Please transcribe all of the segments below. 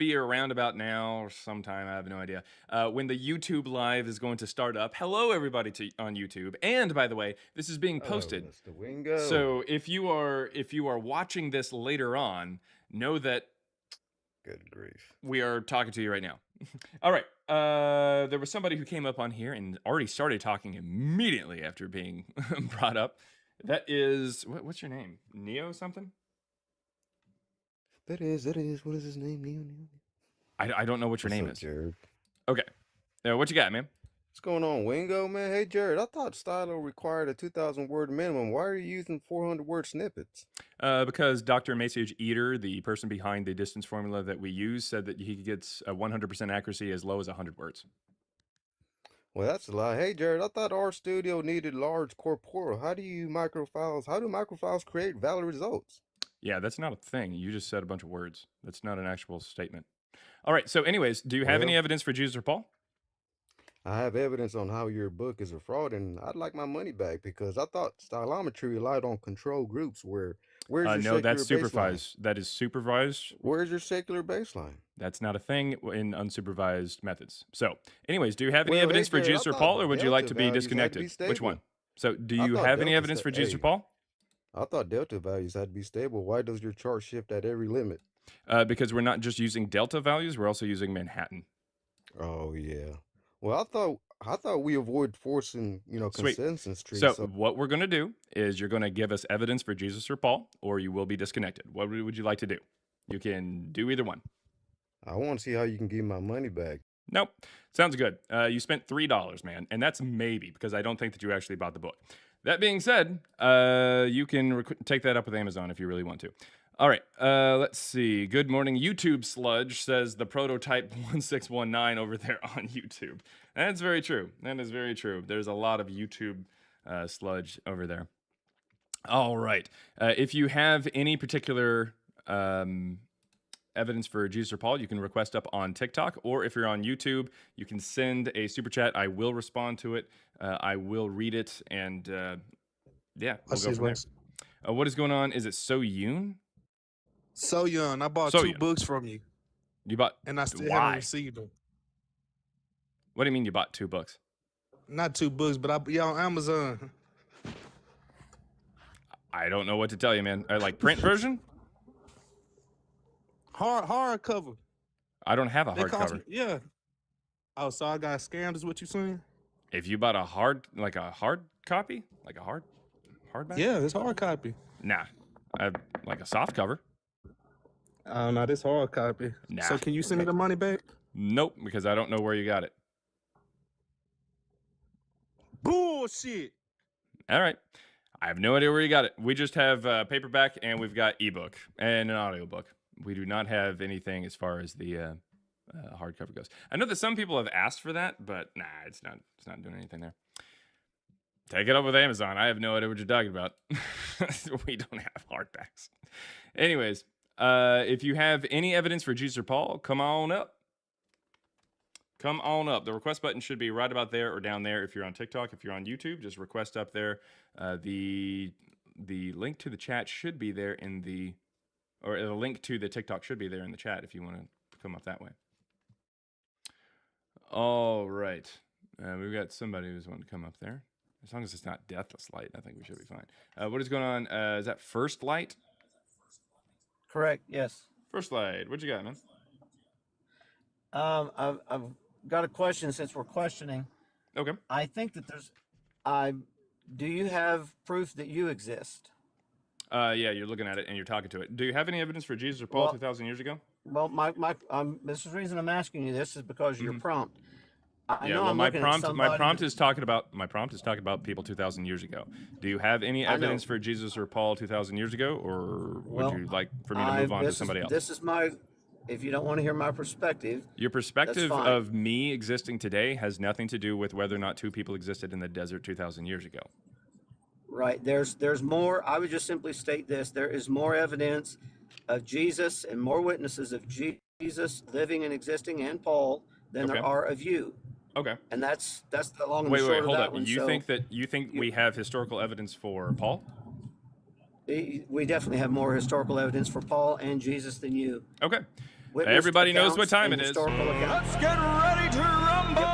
be around about now or sometime. I have no idea. When the YouTube live is going to start up. Hello, everybody on YouTube. And by the way, this is being Hello, posted. Mr. Wingo. So if you are watching this later on, know that Good grief. we are talking to you right now. All right. There was somebody who came up on here and already started talking immediately after being brought up. That is, what's your name? Neo something? That is. What is his name? Neo. I don't know what your What's name up, is. Jared? Okay. What you got, man? What's going on, Wingo, man? Hey, Jared, I thought Stylo required a 2,000 word minimum. Why are you using 400 word snippets? Because Dr. Message Eater, the person behind the distance formula that we use, said that he gets a 100% accuracy as low as 100 words. Well, that's a lie. Hey, Jared, I thought our studio needed large corporeal. How do microfiles create valid results? Yeah, that's not a thing. You just said a bunch of words. That's not an actual statement. All right. So, anyways, do you have any evidence for Jesus or Paul? I have evidence on how your book is a fraud, and I'd like my money back because I thought stylometry relied on control groups. Where's your no, secular that's supervised. That is supervised. Where's your secular baseline? That's not a thing in unsupervised methods. So, anyways, do you have any evidence for Jesus or Paul, or would you like to be disconnected? Which one? So, do you have any evidence for Jesus or Paul? I thought delta values had to be stable. Why does your chart shift at every limit? Because we're not just using delta values, we're also using Manhattan. Oh yeah. Well, I thought we avoid forcing, consensus trees. So what we're going to do is you're going to give us evidence for Jesus or Paul, or you will be disconnected. What would you like to do? You can do either one. I want to see how you can give my money back. Nope. Sounds good. You spent $3, man. And that's maybe because I don't think that you actually bought the book. That being said, you can take that up with Amazon if you really want to. All right. Let's see. Good morning. YouTube Sludge says the prototype 1619 over there on YouTube. That's very true. That is very true. There's a lot of YouTube sludge over there. All right. If you have any particular evidence for Jesus or Paul, you can request up on TikTok, or if you're on YouTube, you can send a super chat. I will respond to it. I will read it, and yeah, we'll go from there. What is going on? Is it So Yoon? So Young. I bought two books from you. You bought? And I still haven't received them. What do you mean you bought 2 books? Not 2 books, but on Amazon. I don't know what to tell you, man. Like print version? Hard cover. I don't have a hard cover. Yeah. Oh, so I got scammed is what you're saying? If you bought a hard copy? Like a hardback? Yeah, it's hard copy. Nah. Like a soft cover. Oh, no, this hard copy. Nah. So can you send me the money back? Nope, because I don't know where you got it. Bullshit. All right. I have no idea where you got it. We just have paperback, and we've got ebook and an audiobook. We do not have anything as far as the hardcover goes. I know that some people have asked for that, but nah, it's not doing anything there. Take it up with Amazon. I have no idea what you're talking about. We don't have hardbacks. Anyways, if you have any evidence for Jesus or Paul, come on up. Come on up. The request button should be right about there or down there if you're on TikTok. If you're on YouTube, just request up there. The link to the chat should be there or the link to the TikTok should be there in the chat if you want to come up that way. All right. We've got somebody who's wanting to come up there. As long as it's not Deathless Light, I think we should be fine. What is going on? Is that First Light? Correct, yes. First Light, what you got, man? I've got a question since we're questioning. Okay. I think that do you have proof that you exist? Yeah, you're looking at it and you're talking to it. Do you have any evidence for Jesus or Paul 2,000 years ago? Well, this is the reason I'm asking you this is because of your prompt. My prompt is talking about people 2,000 years ago. Do you have any evidence for Jesus or Paul 2,000 years ago, or would you like for me to move on to somebody else? This is if you don't want to hear my perspective. Your perspective of me existing today has nothing to do with whether or not 2 people existed in the desert 2,000 years ago. Right. There's more. I would just simply state this. There is more evidence of Jesus and more witnesses of Jesus living and existing and Paul than there are of you. Okay. And that's the long and the short of that one. Wait, hold up. You think we have historical evidence for Paul? We definitely have more historical evidence for Paul and Jesus than you. Okay. witnessed Everybody knows what accounts time and it is. historical accounts. Let's get ready to rumble!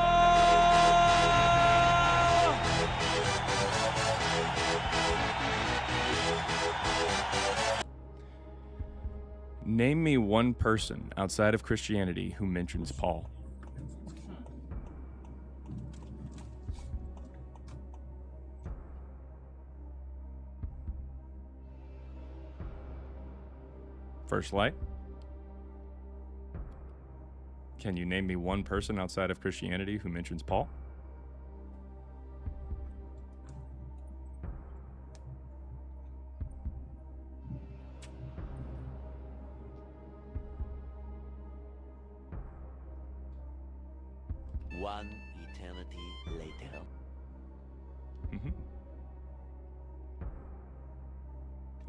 Name me one person outside of Christianity who mentions Paul. First light. Can you name me one person outside of Christianity who mentions Paul? One eternity later. Mm-hmm.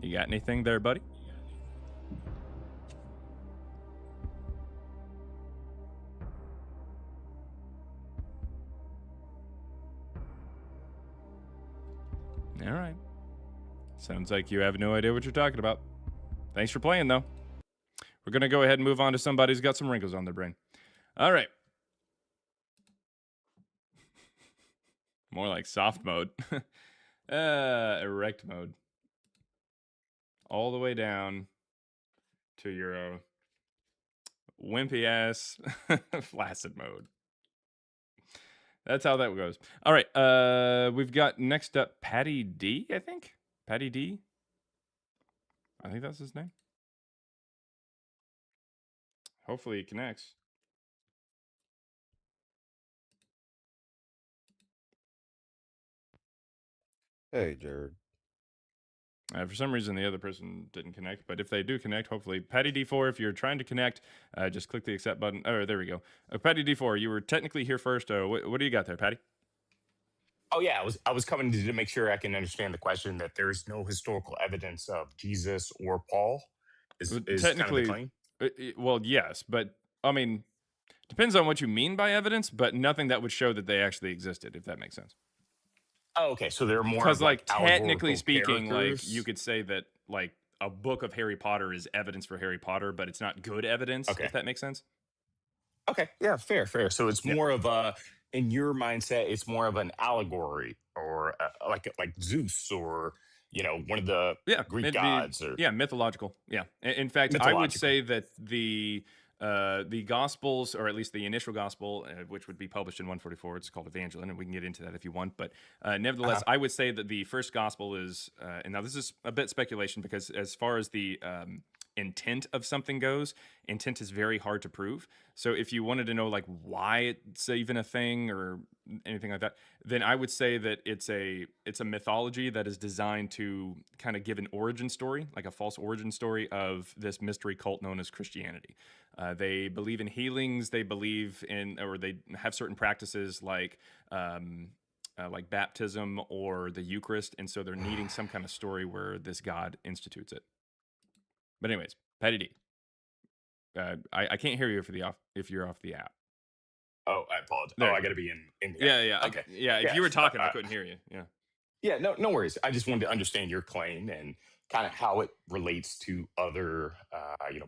You got anything there, buddy? All right. Sounds like you have no idea what you're talking about. Thanks for playing, though. We're going to go ahead and move on to somebody who's got some wrinkles on their brain. All right. More like soft mode. Erect mode. All the way down to your wimpy ass flaccid mode. That's how that goes. All right. We've got next up Patty D, I think. Patty D. I think that's his name. Hopefully he connects. Hey, Jared. For some reason, the other person didn't connect, but if they do connect, hopefully, Patty D4, if you're trying to connect, just click the accept button. Oh, there we go. Patty D4, you were technically here first. What do you got there, Patty? Oh yeah, I was coming to make sure I can understand the question that there is no historical evidence of Jesus or Paul. Is Technically, kind of the claim? Well, yes, but I mean, depends on what you mean by evidence, but nothing that would show that they actually existed, if that makes sense. Oh, okay. So they're more Because, of like technically allegorical speaking, characters? you could say that a book of Harry Potter is evidence for Harry Potter, but it's not good evidence. Okay. If that makes sense. Okay, yeah, fair. So it's more of a, in your mindset, it's more of an allegory, or like Zeus, or one of the Greek gods, or mythological. Yeah. In fact, I would say that the Gospels, or at least the initial Gospel, which would be published in 144, it's called Evangelion, and we can get into that if you want. But nevertheless, I would say that the first Gospel is, and now this is a bit speculation, because as far as the intent of something goes, intent is very hard to prove. So if you wanted to know why it's even a thing or anything like that, then I would say that it's a mythology that is designed to kind of give an origin story, like a false origin story of this mystery cult known as Christianity. They believe in healings. They believe in, or they have certain practices like baptism or the Eucharist, and so they're needing some kind of story where this God institutes it. But anyways, Patty D. I can't hear you if you're off the app. Oh, I apologize. There. I got to be in. Yeah. Okay. If you were talking, I couldn't hear you. Yeah. Yeah. No worries. I just wanted to understand your claim and kind of how it relates to other,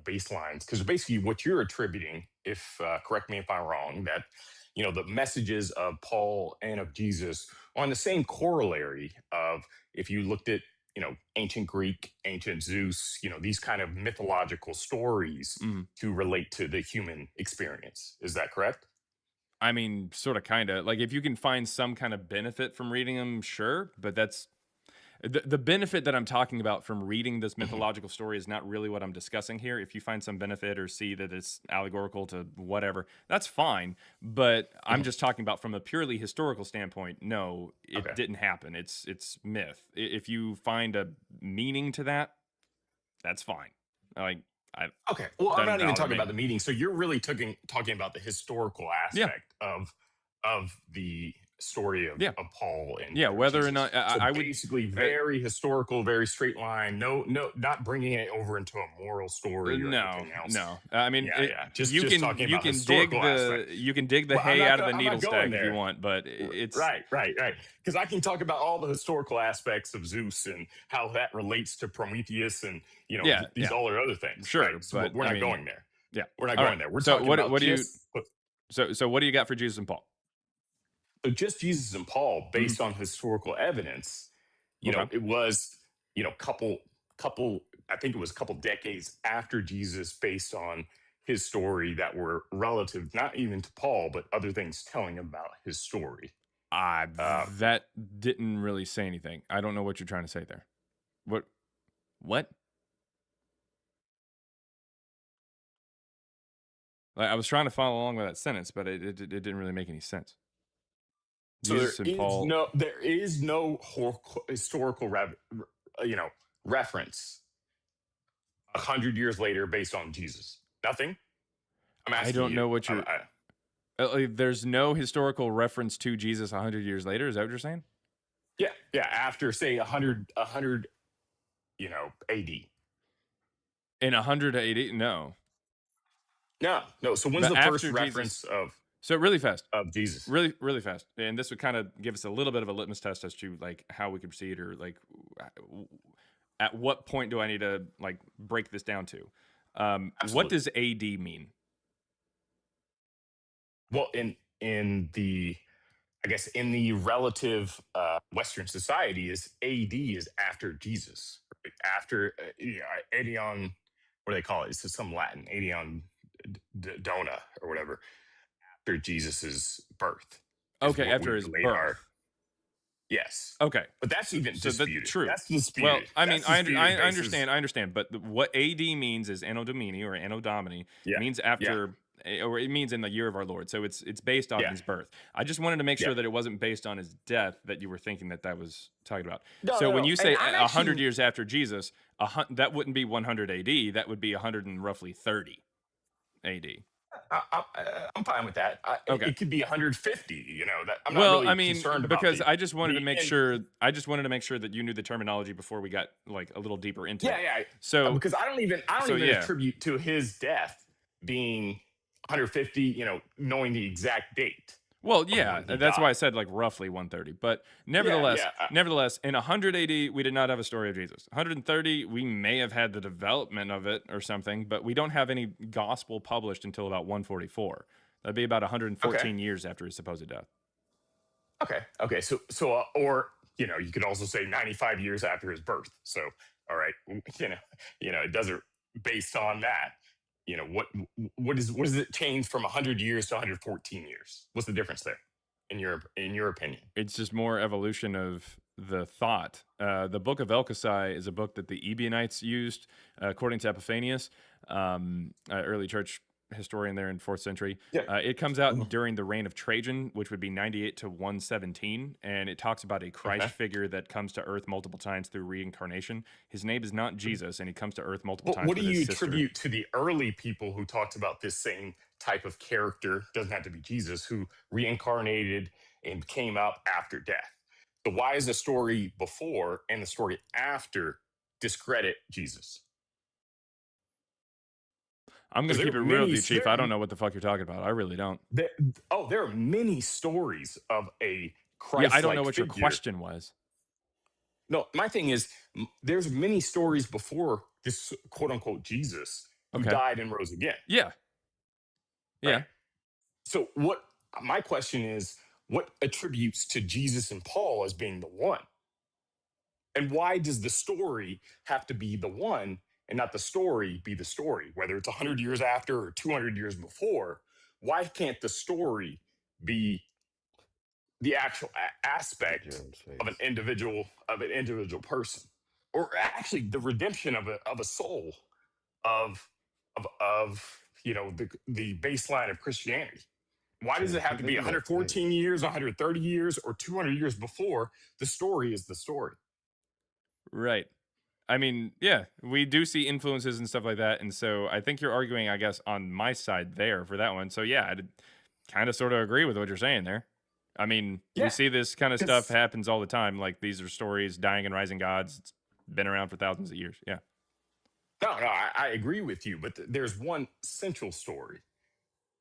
baselines. Because basically, what you're attributing, if correct me if I'm wrong, that the messages of Paul and of Jesus are on the same corollary of, if you looked at ancient Greek, ancient Zeus, these kind of mythological stories to relate to the human experience. Is that correct? I mean, sort of, kind of. If you can find some kind of benefit from reading them, sure. But that's the benefit that I'm talking about from reading this mythological story is not really what I'm discussing here. If you find some benefit or see that it's allegorical to whatever, that's fine. But I'm just talking about from a purely historical standpoint. No, it didn't happen. It's myth. If you find a meaning to that, that's fine. Okay. Well, I'm not even talking about the meaning. So you're really talking about the historical aspect of the story of Paul and whether Jesus. or not I would basically very historical, very straight line. No, not bringing it over into a moral story or anything else. No. I mean, Just you can talking about you can dig the hay out of the needle stack if you want, but it's right. Because I can talk about all the historical aspects of Zeus and how that relates to Prometheus and these all other things. Sure, right? So but we're not going there. Yeah. We're not All going right. there. We're So talking about what do you just what do you got for Jesus and Paul? so just Jesus and Paul, Mhm. based on historical evidence. Okay. It was couple. I think it was a couple decades after Jesus, based on his story, that were relative not even to Paul, but other things telling about his story. Uh, That didn't really say anything. I don't know what you're trying to say there. What? What? Like, I was trying to follow along with that sentence, but it didn't really make any sense. so there Jesus and is Paul. no historical reference 100 years later based on Jesus. Nothing. I'm I asking don't you. know what you're. There's no historical reference to Jesus 100 years later. Is that what you're saying? Yeah. After say 100, AD. In 180? No. No. So when's But the first after Jesus. reference of So really fast. Jesus? Really fast, and this would kind of give us a little bit of a litmus test as to like how we can proceed, or like at what point do I need to like break this down to. What Absolutely. does AD mean? Well, in the I guess in the relative Western society, is AD is after Jesus, right? After Adion, what do they call it? It's some Latin, Adion Dona or whatever. After Jesus's birth is Okay, what after we his relate our. birth. Yes, Okay, but that's even so that's disputed. true. That's Well, disputed. I mean, That's disputed I basis. understand, but what AD means is Anno Domini or Anno Domini Yeah, means yeah, after, or it means in the year of our Lord. So it's based on yeah, his birth. I just wanted to make yeah. sure that it wasn't based on his death, that you were thinking that was talking about. No, So no, when no. you And say I'm 100 actually years after Jesus, that wouldn't be 100 AD. That would be 100 and roughly 30 AD. I'm fine with that. Okay. It could be 150. That I'm not Well, I really mean, concerned about because the I just wanted to make end. sure. I just wanted to make sure that you knew the terminology before we got like a little deeper into it. Yeah. So, Because I don't even yeah. attribute to his death being 150. Knowing the exact date Well, of yeah, when he that's why I died. said like roughly 130. But Yeah. nevertheless, in 100 AD, we did not have a story of Jesus. 130, we may have had the development of it or something, but we don't have any gospel published until about 144. That'd be about 114 Okay. years after his supposed death. Okay. So or you could also say 95 years after his birth. So all right, it doesn't based on that. What does it change from 100 years to 114 years? What's the difference there, in your opinion? It's just more evolution of the thought. The Book of Elchasai is a book that the Ebionites used, according to Epiphanius, early church historian there in 4th century. Yeah. It comes out during the reign of Trajan, which would be 98 to 117, and it talks about a Christ Okay. figure that comes to earth multiple times through reincarnation. His name is not Jesus, and he comes to earth multiple Well, times what do with his you sister. attribute to the early people who talked about this same type of character? Doesn't have to be Jesus, who reincarnated and came out after death. So why is the story before and the story after discredit Jesus? I'm going Because to there keep are it real with many. you, Chief. I don't know what the fuck you're talking about. I really don't. There are many stories of a Yeah, I don't know Christ-like what your figure. question was. No, my thing is, there's many stories before this quote unquote Jesus who Okay. died and rose again. Yeah. Yeah. Right? So my question is, what attributes to Jesus and Paul as being the one? And why does the story have to be the one and not the story be the story? Whether it's 100 years after or 200 years before, why can't the story be the actual aspect Jared's of an face. individual person, or actually the redemption of a soul of the baseline of Christianity? Why does it Jared, have to be look at that face. 114 years, 130 years, or 200 years before the story is the story? Right. I mean, yeah, we do see influences and stuff like that. And so I think you're arguing, I guess, on my side there for that one. So yeah, I kind of sort of agree with what you're saying there. I mean, we Yeah, see this kind of stuff because happens all the time. Like these are stories, dying and rising gods. It's been around for thousands of years. Yeah. no, I agree with you, but there's one central story,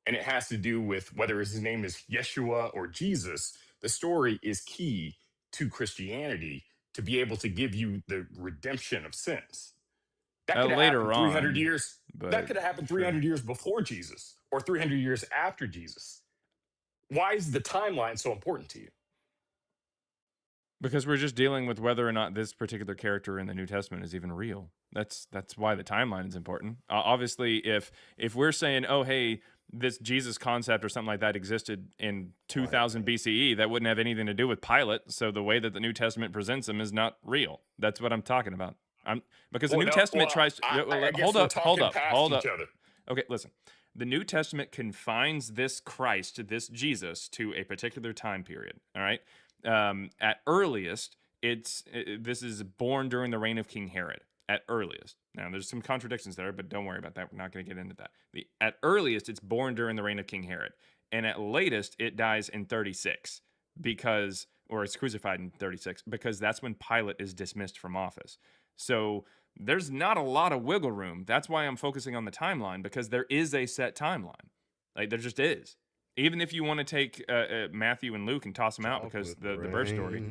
and it has to do with whether his name is Yeshua or Jesus. The story is key to Christianity to be able to give you the redemption of sins. That could have happened Later 300 on, years. That but could have happened sure. 300 years before Jesus or 300 years after Jesus. Why is the timeline so important to you? Because we're just dealing with whether or not this particular character in the New Testament is even real. That's why the timeline is important. Obviously, if we're saying, oh, hey, this Jesus concept or something like that existed in 2000 BCE, that wouldn't have anything to do with Pilate. So the way that the New Testament presents him is not real. That's what I'm talking about. Because the New Testament tries to I guess hold we're up. talking past each other. Okay, listen. The New Testament confines this Christ, this Jesus, to a particular time period. All right. At earliest, this is born during the reign of King Herod. At earliest, now there's some contradictions there, but don't worry about that. We're not going to get into that. At earliest, it's born during the reign of King Herod, and at latest, it dies in 36 or it's crucified in 36 because that's when Pilate is dismissed from office. So there's not a lot of wiggle room. That's why I'm focusing on the timeline, because there is a set timeline. Like, there just is. Even if you want to take Matthew and Luke and toss them out because the birth story.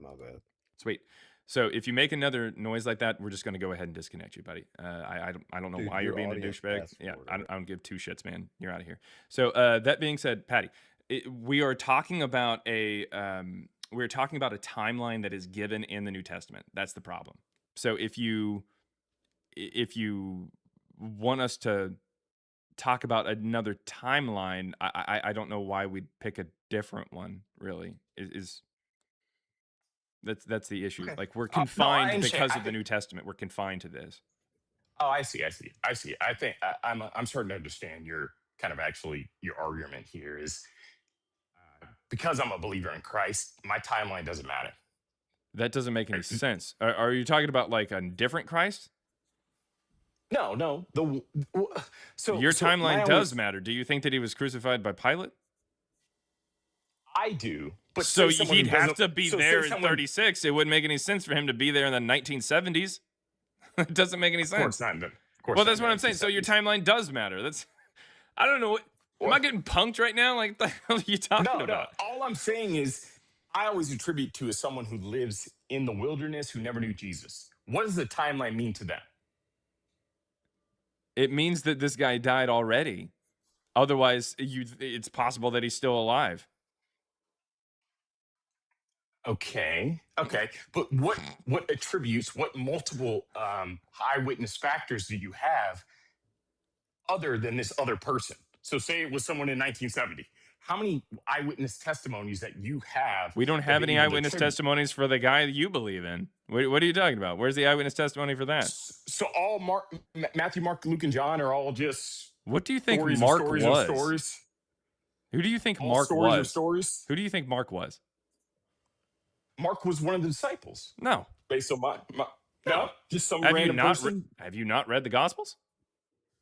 My bad. Sweet. So if you make another noise like that, we're just going to go ahead and disconnect you, buddy. I don't know why you're being a douchebag. Yeah, I don't give two shits, man. You're out of here. So that being said, Patty, we are talking about a timeline that is given in the New Testament. That's the problem. So if you want us to talk about another timeline, I don't know why we'd pick a different one. Really, that's the issue. Okay. Like, we're confined understand. because of the New Testament. We're confined to this. Oh, I see. I think I'm starting to understand your kind of actually your argument here is because I'm a believer in Christ, my timeline doesn't matter. That doesn't make any sense. Are you talking about like a different Christ? No. Your timeline does matter. Do you think that he was crucified by Pilate? I do. But so he'd have to be there in 36. It wouldn't make any sense for him to be there in the 1970s. It doesn't make any sense. Of course not. Well, that's what I'm saying. So your timeline does matter. I don't know. Am I getting punked right now? Like, what the hell are you talking about? No. All I'm saying is I always attribute to as someone who lives in the wilderness who never knew Jesus. What does the timeline mean to them? It means that this guy died already. Otherwise, it's possible that he's still alive. Okay. But what attributes, what multiple eyewitness factors do you have other than this other person? So say it was someone in 1970. How many eyewitness testimonies that you have? We don't have any eyewitness testimonies for the guy that you believe in. What are you talking about? Where's the eyewitness testimony for that? So all Matthew, Mark, Luke, and John are all just what do you think stories Mark stories was? Stories? Who do you think all Mark stories was? Stories? Who do you think Mark was? Mark was one of the disciples. No. Based on no, just some random person. Have you not read the Gospels?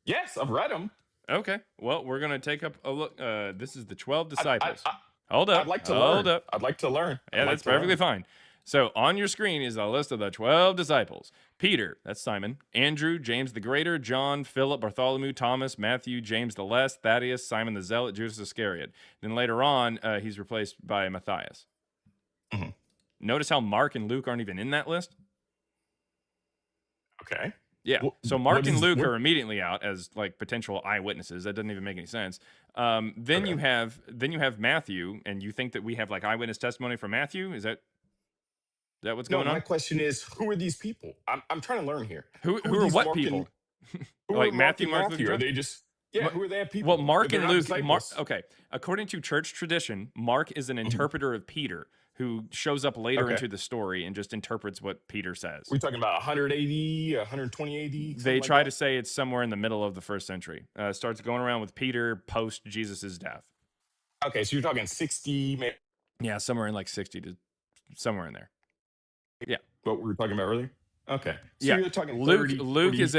Yes, I've read them. Okay. Well, we're going to take up a look. This is the 12 disciples. Hold up. I'd like to Hold learn. up. I'd like to learn. Yeah, that's perfectly fine. So on your screen is a list of the 12 disciples. Peter, that's Simon. Andrew, James the Greater, John, Philip, Bartholomew, Thomas, Matthew, James the Less, Thaddeus, Simon the Zealot, Judas Iscariot. Then later on, he's replaced by Matthias. Mm-hmm. Notice how Mark and Luke aren't even in that list? Okay. Yeah. So Mark and Luke are immediately out as like potential eyewitnesses. That doesn't even make any sense. Then you have Matthew, and you think that we have like eyewitness testimony from Matthew? Is that what's going on? My question is, who are these people? I'm trying to learn here. Who are what people? Like Matthew, Mark, Luke, are they just who are they people? Well, Mark and Luke. Okay. According to church tradition, Mark is an interpreter of Peter, who shows up later into the story and just interprets what Peter says. We're talking about 100 AD, 120 AD? They try to say it's somewhere in the middle of the first century. Starts going around with Peter post Jesus' death. Okay, so you're talking 60, maybe? Yeah, somewhere in like 60 to somewhere in there. Yeah. What we were talking about earlier? Okay. So yeah. You're talking Luke is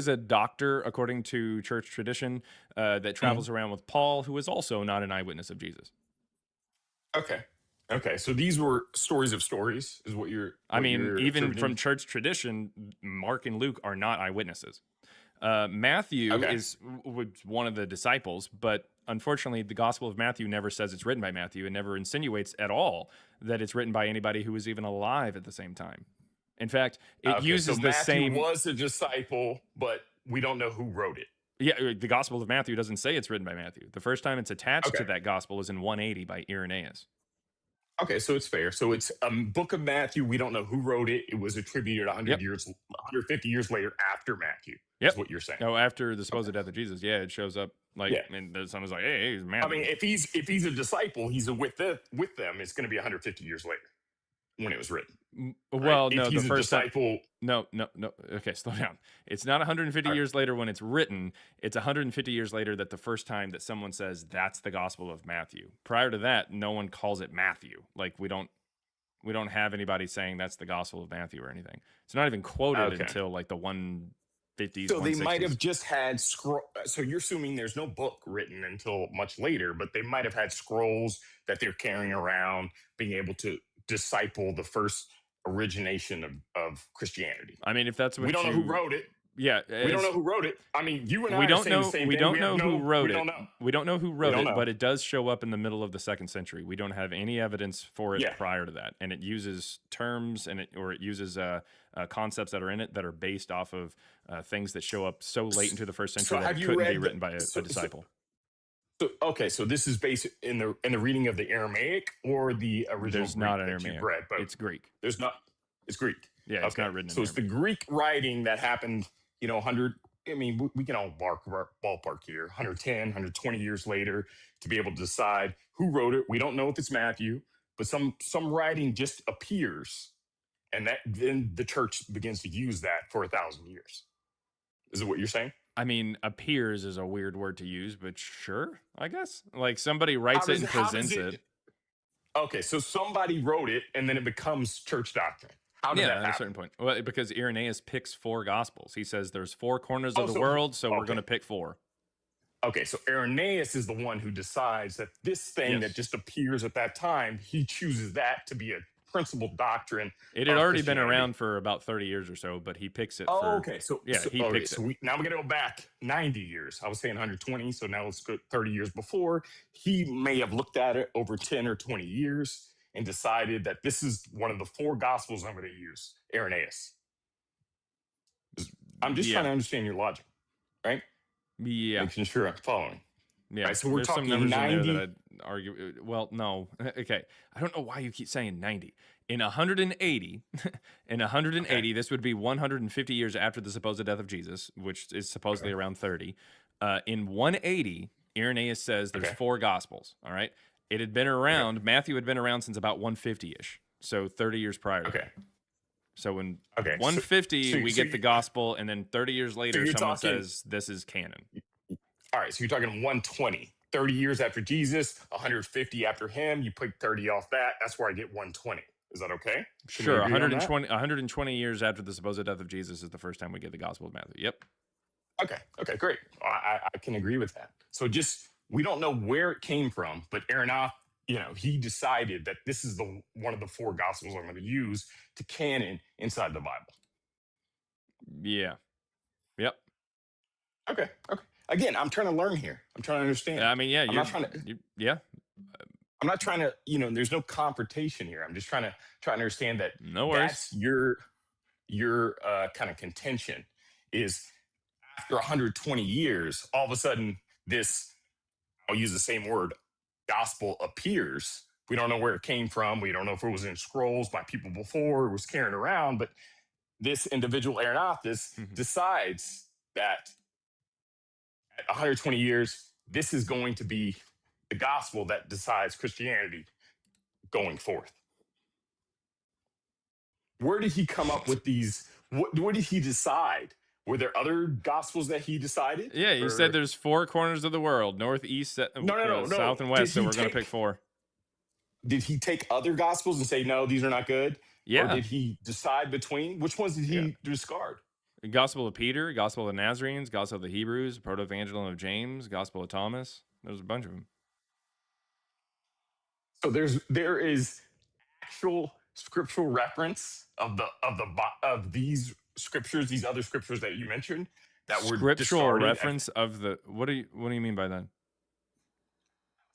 a doctor, according to church tradition, that travels around with Paul, who is also not an eyewitness of Jesus. Okay, so these were stories of stories, is what you're. Even from church tradition, Mark and Luke are not eyewitnesses. Matthew is one of the disciples, but unfortunately, the Gospel of Matthew never says it's written by Matthew and never insinuates at all that it's written by anybody who was even alive at the same time. In fact, it Okay, so uses the Matthew same. was a disciple, but we don't know who wrote it. Yeah, the Gospel of Matthew doesn't say it's written by Matthew. The first time it's attached Okay. to that gospel is in 180 by Irenaeus. Okay, so it's fair. So it's a book of Matthew. We don't know who wrote it. It was attributed 150 years later after Matthew. Yep. Is what you're saying. No, after the supposed death of Jesus. Yeah, it shows up like, and someone's like, hey, he's Matthew. I mean, if he's a disciple, he's with them. It's going to be 150 years later when it was written. Well, right? no, if he's the a first disciple. No. Okay, slow down. It's not 150 years later when it's written. It's 150 years later that the first time that someone says that's the Gospel of Matthew. Prior to that, no one calls it Matthew. Like we don't have anybody saying that's the Gospel of Matthew or anything. It's not even quoted until like the 150s. So they 160s. might have just had So you're assuming there's no book written until much later, but they might have had scrolls that they're carrying around, being able to disciple the first origination of Christianity. I mean, if that's what we don't know who wrote it. Yeah, we don't know who wrote it. I mean, you and I we are don't saying know. the same We thing. don't know who wrote it. We don't know who wrote it, but it does show up in the middle of the 2nd century. We don't have any evidence for it prior to that, and it uses terms it uses concepts that are in it that are based off of things that show up so late into the 1st century that it couldn't be written by a disciple. So this is based in the reading of the Aramaic or the original. There's not an Aramaic. It's Greek. There's not. It's Greek. Yeah, it's not written. So it's the Greek writing that happened. 100. I mean, we can all ballpark here. 110, 120 years later to be able to decide who wrote it. We don't know if it's Matthew, but some writing just appears, and then the church begins to use that for 1,000 years. Is it what you're saying? I mean, appears is a weird word to use, but sure, I guess. Like somebody writes it and presents it. Okay, so somebody wrote it, and then it becomes church doctrine. How did that happen? At a certain point. Well, because Irenaeus picks 4 gospels. He says there's 4 corners of the world, so we're going to pick 4. Okay, so Irenaeus is the one who decides that this thing that just appears at that time, he chooses that to be a principal doctrine. It had already been around for about 30 years or so, but he picks it. Okay. He picks it. Now we're going to go back 90 years. I was saying 120, so now let's go 30 years before. He may have looked at it over 10 or 20 years and decided that this is one of the 4 gospels I'm going to use, Irenaeus. I'm just trying to understand your logic, right? Yeah. Making sure I'm following. Yeah, right, so we're talking some 90. in there that I'd argue. Well, no. Okay. I don't know why you keep saying 90. In 180, this would be 150 years after the supposed death of Jesus, which is supposedly around 30. In 180, Irenaeus says there's 4 gospels. All right. It had been around. Matthew had been around since about 150-ish. So 30 years prior. Okay. So in 150, we get the gospel, and then 30 years later, someone says this is canon. All right, so you're talking 120, 30 years after Jesus, 150 after him. You pick 30 off that. That's where I get 120. Is that okay? Sure. 120 years after the supposed death of Jesus is the first time we get the Gospel of Matthew. Yep. Okay, great. I can agree with that. So we don't know where it came from, but Irenaeus, he decided that this is one of the 4 gospels I'm going to use to canon inside the Bible. Yeah. Yep. Okay. Again, I'm trying to learn here. I'm trying to understand. I mean, I'm not trying to. I'm not trying to. There's no confrontation here. I'm just trying to understand that. No worries. That's your kind of contention is after 120 years, all of a sudden this, I'll use the same word, gospel appears. We don't know where it came from. We don't know if it was in scrolls by people before, it was carried around, but this individual Irenaeus decides that at 120 years, this is going to be the gospel that decides Christianity going forth. Where did he come up with these? What did he decide? Were there other gospels that he decided? Yeah, he said there's 4 corners of the world, north, east, south, and west, so we're going to pick 4. Did he take other gospels and say, no, these are not good? Yeah. Or did he decide between? Which ones did he discard? The Gospel of Peter, Gospel of the Nazarenes, Gospel of the Hebrews, Proto-Evangelium of James, Gospel of Thomas. There's a bunch of them. So there is actual scriptural reference of these scriptures, these other scriptures that you mentioned, that were scriptural reference of the. What do you mean by that?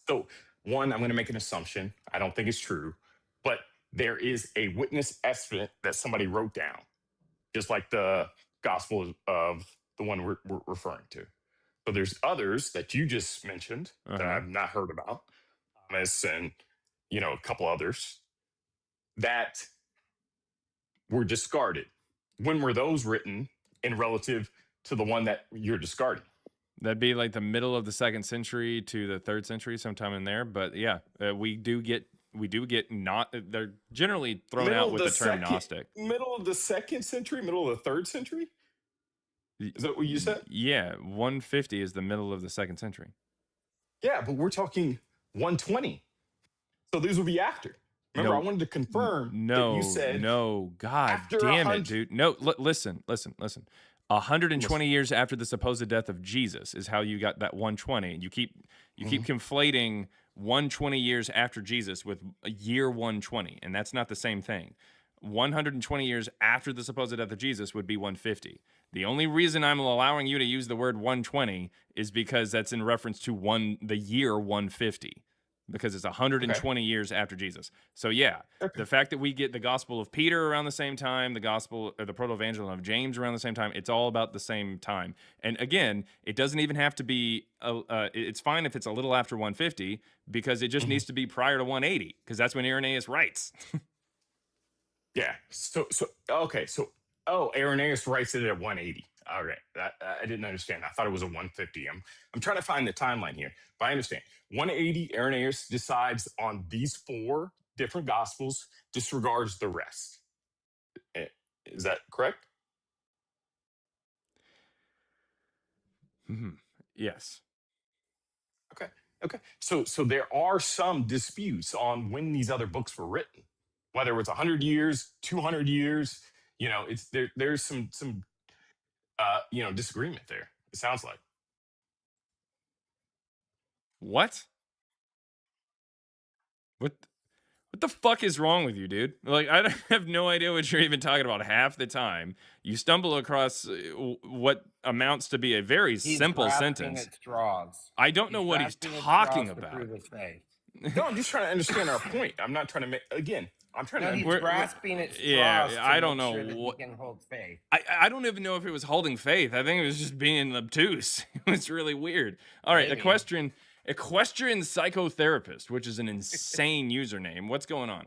So one, I'm going to make an assumption. I don't think it's true, but there is a witness estimate that somebody wrote down, just like the gospel of the one we're referring to. So there's others that you just mentioned that I've not heard about, Thomas and a couple others that were discarded. When were those written in relative to the one that you're discarding? That'd be like the middle of the 2nd century to the 3rd century, sometime in there. But yeah, we do get not. They're generally thrown out with the term Gnostic. Middle of the 2nd century, middle of the 3rd century. Is that what you said? Yeah, 150 is the middle of the 2nd century. Yeah, but we're talking 120. So these will be after. Remember, I wanted to confirm that you said God damn it, dude. No, listen. 120 years after the supposed death of Jesus is how you got that 120. And you keep conflating 120 years after Jesus with a year 120, and that's not the same thing. 120 years after the supposed death of Jesus would be 150. The only reason I'm allowing you to use the word 120 is because that's in reference to the year 150. Because it's 120 years after Jesus. So yeah, the fact that we get the Gospel of Peter around the same time, the Gospel or the Proto-Evangelium of James around the same time, it's all about the same time. And again, it doesn't even have to be. It's fine if it's a little after 150 because it just needs to be prior to 180 because that's when Irenaeus writes. Yeah. So Irenaeus writes it at 180. All right. I didn't understand. I thought it was a 150. I'm trying to find the timeline here, but I understand. 180, Irenaeus decides on these 4 different gospels, disregards the rest. Is that correct? Yes. Okay. So there are some disputes on when these other books were written, whether it's 100 years, 200 years. There's some disagreement there. It sounds like. What the fuck is wrong with you, dude? Like, I have no idea what you're even talking about half the time. You stumble across what amounts to be a very simple sentence. At straws. I don't know what he's talking about. No, I'm just trying to understand our point. I'm not trying to make, again, I'm trying to. He's grasping at straws. Yeah, I don't know what. He can hold faith. I don't even know if it was holding faith. I think it was just being obtuse. It was really weird. All right, Equestrian Psychotherapist, which is an insane username. What's going on?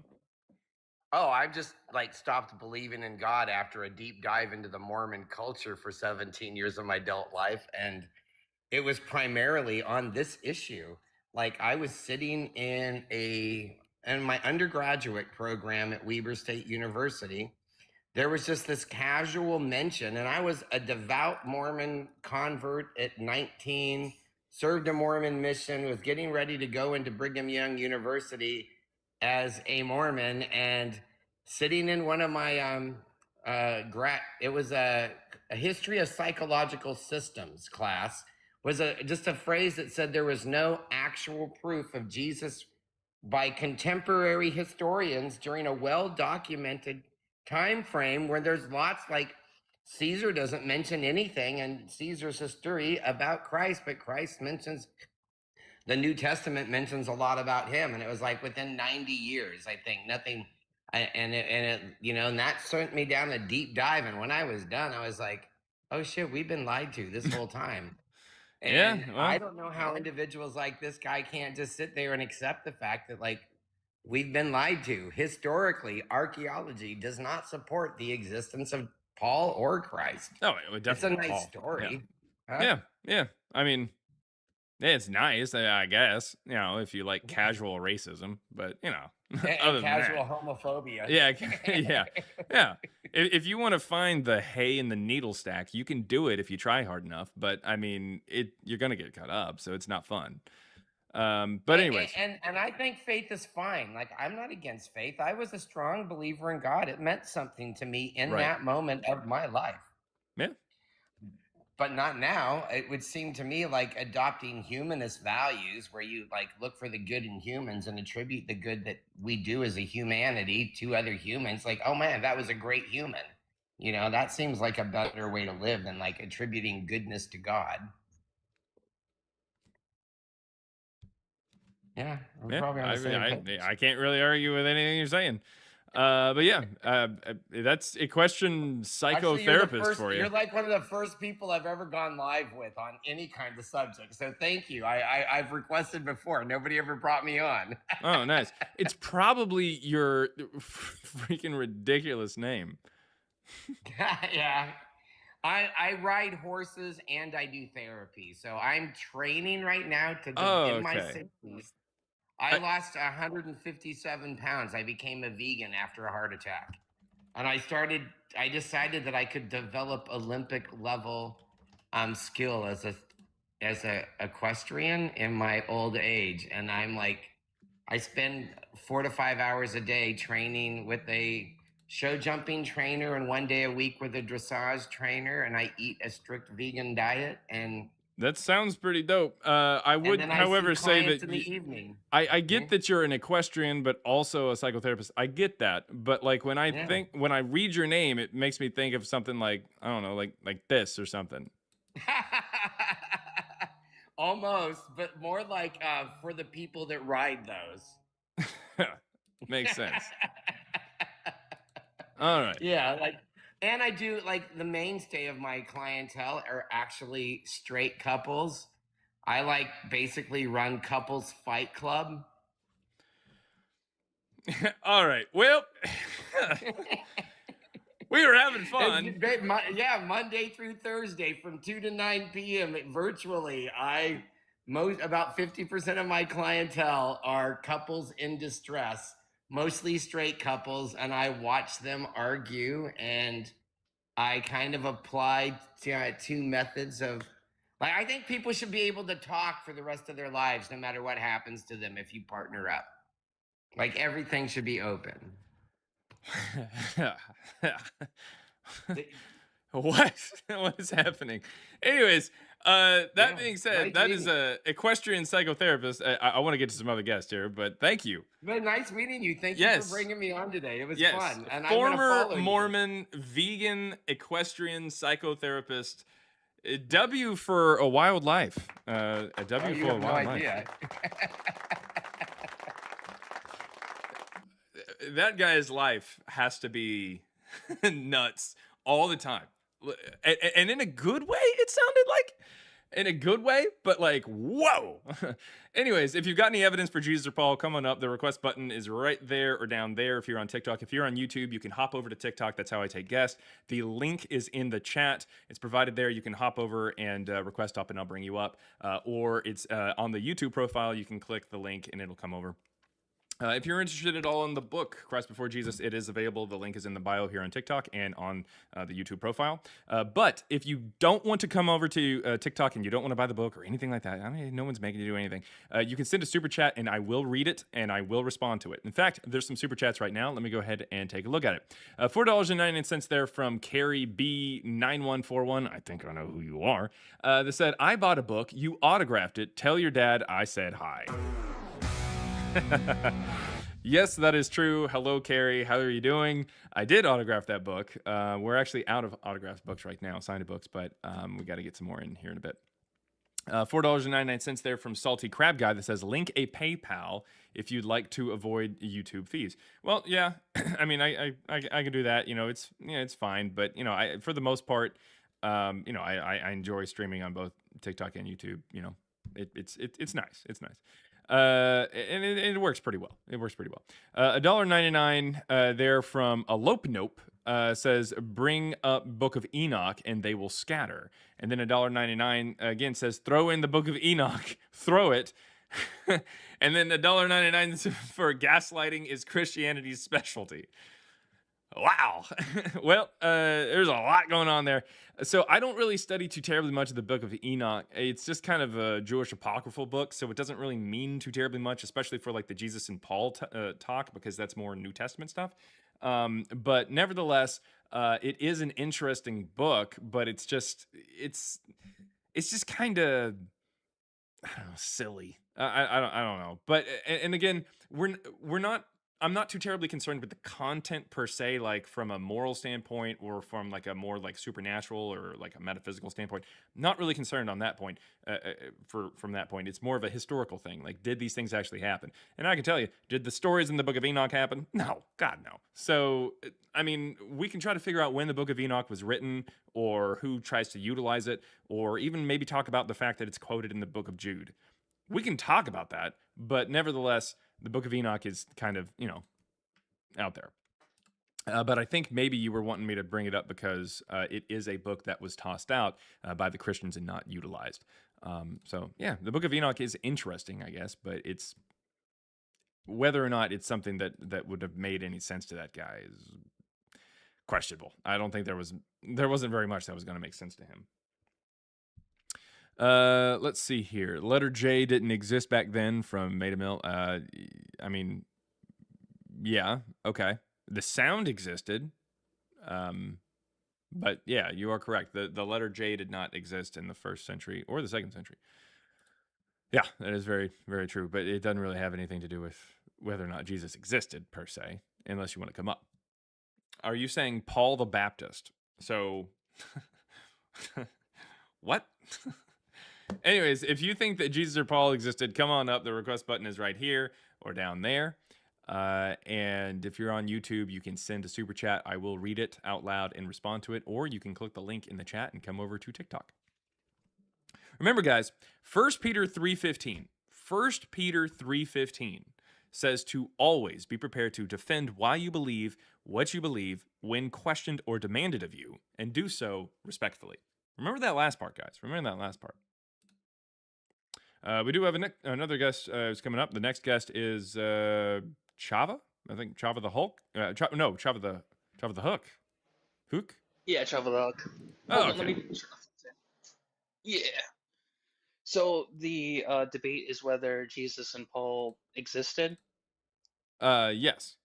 Oh, I've just stopped believing in God after a deep dive into the Mormon culture for 17 years of my adult life. And it was primarily on this issue. I was sitting in my undergraduate program at Weber State University. There was just this casual mention, and I was a devout Mormon convert at 19, served a Mormon mission, was getting ready to go into Brigham Young University as a Mormon, and sitting in one of my it was a history of psychological systems class, was just a phrase that said there was no actual proof of Jesus by contemporary historians during a well-documented time frame where there's lots Caesar doesn't mention anything in Caesar's history about Christ, but Christ mentions, the New Testament mentions a lot about him. And it was within 90 years, I think, nothing. And that sent me down a deep dive. And when I was done, I was like, oh shit, we've been lied to this whole time. And I don't know how individuals like this guy can't just sit there and accept the fact that we've been lied to. Historically, archaeology does not support the existence of Paul or Christ. No, it's a nice story. Yeah. Yeah. I mean, it's nice, I guess, if you like casual racism, but and casual homophobia. Yeah. If you want to find the hay in the needle stack, you can do it if you try hard enough. But I mean, you're gonna get cut up, so it's not fun. But anyways, and I think faith is fine. I'm not against faith. I was a strong believer in God. It meant something to me in that moment of my life. Yeah. But not now. It would seem to me like adopting humanist values where you look for the good in humans and attribute the good that we do as a humanity to other humans. Oh man, that was a great human. That seems like a better way to live than attributing goodness to God. Yeah, I can't really argue with anything you're saying. But yeah, that's equestrian Actually, you're the psychotherapist first. for you. You're like one of the first people I've ever gone live with on any kind of subject. So thank you. I've requested before. Nobody ever brought me on. Oh, nice. It's probably your freaking ridiculous name. Yeah. I ride horses and I do therapy. So I'm training right now Oh, in my okay. 60s. I lost 157 pounds. I became a vegan after a heart attack. And I decided that I could develop Olympic level skill as a equestrian in my old age. And I spend 4 to 5 hours a day training with a show jumping trainer and 1 day a week with a dressage trainer, and I eat a strict vegan diet. And that sounds pretty dope. I would, then I however, see say clients that in the evening. I get that you're an equestrian, but also a psychotherapist. I get that, but like when I when I read your name, it makes me think of something like, I don't know, like this or something. Almost, but more like for the people that ride those. Makes sense. All right. Yeah, and I do the mainstay of my clientele are actually straight couples. I basically run couples fight club. All right. Well, we were having fun. Monday through Thursday from 2 to 9 p.m. virtually. About 50% of my clientele are couples in distress, mostly straight couples, and I watch them argue, and I kind of apply two methods of I think people should be able to talk for the rest of their lives, no matter what happens to them if you partner up. Everything should be open. What is happening? Anyways, that being said, nice that is meeting a equestrian psychotherapist. I want to get to some other guests here, but thank you. But nice meeting you. Thank you Yes. for bringing me on today. It was Yes, fun. And I'm former gonna follow you. Mormon, vegan, equestrian psychotherapist. A W for a wild life. A W You for a have no wild life. idea. That guy's life has to be nuts all the time. And in a good way, it sounded like. In a good way, but like, whoa. Anyways, if you've got any evidence for Jesus or Paul, come on up. The request button is right there or down there if you're on TikTok. If you're on YouTube, you can hop over to TikTok. That's how I take guests. The link is in the chat. It's provided there. You can hop over and request up and I'll bring you up. Or it's on the YouTube profile. You can click the link and it'll come over. If you're interested at all in the book, Christ Before Jesus, it is available. The link is in the bio here on TikTok and on the YouTube profile. But if you don't want to come over to TikTok and you don't want to buy the book or anything like that, I mean, no one's making you do anything. You can send a super chat and I will read it and I will respond to it. In fact, there's some super chats right now. Let me go ahead and take a look at it. $4.99 there from Carrie B9141. I think I know who you are. That said, I bought a book. You autographed it. Tell your dad I said hi. Yes, that is true. Hello, Carrie. How are you doing? I did autograph that book. We're actually out of autographed books right now, signed books, but we got to get some more in here in a bit. $4.99 there from Salty Crab Guy that says, link a PayPal if you'd like to avoid YouTube fees. Well, yeah, I mean, I can do that. You know, it's fine. But, you know, for the most part, you know, I enjoy streaming on both TikTok and YouTube. You know, it's nice. It's nice. And it works pretty well. It works pretty well. $1.99 there from Elope Nope says, bring up Book of Enoch and they will scatter. And then $1.99 again says, throw in the Book of Enoch, throw it. And then $1.99 for gaslighting is Christianity's specialty. Wow. Well, there's a lot going on there. So I don't really study too terribly much of the Book of Enoch. It's just kind of a Jewish apocryphal book, so it doesn't really mean too terribly much, especially for like the Jesus and Paul talk, because that's more New Testament stuff. But nevertheless, it is an interesting book, but it's just kind of, I don't know, silly. I don't know. But and again, we're not I'm not too terribly concerned with the content per se, like from a moral standpoint or from like a more like supernatural or like a metaphysical standpoint. Not really concerned on that point. From that point, it's more of a historical thing. Like, did these things actually happen? And I can tell you, did the stories in the Book of Enoch happen? No, God no. So, I mean, we can try to figure out when the Book of Enoch was written, or who tries to utilize it, or even maybe talk about the fact that it's quoted in the Book of Jude. We can talk about that, but nevertheless, the Book of Enoch is kind of, out there. But I think maybe you were wanting me to bring it up because it is a book that was tossed out by the Christians and not utilized. So yeah, the Book of Enoch is interesting, I guess, but it's whether or not it's something that would have made any sense to that guy is questionable. I don't think there wasn't very much that was going to make sense to him. Let's see here. Letter J didn't exist back then from Maida Mill. I mean, yeah, okay. The sound existed. But yeah, you are correct. The letter J did not exist in the 1st century or the 2nd century. Yeah, that is very, very true. But it doesn't really have anything to do with whether or not Jesus existed per se, unless you want to come up. Are you saying Paul the Baptist? So, what? Anyways, if you think that Jesus or Paul existed, come on up. The request button is right here or down there. And if you're on YouTube, you can send a super chat. I will read it out loud and respond to it, or you can click the link in the chat and come over to TikTok. Remember, guys, 1 Peter 3:15. 1 Peter 3:15 says to always be prepared to defend why you believe what you believe when questioned or demanded of you, and do so respectfully. Remember that last part, guys. Remember that last part. We do have another guest who's coming up. The next guest is Chava. I think Chava the Hulk. Chava the Hook. Hook? Yeah, Chava the Hook. Oh, Hold on, okay. let me. Yeah. So the debate is whether Jesus and Paul existed. Yes.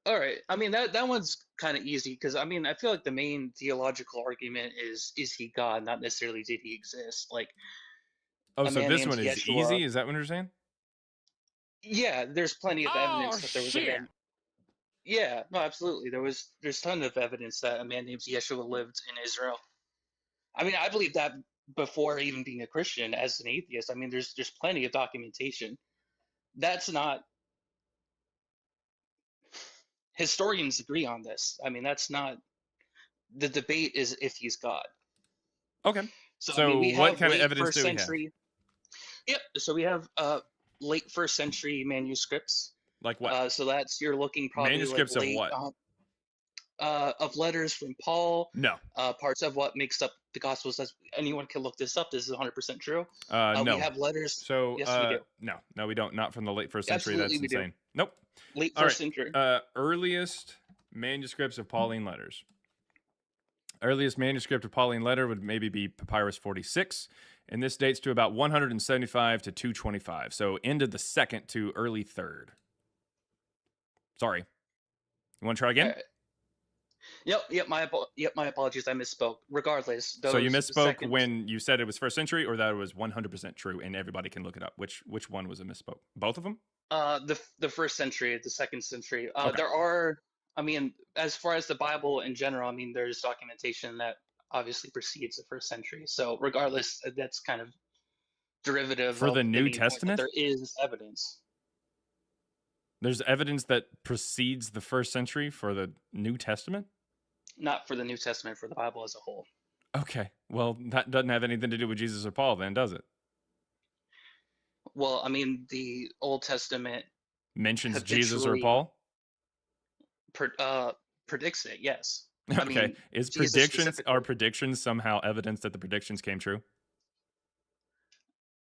All right. I mean that one's kind of easy because I mean I feel like the main theological argument is he God, not necessarily did he exist. Like, Oh, a so man this named one is Yeshua. easy? Is that what you're saying? Yeah, there's plenty of evidence that there was a shit. man. Yeah, no, absolutely. There's ton of evidence that a man named Yeshua lived in Israel. I mean, I believe that before even being a Christian as an atheist. I mean, there's plenty of documentation. That's not, historians agree on this. I mean, that's not, the debate is if he's God. Okay. So, So I mean, we what have kind of late evidence first do we have? century. Yep. So we have late 1st century manuscripts. Like what? So that's, you're looking probably Manuscripts like of late, what? of letters from Paul. No. Parts of what makes up the Gospels. Anyone can look this up. This is 100% true. No. We have letters. So Yes, we do. No, we don't. Not from the late 1st century. Absolutely, That's we do. insane. Nope. Late All first right. century. Earliest manuscripts of Pauline letters. Earliest manuscript of Pauline letter would maybe be Papyrus 46, and this dates to about 175 to 225. So end of the 2nd to early 3rd. Sorry. You want to try again? Yep. My apologies. I misspoke. Regardless, So you misspoke when you said it was 1st century, or that it was 100% true, and everybody can look it up. Which one was a misspoke? Both of them? the 1st century, the 2nd century. Okay. There are. I mean, as far as the Bible in general, I mean, there's documentation that obviously precedes the 1st century. So regardless, that's kind of derivative For of the New main point that Testament? there is evidence. There's evidence that precedes the 1st century for the New Testament? Not for the New Testament, for the Bible as a whole. Okay. Well, that doesn't have anything to do with Jesus or Paul then, does it? Well, I mean, the Old Testament Mentions Jesus or habitually Paul? Predicts it, yes. Okay. I mean, Is Jesus predictions specifically. predictions somehow evidence that the predictions came true?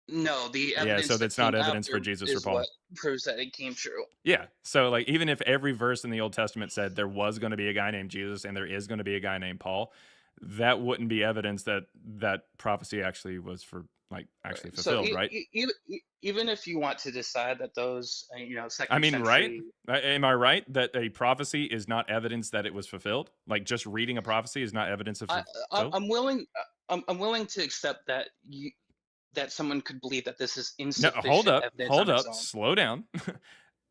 No, the Yeah, evidence so that that's not came evidence for after Jesus or is Paul. what proves that it came true. Yeah. So like even if every verse in the Old Testament said there was going to be a guy named Jesus and there is going to be a guy named Paul, that wouldn't be evidence that that prophecy actually was actually fulfilled, So right? even if you want to decide that those, second I mean, right? century, Am I right that a prophecy is not evidence that it was fulfilled? Like just reading a prophecy is not evidence of fulfilled? I'm willing to accept that that someone could believe that this is No, insufficient hold up, evidence on its own. slow down.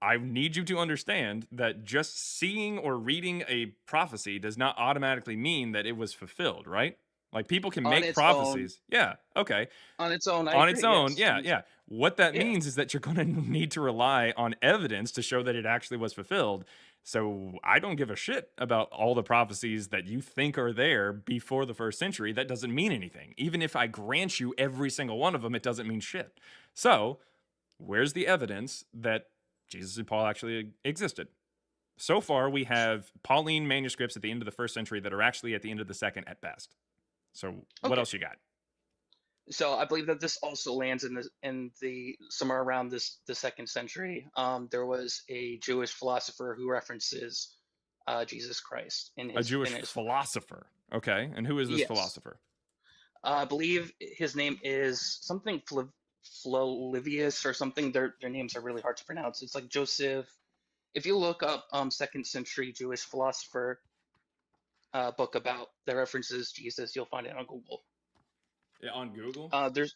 I need you to understand that just seeing or reading a prophecy does not automatically mean that it was fulfilled, right? Like people can On make its own, prophecies. Yeah, okay. I On its agree. own, Yes. yeah, yeah. What that Yeah. means is that you're going to need to rely on evidence to show that it actually was fulfilled. So I don't give a shit about all the prophecies that you think are there before the first century. That doesn't mean anything. Even if I grant you every single one of them, it doesn't mean shit. So where's the evidence that Jesus and Paul actually existed? So far, we have Pauline manuscripts at the end of the first century that are actually at the end of the second at best. So what Okay. else you got? So I believe that this also lands in the somewhere around the second century. There was a Jewish philosopher who references Jesus Christ A Jewish in his philosopher. Okay, and who is this yes. philosopher? I believe his name is something Flolivius or something. Their names are really hard to pronounce. It's like Joseph. If you look up second century Jewish philosopher book about that references Jesus, you'll find it on Google. Yeah, on Google? There's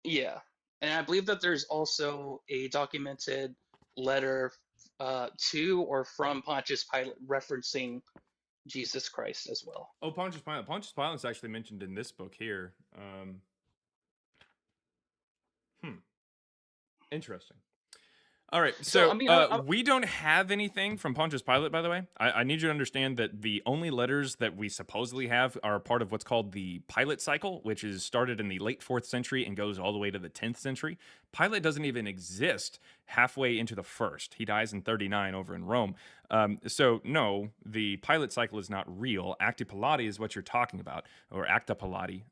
Yeah, and I believe that there's also a documented letter to or from Pontius Pilate referencing Jesus Christ as well. Oh, Pontius Pilate. Pontius Pilate's actually mentioned in this book here. Interesting. All right, So so I mean, we don't have anything from Pontius Pilate, by the way. I need you to understand that the only letters that we supposedly have are part of what's called the Pilate cycle, which is started in the late 4th century and goes all the way to the 10th century. Pilate doesn't even exist halfway into the 1st. He dies in 39 over in Rome. So, no, the Pilate cycle is not real. Acta Pilati is what you're talking about, or Acta Pilati.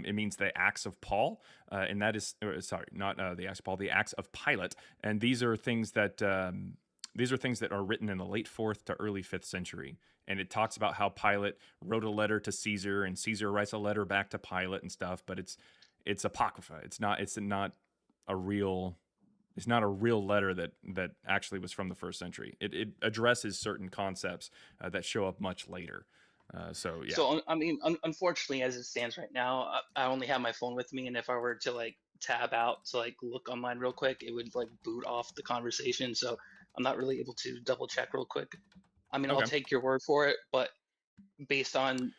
It means the Acts of Paul, and that is, sorry, not the Acts of Paul, the Acts of Pilate. And these are things that are written in the late 4th to early 5th century. And it talks about how Pilate wrote a letter to Caesar, and Caesar writes a letter back to Pilate and stuff. But it's apocrypha. It's not a real. It's not a real letter that actually was from the 1st century. It addresses certain concepts that show up much later. So yeah. So I mean, unfortunately, as it stands right now, I only have my phone with me, and if I were to like tab out to like look online real quick, it would like boot off the conversation. So I'm not really able to double check real quick. I mean, I'll Okay. take your word for it, but based on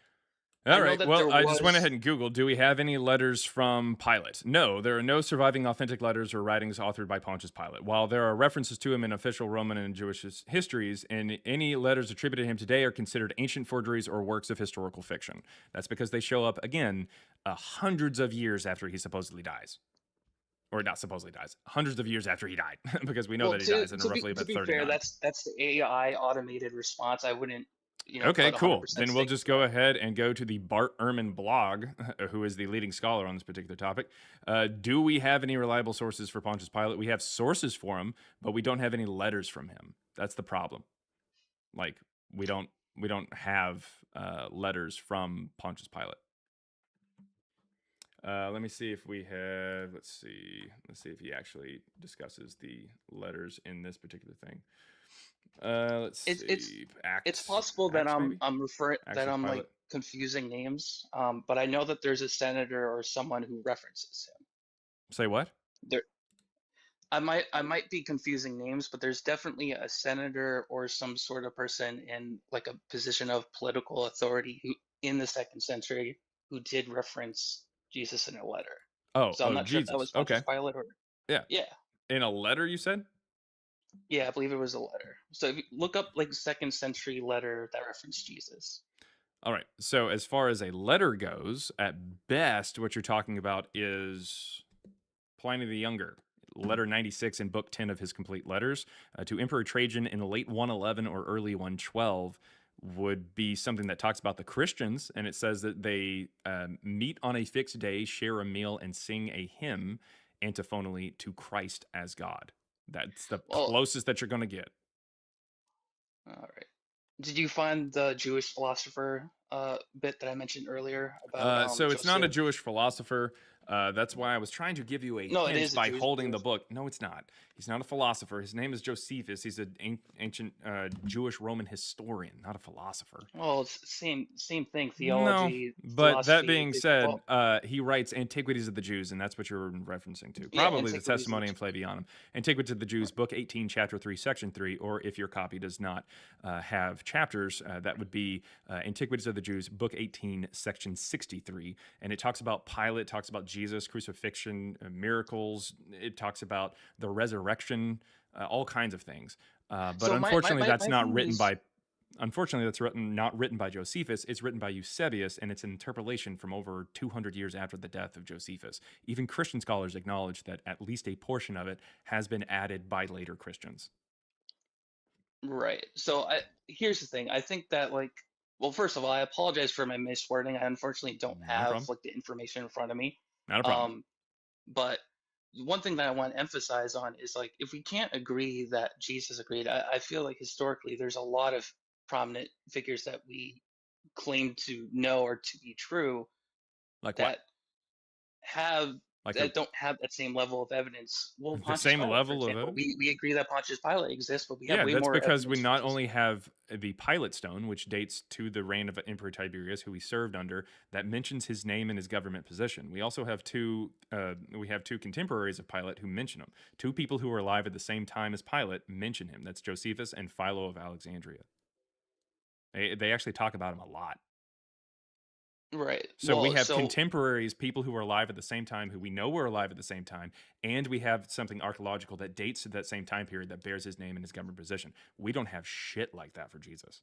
All I know right. that Well, there I just went was ahead and Googled, do we have any letters from Pilate? No, there are no surviving authentic letters or writings authored by Pontius Pilate. While there are references to him in official Roman and Jewish histories, and any letters attributed to him today are considered ancient forgeries or works of historical fiction. That's because they show up, again, hundreds of years after he supposedly dies. Or not supposedly dies, hundreds of years after he died, because we know well that he dies in to roughly to about be 39. fair, that's the AI automated response. I wouldn't Okay, put 100% cool. Then we'll stake just to go that. ahead and go to the Bart Ehrman blog, who is the leading scholar on this particular topic. Do we have any reliable sources for Pontius Pilate? We have sources for him, but we don't have any letters from him. That's the problem. Like we don't have letters from Pontius Pilate. Let me see if we have. Let's see if he actually discusses the letters in this particular thing. Let's It's see. it's possible that Maybe? I'm referring Acts that of I'm like Pilate. confusing names. But I know that there's a senator or someone who references him. Say what? There, I might be confusing names, but there's definitely a senator or some sort of person in like a position of political authority who in the second century who did reference Jesus in a letter. So I'm Oh, not sure if that Jesus. was Pontius Okay. Pilate or Yeah. yeah. In a letter, you said? Yeah, I believe it was a letter. So if you look up like second century letter that referenced Jesus. All right. So as far as a letter goes, at best, what you're talking about is Pliny the Younger, letter 96 in book 10 of his complete letters to Emperor Trajan in the late 111 or early 112 would be something that talks about the Christians, and it says that they meet on a fixed day, share a meal, and sing a hymn antiphonally to Christ as God. That's the Well, closest that you're going to get. all right. Did you find the Jewish philosopher bit that I mentioned earlier about So it's not a Joseph? Jewish philosopher. That's why I was trying to give you a No, it hint is a by Jewish holding the book. book. No, it's not. He's not a philosopher. His name is Josephus. He's an ancient Jewish Roman historian, not a philosopher. Well, it's same thing. No, Theology, but that philosophy. being said, he writes Antiquities of the Jews, and that's what you're referencing to. Yeah, Probably the Antiquities of the Testimonium Flavianum. Antiquities of the Jews, Book 18, Chapter 3, Section 3, or if your copy does not have chapters, that would be Antiquities of the Jews, Book 18, Section 63. And it talks about Pilate, talks about Jesus, crucifixion, miracles. It talks about the resurrection, all kinds of things. But So unfortunately, that's my not thing written is, by... Unfortunately, that's not written by Josephus. It's written by Eusebius, and it's an interpolation from over 200 years after the death of Josephus. Even Christian scholars acknowledge that at least a portion of it has been added by later Christians. right. So here's the thing. I think that well, first of all, I apologize for my miswording. I unfortunately don't Not a have problem. the information in front of me. Not a problem. But one thing that I want to emphasize on is if we can't agree that Jesus agreed, I feel like historically there's a lot of prominent figures that we claim to know or to be true Like that what? don't have that same level of evidence. Well, The Pontius same Pilate, level for of example, evidence? we agree that Pontius Pilate exists, but we have Yeah, way that's more because we evidence not for only have the Pilate stone, which dates to the reign of Emperor Tiberius, who he served under, that mentions his name and his government position. We also have two contemporaries of Pilate who mention him. Two people who were alive at the same time as Pilate mention him. That's Josephus and Philo of Alexandria. They actually talk about him a lot. Right. So we Well, have contemporaries, people who were alive at the same time, who we know were alive at the same time, and we have something archaeological that dates to that same time period that bears his name and his government position. We don't have shit like that for Jesus.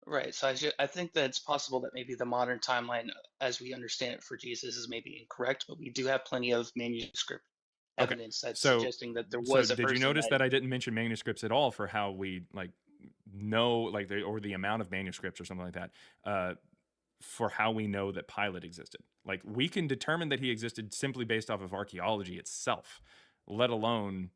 right. So I think that it's possible that maybe the modern timeline, as we understand it for Jesus, is maybe incorrect, but we do have plenty of manuscript evidence that's suggesting that there was a did you person notice that I didn't mention manuscripts at all for how we know or the amount of manuscripts or something like that for how we know that Pilate existed? Like, we can determine that he existed simply based off of archaeology itself, let alone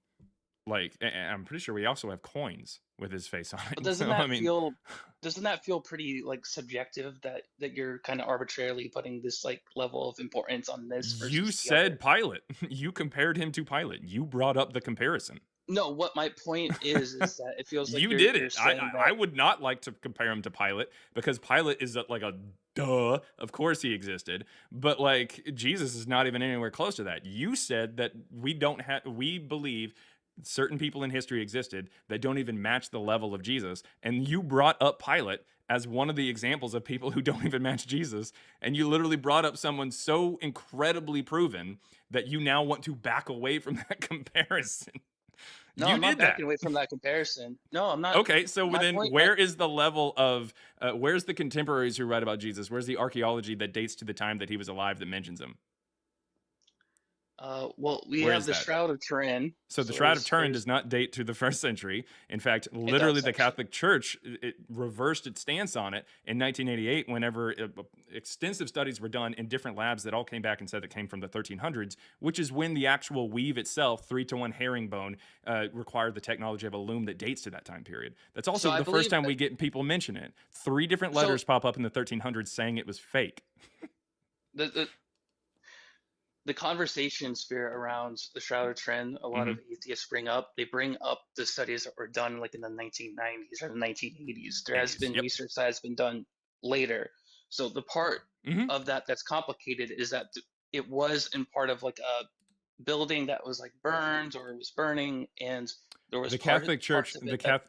I'm pretty sure we also have coins with his face on it. But doesn't that feel pretty subjective that you're kind of arbitrarily putting this level of importance on this versus You the said other? Pilate. You compared him to Pilate. You brought up the comparison. No, what my point is that it feels like You you're did you're it. saying I that would not like to compare him to Pilate because Pilate is like a duh. Of course he existed, but Jesus is not even anywhere close to that. You said that we believe certain people in history existed that don't even match the level of Jesus, and you brought up Pilate as one of the examples of people who don't even match Jesus, and you literally brought up someone so incredibly proven that you now want to back away from that comparison. No, I'm not backing away from that comparison. No, I'm not. Okay, so then where is the level of where's the contemporaries who write about Jesus? Where's the archaeology that dates to the time that he was alive that mentions him? Well, we Where have is the that? Shroud of Turin. So the Shroud of Turin does not date to the 1st century. In fact, literally the Catholic Church reversed its stance on it in 1988 whenever extensive studies were done in different labs that all came back and said it came from the 1300s, which is when the actual weave itself, 3-to-1 herringbone, required the technology of a loom that dates to that time period. That's also the first time we get people mention it. 3 different letters pop up in the 1300s saying it was fake. The conversation sphere around the Shroud of Turin, a lot of atheists bring up the studies that were done in the 1990s or the 1980s. There has been research that has been done later. So the part of that that's complicated is that it was in part of a building that was burned or it was burning, and there was the Catholic Church.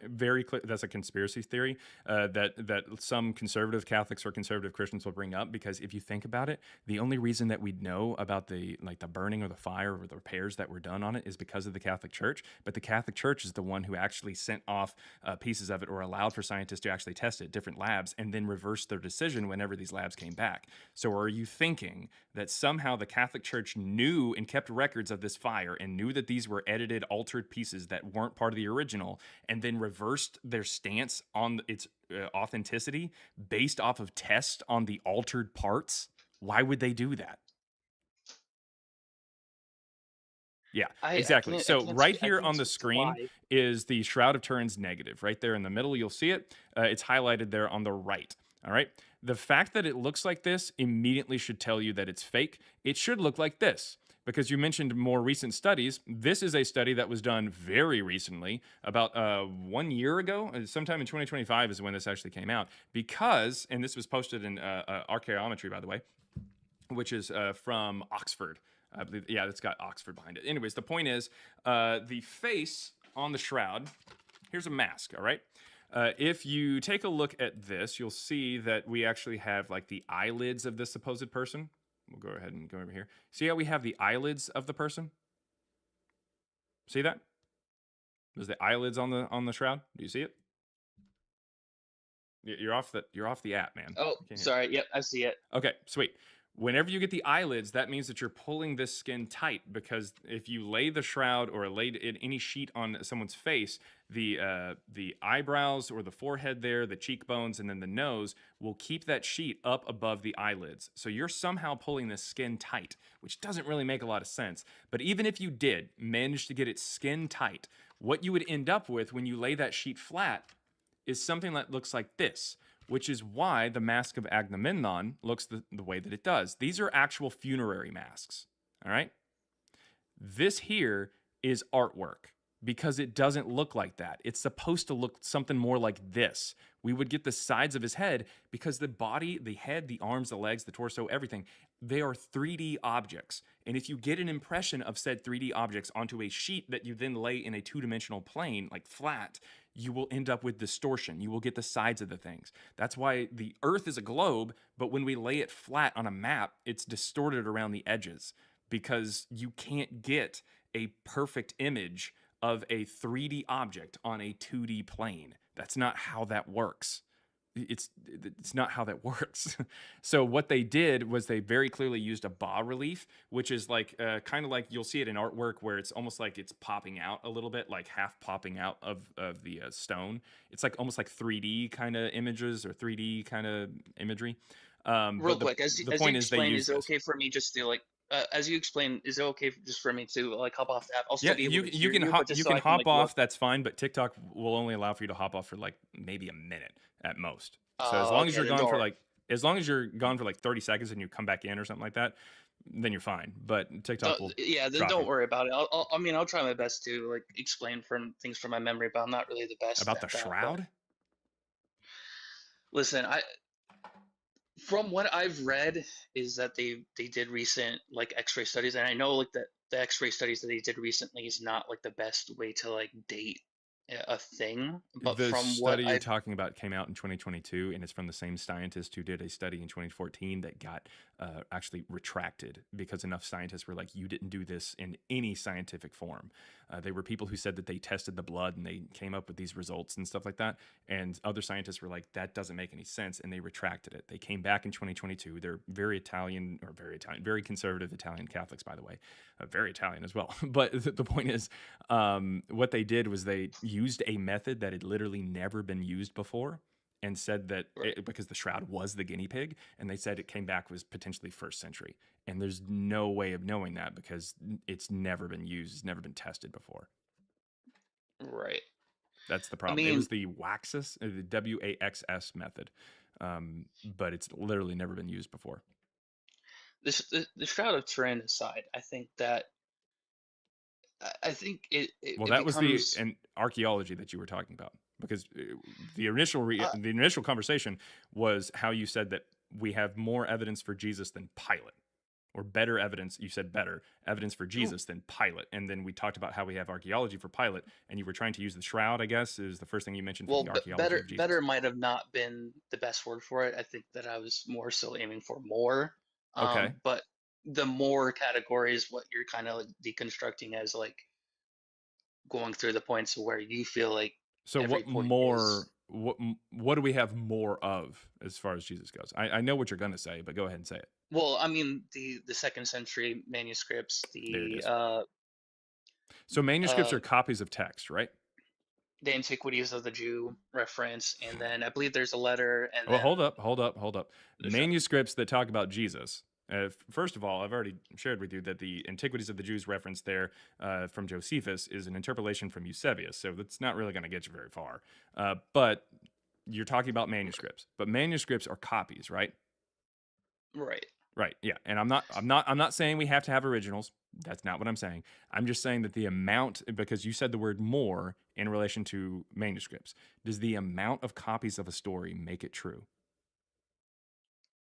Very clear. That's a conspiracy theory that some conservative Catholics or conservative Christians will bring up, because if you think about it, the only reason that we know about the burning or the fire or the repairs that were done on it is because of the Catholic Church. But the Catholic Church is the one who actually sent off pieces of it or allowed for scientists to actually test it at different labs and then reversed their decision whenever these labs came back. So are you thinking that somehow the Catholic Church knew and kept records of this fire and knew that these were edited, altered pieces that weren't part of the original, and then reversed their stance on its authenticity based off of tests on the altered parts? Why would they do that? Yeah, exactly. So right here on the screen is the Shroud of Turin's negative. Right there in the middle, you'll see it. It's highlighted there on the right. All right. The fact that it looks like this immediately should tell you that it's fake. It should look like this. Because you mentioned more recent studies. This is a study that was done very recently, about 1 year ago. Sometime in 2025 is when this actually came out. Because, and this was posted in Archaeometry, by the way, which is from Oxford. I believe, yeah, it's got Oxford behind it. Anyways, the point is, the face on the shroud, here's a mask, all right? If you take a look at this, you'll see that we actually have like the eyelids of this supposed person. We'll go ahead and go over here. See how we have the eyelids of the person? See that? There's the eyelids on the shroud. Do you see it? You're off the app, man. Oh, sorry. Yep, I see it. Okay, sweet. Whenever you get the eyelids, that means that you're pulling this skin tight, because if you lay the shroud or lay any sheet on someone's face, the eyebrows or the forehead there, the cheekbones, and then the nose will keep that sheet up above the eyelids. So you're somehow pulling the skin tight, which doesn't really make a lot of sense. But even if you did manage to get it skin tight, what you would end up with when you lay that sheet flat is something that looks like this, which is why the Mask of Agamemnon looks the way that it does. These are actual funerary masks, all right? This here is artwork because it doesn't look like that. It's supposed to look something more like this. We would get the sides of his head because the body, the head, the arms, the legs, the torso, everything, they are 3D objects. And if you get an impression of said 3D objects onto a sheet that you then lay in a two-dimensional plane, like flat, you will end up with distortion. You will get the sides of the things. That's why the Earth is a globe, but when we lay it flat on a map, it's distorted around the edges because you can't get a perfect image of a 3D object on a 2D plane. That's not how that works. It's not how that works. So what they did was they very clearly used a bas relief, which is like kind of like you'll see it in artwork where it's almost like it's popping out a little bit, like half popping out of the stone. It's like almost like 3D kind of images or 3D kind of imagery. Real quick, as the you point is they explain, use is it this. okay for me just to like, as you explain, is it okay just for me to like hop off the app? I'll Yeah, still be able to you hear can you, hop but just you so can I can hop like off. look. That's fine, but TikTok will only allow for you to hop off for like maybe a minute at most. So as Oh, long as okay, you're then gone don't for worry. like as long as you're gone for like 30 seconds and you come back in or something like that, then you're fine. But TikTok will Yeah, then drop don't you. worry about it. I mean, I'll try my best to like explain from things from my memory, but I'm not really the best About the at that. But shroud? listen, from what I've read is that they did recent like X-ray studies, and I know like that the X-ray studies that they did recently is not like the best way to like date a thing. But The from what study you're I've talking about came out in 2022, and it's from the same scientist who did a study in 2014 that got actually retracted because enough scientists were like, you didn't do this in any scientific form. They were people who said that they tested the blood and they came up with these results and stuff like that. And other scientists were like, that doesn't make any sense. And they retracted it. They came back in 2022. They're very very conservative Italian Catholics, by the way, very Italian as well. But the point is, what they did was they used a method that had literally never been used before and said that because the shroud was the guinea pig, and they said it came back was potentially first century. And there's no way of knowing that because it's never been used, it's never been tested before. right. That's the I problem. It mean, was the Waxus, the WAXS method, but it's literally never been used before. the Shroud of Turin aside, I think that I think Well, it that was the becomes archaeology that you were talking about, because the initial uh, the initial conversation was how you said that we have more evidence for Jesus than Pilate, or better evidence. You said better evidence for Jesus than Pilate, and then we talked about how we have archaeology for Pilate, and you were trying to use the shroud. I guess is the first thing you mentioned for well, the archaeology better of Jesus. better might have not been the best word for it. I think that I was more so aiming for more. Okay, But the more category is what you're kind of like deconstructing as like going through the points where you feel like so every what point more? is What do we have more of as far as Jesus goes? I know what you're going to say, but go ahead and say it. well, I mean the second century manuscripts, There it the is. So manuscripts uh are copies of text, right? the Antiquities of the Jew reference, and then I believe there's a letter, and Well, then hold up. the shroud. Manuscripts that talk about Jesus. First of all, I've already shared with you that the Antiquities of the Jews reference there from Josephus is an interpolation from Eusebius, so that's not really going to get you very far. But you're talking about manuscripts, but manuscripts are copies, right? Right. Right. Yeah. And I'm not saying we have to have originals. That's not what I'm saying. I'm just saying that the amount, because you said the word more in relation to manuscripts, does the amount of copies of a story make it true?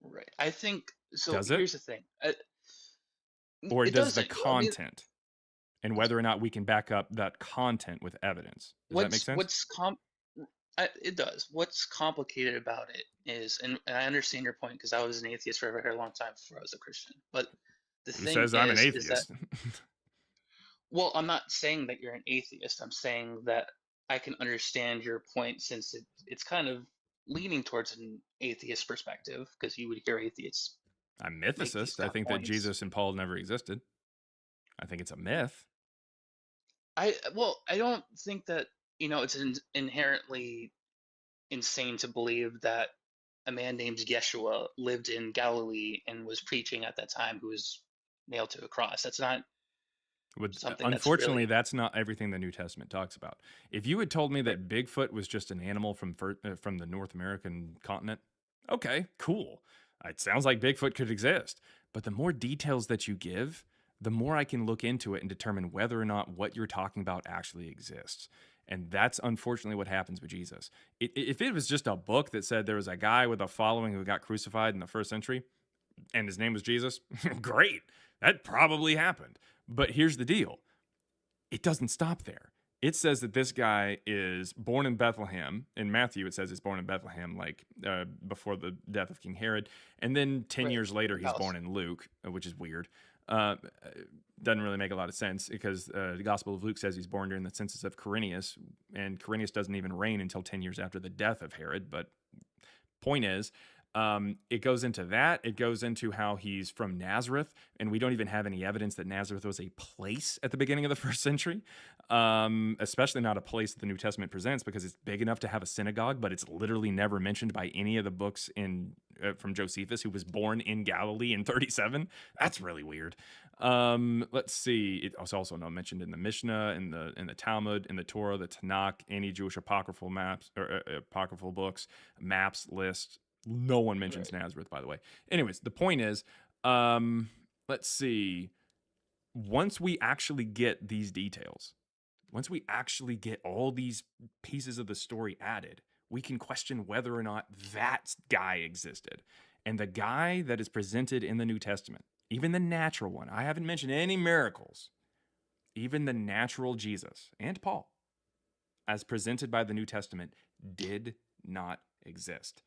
Right. I think so. Does it? Here's the thing. Or It does the doesn't. I mean, content and whether or not we can back up that content with evidence? Does that make sense? it does. What's complicated about it is, and I understand your point because I was an atheist for a very long time before I was a Christian. But the Who thing says I'm an is that, atheist? well, I'm not saying that you're an atheist. I'm saying that I can understand your point since it's kind of leaning towards an atheist perspective because you would hear atheists I'm make these mythicist. I kind of think that points. Jesus and Paul never existed. I think it's a myth. I don't think that it's inherently insane to believe that a man named Yeshua lived in Galilee and was preaching at that time, who was nailed to a cross. That's not something that's Unfortunately, really that's not everything the New Testament talks about. If you had told me that Bigfoot was just an animal from the North American continent, okay, cool. It sounds like Bigfoot could exist. But the more details that you give, the more I can look into it and determine whether or not what you're talking about actually exists. And that's unfortunately what happens with Jesus. If it was just a book that said there was a guy with a following who got crucified in the first century and his name was Jesus, great. That probably happened. But here's the deal. It doesn't stop there. It says that this guy is born in Bethlehem. In Matthew, it says he's born in Bethlehem, like before the death of King Herod. And then 10 years later, he's born in Luke, which is weird. Doesn't really make a lot of sense because the Gospel of Luke says he's born during the census of Quirinius, and Quirinius doesn't even reign until 10 years after the death of Herod. But point is, it goes into that. It goes into how he's from Nazareth, and we don't even have any evidence that Nazareth was a place at the beginning of the first century, especially not a place that the New Testament presents because it's big enough to have a synagogue, but it's literally never mentioned by any of the books from Josephus, who was born in Galilee in 37. That's really weird. Let's see. It was also not mentioned in the Mishnah, in the Talmud, in the Torah, the Tanakh, any Jewish apocryphal maps or apocryphal books, maps, lists. No one mentions Nazareth, by the way. Anyways, the point is, let's see. Once we actually get these details, once we actually get all these pieces of the story added, we can question whether or not that guy existed. And the guy that is presented in the New Testament, even the natural one, I haven't mentioned any miracles, even the natural Jesus and Paul, as presented by the New Testament, did not exist.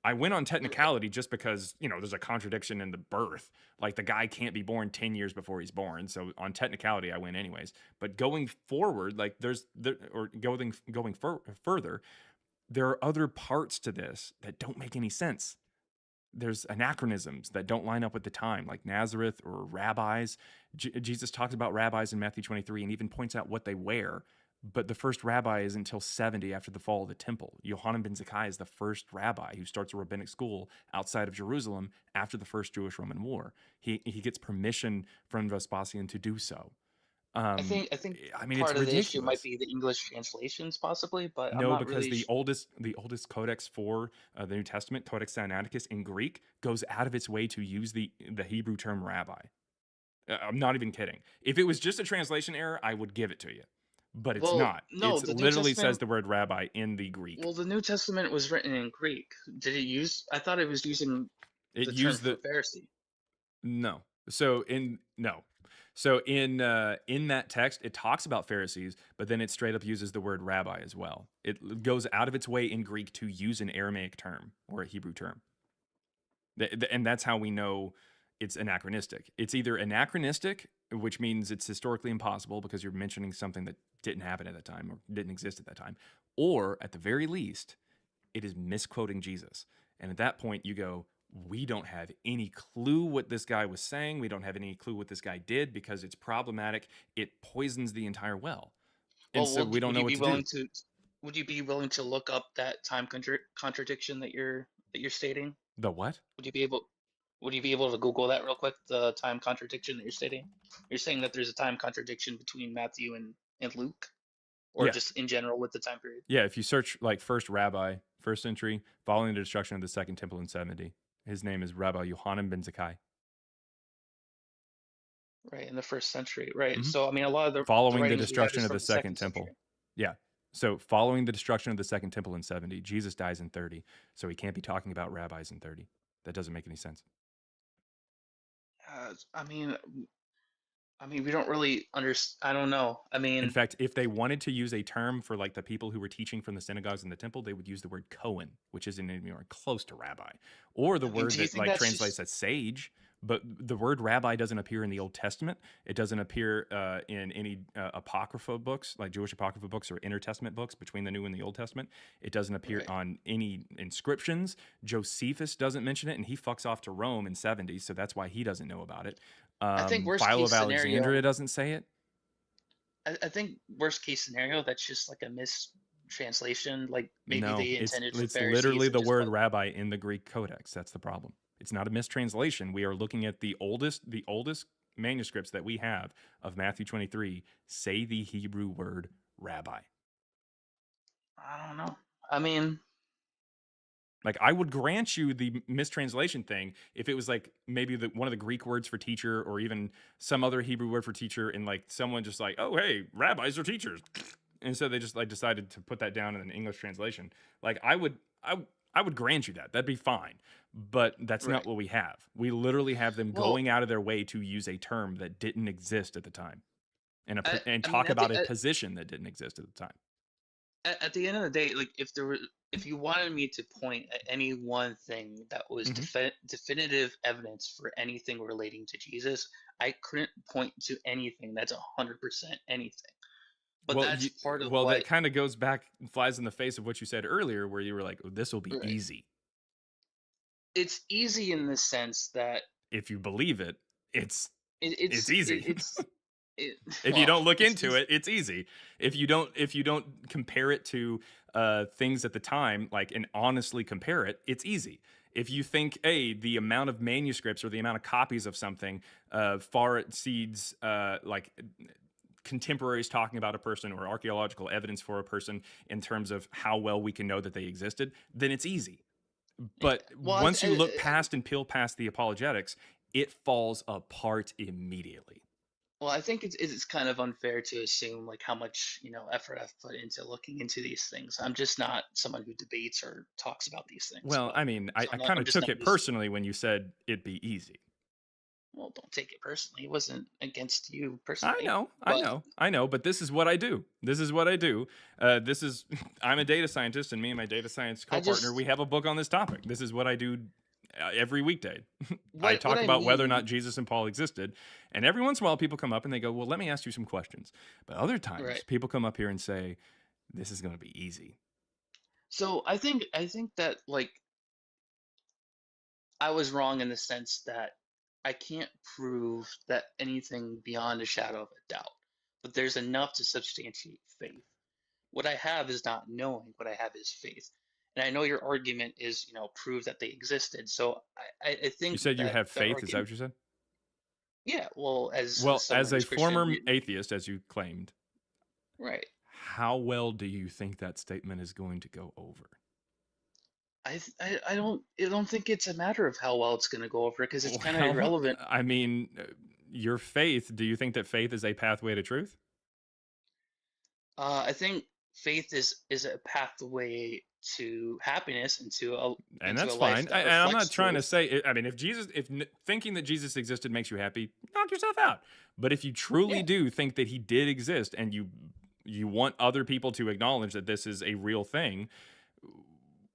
I went on technicality just because, there's a contradiction in the birth. Like the guy can't be born 10 years before he's born. So on technicality, I went anyways. But going forward, like going further, there are other parts to this that don't make any sense. There's anachronisms that don't line up with the time, like Nazareth or rabbis. Jesus talks about rabbis in Matthew 23 and even points out what they wear. But the first rabbi is until 70 after the fall of the temple. Yohanan ben Zakkai is the first rabbi who starts a rabbinic school outside of Jerusalem after the first Jewish-Roman War. He gets permission from Vespasian to do so. I think part of the issue might be the English translations, possibly, but I'm not because really the oldest codex for the New Testament, Codex Sinaiticus in Greek, goes out of its way to use the Hebrew term rabbi. I'm not even kidding. If it was just a translation error, I would give it to you. But it's not. No, it literally says the word rabbi in the Greek. Well, the New Testament was written in Greek. Did it use? I thought it was using the term for Pharisee. No. So in that text, it talks about Pharisees, but then it straight up uses the word rabbi as well. It goes out of its way in Greek to use an Aramaic term or a Hebrew term. And that's how we know it's anachronistic. It's either anachronistic, which means it's historically impossible because you're mentioning something that didn't happen at that time or didn't exist at that time, or at the very least, it is misquoting Jesus. And at that point, you go, we don't have any clue what this guy was saying. We don't have any clue what this guy did because it's problematic. It poisons the entire well. And so we don't know what to do. Would you be willing to look up that time contradiction that you're stating? The what? Would you be able to Google that real quick? The time contradiction that you're stating. You're saying that there's a time contradiction between Matthew and Luke, or just in general with the time period. Yeah, if you search like first rabbi, first century, following the destruction of the second temple in 70. His name is Rabbi Yohanan ben Zakkai. Right, in the first century. Right. Mhm. So I mean, a lot of the Following the writings we have is destruction of from the the second second temple. century. Yeah. So following the destruction of the second temple in 70, Jesus dies in 30. So he can't be talking about rabbis in 30. That doesn't make any sense. I mean, we don't really understand. I don't know. I In mean, fact, if they wanted to use a term for like the people who were teaching from the synagogues and the temple, they would use the word Cohen, which isn't anywhere close to rabbi, or the I mean, word do you that think like that's translates just? as sage. But the word rabbi doesn't appear in the Old Testament. It doesn't appear in any apocrypha books, like Jewish apocrypha books or intertestament books between the New and the Old Testament. It doesn't appear Right. on any inscriptions. Josephus doesn't mention it, and he fucks off to Rome in 70, so that's why he doesn't know about it. I think worst Philo case of Alexandria scenario. doesn't say it. I think worst case scenario, that's just like a mistranslation. Like maybe No, they it's intended for literally Pharisees and the just word put. rabbi in the Greek codex. That's the problem. It's not a mistranslation. We are looking at the oldest manuscripts that we have of Matthew 23 say the Hebrew word rabbi. I don't know. I mean, Like I would grant you the mistranslation thing if it was like maybe one of the Greek words for teacher or even some other Hebrew word for teacher, and like someone just like, oh hey, rabbis are teachers, and so they just like decided to put that down in an English translation. Like I would grant you that. That'd be fine. But that's right. not what we have. We literally have them Well, going out of their way to use a term that didn't exist at the time, and I mean, talk about a position that didn't exist at the time. at the end of the day, like if you wanted me to point at any one thing that was Mhm. definitive evidence for anything relating to Jesus, I couldn't point to anything that's 100% anything. But that's part of that what kind of goes back, flies in the face of what you said earlier, where you were like, oh, "This will be right. easy It's easy in the sense that if you believe it. It's it's easy. it, If you well, don't look it's into easy. it's easy. If you don't compare it to things at the time, like, and honestly compare it, it's easy. If you think, hey, the amount of manuscripts or the amount of copies of something far exceeds like contemporaries talking about a person or archaeological evidence for a person in terms of how well we can know that they existed, then it's easy. But Well, once you look past and peel past the apologetics, it falls apart immediately. well, I think it's kind of unfair to assume like how much effort I've put into looking into these things. I'm just not someone who debates or talks about these things. Well, But I mean, I so kind I'm of just took not it used to. personally when you said it'd be easy. Well, don't take it personally. It wasn't against you I personally. know, but this is what I do. I'm a data scientist, and me and my data science co-partner, we have a book on this topic. This is what I do every weekday. I talk about whether or not Jesus and Paul existed, and every once in a while people come up and they go, well, let me ask you some questions. But other times people come up here and say, this is going to be easy. So I think that like I was wrong in the sense that I can't prove that anything beyond a shadow of a doubt, but there's enough to substantiate faith. What I have is not knowing, what I have is faith. And I know your argument is, prove that they existed. So I think You said you that have the faith. Is that argument, what you said? yeah, well, as someone As a who's Christian, former atheist, as you claimed, right. how well do you think that statement is going to go over? I don't think it's a matter of how well it's going to go over because it's kind of irrelevant. I mean, your faith, do you think that faith is a pathway to truth? I think faith is a pathway to happiness and And into a that's life fine. that I'm reflects not trying to truth. say, I mean, if thinking that Jesus existed makes you happy, knock yourself out. But if you truly Yeah. do think that he did exist, and you want other people to acknowledge that this is a real thing,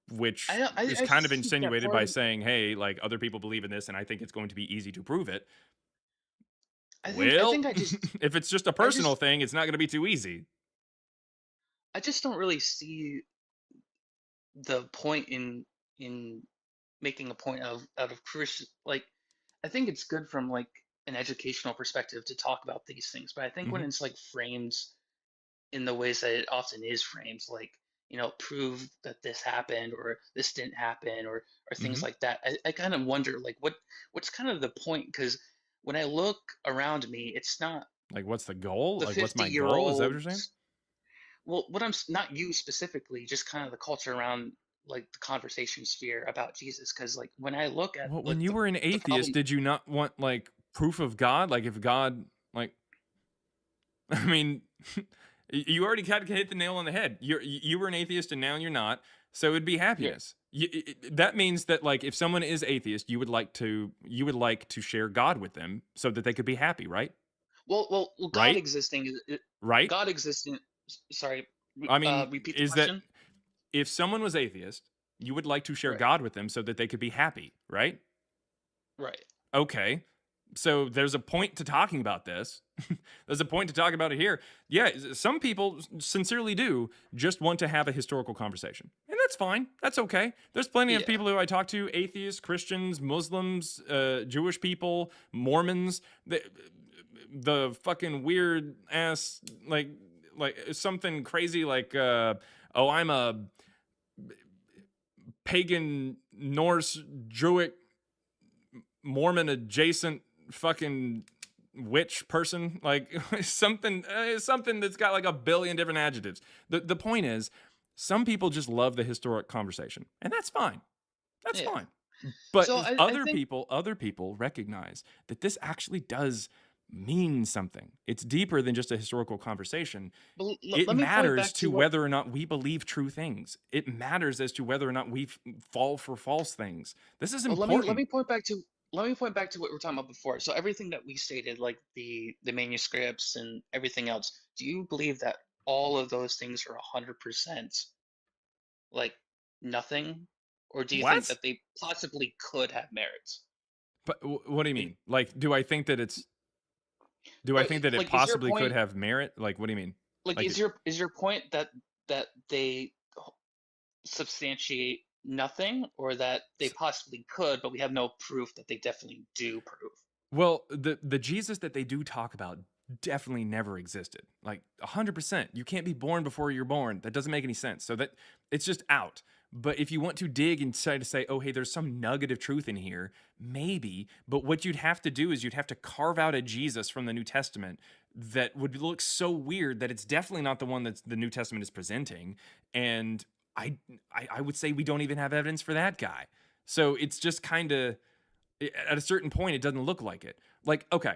which is kind of think that insinuated part by of, saying, hey, like, other people believe in this and I think it's going to be easy to prove it. I Well, think I just if it's just a personal thing, it's not going to be too easy. I just don't really see the point in making a point out of Christian. Like, I think it's good from like an educational perspective to talk about these things, but I think when Mhm. it's like framed in the ways that it often is framed, like prove that this happened or this didn't happen or things Mhm. like that, I kind of wonder like what's kind of the point? Because when I look around me, it's not Like, what's the goal? the Like, what's 50 my year goal? Is that what you're saying? olds. Well, what I'm not you specifically, just kind of the culture around like the conversation sphere about Jesus, because like when I look at Well, when like you were an the problem. atheist, did you not want like proof of God? Like if God, like, I mean, you already kind of hit the nail on the head. You were an atheist and now you're not. So it'd be Yeah. happiness. That means that like if someone is atheist, you would like to share God with them so that they could be happy, right? Well, God Right? existing is Right? God existing. Sorry, I mean, repeat the is that question. if someone was atheist, you would like to share Right. God with them so that they could be happy, right? Right. Okay. So there's a point to talking about this. There's a point to talk about it here. Yeah, some people sincerely do just want to have a historical conversation. And that's fine. That's okay. There's plenty of Yeah. people who I talk to, atheists, Christians, Muslims, Jewish people, Mormons, the fucking weird ass like something crazy like oh, I'm a pagan Norse Druid Mormon adjacent fucking witch person, like something that's got like a billion different adjectives. The point is, some people just love the historic conversation, and that's fine. That's Yeah. fine. But So I think other people recognize that this actually does mean something. It's deeper than just a historical conversation. but It let me point matters back to to what. whether or not we believe true things. It matters as to whether or not we fall for false things. This is Well, important. let me point back to what we were talking about before. So everything that we stated, like the manuscripts and everything else, do you believe that all of those things are 100% like nothing, or do you think What? that they possibly could have merits? But what do you If- mean? Like, do I think that it Like, is your possibly could point have merit? Like, what do you mean? like Like, is your point that they substantiate nothing, or that they possibly could, but we have no proof that they definitely do prove? well, the Jesus that they do talk about definitely never existed. Like 100%. You can't be born before you're born. That doesn't make any sense. So that it's just out. But if you want to dig and try to say, oh, hey, there's some nugget of truth in here, maybe. But what you'd have to do is you'd have to carve out a Jesus from the New Testament that would look so weird that it's definitely not the one that the New Testament is presenting. And I would say we don't even have evidence for that guy. So it's just kind of at a certain point it doesn't look like it. Like, okay,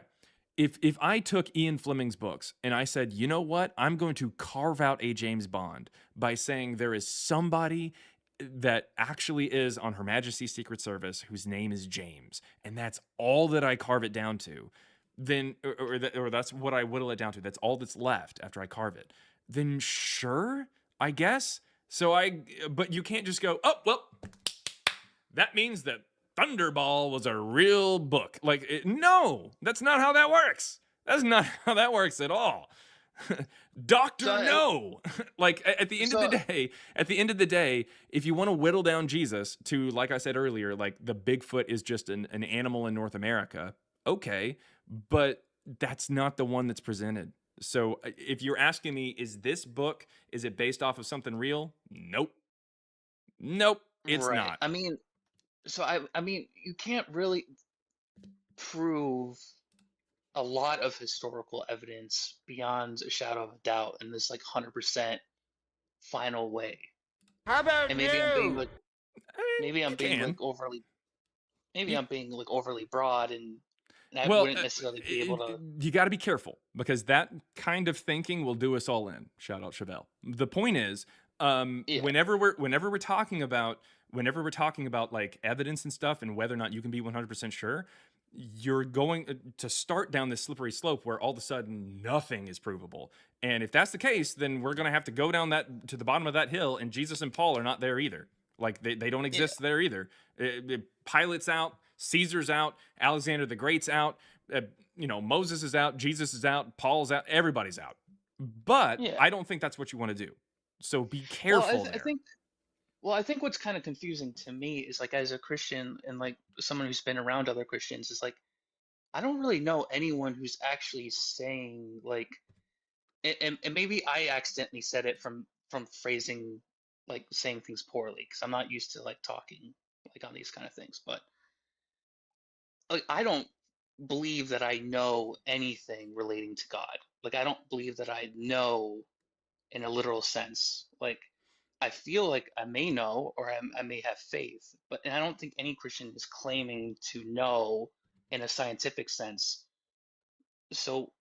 if I took Ian Fleming's books and I said, you know what, I'm going to carve out a James Bond by saying there is somebody that actually is on Her Majesty's Secret Service whose name is James, and that's all that I carve it down to, then or that's what I whittle it down to, that's all that's left after I carve it, then sure, I guess. But you can't just go, oh well, that means that Thunderball was a real book. Like, no, that's not how that works. That's not how that works at all. Doctor, So no. Like at the end of the so day, if you want to whittle down Jesus to, like I said earlier, like the Bigfoot is just an animal in North America, okay, but that's not the one that's presented. So if you're asking me, is it based off of something real? Nope. Nope, it's right. not. I mean, so I mean, you can't really prove a lot of historical evidence beyond a shadow of a doubt in this like 100% final way. How about And maybe I'm being you? like I mean, maybe I'm you being can. like overly maybe You I'm being like overly broad, and I Well, wouldn't necessarily be able to. you got to be careful because that kind of thinking will do us all in. Shout out Chevelle. The point is, Yeah. whenever we're talking about like evidence and stuff and whether or not you can be 100% sure, you're going to start down this slippery slope where all of a sudden nothing is provable. And if that's the case, then we're going to have to go down that to the bottom of that hill, and Jesus and Paul are not there either. Like they don't Yeah. exist there either. Pilate's out, Caesar's out, Alexander the Great's out, Moses is out, Jesus is out, Paul's out, everybody's out. But Yeah. I don't think that's what you want to do. So be Well, careful there. I think what's kind of confusing to me is like as a Christian and like someone who's been around other Christians is like I don't really know anyone who's actually saying like and maybe I accidentally said it from phrasing like saying things poorly because I'm not used to like talking like on these kind of things, but like I don't believe that I know anything relating to God. Like I don't believe that I know in a literal sense. Like I feel like I may know, or I may have faith, but and I don't think any Christian is claiming to know in a scientific sense. So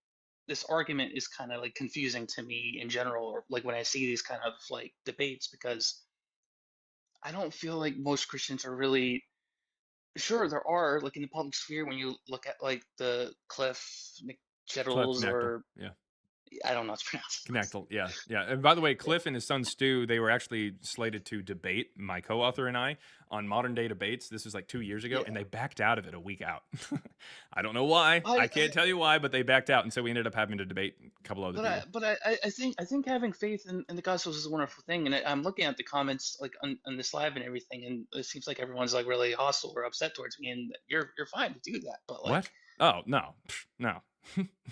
this argument is kind of like confusing to me in general, or like when I see these kind of like debates, because I don't feel like most Christians are really sure. There are like in the public sphere when you look at like the Cliff Cliff McGettles, Knechtel. or Yeah. I don't know how to pronounce it. Knechtel, yeah, yeah. And by the way, Cliff and his son Stu, they were actually slated to debate my co-author and I on Modern Day Debates. This was like 2 years ago, Yeah, and they backed out of it a week out. I don't know why. I I can't tell you why, but they backed out, and so we ended up having to debate a couple other people. I think having faith in the Gospels is a wonderful thing, and I'm looking at the comments like on this live and everything, and it seems like everyone's like really hostile or upset towards me, and you're fine to do that, but like, What? Oh no, no,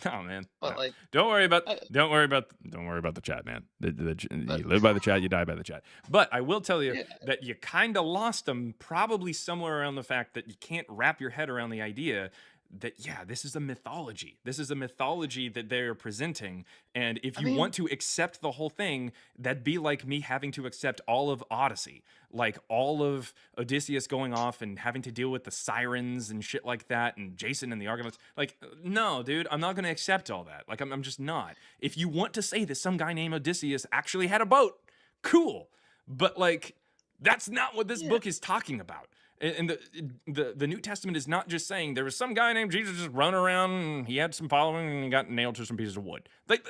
no, man. but No. like, Don't worry about I, don't worry about the chat, man. but You live by the chat, you die by the chat. But I will tell you yeah, that you kind of lost them probably somewhere around the fact that you can't wrap your head around the idea that yeah, this is a mythology. This is a mythology that they're presenting, and if I you mean, want to accept the whole thing, that'd be like me having to accept all of Odyssey, like all of Odysseus going off and having to deal with the sirens and shit like that, and Jason and the Argonauts. Like, no, dude, I'm not going to accept all that. Like, I'm just not. If you want to say that some guy named Odysseus actually had a boat, cool. But like, that's not what this yeah, book is talking about. And the New Testament is not just saying there was some guy named Jesus just running around and he had some following and he got nailed to some pieces of wood. Like,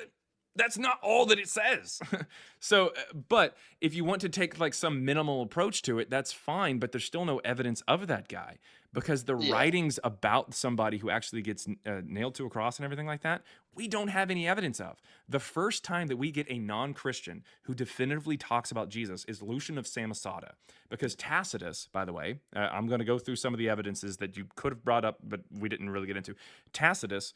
that's not all that it says. So, but if you want to take like some minimal approach to it, that's fine. But there's still no evidence of that guy because the yeah, writings about somebody who actually gets nailed to a cross and everything like that, we don't have any evidence of. The first time that we get a non-Christian who definitively talks about Jesus is Lucian of Samosata. Because Tacitus, by the way, I'm going to go through some of the evidences that you could have brought up, but we didn't really get into. Tacitus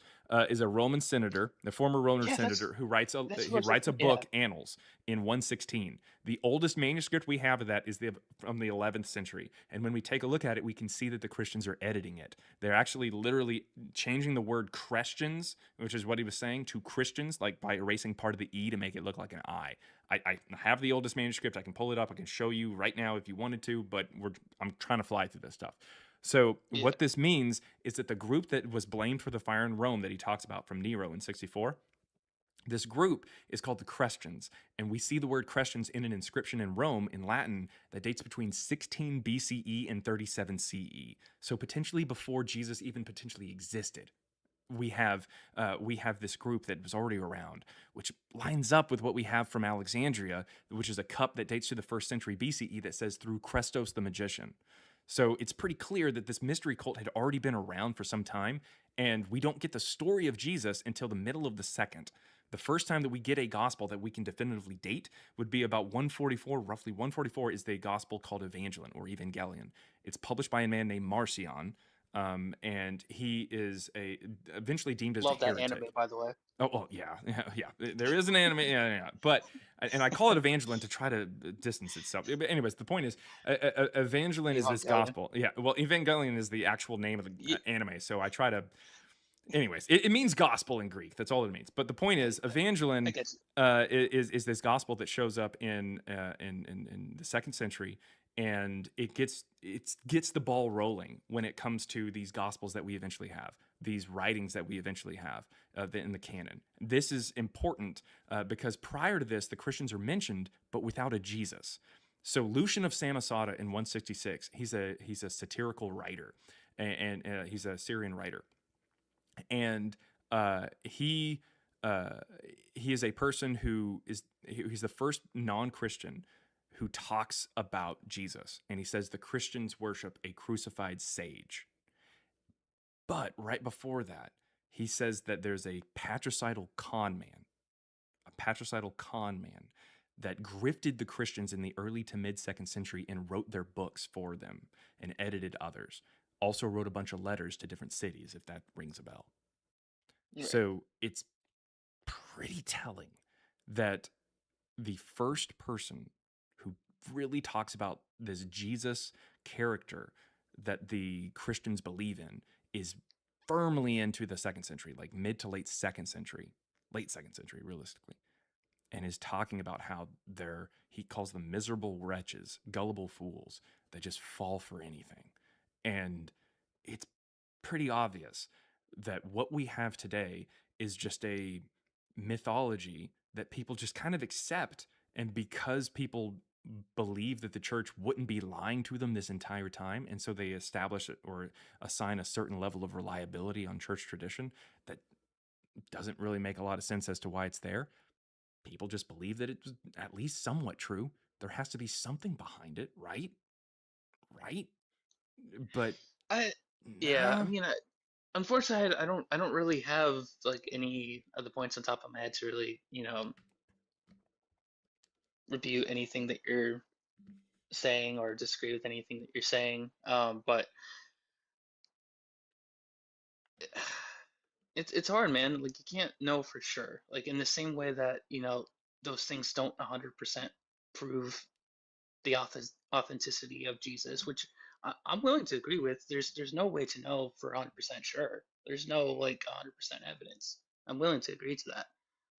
is a Roman senator, a former Roman yeah. senator who writes a That's he what I was writes a looking. Yeah, book, Annals, in 116. The oldest manuscript we have of that is from the 11th century. And when we take a look at it, we can see that the Christians are editing it. They're actually literally changing the word Christians, which is what he was saying, to Christians, like by erasing part of the E to make it look like an I. I have the oldest manuscript. I can pull it up. I can show you right now if you wanted to, but I'm trying to fly through this stuff. So yeah, what this means is that the group that was blamed for the fire in Rome that he talks about from Nero in 64, this group is called the Christians, and we see the word Christians in an inscription in Rome in Latin that dates between 16 BCE and 37 CE. So potentially before Jesus even potentially existed. We have this group that was already around, which lines up with what we have from Alexandria, which is a cup that dates to the 1st century BCE that says through Christos the magician. So it's pretty clear that this mystery cult had already been around for some time, and we don't get the story of Jesus until the middle of the 2nd. The first time that we get a gospel that we can definitively date would be about 144. Roughly 144 is the gospel called Evangelion or Evangelion. It's published by a man named Marcion. And he is eventually deemed as a love that heretic. anime, by the way. Oh, yeah. There is an anime, yeah. But and I call it Evangelion to try to distance itself. But anyways, the point is, Evangelion is this Evangelion. gospel. Yeah, well, Evangelion is the actual name of the anime. So I try to. Anyways, it means gospel in Greek. That's all it means. But the point is, Evangelion is this gospel that shows up in the 2nd century, and it gets the ball rolling when it comes to these gospels that we eventually have, these writings that we eventually have in the canon. This is important because prior to this, the Christians are mentioned, but without a Jesus. So Lucian of Samosata in 166, he's a satirical writer, and he's a Syrian writer. And he is a person he's the first non-Christian who talks about Jesus, and he says the Christians worship a crucified sage. But right before that, he says that there's a patricidal con man that grifted the Christians in the early to mid 2nd century and wrote their books for them and edited others. Also wrote a bunch of letters to different cities, if that rings a bell. Right. So it's pretty telling that the first person who really talks about this Jesus character that the Christians believe in is firmly into the 2nd century, like mid to late 2nd century, realistically. and is talking about how he calls them miserable wretches, gullible fools that just fall for anything. And it's pretty obvious that what we have today is just a mythology that people just kind of accept. And because people believe that the church wouldn't be lying to them this entire time, and so they establish it or assign a certain level of reliability on church tradition that doesn't really make a lot of sense as to why it's there. People just believe that it's at least somewhat true. There has to be something behind it, right? Right? But Yeah, I nah. mean, unfortunately, I don't really have like any of the points on top of my head to really, review anything that you're saying or disagree with anything that you're saying. But it's hard, man. Like you can't know for sure. Like in the same way that, those things don't 100% prove the authenticity of Jesus, which I'm willing to agree with. There's no way to know for 100% sure. There's no like 100% evidence. I'm willing to agree to that.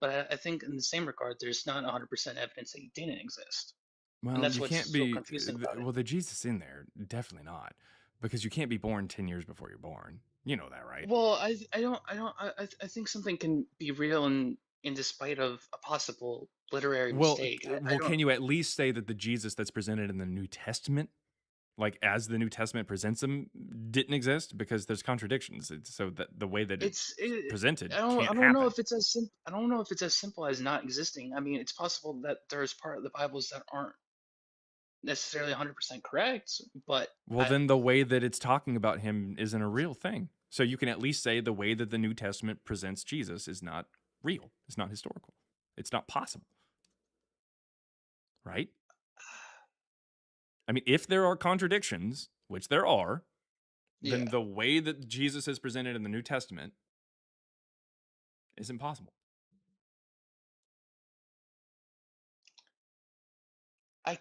But I think in the same regard, there's not 100% evidence that he didn't exist. And Well, that's you what's can't so be. confusing about it. Well, the Jesus in there, definitely not, because you can't be born 10 years before you're born. You know that, right? Well, I think something can be real in despite of a possible literary Well, mistake. I well, don't. can you at least say that the Jesus that's presented in the New Testament, like as the New Testament presents him, didn't exist? Because there's contradictions. So that the way that it's presented I can't don't know happen. if it's as simple. I don't know if it's as simple as not existing. I mean, it's possible that there's part of the Bibles that aren't necessarily 100% correct, but Well, then the way that it's talking about him isn't a real thing. So you can at least say the way that the New Testament presents Jesus is not real. It's not historical. It's not possible. Right? I mean, if there are contradictions, which there are, then the way that Jesus is presented in the New Testament is impossible. I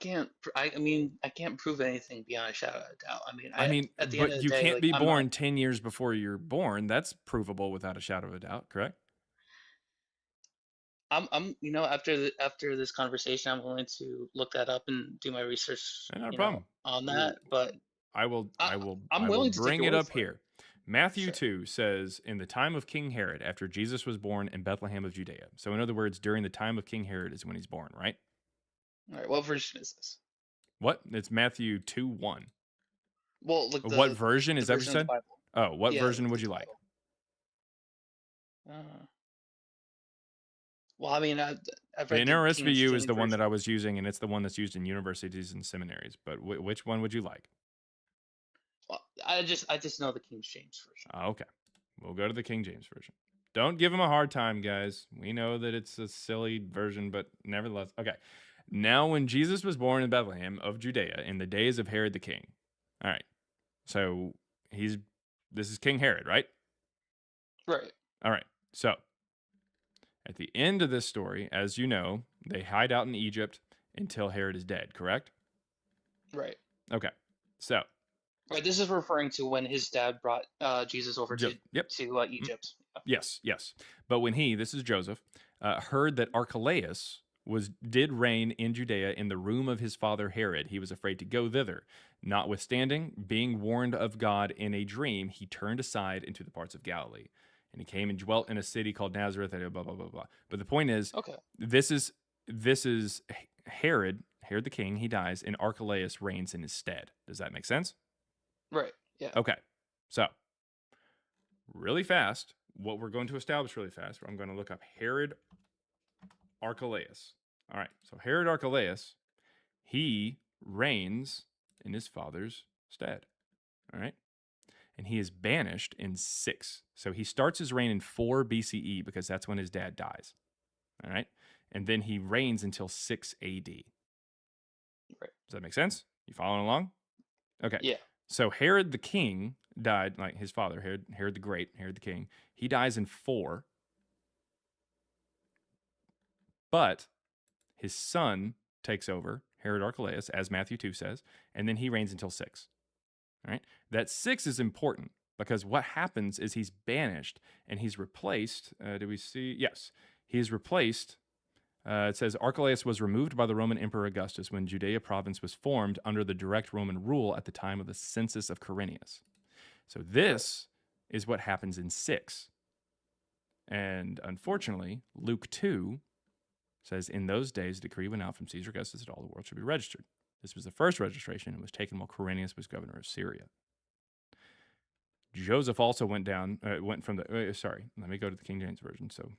mean, I can't prove anything beyond a shadow of a doubt. I mean, At the end of but the you day, can't like be I'm not. born 10 years before you're born. That's provable without a shadow of a doubt, correct? After this conversation, I'm willing to look that up and do my research, Not a problem. on that. But I will I'm I will willing to take bring your it word up for it. here. Matthew 2 says, in the time of King Herod, after Jesus was born in Bethlehem of Judea. So in other words, during the time of King Herod is when he's born, right? All right, what version is this? What? It's Matthew 2:1. Well, like What version? Is that what you version of the said? Bible. Oh, what Yeah, version would you like? Well, I mean, I've The read the King NRSVU is James the one that version. I was using, and it's the one that's used in universities and seminaries. But which one would you like? Well, I just know the King James version. Okay. We'll go to the King James version. Don't give him a hard time, guys. We know that it's a silly version, but nevertheless. Okay. Now, when Jesus was born in Bethlehem of Judea in the days of Herod the king. All right. So this is King Herod, right? Right. All right. So at the end of this story, as you know, they hide out in Egypt until Herod is dead, correct? Right. Okay. So. Right. This is referring to when his dad brought Jesus over to Egypt. Yes. But when this is Joseph, heard that Archelaus did reign in Judea in the room of his father Herod, he was afraid to go thither. Notwithstanding, being warned of God in a dream, he turned aside into the parts of Galilee. And he came and dwelt in a city called Nazareth, blah, blah, blah, blah. But the point is, this is Herod the king, he dies, and Archelaus reigns in his stead. Does that make sense? Right, yeah. Okay, so really fast, what we're going to establish really fast, I'm going to look up Herod Archelaus. All right, so Herod Archelaus, he reigns in his father's stead. All right, and he is banished in 6. So he starts his reign in 4 BCE because that's when his dad dies. All right, and then he reigns until 6 AD. Right. Does that make sense? You following along? Okay. Yeah. So Herod the king died, like his father, Herod the Great, Herod the king. He dies in 4. But his son takes over, Herod Archelaus, as Matthew 2 says, and then he reigns until 6. All right? That 6 is important because what happens is he's banished and he's replaced. Do we see? Yes. He is replaced It says Archelaus was removed by the Roman Emperor Augustus when Judea province was formed under the direct Roman rule at the time of the census of Quirinius. So this is what happens in 6. And unfortunately, Luke 2 says, in those days, a decree went out from Caesar Augustus that all the world should be registered. This was the first registration and was taken while Quirinius was governor of Syria. Joseph also went from the, sorry, let me go to the King James Version. So,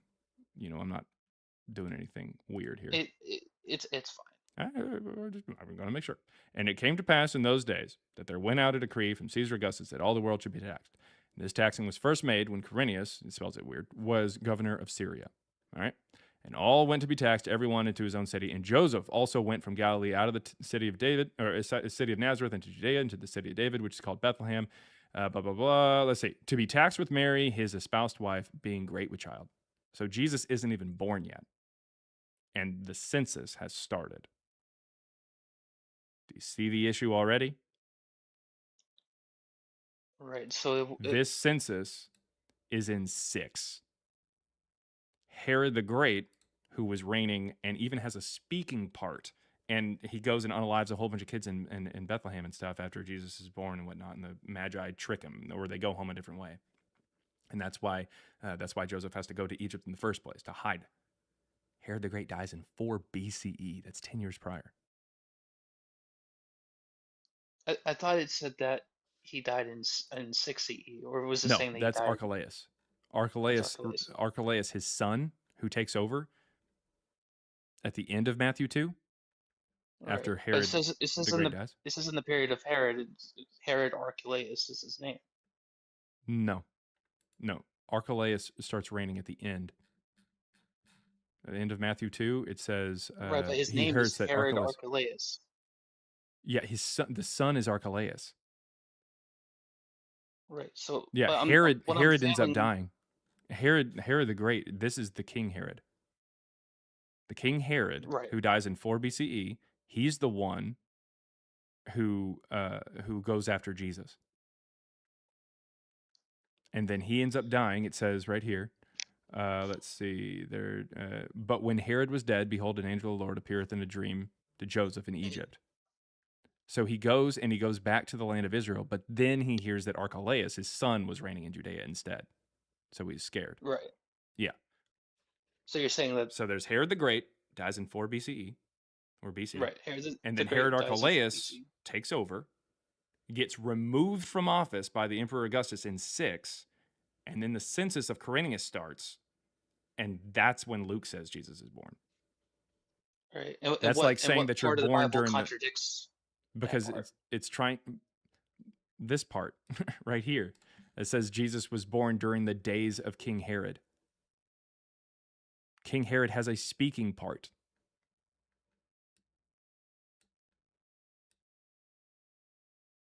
I'm not doing anything weird here. It's fine. I'm going to make sure. And it came to pass in those days that there went out a decree from Caesar Augustus that all the world should be taxed. And this taxing was first made when Quirinius, it spells it weird, was governor of Syria. All right. And all went to be taxed, everyone into his own city. And Joseph also went from Galilee out of the city of David, or city of Nazareth, into Judea, into the city of David, which is called Bethlehem. Blah, blah, blah. Let's see. To be taxed with Mary, his espoused wife, being great with child. So Jesus isn't even born yet. And the census has started. Do you see the issue already? Right. So this census is in 6. Herod the Great, who was reigning and even has a speaking part, and he goes and unalives a whole bunch of kids in Bethlehem and stuff after Jesus is born and whatnot, and the Magi trick him, or they go home a different way. And that's why Joseph has to go to Egypt in the first place, to hide. Herod the Great dies in 4 BCE. That's 10 years prior. I thought it said that he died in 6 CE, or was it saying that he that's died? Archelaus. Archelaus, his son, who takes over at the end of Matthew 2, after Herod the Great dies. This is in the period of Herod. Herod Archelaus is his name. No. Archelaus starts reigning at the end. At the end of Matthew 2, it says... right, but his name is Herod Archelaus. Yeah, the son is Archelaus. Right, so... Yeah, Herod ends up dying. Herod the Great, this is the King Herod. The King Herod, who dies in 4 BCE, he's the one who goes after Jesus. And then he ends up dying, it says right here. Let's see. But when Herod was dead, behold, an angel of the Lord appeareth in a dream to Joseph in Egypt. So he goes back to the land of Israel, but then he hears that Archelaus, his son, was reigning in Judea instead. So he's scared. Right. Yeah. So you're saying that... So there's Herod the Great, dies in 4 BCE, or BC. Right. And then Herod Archelaus takes over, gets removed from office by the Emperor Augustus in 6, and then the census of Quirinius starts, and that's when Luke says Jesus is born. Right. That's like saying that you're born during contradicts because it's trying this part right here. It says Jesus was born during the days of King Herod. King Herod has a speaking part.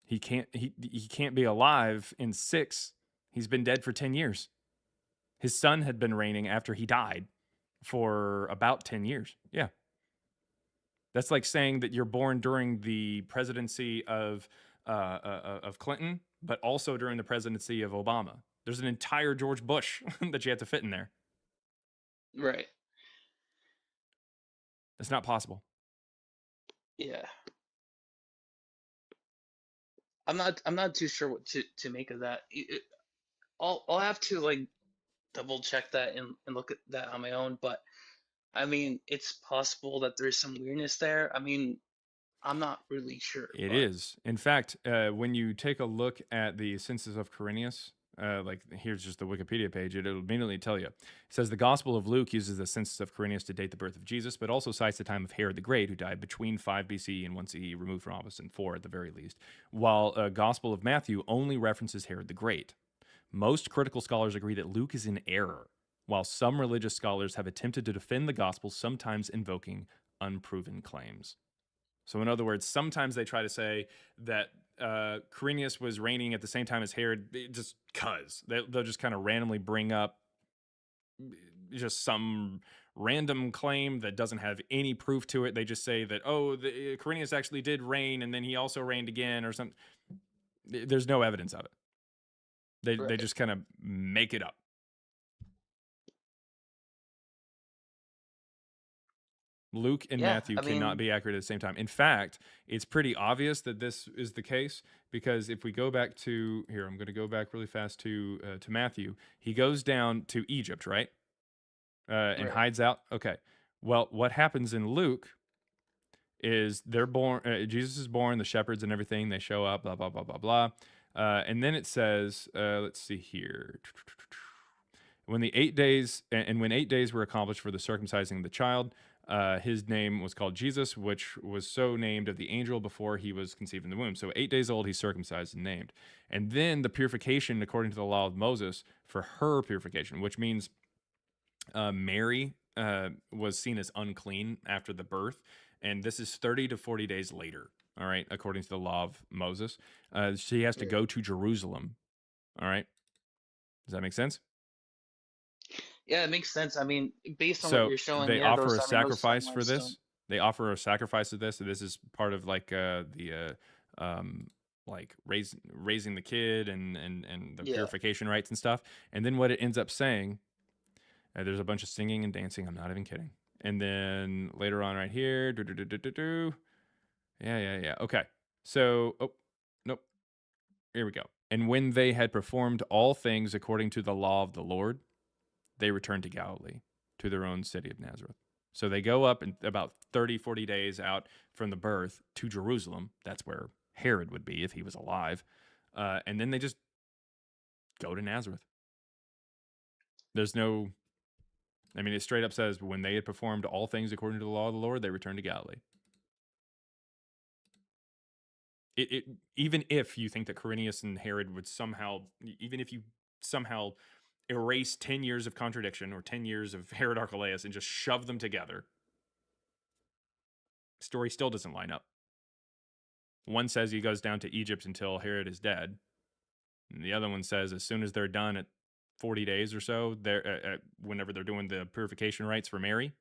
He can't be alive in 6. He's been dead for 10 years. His son had been reigning after he died for about 10 years. Yeah. That's like saying that you're born during the presidency of Clinton, but also during the presidency of Obama. There's an entire George Bush that you have to fit in there. Right. It's not possible. Yeah. I'm not too sure what to make of that. I'll have to like double check that and look at that on my own, but I mean, it's possible that there's some weirdness there. I mean, I'm not really sure. It is. In fact, when you take a look at the census of Quirinius, like here's just the Wikipedia page, it'll immediately tell you. It says the Gospel of Luke uses the census of Quirinius to date the birth of Jesus, but also cites the time of Herod the Great, who died between 5 BCE and 1 CE, removed from office in 4 at the very least, while Gospel of Matthew only references Herod the Great. Most critical scholars agree that Luke is in error, while some religious scholars have attempted to defend the Gospel, sometimes invoking unproven claims. So in other words, sometimes they try to say that Quirinius was reigning at the same time as Herod, just because. They'll just kind of randomly bring up just some random claim that doesn't have any proof to it. They just say that, Quirinius actually did reign, and then he also reigned again or something. There's no evidence of it. They just kind of make it up. Luke and Yeah, Matthew I cannot mean, be accurate at the same time. In fact, it's pretty obvious that this is the case because if we go back to here, I'm going to go back really fast to Matthew. He goes down to Egypt, right? And right. hides out. Okay. Well, what happens in Luke is they're born. Jesus is born. The shepherds and everything they show up. Blah blah blah blah blah. And then it says, let's see here. When the 8 days and when 8 days were accomplished for the circumcising of the child, his name was called Jesus, which was so named of the angel before he was conceived in the womb. So 8 days old, he's circumcised and named. And then the purification, according to the law of Moses, for her purification, which means Mary was seen as unclean after the birth. And this is 30 to 40 days later, all right, according to the law of Moses. She has to go to Jerusalem, all right? Does that make sense? Yeah, it makes sense. I mean, based on what So you're showing they here, offer those a I mean those sacrifice for timelines this. don't. They offer a sacrifice of this. So this is part of like like raising the kid and the Yeah. purification rites and stuff. And then what it ends up saying, there's a bunch of singing and dancing. I'm not even kidding. And then later on, right here, yeah. Okay. So, oh nope. Here we go. And when they had performed all things according to the law of the Lord, they returned to Galilee, to their own city of Nazareth. So they go up and about 30, 40 days out from the birth to Jerusalem. That's where Herod would be if he was alive. And then they just go to Nazareth. There's no, I mean, it straight up says, when they had performed all things according to the law of the Lord, they returned to Galilee. Even if you think that Quirinius and Herod would somehow, even if you somehow erase 10 years of contradiction or 10 years of Herod Archelaus and just shove them together, story still doesn't line up. One says he goes down to Egypt until Herod is dead. And the other one says as soon as they're done at 40 days or so, they're whenever they're doing the purification rites for Mary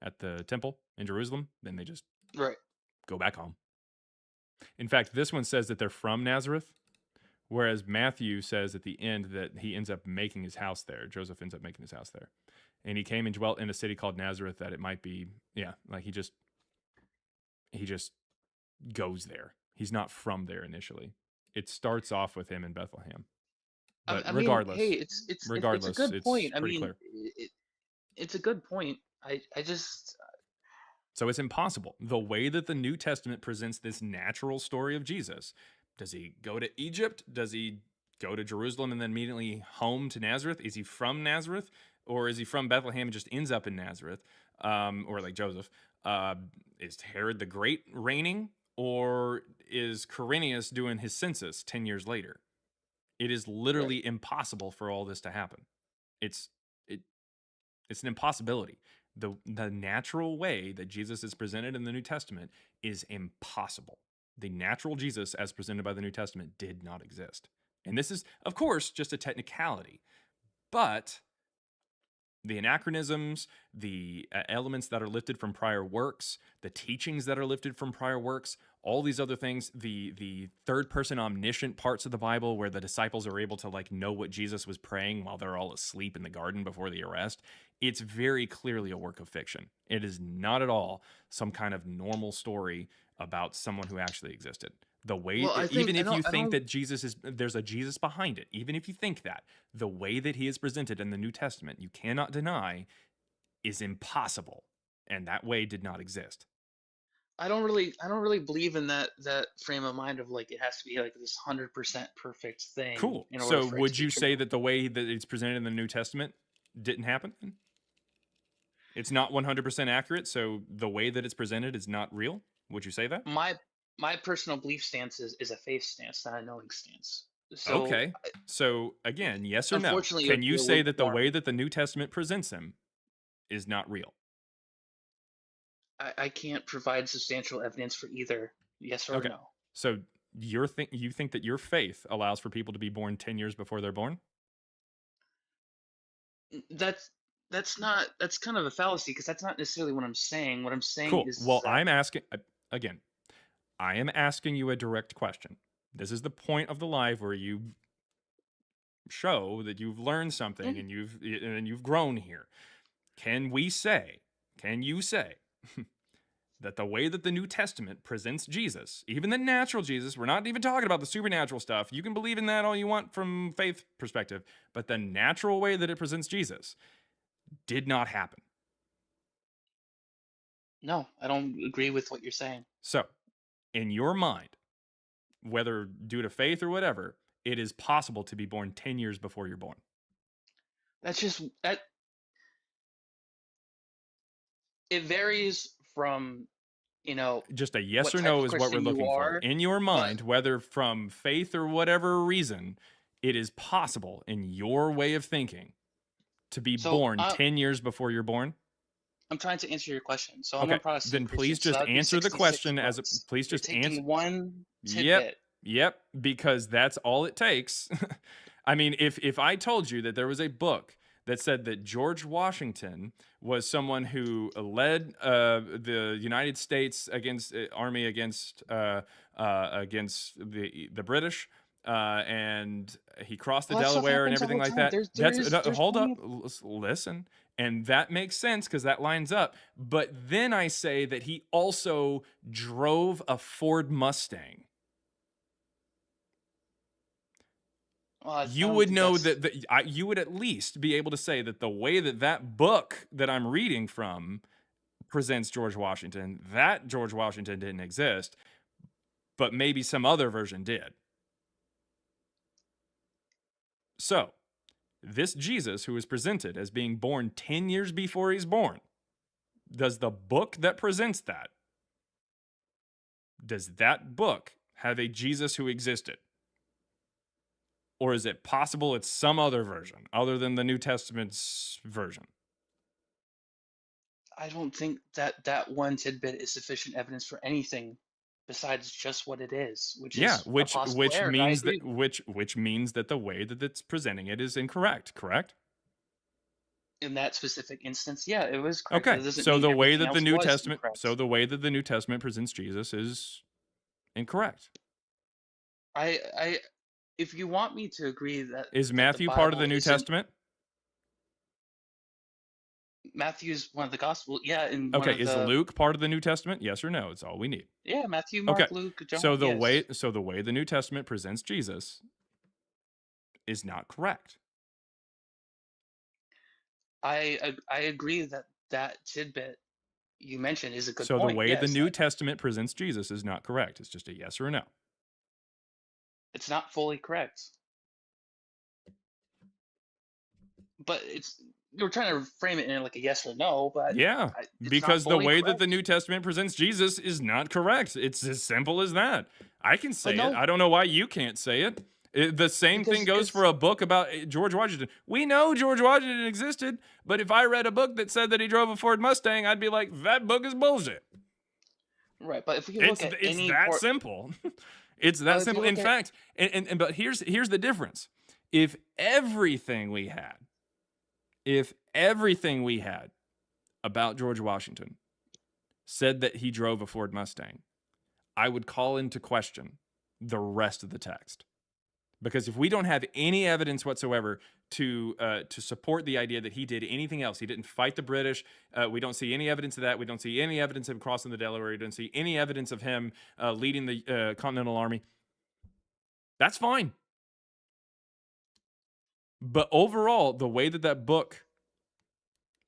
at the temple in Jerusalem, then they just go back home. In fact, this one says that they're from Nazareth, whereas Matthew says at the end that he ends up making his house there. Joseph ends up making his house there. And he came and dwelt in a city called Nazareth, that it might be, like he just goes there. He's not from there initially. It starts off with him in Bethlehem. But I regardless, mean, hey, it's a good point. I pretty mean, clear. it's a good point. I just So it's impossible. The way that the New Testament presents this natural story of Jesus, does he go to Egypt? Does he go to Jerusalem and then immediately home to Nazareth? Is he from Nazareth? Or is he from Bethlehem and just ends up in Nazareth? Or like Joseph. Is Herod the Great reigning? Or is Quirinius doing his census 10 years later? It is literally impossible for all this to happen. It's an impossibility. The natural way that Jesus is presented in the New Testament is impossible. The natural Jesus as presented by the New Testament did not exist. And this is, of course, just a technicality. But the anachronisms, the elements that are lifted from prior works, the teachings that are lifted from prior works, all these other things, the third person omniscient parts of the Bible where the disciples are able to like know what Jesus was praying while they're all asleep in the garden before the arrest, it's very clearly a work of fiction. It is not at all some kind of normal story about someone who actually existed. The way, even if you think that there's a Jesus behind it, even if you think that, the way that he is presented in the New Testament, you cannot deny, is impossible. And that way did not exist. I don't really believe in that frame of mind of like it has to be like this 100% perfect thing. Cool. In order So for it would to be you say true. that the way that it's presented in the New Testament didn't happen? It's not 100% accurate, so the way that it's presented is not real? Would you say that? My personal belief stance is a faith stance, not a knowing stance. So Okay. So again, yes or no? unfortunately, Can you you're say that the lukewarm. way that the New Testament presents him is not real? I can't provide substantial evidence for either yes or Okay. no. So you think that your faith allows for people to be born 10 years before they're born? That's kind of a fallacy because that's not necessarily what I'm saying. What I'm saying Cool. is Well, that I'm asking again. I am asking you a direct question. This is the point of the live where you show that you've learned something and you've grown here. Can you say that the way that the New Testament presents Jesus, even the natural Jesus, we're not even talking about the supernatural stuff. You can believe in that all you want from faith perspective, but the natural way that it presents Jesus did not happen. No, I don't agree with what you're saying. So, in your mind, whether due to faith or whatever, it is possible to be born 10 years before you're born. That's just that it varies from, Just a yes what or type no of is what we're Christian you looking for. are, In your but mind, whether from faith or whatever reason, it is possible in your way of thinking to be so born 10 years before you're born. I'm trying to answer your question. So I'm Okay, a Protestant then please Christian, so that just would be answer the 66 question as months. please You're just answer. taking one Yep. tidbit. Yep, because that's all it takes. I mean, if I told you that there was a book that said that George Washington was someone who led the United States army against the British, and he crossed the Well, that stuff Delaware and happens all everything the like time. that. There's Hold up, plenty of listen. And that makes sense because that lines up. But then I say that he also drove a Ford Mustang. well, I You don't would think know that's that you would at least be able to say that the way that book that I'm reading from presents George Washington, that George Washington didn't exist, but maybe some other version did. So, this Jesus who is presented as being born 10 years before he's born, does the book that presents that, does that book have a Jesus who existed? Or is it possible it's some other version other than the New Testament's version? I don't think that one tidbit is sufficient evidence for anything besides just what it is, which Yeah, is a possible which error. I means agree. which means that the way that it's presenting it is incorrect, correct? In that specific instance, yeah, it was correct. Okay. That doesn't So mean the way everything that the else New was Testament incorrect. the New Testament presents Jesus is incorrect. I if you want me to agree that Is the Matthew part of the Bible New isn't Testament? Matthew's one of the gospel, yeah, in one Okay, of is the Luke part of the New Testament? Yes or no? It's all we need. yeah, Matthew, Okay. Mark, Luke, John, So the yes. way the New Testament presents Jesus is not correct. I agree that that tidbit you mentioned is a good So the point. way the Yes, New Testament presents Jesus is not correct. It's just a yes or a no. it's not fully correct, but you're trying to frame it in like a yes or no, but Yeah, it's not because the fully way that the correct. New Testament presents Jesus is not correct. It's as simple as that. I can say But it. no, I don't know why you can't say it. The same thing goes for because a book about George Washington. We know George Washington existed, but if I read a book that said that he drove a Ford Mustang, I'd be like, that book is bullshit. right, but if we It's look at it's any that port, simple. It's but that if you simple. In look at fact, but here's the difference. If everything we had about George Washington said that he drove a Ford Mustang, I would call into question the rest of the text. Because if we don't have any evidence whatsoever to support the idea that he did anything else, he didn't fight the British. We don't see any evidence of that. We don't see any evidence of him crossing the Delaware. We don't see any evidence of him leading the Continental Army. That's fine. But overall, the way that book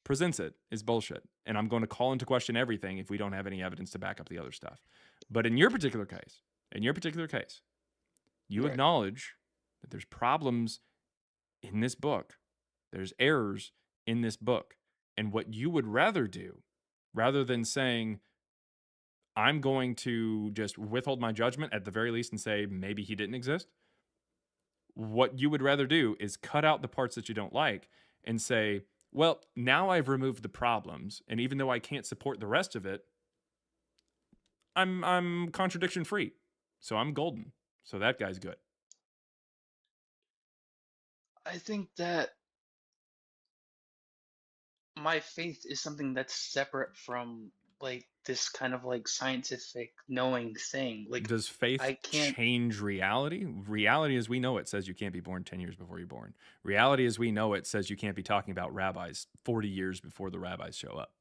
presents it is bullshit. And I'm going to call into question everything if we don't have any evidence to back up the other stuff. But in your particular case, you right, acknowledge that there's problems in this book. There's errors in this book. And what you would rather do, rather than saying, I'm going to just withhold my judgment at the very least and say maybe he didn't exist, what you would rather do is cut out the parts that you don't like and say, well, now I've removed the problems, and even though I can't support the rest of it, I'm contradiction free. So I'm golden. So that guy's good. I think that my faith is something that's separate from like this kind of like scientific knowing thing. Like Does faith I can't change reality? Reality as we know it says you can't be born 10 years before you're born. Reality as we know it says you can't be talking about rabbis 40 years before the rabbis show up.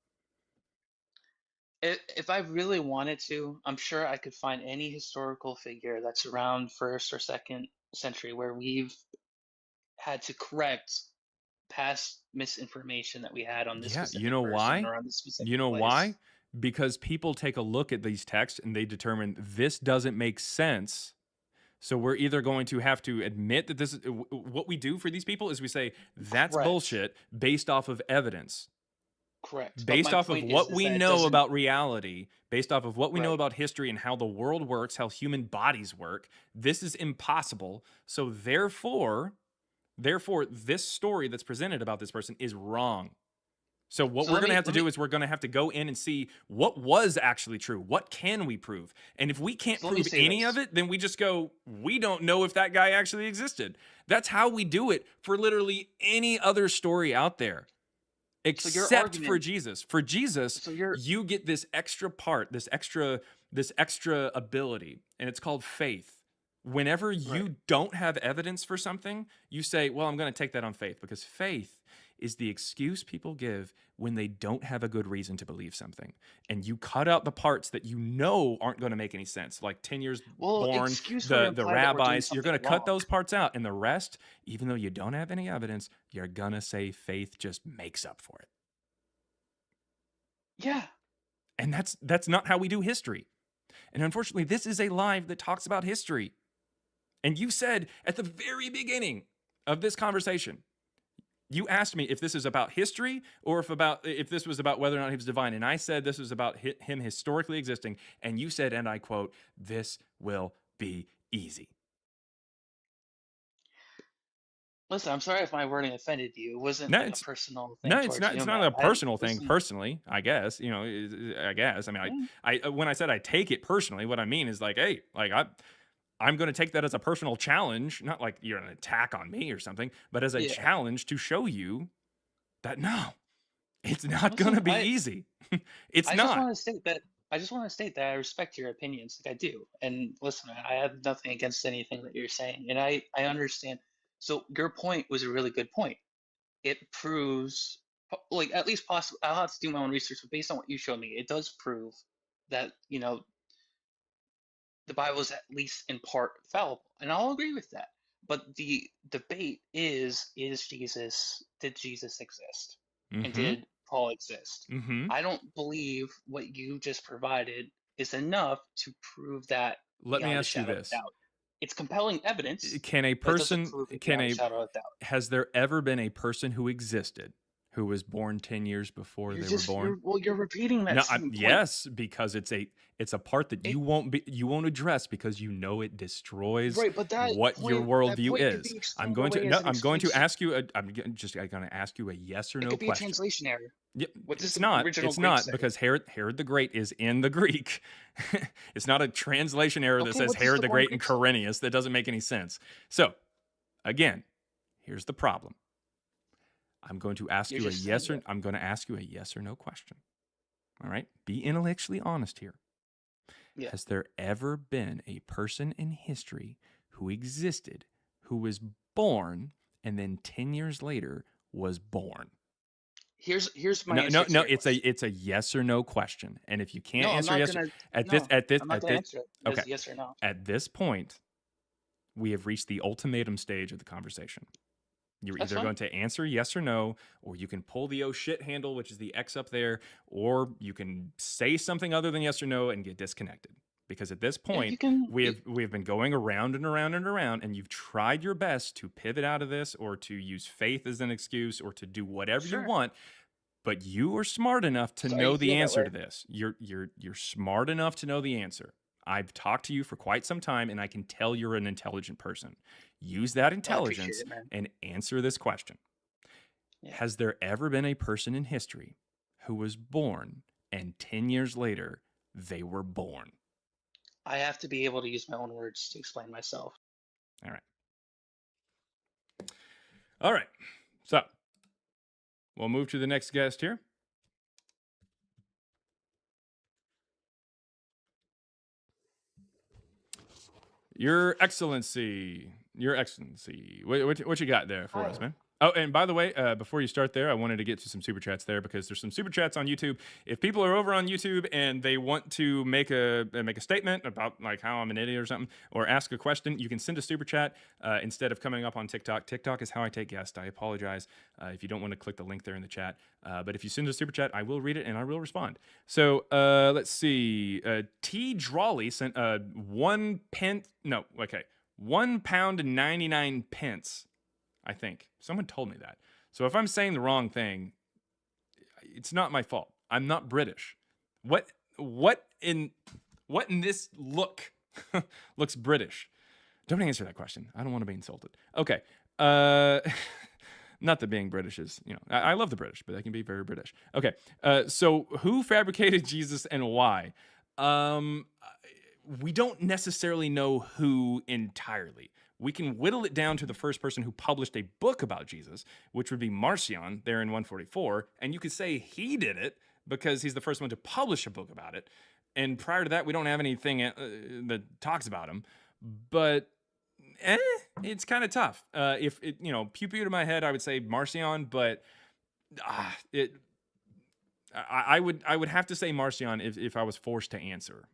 If I really wanted to, I'm sure I could find any historical figure that's around first or second century where we've had to correct past misinformation that we had on this Yeah, you specific know person why? or on this You specific know why? place. Because people take a look at these texts and they determine this doesn't make sense. So we're either going to have to admit that this is what we do for these people is we say that's Correct. bullshit based off of evidence, Correct. But based my off of point is, what is we that it know doesn't. about reality, based off of what we know Right. about history and how the world works, how human bodies work. This is impossible. So therefore, this story that's presented about this person is wrong. So what So we're let going to me have to let do me is we're going to have to go in and see what was actually true. What can we prove? And if we can't so let me prove say any of this. it, then we just go, we don't know if that guy actually existed. That's how we do it for literally any other story out there, So your except for argument. Jesus. For Jesus, So your you get this extra part, this extra ability, and it's called faith. Whenever right. you don't have evidence for something, you say, well, I'm going to take that on faith, because faith is the excuse people give when they don't have a good reason to believe something. And you cut out the parts that you know aren't going to make any sense, like 10 years Well, born, excuse would the imply that we're doing rabbis. You're something going to cut wrong. those parts out, and the rest, even though you don't have any evidence, you're going to say faith just makes up for it. Yeah. And that's not how we do history. And unfortunately, this is a live that talks about history. And you said at the very beginning of this conversation, you asked me if this is about history or if this was about whether or not he was divine. And I said this was about him historically existing. And you said, and I quote, this will be easy. Listen, I'm sorry if my wording offended you. It wasn't No, like a it's personal thing no, it's towards not. you, It's man. not a I personal thing. listen. Personally, I guess I guess. I mean, Yeah. I when I said I take it personally, what I mean is like, hey, like I'm going to take that as a personal challenge, not like you're an attack on me or something, but as a Yeah. challenge to show you that no, it's not going Listen, to be easy. It's I just not. want to state that I respect your opinions, like I do. And listen, I have nothing against anything that you're saying, and I understand. So your point was a really good point. It proves, like at least possible. I'll have to do my own research, but based on what you showed me, it does prove that the Bible is at least in part fallible, and I'll agree with that. But the debate is did Jesus exist? And Mm-hmm. did Paul exist? Mm-hmm. I don't believe what you just provided is enough to prove that Let me beyond a ask you shadow of a this. doubt. It's compelling evidence, Can a but it doesn't person, prove it beyond a shadow of a doubt. has there ever been a person who existed who was born 10 years before they were born? You're repeating that No, same point. yes, because it's a part that It, you won't address because you know it destroys right, but what your that worldview point could is. be explained away as an I'm going to excuse. ask you I'm going to ask you a yes or It no could be a question. translation error. Yep, What does it's the not. original It's Greek not say? because Herod the Great is in the Greek. It's not a translation error that Okay, says what does Herod the the one Great and Greek say? Quirinius. That doesn't make any sense. So, again, here's the problem. I'm going to ask You're you a just saying yes or it. I'm going to ask you a yes or no question. All right? Be intellectually honest here. Yeah. Has there ever been a person in history who existed, who was born, and then 10 years later was born? Here's my No, answer to your question. it's a yes or no question. And if you can't No, I'm answer not yes gonna. at this No, I'm not gonna answer it okay. as yes or no. At this point, we have reached the ultimatum stage of the conversation. You're That's either fine. going to answer yes or no, or you can pull the oh shit handle, which is the X up there, or you can say something other than yes or no and get disconnected. Because at this Yeah, point, you can. we have been going around and around and around, and you've tried your best to pivot out of this, or to use faith as an excuse, or to do whatever you Sure. want. But you are smart enough to Sorry know you the feel that answer way. to this. You're smart enough to know the answer. I've talked to you for quite some time, and I can tell you're an intelligent person. Use that Well, I appreciate intelligence it, man. and answer this question. Yeah. Has there ever been a person in history who was born and 10 years later they were born? I have to be able to use my own words to explain myself. All right. All right. So we'll move to the next guest here. Your Excellency. What you got there for us, man? Oh, and by the way, before you start there, I wanted to get to some super chats there because there's some super chats on YouTube. If people are over on YouTube and they want to make a statement about like how I'm an idiot or something, or ask a question, you can send a super chat instead of coming up on TikTok. TikTok is how I take guests. I apologize if you don't want to click the link there in the chat. But if you send a super chat, I will read it and I will respond. So let's see. T. Drawley sent £1 and 99 pence. I think someone told me that. So if I'm saying the wrong thing, it's not my fault. I'm not British. What in this look looks British? Don't answer that question. I don't want to be insulted. Okay. Not that being British is, I love the British, but they can be very British. Okay. So who fabricated Jesus and why? We don't necessarily know who entirely. We can whittle it down to the first person who published a book about Jesus, which would be Marcion there in 144. And you could say he did it because he's the first one to publish a book about it. And prior to that, we don't have anything that talks about him. But it's kind of tough. If it, pew pew to my head, I would say Marcion, but I would have to say Marcion if I was forced to answer.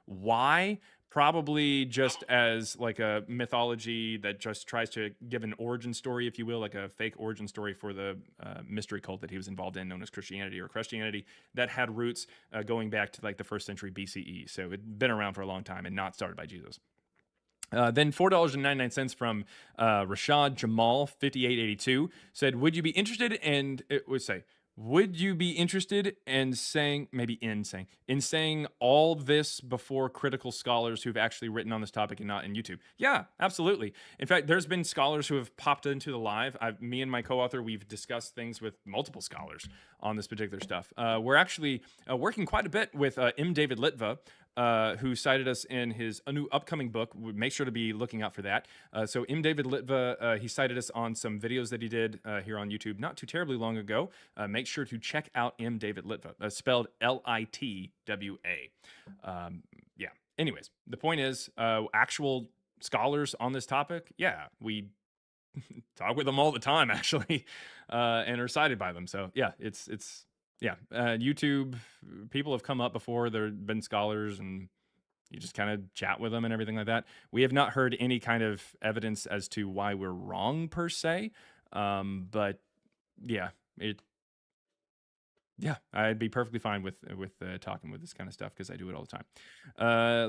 Why? Probably just as like a mythology that just tries to give an origin story, if you will, like a fake origin story for the mystery cult that he was involved in, known as Christianity that had roots going back to like the 1st century BCE. So it'd been around for a long time and not started by Jesus. Then $4.99 from Rashad Jamal 5882 said, "Would you be interested?" And it would say, "Would you be interested in saying all this before critical scholars who've actually written on this topic and not in YouTube?" Yeah, absolutely. In fact, there's been scholars who have popped into the live. Me and my co-author, we've discussed things with multiple scholars on this particular stuff. We're actually working quite a bit with M. David Litva, who cited us in his new upcoming book. Make sure to be looking out for that. So M. David Litva, he cited us on some videos that he did here on YouTube not too terribly long ago. Make sure to check out M. David Litva, spelled Litwa. Yeah. Anyways, the point is, actual scholars on this topic, yeah, we talk with them all the time, actually, and are cited by them. So yeah, it's YouTube people have come up before. There have been scholars, and you just kind of chat with them and everything like that. We have not heard any kind of evidence as to why we're wrong per se, but yeah, I'd be perfectly fine with talking with this kind of stuff because I do it all the time.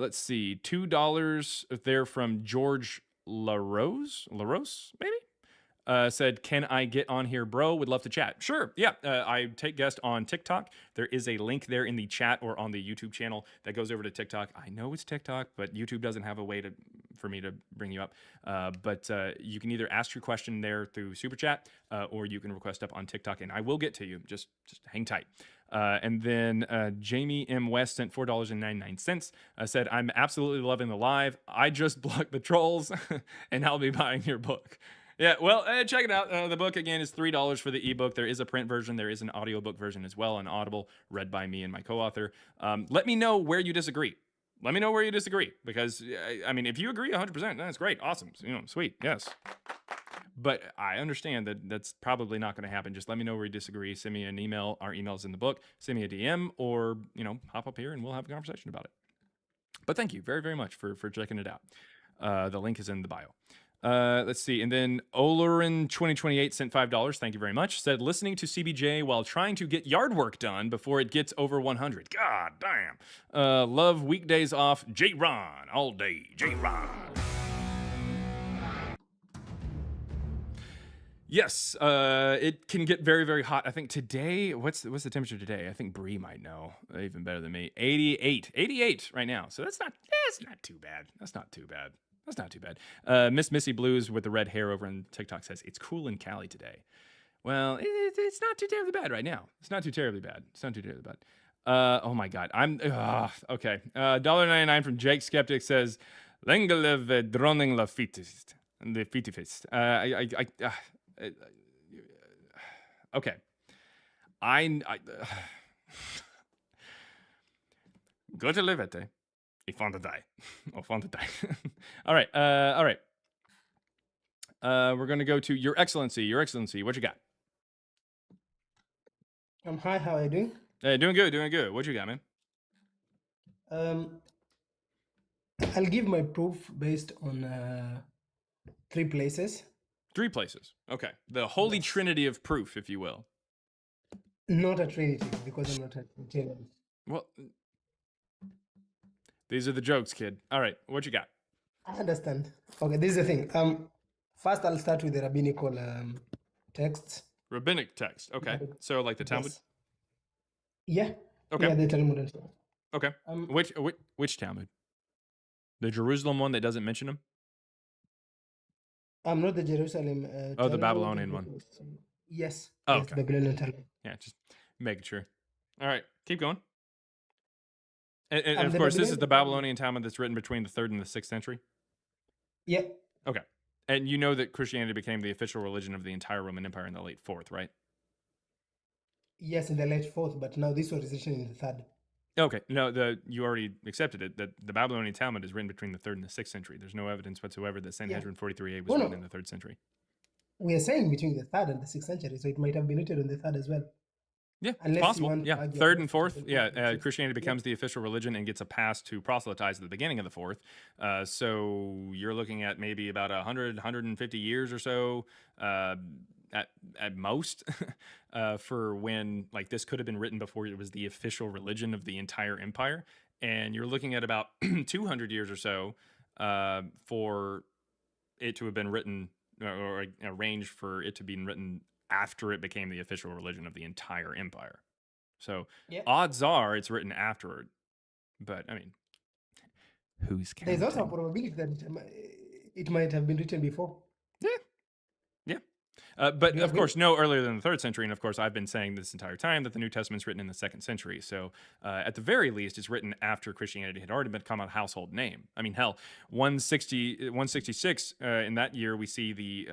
Let's see, $2 there from George LaRose, maybe. Said, "Can I get on here, bro? Would love to chat." Sure. Yeah. I take guests on TikTok. There is a link there in the chat or on the YouTube channel that goes over to TikTok. I know it's TikTok, but YouTube doesn't have a way for me to bring you up. But you can either ask your question there through Super Chat or you can request up on TikTok, and I will get to you. Just hang tight. And then Jamie M. West sent $4.99. Said, "I'm absolutely loving the live. I just blocked the trolls, and I'll be buying your book." Yeah, well, check it out. The book, again, is $3 for the ebook. There is a print version. There is an audiobook version as well on Audible, read by me and my co-author. Let me know where you disagree. Because, I mean, if you agree 100%, that's great. Awesome. Sweet. Yes. But I understand that that's probably not going to happen. Just let me know where you disagree. Send me an email. Our email's in the book. Send me a DM or, hop up here and we'll have a conversation about it. But thank you very, very much for checking it out. The link is in the bio. Let's see. And then Olorin 2028 sent $5. Thank you very much. Said, "Listening to CBJ while trying to get yard work done before it gets over 100. God damn. Love weekdays off. J. Ron all day. J. Ron." Yes, it can get very, very hot. I think today, what's the temperature today? I think Bree might know even better than me. 88 right now. So that's not too bad. That's not too bad. Miss Missy Blues with the red hair over on TikTok says, "It's cool in Cali today." Well, it's not too terribly bad right now. It's not too terribly bad. Oh my God. Okay. $1.99 from Jake Skeptic says, "Lengelev droning la fitist." The fitifist. Okay. Go to levete. I fond die. All right. We're going to go to Your Excellency. Your Excellency, what you got? Hi, how are you doing? Hey, doing good, doing good. What you got, man? I'll give my proof based on 3 places. 3 places. Okay. The Holy Yes. Trinity of proof, if you will. Not a Trinity, because I'm not a Trinitarian. Well, these are the jokes, kid. All right, what you got? I understand. Okay, this is the thing. First, I'll start with the rabbinical texts. Rabbinic text. Okay. So like the Talmud? Yes. Yeah. Okay. Yeah, the Talmud and stuff. Okay. Which Talmud? The Jerusalem one that doesn't mention him? I'm not the Jerusalem. The Talmud, Babylonian one. Yes. Oh, yes, okay. Babylonian Talmud. Yeah, just making sure. All right, keep going. And of the course, this is the Babylonian Babylonian Talmud that's written between the 3rd and the 6th century? Yeah. Okay. And you know that Christianity became the official religion of the entire Roman Empire in the late 4th, right? Yes, in the late 4th, but now this was written in the 3rd. Okay. No, you already accepted it, that the Babylonian Talmud is written between the 3rd and the 6th century. There's no evidence whatsoever that Sanhedrin 43a was written in the 3rd century. We are saying between the 3rd and the 6th century, so it might have been written in the 3rd as well. Yeah, Unless it's possible. you want to Yeah, argue 3rd about and 4th. the Yeah, 4th. Christianity becomes the official religion and gets a pass to proselytize at the beginning of the 4th. So you're looking at maybe about 100, 150 years or so at most for when like this could have been written before it was the official religion of the entire empire. And you're looking at about 200 years or so for it to have been written or arranged for it to be written after it became the official religion of the entire empire. So odds are it's written afterward. But I mean, who's counting? There's also a probability that it might have been written before. Yeah. But of course, no earlier than the 3rd century. And of course, I've been saying this entire time that the New Testament's written in the 2nd century. So at the very least, it's written after Christianity had already become a household name. I mean, hell, 166 in that year, we see the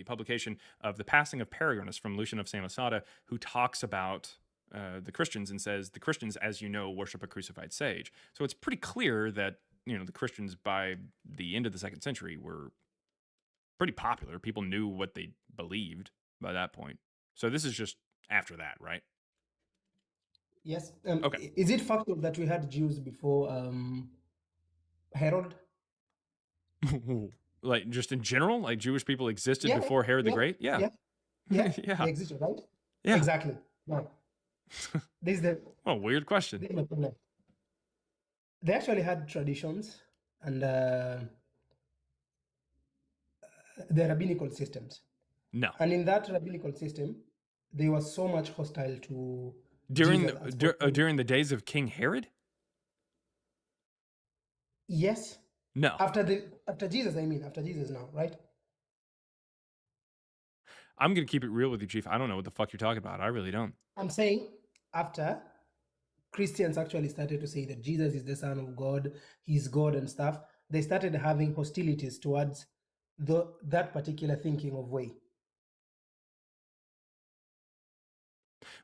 publication of the Passing of Peregrinus from Lucian of Samosata, who talks about the Christians and says, the Christians, as you know, worship a crucified sage. So it's pretty clear that, the Christians by the end of the 2nd century were pretty popular. People knew what they believed by that point. So this is just after that, right? Yes. Okay. Is it factual that we had Jews before Herod? Like just in general, like Jewish people existed before Herod the Great? Yeah. Yeah. Yeah. They existed, right? Yeah. Exactly. No. This is the weird question. this is my problem. They actually had traditions and the rabbinical systems. No. And in that rabbinical system, they were so much hostile to during Jesus during the days of King Herod? Yes. No. After Jesus now, right? I'm gonna keep it real with you, Chief. I don't know what the fuck you're talking about. I really don't. I'm saying after Christians actually started to say that Jesus is the Son of God, He's God and stuff, they started having hostilities towards that particular thinking of way.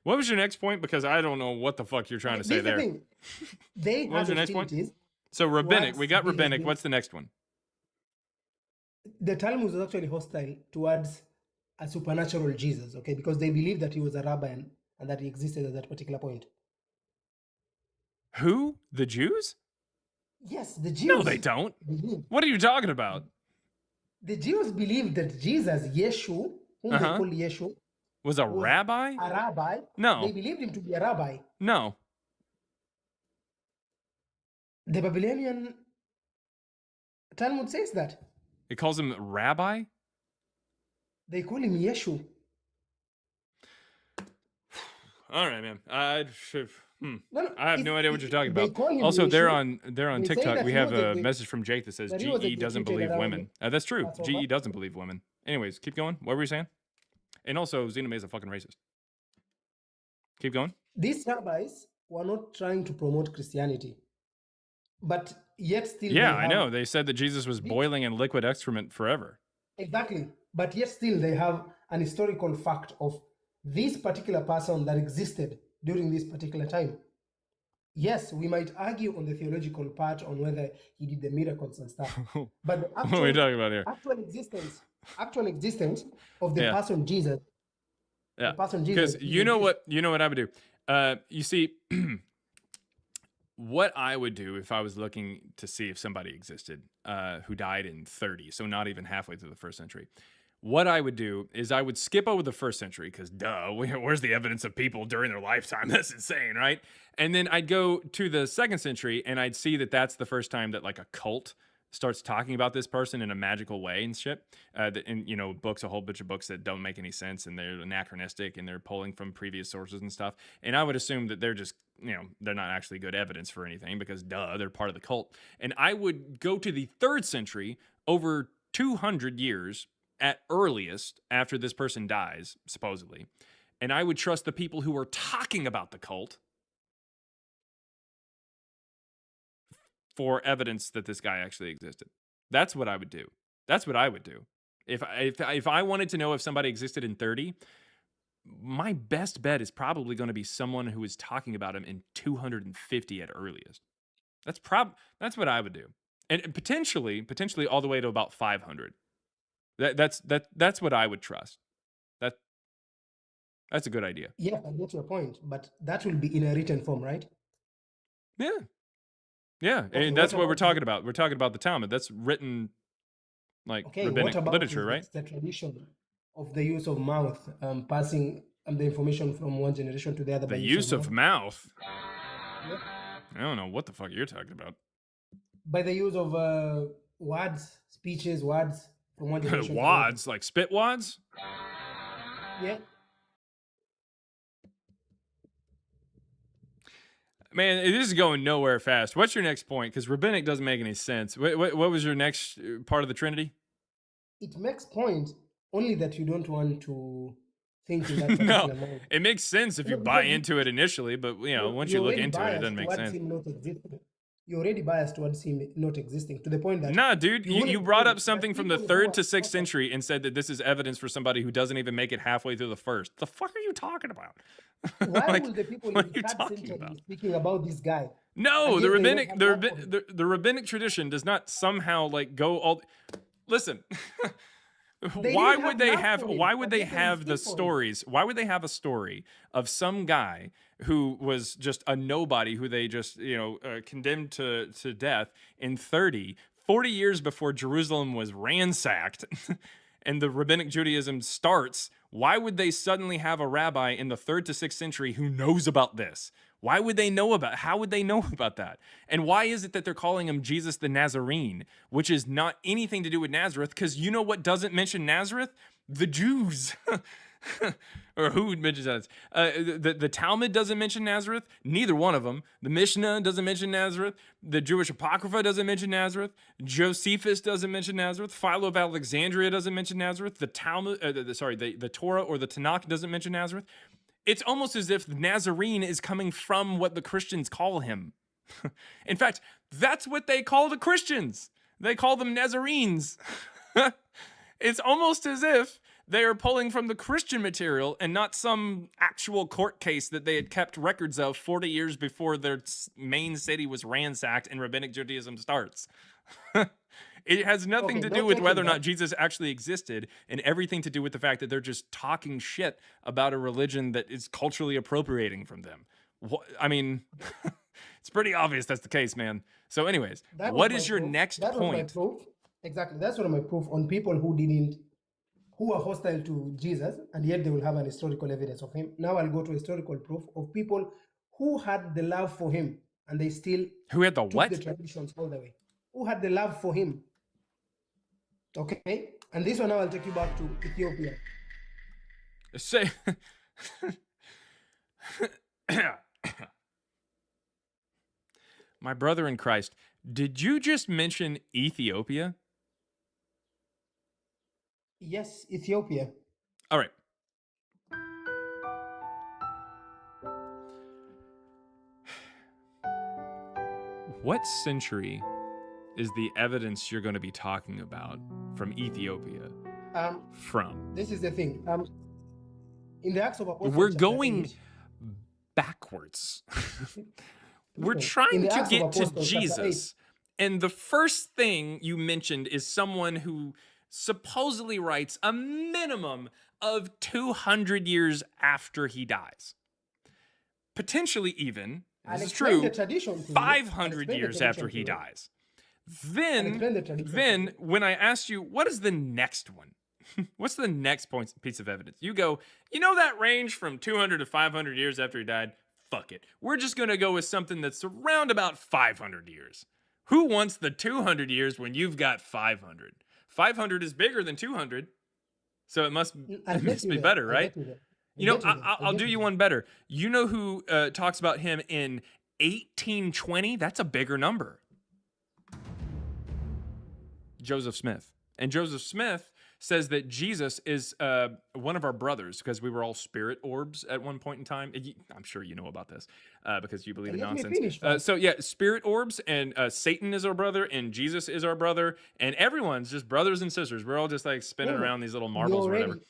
What was your next point? Because I don't know what the fuck you're trying to say there. They what was your next point? So rabbinic, we got rabbinic. What's the next one? The Talmud was actually hostile towards a supernatural Jesus, okay, because they believed that he was a rabbi and that he existed at that particular point. Who? The Jews? Yes, the Jews. No, they don't. What are you talking about? The Jews believed that Jesus, Yeshu, whom they call Yeshu, was a rabbi? A rabbi. No. They believed him to be a rabbi. No. The Babylonian Talmud says that. It calls him rabbi? They call him Yeshu. All right, man. I have no idea what you're talking they about. call him Also, Yeshu. they're on They say TikTok. that We he have was a a- message from Jake that says that he was GE doesn't executed believe around women. That's true. Passover. GE doesn't believe women. Anyways, keep going. What were you saying? And also, Xenome is a fucking racist. Keep going. These rabbis were not trying to promote Christianity, but yet still. Yeah, they I have- know. They said that Jesus was boiling in liquid excrement forever. Exactly. But yet still they have an historical fact of this particular person that existed during this particular time. Yes, we might argue on the theological part on whether he did the miracles and stuff. But the What are we talking about here? actual existence actual existence of the Yeah. person Jesus. Yeah. The person Jesus. Because is you know exist. what I would do. You see, what I would do if I was looking to see if somebody existed who died in 30, so not even halfway through the first century. What I would do is I would skip over the first century because duh, where's the evidence of people during their lifetime? That's insane, right? And then I'd go to the second century and I'd see that that's the first time that like a cult starts talking about this person in a magical way and shit. And you know, books, a whole bunch of books that don't make any sense and they're anachronistic and they're pulling from previous sources and stuff. And I would assume that they're just, you know, they're not actually good evidence for anything because duh, they're part of the cult. And I would go to the third century, over 200 years at earliest after this person dies, supposedly. And I would trust the people who are talking about the cult for evidence that this guy actually existed. That's what I would do. That's what I would do. If I wanted to know if somebody existed in 30, my best bet is probably going to be someone who is talking about him in 250 at earliest. That's what I would do. And potentially all the way to about 500. That's what I would trust. That's a good idea. Yes, I get your point, but that will be in a written form, right? Yeah. Okay, And that's what what we're about talking about. We're talking about the Talmud. That's written like okay, rabbinic what about literature, right? the tradition of the use of mouth, passing the information from one generation to the other The by use of mouth. Yep. I don't know what the fuck you're talking about. By the use of words, speeches, words from one generation Wads, like spit wads? to the other. Yeah. Man, this is going nowhere fast. What's your next point? Because rabbinic doesn't make any sense. What was your next part of the Trinity? It makes point only that you don't want to think in that particular mode. It makes sense if you buy into it initially, but you know, once you look into it, it doesn't make sense. Him not existing. You're already biased towards him not existing to the point that nah, dude, you brought up something from the 3rd to 6th century and said that this is evidence for somebody who doesn't even make it halfway through the first. The fuck are you talking about? Why like, will the people in what are the you 3rd talking century about? be speaking about this guy? No, And the yet they don't rabbinic have the, love for rabbi- him. the rabbinic tradition does not somehow like go all. Listen, why would they have? Why would they have the stories? Why would they have a story of some guy who was just a nobody, who they just condemned to death in 40 years before Jerusalem was ransacked, and the rabbinic Judaism starts? Why would they suddenly have a rabbi in the 3rd to 6th century who knows about this? Why would they know about? How would they know about that? And why is it that they're calling him Jesus the Nazarene, which is not anything to do with Nazareth? Because you know what doesn't mention Nazareth? The Jews. Or who mentions that? The Talmud doesn't mention Nazareth. Neither one of them. The Mishnah doesn't mention Nazareth. The Jewish Apocrypha doesn't mention Nazareth. Josephus doesn't mention Nazareth. Philo of Alexandria doesn't mention Nazareth. The Talmud, the Torah or the Tanakh doesn't mention Nazareth. It's almost as if Nazarene is coming from what the Christians call him. In fact, that's what they call the Christians. They call them Nazarenes. It's almost as if they are pulling from the Christian material and not some actual court case that they had kept records of 40 years before their main city was ransacked and rabbinic Judaism starts. It has nothing to do with whether or not Jesus actually existed, and everything to do with the fact that they're just talking shit about a religion that is culturally appropriating from them. I mean, it's pretty obvious that's the case, man. So anyways, what is your next point? Exactly. That's what my proof on people who are hostile to Jesus, and yet they will have an historical evidence of him. Now I'll go to historical proof of people who had the love for him, and they still who had the took what? the traditions all the way. Who had the love for him. Okay? And this one now I'll take you back to Ethiopia. Say my brother in Christ, did you just mention Ethiopia? Yes, Ethiopia. All right. What century is the evidence you're going to be talking about from Ethiopia from? This is the thing. In the Acts of Apostles, we're going backwards. We're trying to get to Jesus. And the first thing you mentioned is someone who supposedly writes a minimum of 200 years after he dies. Potentially even, I'll this is explain the true, tradition to you. 500 years after he dies. Then when I asked you, what is the next one? What's the next piece of evidence? You go, you know that range from 200 to 500 years after he died? Fuck it. We're just going to go with something that's around about 500 years. Who wants the 200 years when you've got 500? 500 is bigger than 200, so it must be better, right? You know, I'll do you one better. You know who talks about him in 1820? That's a bigger number. Joseph Smith. And Joseph Smith says that Jesus is one of our brothers because we were all spirit orbs at one point in time. I'm sure you know about this because you believe in nonsense. So yeah, spirit orbs, and Satan is our brother, and Jesus is our brother, and everyone's just brothers and sisters. We're all just like spinning around these little marbles or whatever.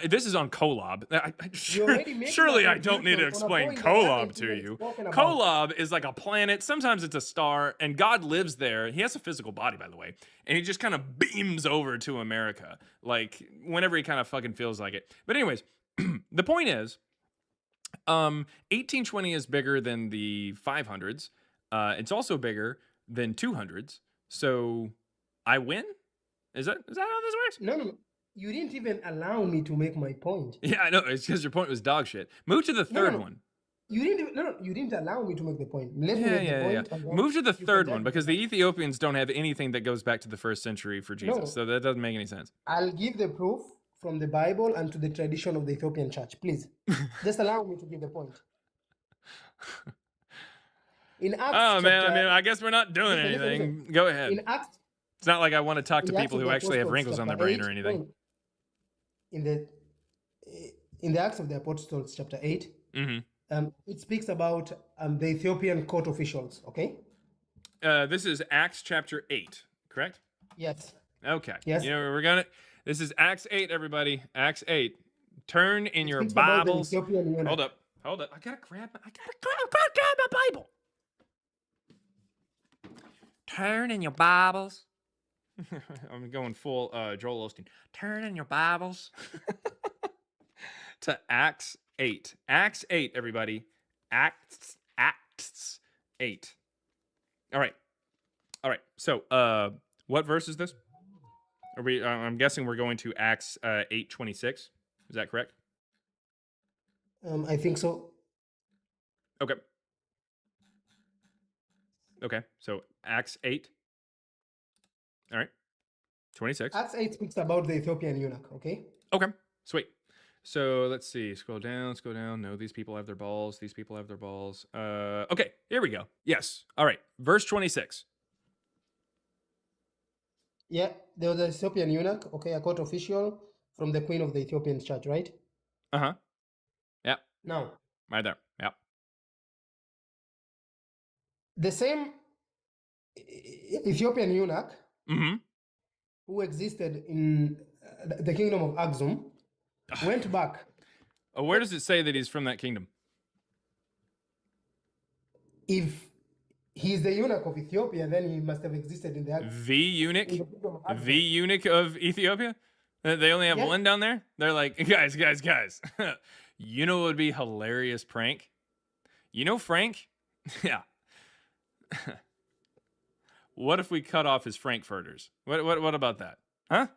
This is on Kolob. Surely I don't need to explain Kolob to you. Kolob is like a planet. Sometimes it's a star, and God lives there. He has a physical body, by the way, and he just kind of beams over to America, like whenever he kind of fucking feels like it. But anyways, the point is, 1820 is bigger than the 500s. It's also bigger than 200s. So I win. Is that how this works? No. You didn't even allow me to make my point. Yeah, I know. It's because your point was dog shit. Move to the third one. You didn't allow me to make the point. Let me make the point. Move to the third one because the Ethiopians don't have anything that goes back to the 1st century for Jesus. So that doesn't make any sense. I'll give the proof from the Bible and to the tradition of the Ethiopian church. Please, just allow me to give the point. In Acts I guess we're not doing anything. Listen. Go ahead. In Acts, it's not like I want to talk to people who actually have wrinkles on their brain or anything. In the Acts of the Apostles, chapter 8, it speaks about the Ethiopian court officials, okay? This is Acts chapter 8, correct? Yes. Okay. Yes. You know, this is Acts 8, everybody. Acts 8. Turn in your Bibles. Hold up. I gotta grab my Bible. Turn in your Bibles. I'm going full Joel Osteen. Turn in your Bibles to Acts 8. Acts 8, everybody. Acts 8. All right. So, what verse is this? Are we? I'm guessing we're going to Acts 8:26. Is that correct? I think so. Okay. So Acts 8. All right. 26. Acts 8 speaks about the Ethiopian eunuch, okay? Okay. Sweet. So let's see. Scroll down. No, these people have their balls. Okay. Here we go. Yes. All right. Verse 26. Yeah, there was an Ethiopian eunuch, okay, a court official from the queen of the Ethiopian church, right? Yeah. Now. Right there. Yeah. The same Ethiopian eunuch who existed in the kingdom of Axum went back. Where does it say that he's from that kingdom? If he's the eunuch of Ethiopia, then he must have existed in the eunuch? The eunuch of Ethiopia? They only have one down there? They're like, guys. You know what would be a hilarious prank? You know Frank? Yeah. What if we cut off his frankfurters? What about that? Huh?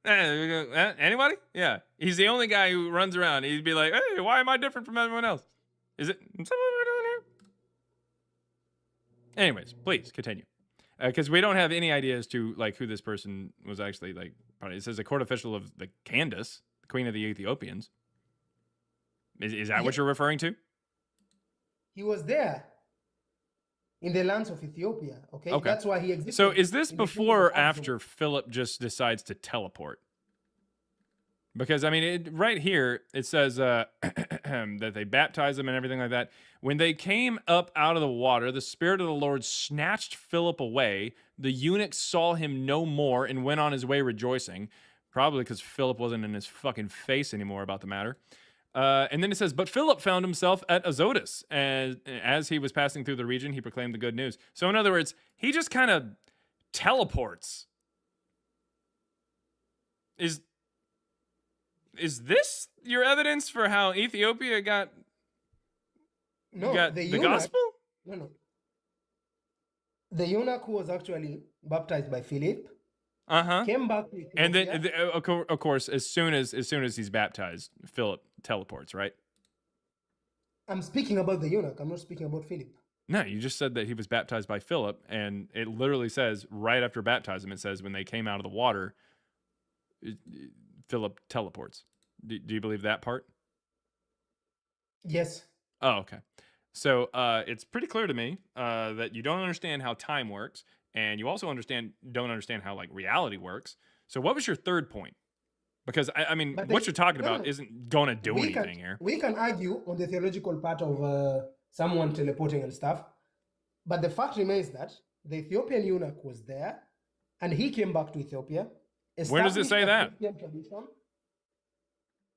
Anybody? Yeah. He's the only guy who runs around. He'd be like, hey, why am I different from everyone else? Is it something we're doing here? Anyways, please continue. Because we don't have any idea as to like who this person was actually like. It says a court official of the Candace, the queen of the Ethiopians. Is that what you're referring to? He was there in the lands of Ethiopia. Okay. That's why he existed. So is this before or after Philip just decides to teleport? Because, I mean, right here, it says that they baptized him and everything like that. When they came up out of the water, the Spirit of the Lord snatched Philip away. The eunuch saw him no more and went on his way rejoicing. Probably because Philip wasn't in his fucking face anymore about the matter. And then it says, but Philip found himself at Azotus. And as he was passing through the region, he proclaimed the good news. So in other words, he just kind of teleports. Is this your evidence for how Ethiopia got The eunuch, gospel? No. The eunuch who was actually baptized by Philip came back to Ethiopia. And then, of course, as soon as he's baptized, Philip teleports, right? I'm speaking about the eunuch. I'm not speaking about Philip. No, you just said that he was baptized by Philip, and it literally says right after baptism, it says when they came out of the water, Philip teleports. Do you believe that part? Yes. Oh, okay. So it's pretty clear to me that you don't understand how time works, and you also don't understand how like reality works. So what was your third point? Because I mean, what you're talking about isn't going to do anything here. We can argue on the theological part of someone teleporting and stuff, but the fact remains that the Ethiopian eunuch was there, and he came back to Ethiopia. Where does it say that? Tradition.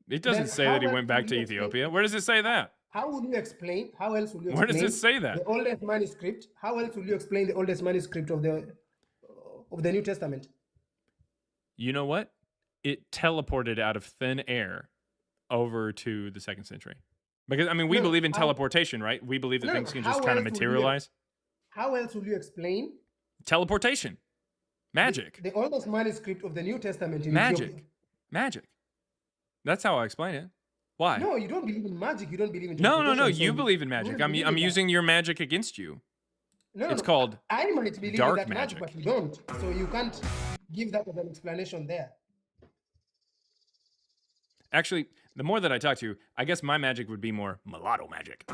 It doesn't say that he went back to Ethiopia. Where does it say that? How will you explain? How else will you explain? Where does it say that? The oldest manuscript. How else will you explain the oldest manuscript of the New Testament? You know what? It teleported out of thin air over to the 2nd century. Because I mean, we believe in teleportation, right? We believe that things can just kind of materialize. How else will you explain teleportation? Magic. The oldest manuscript of the New Testament in Ethiopia. Magic. That's how I explain it. Why? No, you don't believe in magic. You don't believe in No. You believe in magic. I'm using your magic against you. It's called I might believe dark in that magic, but you don't. So you can't give that as an explanation there. Actually, the more that I talk to you, I guess my magic would be more mulatto magic.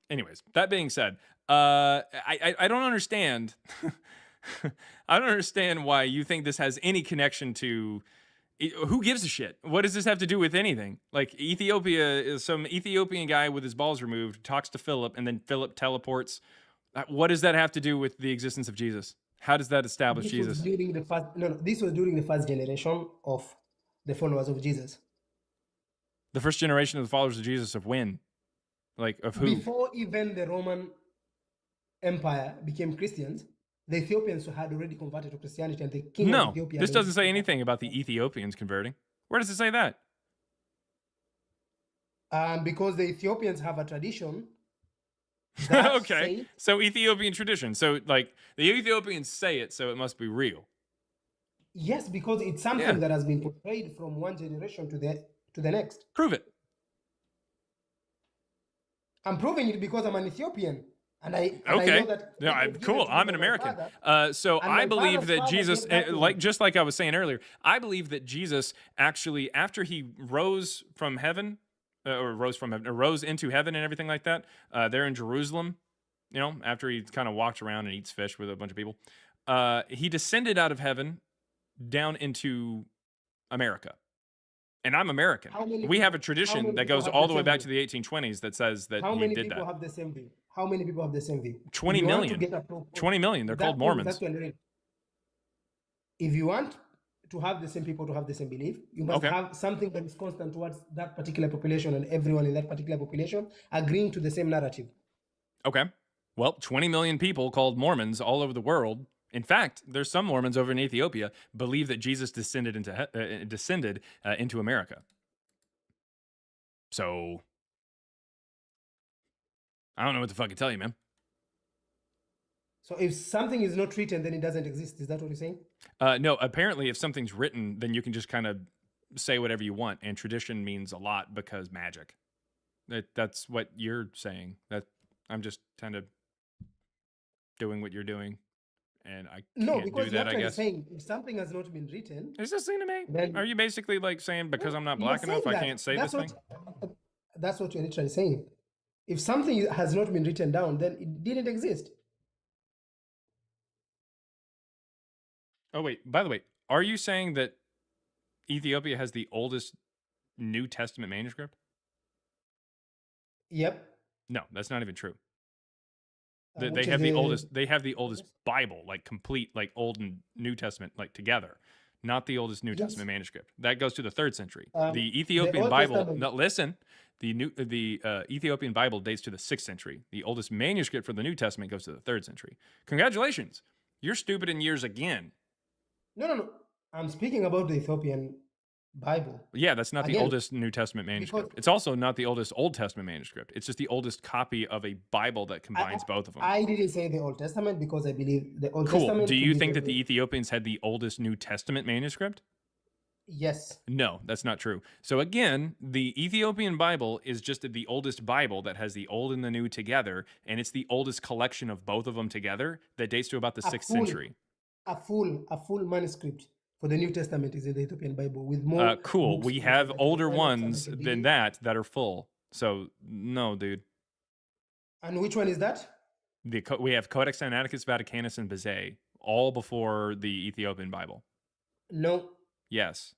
Anyways, that being said, I don't understand. I don't understand why you think this has any connection to. Who gives a shit? What does this have to do with anything? Like Ethiopia is some Ethiopian guy with his balls removed talks to Philip, and then Philip teleports. What does that have to do with the existence of Jesus? How does that establish Jesus? This was during the first generation of the followers of Jesus. The first generation of the followers of Jesus of when? Like of who? Before even the Roman Empire became Christians, the Ethiopians had already converted to Christianity, and the king of Ethiopia. This doesn't say anything about the Ethiopians converting. Where does it say that? Because the Ethiopians have a tradition. Okay, so Ethiopian tradition. So like the Ethiopians say it, so it must be real. Yes, because it's something that has been portrayed from one generation to the next. Prove it. I'm proving it because I'm an Ethiopian. And I know that. Yeah, cool. I'm an American. So I believe that Jesus, like I was saying earlier, I believe that Jesus actually, after he rose from heaven, rose into heaven and everything like that, there in Jerusalem, after he kind of walks around and eats fish with a bunch of people, he descended out of heaven down into America. And I'm American. We have a tradition that goes all the way back to the 1820s that says that he did that. How many people have the same view? How many people have the same view? 20 million. 20 million. They're called Mormons. If you want to have the same people to have the same belief, you must have something that is constant towards that particular population and everyone in that particular population agreeing to the same narrative. Okay. Well, 20 million people called Mormons all over the world. In fact, there's some Mormons over in Ethiopia believe that Jesus descended into America. So I don't know what to fucking tell you, man. So if something is not written, then it doesn't exist. Is that what you're saying? No, apparently if something's written, then you can just kind of say whatever you want. And tradition means a lot because magic. That's what you're saying. That I'm just kind of doing what you're doing. And I can't do that, I guess. Saying if something has not been written, is this thing to me? Are you basically like saying because I'm not black enough, I can't say this thing? That's what you're literally saying. If something has not been written down, then it didn't exist. Oh wait, by the way, are you saying that Ethiopia has the oldest New Testament manuscript? Yep. No, that's not even true. They have the oldest. They have the oldest Bible, like complete, like Old and New Testament, like together. Not the oldest New Testament manuscript. That goes to the 3rd century. The Ethiopian Bible. No, listen. The Ethiopian Bible dates to the 6th century. The oldest manuscript for the New Testament goes to the 3rd century. Congratulations, you're stupid in years again. No. I'm speaking about the Ethiopian Bible. Yeah, that's not the Again, oldest New Testament manuscript. because It's also not the oldest Old Testament manuscript. It's just the oldest copy of a Bible that combines both of them. I didn't say the Old Testament because I believe the Old Cool. Testament. Do to you be think that the Ethiopians had the oldest New Testament manuscript? Yes. No, that's not true. So again, the Ethiopian Bible is just the oldest Bible that has the Old and the New together, and it's the oldest collection of both of them together that dates to about the 6th century. A full manuscript for the New Testament is in the Ethiopian Bible with more. Cool. books We in have it, like older Israelites and ones like than that are full. So no, dude. And which one is that? We have Codex Sinaiticus, Vaticanus, and Bezae, all before the Ethiopian Bible. No. Yes.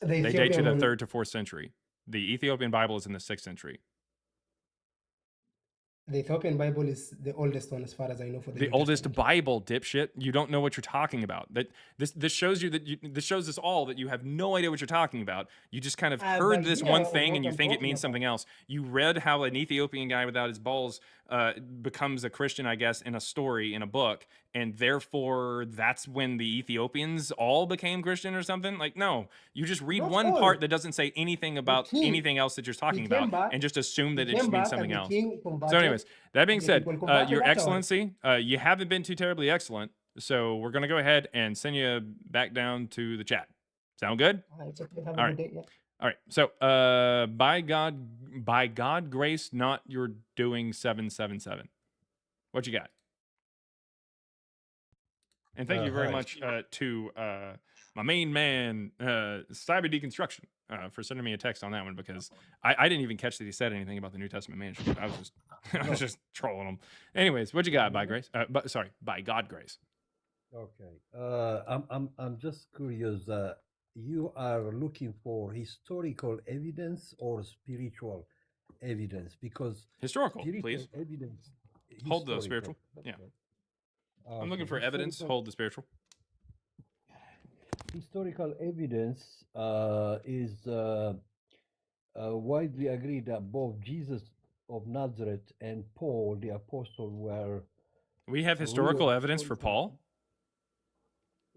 They date to the 3rd to 4th century. The Ethiopian Bible is in the 6th century. The Ethiopian Bible is the oldest one, as far as I know, for the oldest Bible, dipshit. You don't know what you're talking about. That this shows you that this shows us all that you have no idea what you're talking about. You just kind of heard this one thing and you think it means something else. You read how an Ethiopian guy without his balls becomes a Christian, I guess, in a story in a book, and therefore that's when the Ethiopians all became Christian or something. Like, no, you just read Not one all. part that doesn't say anything about king- anything else that you're talking came about, back- and just assume that he it just came means back something and the else. king So, converted, anyways, that being and the said, people converted Your afterwards. Excellency, you haven't been too terribly excellent, so we're gonna go ahead and send you back down to the chat. Sound good? It's okay. Have All a right. good day. Yeah. All right. So, by God grace, not you're doing 777. What you got? And thank you very Hi. much to my main man, Cyber Deconstruction, for sending me a text on that one, because I didn't even catch that he said anything about the New Testament manuscript. I was just I was just trolling him. Anyways, what you got by grace? By God grace. Okay. I'm just curious. You are looking for historical evidence or spiritual evidence? Because Historical, spiritual please. evidence. Hold the historical. spiritual. Yeah. Okay. I'm looking for evidence. Historical- Hold the spiritual. Historical evidence is widely agreed that both Jesus of Nazareth and Paul the apostle were. We have historical real evidence for Paul.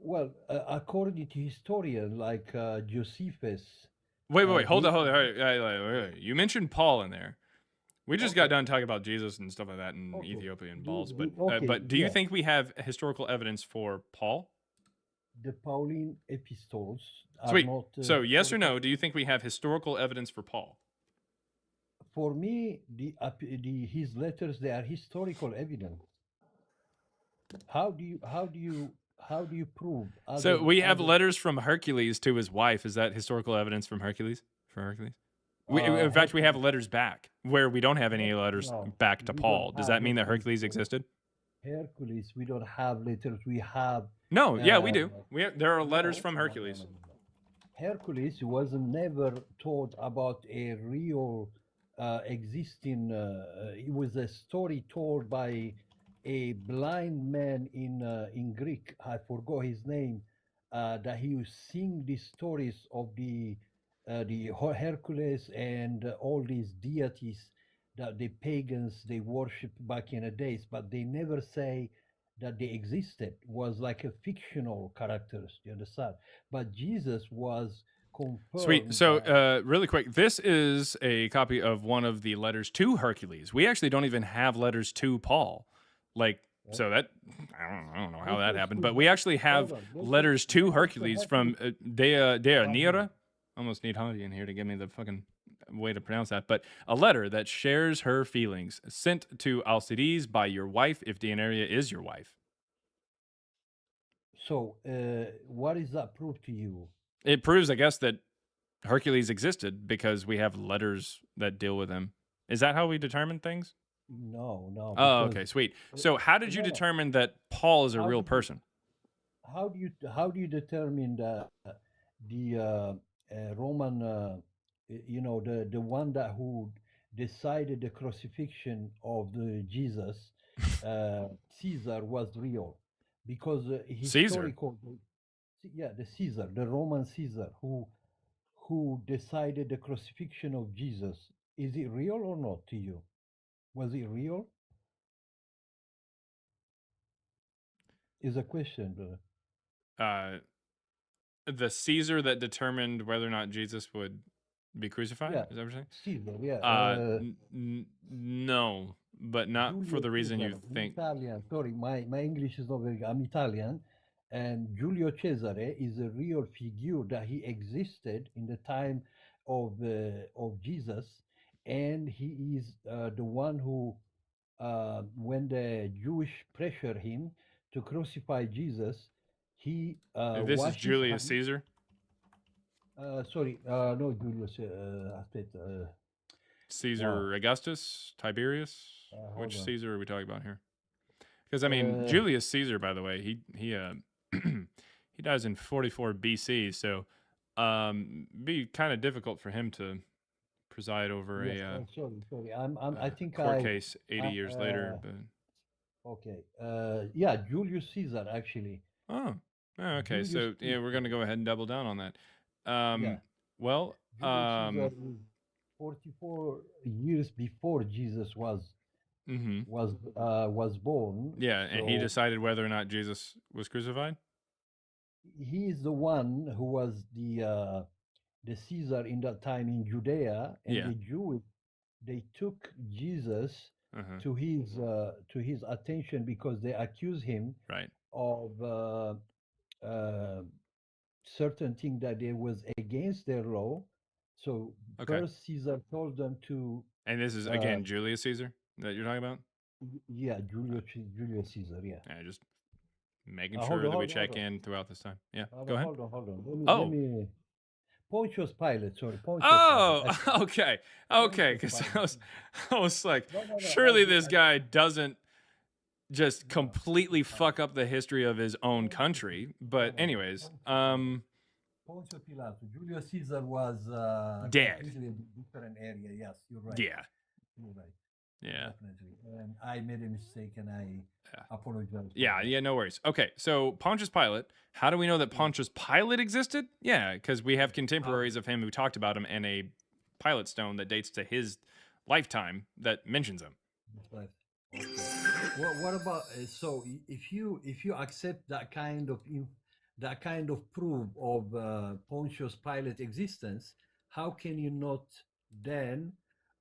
Well, according to historians like Josephus. Wait. Hold they- on. Wait. You mentioned Paul in there. We just got done talking about Jesus and stuff like that and Ethiopian balls, but do you think we have historical evidence for Paul? The Pauline epistles are Sweet. not. So yes or no? Do you think we have historical evidence for Paul? For me, his letters, they are historical evidence. How do you prove? So we have letters from Hercules to his wife. Is that historical evidence from Hercules? For Hercules? In fact, we have letters back where we don't have any letters back to we Paul. don't Does have that mean that letters. Hercules existed? Hercules, we don't have letters. We have. No. Yeah, we do. There are letters from Hercules. Hercules was never taught about a real existing. It was a story told by a blind man in Greek. I forgot his name. That he was sing these stories of the Hercules and all these deities that the pagans they worshipped back in the days, but they never say that they existed. Was like a fictional characters. You understand? But Jesus was confirmed. Sweet. So, really quick, this is a copy of one of the letters to Hercules. We actually don't even have letters to Paul. So that I don't know how that happened, but we actually have letters to Hercules from Dea Nira. Almost need Honey in here to give me the fucking way to pronounce that, but a letter that shares her feelings sent to Alcides by your wife, if Deianeira is your wife. So, what is that proof to you? It proves, I guess, that Hercules existed because we have letters that deal with him. Is that how we determine things? No. Oh, because- okay, sweet. So, how did you No. determine that Paul is a How real did you- person? How do you determine the Roman, the one that who decided the crucifixion of the Jesus, Caesar was real, because historical. Yeah, the Caesar, the Roman Caesar, who decided the crucifixion of Jesus. Is it real or not to you? Was it real? Is a question, brother. the Caesar that determined whether or not Jesus would be crucified? Yeah, Is that what you're saying? Caesar. Yeah. No, but not for Julius the reason Caesar. you I'm think. Italian. Sorry, my English is not very good. I'm Italian. And Giulio Cesare is a real figure that he existed in the time of Jesus. And he is the one who, when the Jewish pressure him to crucify Jesus, he This is washes Julius hands. Caesar. Sorry, no, Julius. Caesar Augustus, Tiberius. Which Hold on. Caesar are we talking about here? Because I mean, Julius Caesar, by the way, he he dies in 44 BC, so be kind of difficult for him to preside over Yes, a sorry. I think court case 80 years later. But okay. Yeah, Julius Caesar actually. oh, okay. Julius So yeah, we're Caesar. gonna go ahead and double down on that. Yeah. Well, Julius Caesar is 44 years before Jesus was born. Yeah, and he so decided whether or not Jesus was crucified. he is the one who was the Caesar in that time in Judea, and Yeah. the Jews they took Jesus to his attention because they accused him Right. of certain thing that they was against their law. So Okay. first Caesar told them to. And this is again Julius Caesar that you're talking about. Yeah, Julius Caesar. Yeah. Yeah, just making sure that we check in throughout this time. Yeah, go ahead. Hold on. Let me. Pontius Pilate. Sorry, Pontius Oh, Pilate. okay. Because I was like, surely this guy doesn't just completely fuck up the history of his own country. But anyways, Pontius Pilate. Julius Caesar was dead. Completely a different area. Yes, you're right. Yeah. You're right. Yeah. Definitely. And I made a mistake and I apologize. Yeah, no worries. Okay, so Pontius Pilate, how do we know that Pontius Pilate existed? Yeah, because we have contemporaries of him who talked about him and a Pilate stone that dates to his lifetime that mentions him. Okay. What about so if you accept that kind of proof of Pontius Pilate's existence, how can you not then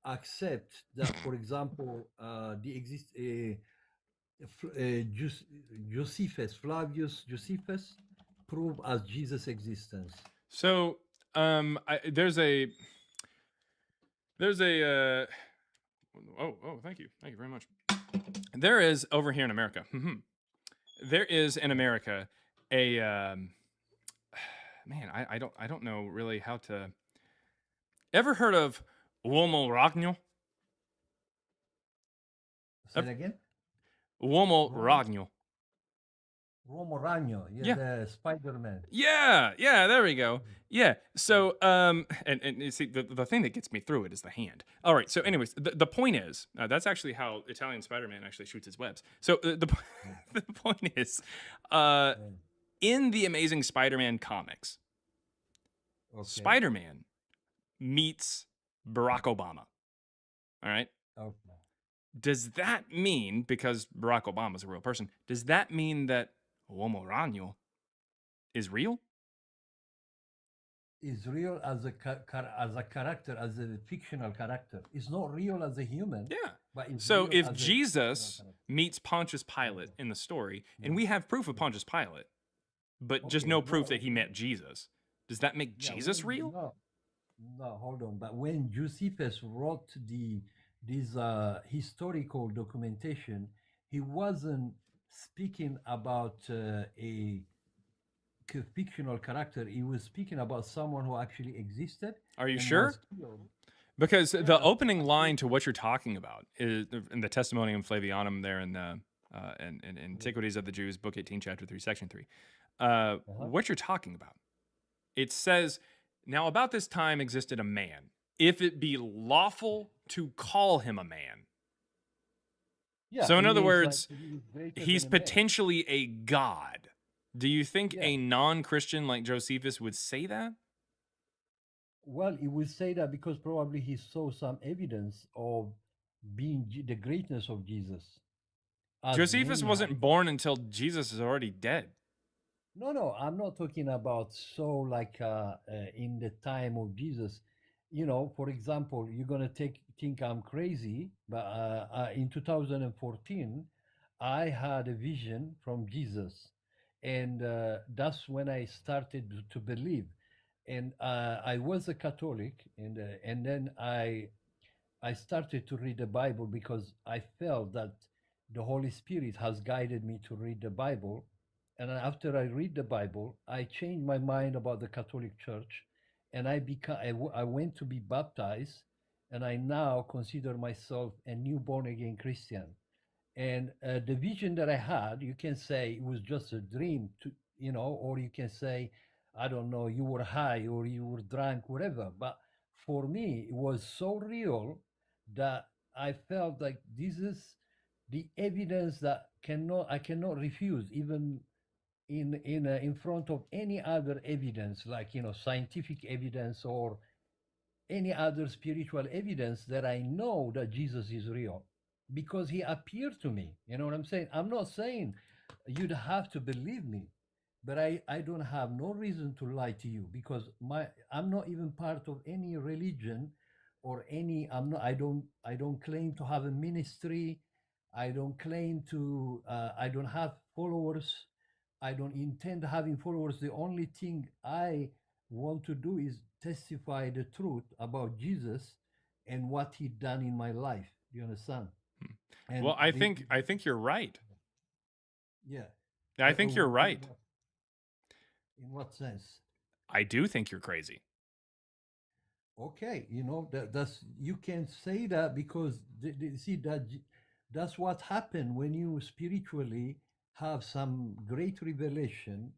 accept that, for example, Flavius Josephus prove as Jesus' existence? So there's a thank you very much. There is over here in America. There is in America a man. I don't know really how to. Ever heard of Uomo Ragno? Say it again. Uomo Ragno. Uomo Ragno, Yeah. The Spider-Man. Yeah, there we go. Yeah. So and you see the thing that gets me through it is the hand. All right. So anyways, the point is that's actually how Italian Spider-Man actually shoots his webs. So the point is in the Amazing Spider-Man comics, Spider-Man meets Barack Obama. All right. Okay. Does that mean, because Barack Obama is a real person, does that mean that Uomo Ragno is real? Is real as a character, as a fictional character. It's not real as a human. Yeah. But it's so real if as Jesus meets Pontius Pilate in the story, and we have proof of Pontius Pilate, but just no proof that he met Jesus, does that make Jesus real? No, hold on. But when Josephus wrote this historical documentation, he wasn't speaking about a fictional character. He was speaking about someone who actually existed. Are you sure? Because the opening line to what you're talking about is in the Testimonium Flavianum there in the in Antiquities of the Jews, Book 18, Chapter 3, Section 3. What you're talking about, it says, now about this time existed a man, if it be lawful to call him a man. Yeah, so in other words, he's potentially a god. Do you think a non-Christian like Josephus would say that? Well, he would say that because probably he saw some evidence of being the greatness of Jesus. Josephus wasn't born until Jesus is already dead. No, I'm not talking about so like in the time of Jesus. You know, for example, you're gonna think I'm crazy, but in 2014, I had a vision from Jesus, and that's when I started to believe. And I was a Catholic, and then I started to read the Bible because I felt that the Holy Spirit has guided me to read the Bible. And then after I read the Bible, I changed my mind about the Catholic Church, and I went to be baptized, and I now consider myself a new born again Christian. And the vision that I had, you can say it was just a dream, or you can say, I don't know, you were high or you were drunk, whatever. But for me, it was so real that I felt like this is the evidence that I cannot refuse, even in front of any other evidence, like scientific evidence or any other spiritual evidence, that I know that Jesus is real because he appeared to me. You know what I'm saying? I'm not saying you'd have to believe me, but I don't have no reason to lie to you because I'm not even part of any religion or any I don't claim to have a ministry. I don't claim to I don't have followers. I don't intend having followers. The only thing I want to do is testify the truth about Jesus and what he done in my life. Do you understand? And Well, I think you're right. yeah. I think you're right. In what sense? I do think you're crazy. Okay, that's you can say that because see that's what happened when you spiritually have some great revelation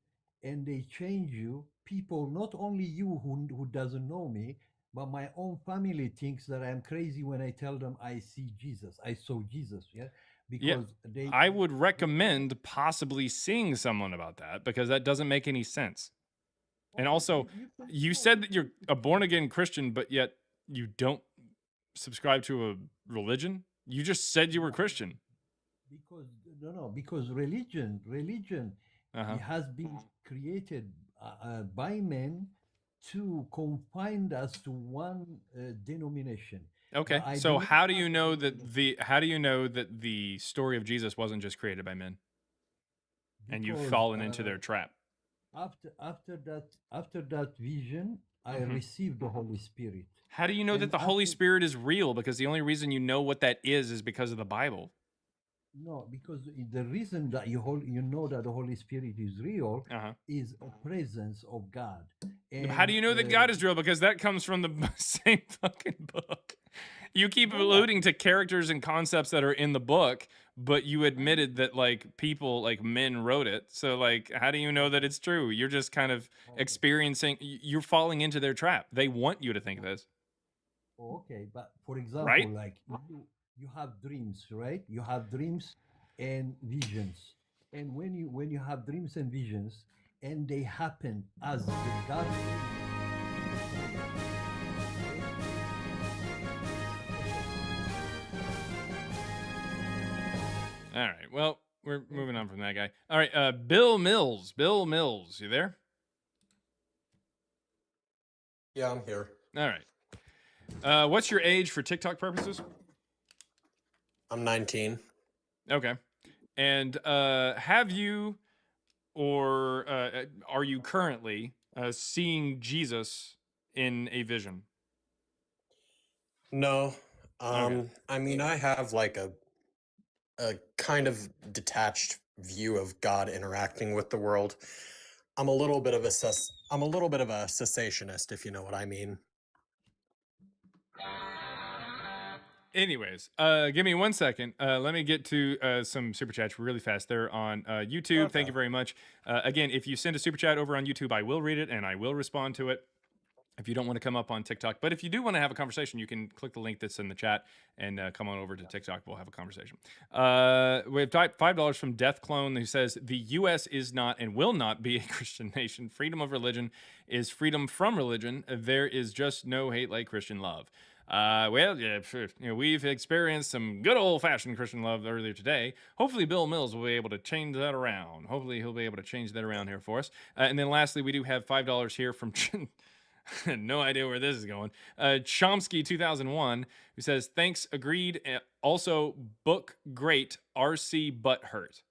and they change you. People, not only you who doesn't know me, but my own family thinks that I'm crazy when I tell them I see Jesus. I saw Jesus, yeah, Yeah, because I would recommend possibly seeing someone about that because that doesn't make any sense. And also, you said that you're a born again Christian, but yet you don't subscribe to a religion. You just said you were Christian. Because no, because religion Uh-huh. it has been created by men to confine us to one denomination. Okay. But I So believe how do you know that the story of Jesus wasn't just created by men and you've because fallen into their trap? after that vision, I received the Holy Spirit. How do you know that And the Holy after, Spirit is real? Because the only reason you know what that is because of the Bible. no, because the reason that you know that the Holy Spirit is real is a presence of God. How And do you know that God is real? Because that comes from the same fucking book. You keep alluding to characters and concepts that are in the book, but you admitted that like people, like men wrote it. So like, how do you know that it's true? You're just kind of experiencing, you're falling into their trap. They want you to think this. Okay, but for example, Right? like you have dreams, right? You have dreams and visions. And when you have dreams and visions and they happen as the God. All right. Well, we're moving on from that guy. All right. Bill Mills. Bill Mills, you there? Yeah, I'm here. All right. What's your age for TikTok purposes? I'm 19. Okay. And have you or are you currently seeing Jesus in a vision? No. Okay. I mean, I have like a kind of detached view of God interacting with the world. I'm a little bit of a cessationist, if you know what I mean. Anyways, give me 1 second. Let me get to some super chats really fast. They're on YouTube. Thank you very much. Again, if you send a super chat over on YouTube, I will read it and I will respond to it. If you don't want to come up on TikTok, but if you do want to have a conversation, you can click the link that's in the chat and come on over to TikTok. We'll have a conversation. We have $5 from Death Clone who says the U.S. is not and will not be a Christian nation. Freedom of religion is freedom from religion. There is just no hate like Christian love. Well, yeah, sure. We've experienced some good old-fashioned Christian love earlier today. Hopefully, Bill Mills will be able to change that around. Hopefully, he'll be able to change that around here for us. And then lastly, we do have $5 here from no idea where this is going. Chomsky 2001, who says, "Thanks, agreed. Also, book great. RC Butthurt."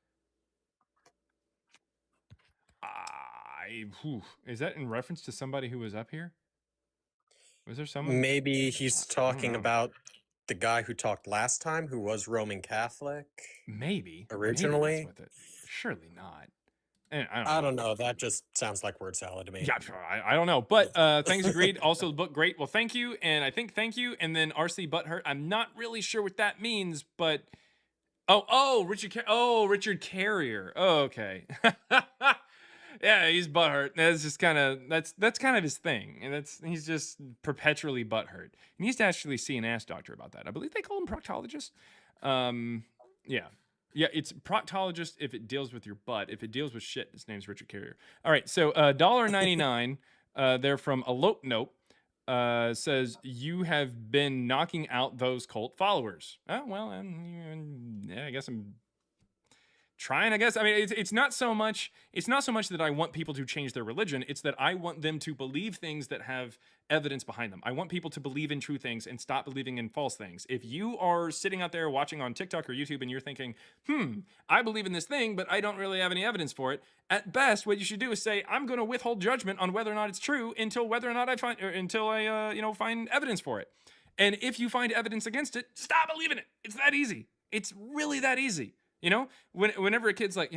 Is that in reference to somebody who was up here? Was there someone? Maybe he's talking about the guy who talked last time, who was Roman Catholic. Maybe originally. Maybe that's with it. Surely not. And I don't know. That just sounds like word salad to me. Yeah, I don't know. But thanks, agreed. Also, the book great. Well, thank you, and I think thank you, and then RC Butthurt. I'm not really sure what that means, but Richard Carrier. Oh, okay. Yeah, he's butthurt. That's just kind of that's kind of his thing, and he's just perpetually butthurt. He needs to actually see an ass doctor about that. I believe they call him proctologist. Yeah, it's proctologist if it deals with your butt. If it deals with shit, his name's Richard Carrier. All right, so $1.99. They're from Elope Nope. Says you have been knocking out those cult followers. Oh well, yeah, I guess I'm trying. I guess I mean it's not so much that I want people to change their religion. It's that I want them to believe things that have evidence behind them. I want people to believe in true things and stop believing in false things. If you are sitting out there watching on TikTok or YouTube and you're thinking, I believe in this thing, but I don't really have any evidence for it, at best, what you should do is say, I'm going to withhold judgment on whether or not it's true until I find evidence for it. And if you find evidence against it, stop believing it. It's that easy. It's really that easy. Whenever a kid's like,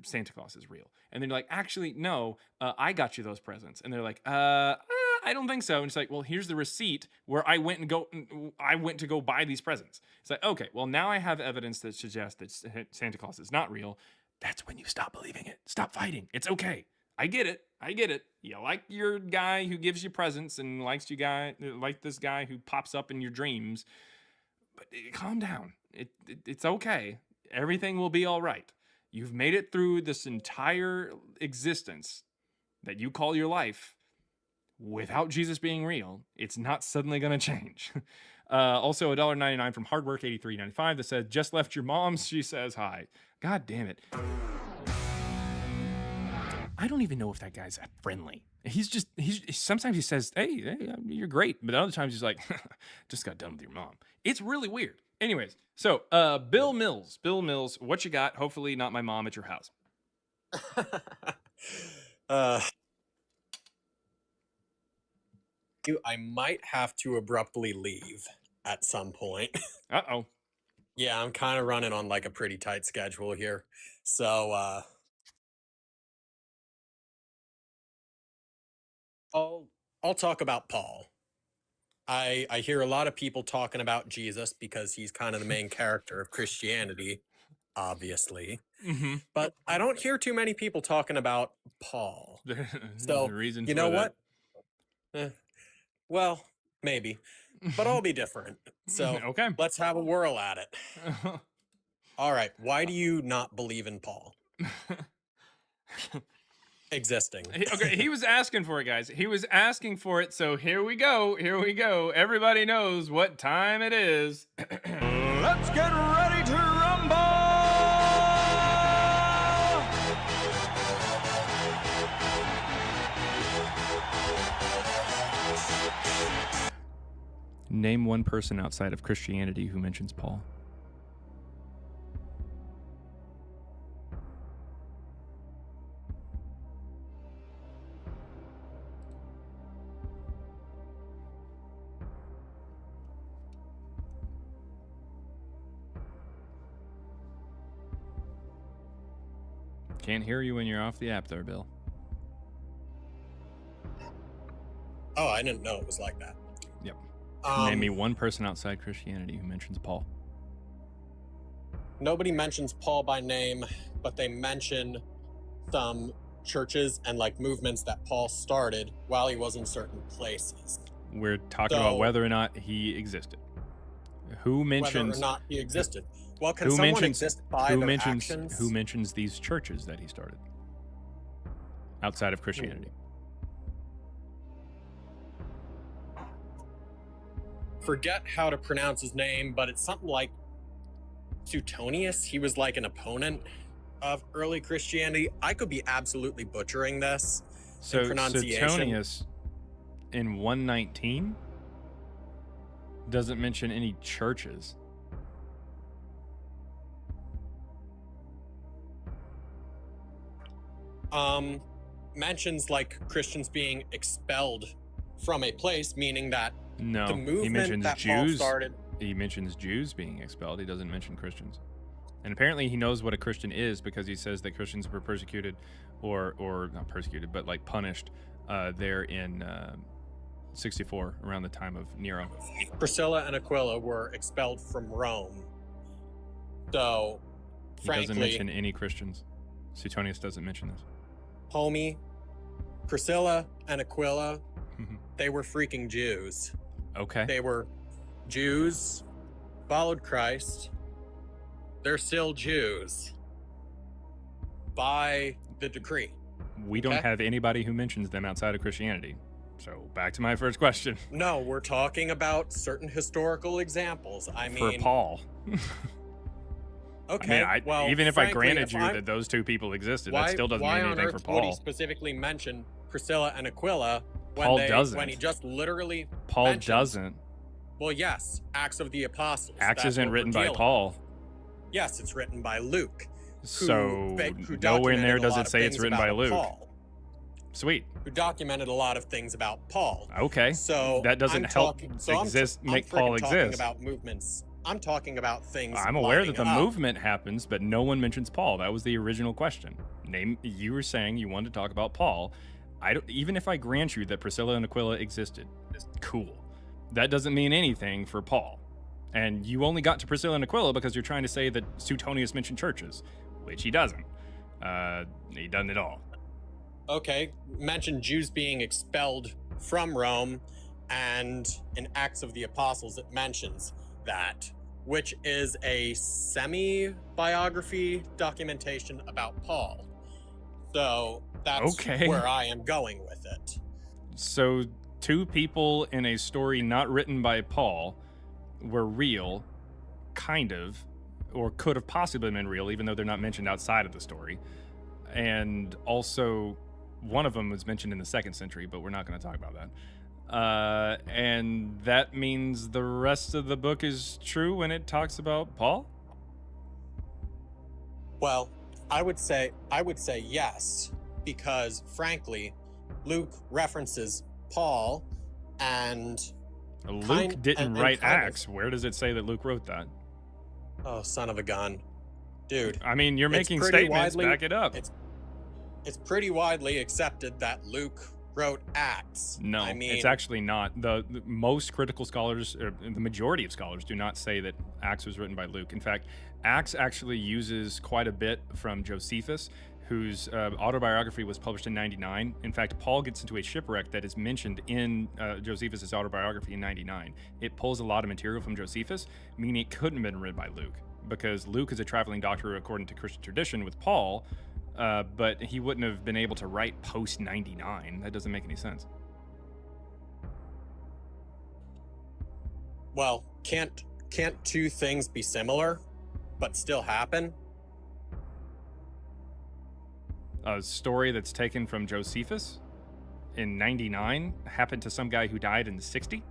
Santa Claus is real, and they're like, actually, no, I got you those presents, and they're like, I don't think so. And it's like, well, here's the receipt where I went to go buy these presents. It's like, okay, well, now I have evidence that suggests that Santa Claus is not real. That's when you stop believing it. Stop fighting. It's okay. I get it. You like your guy who gives you presents and like this guy who pops up in your dreams, but calm down. It's okay. Everything will be all right. You've made it through this entire existence that you call your life without Jesus being real. It's not suddenly going to change. Also, $1.99 from Hardwork8395 that says, just left your mom's. She says hi. God damn it. I don't even know if that guy's that friendly. Sometimes he says, hey, you're great. But other times he's like, just got done with your mom. It's really weird. Anyways, so Bill Mills, what you got? Hopefully not my mom at your house. I might have to abruptly leave at some point. Uh-oh. Yeah, I'm kind of running on like a pretty tight schedule here. So I'll talk about Paul. I hear a lot of people talking about Jesus because he's kind of the main character of Christianity, obviously. Mm-hmm. But I don't hear too many people talking about Paul. So, reason you know what? Well, maybe. But I'll be different. So, okay. Let's have a whirl at it. All right. Why do you not believe in Paul? Existing. Okay, he was asking for it, guys. He was asking for it, so here we go. Everybody knows what time it is. Let's get ready to rumble! Name one person outside of Christianity who mentions Paul. Can't hear you when you're off the app there, Bill. Oh, I didn't know it was like that. Yep. Name me one person outside Christianity who mentions Paul. Nobody mentions Paul by name, but they mention some churches and like movements that Paul started while he was in certain places. We're talking about whether or not he existed. Who mentions whether or not he existed? Well, can someone exist by their actions? Who mentions these churches that he started outside of Christianity? forget how to pronounce his name, but it's something like Suetonius. He was like an opponent of early Christianity. I could be absolutely butchering this in pronunciation. Suetonius in 119 doesn't mention any churches. Mentions like Christians being expelled from a place, meaning that No, the movement he mentions that Paul Jews. started. He mentions Jews being expelled. He doesn't mention Christians. And apparently he knows what a Christian is because he says that Christians were persecuted or not persecuted, but like punished there in 64 around the time of Nero. Priscilla and Aquila were expelled from Rome. So, He frankly, doesn't mention any Christians. Suetonius doesn't mention this. homie, Priscilla and Aquila, Mhm. they were freaking Jews. Okay. They were Jews, followed Christ. They're still Jews by the decree. We don't Okay. have anybody who mentions them outside of Christianity. So back to my first question. No, we're talking about certain historical examples. I mean, For Paul. okay, I mean, well, even if I frankly, granted if you I'm- that those two people existed, why, that still doesn't why mean on anything earth for would he Paul. specifically mention Priscilla and Aquila when Paul they doesn't. when he just literally Paul mentions- doesn't. Well, yes, Acts of the Apostles. Acts that's isn't what we're written by dealing Paul. with. Yes, it's written by Luke. So who nowhere in there documented a does lot it of say it's things written by about Luke. Paul, Sweet. who documented a lot of things about Paul. Okay. So that doesn't I'm help talking- so I'm- exist I'm make freaking Paul talking exist. about movements. I'm talking about things. I'm aware that lining the up. movement happens, but no one mentions Paul. That was the original question. You were saying you wanted to talk about Paul. I don't, even if I grant you that Priscilla and Aquila existed, cool. That doesn't mean anything for Paul. And you only got to Priscilla and Aquila because you're trying to say that Suetonius mentioned churches, which he doesn't. He doesn't at all. Okay, mentioned Jews being expelled from Rome, and in Acts of the Apostles it mentions that, which is a semi-biography documentation about Paul. So that's Okay. where I am going with it. So, two people in a story not written by Paul were real, kind of, or could have possibly been real, even though they're not mentioned outside of the story. And also, one of them was mentioned in the 2nd century, but we're not going to talk about that. And that means the rest of the book is true when it talks about Paul? Well, I would say yes, because frankly, Luke references Paul and Luke didn't and write kind of- Acts. Where does it say that Luke wrote that? Oh, son of a gun. Dude. I mean, you're it's making pretty statements, widely- back it up. It's pretty widely accepted that Luke wrote Acts. No, I mean, it's actually not. The most critical scholars, or the majority of scholars, do not say that Acts was written by Luke. In fact, Acts actually uses quite a bit from Josephus, whose autobiography was published in 99. In fact, Paul gets into a shipwreck that is mentioned in Josephus' autobiography in 99. It pulls a lot of material from Josephus, meaning it couldn't have been written by Luke, because Luke is a traveling doctor according to Christian tradition with Paul, but he wouldn't have been able to write post 99. That doesn't make any sense. well, can't two things be similar, but still happen? A story that's taken from Josephus in 99 happened to some guy who died in 60?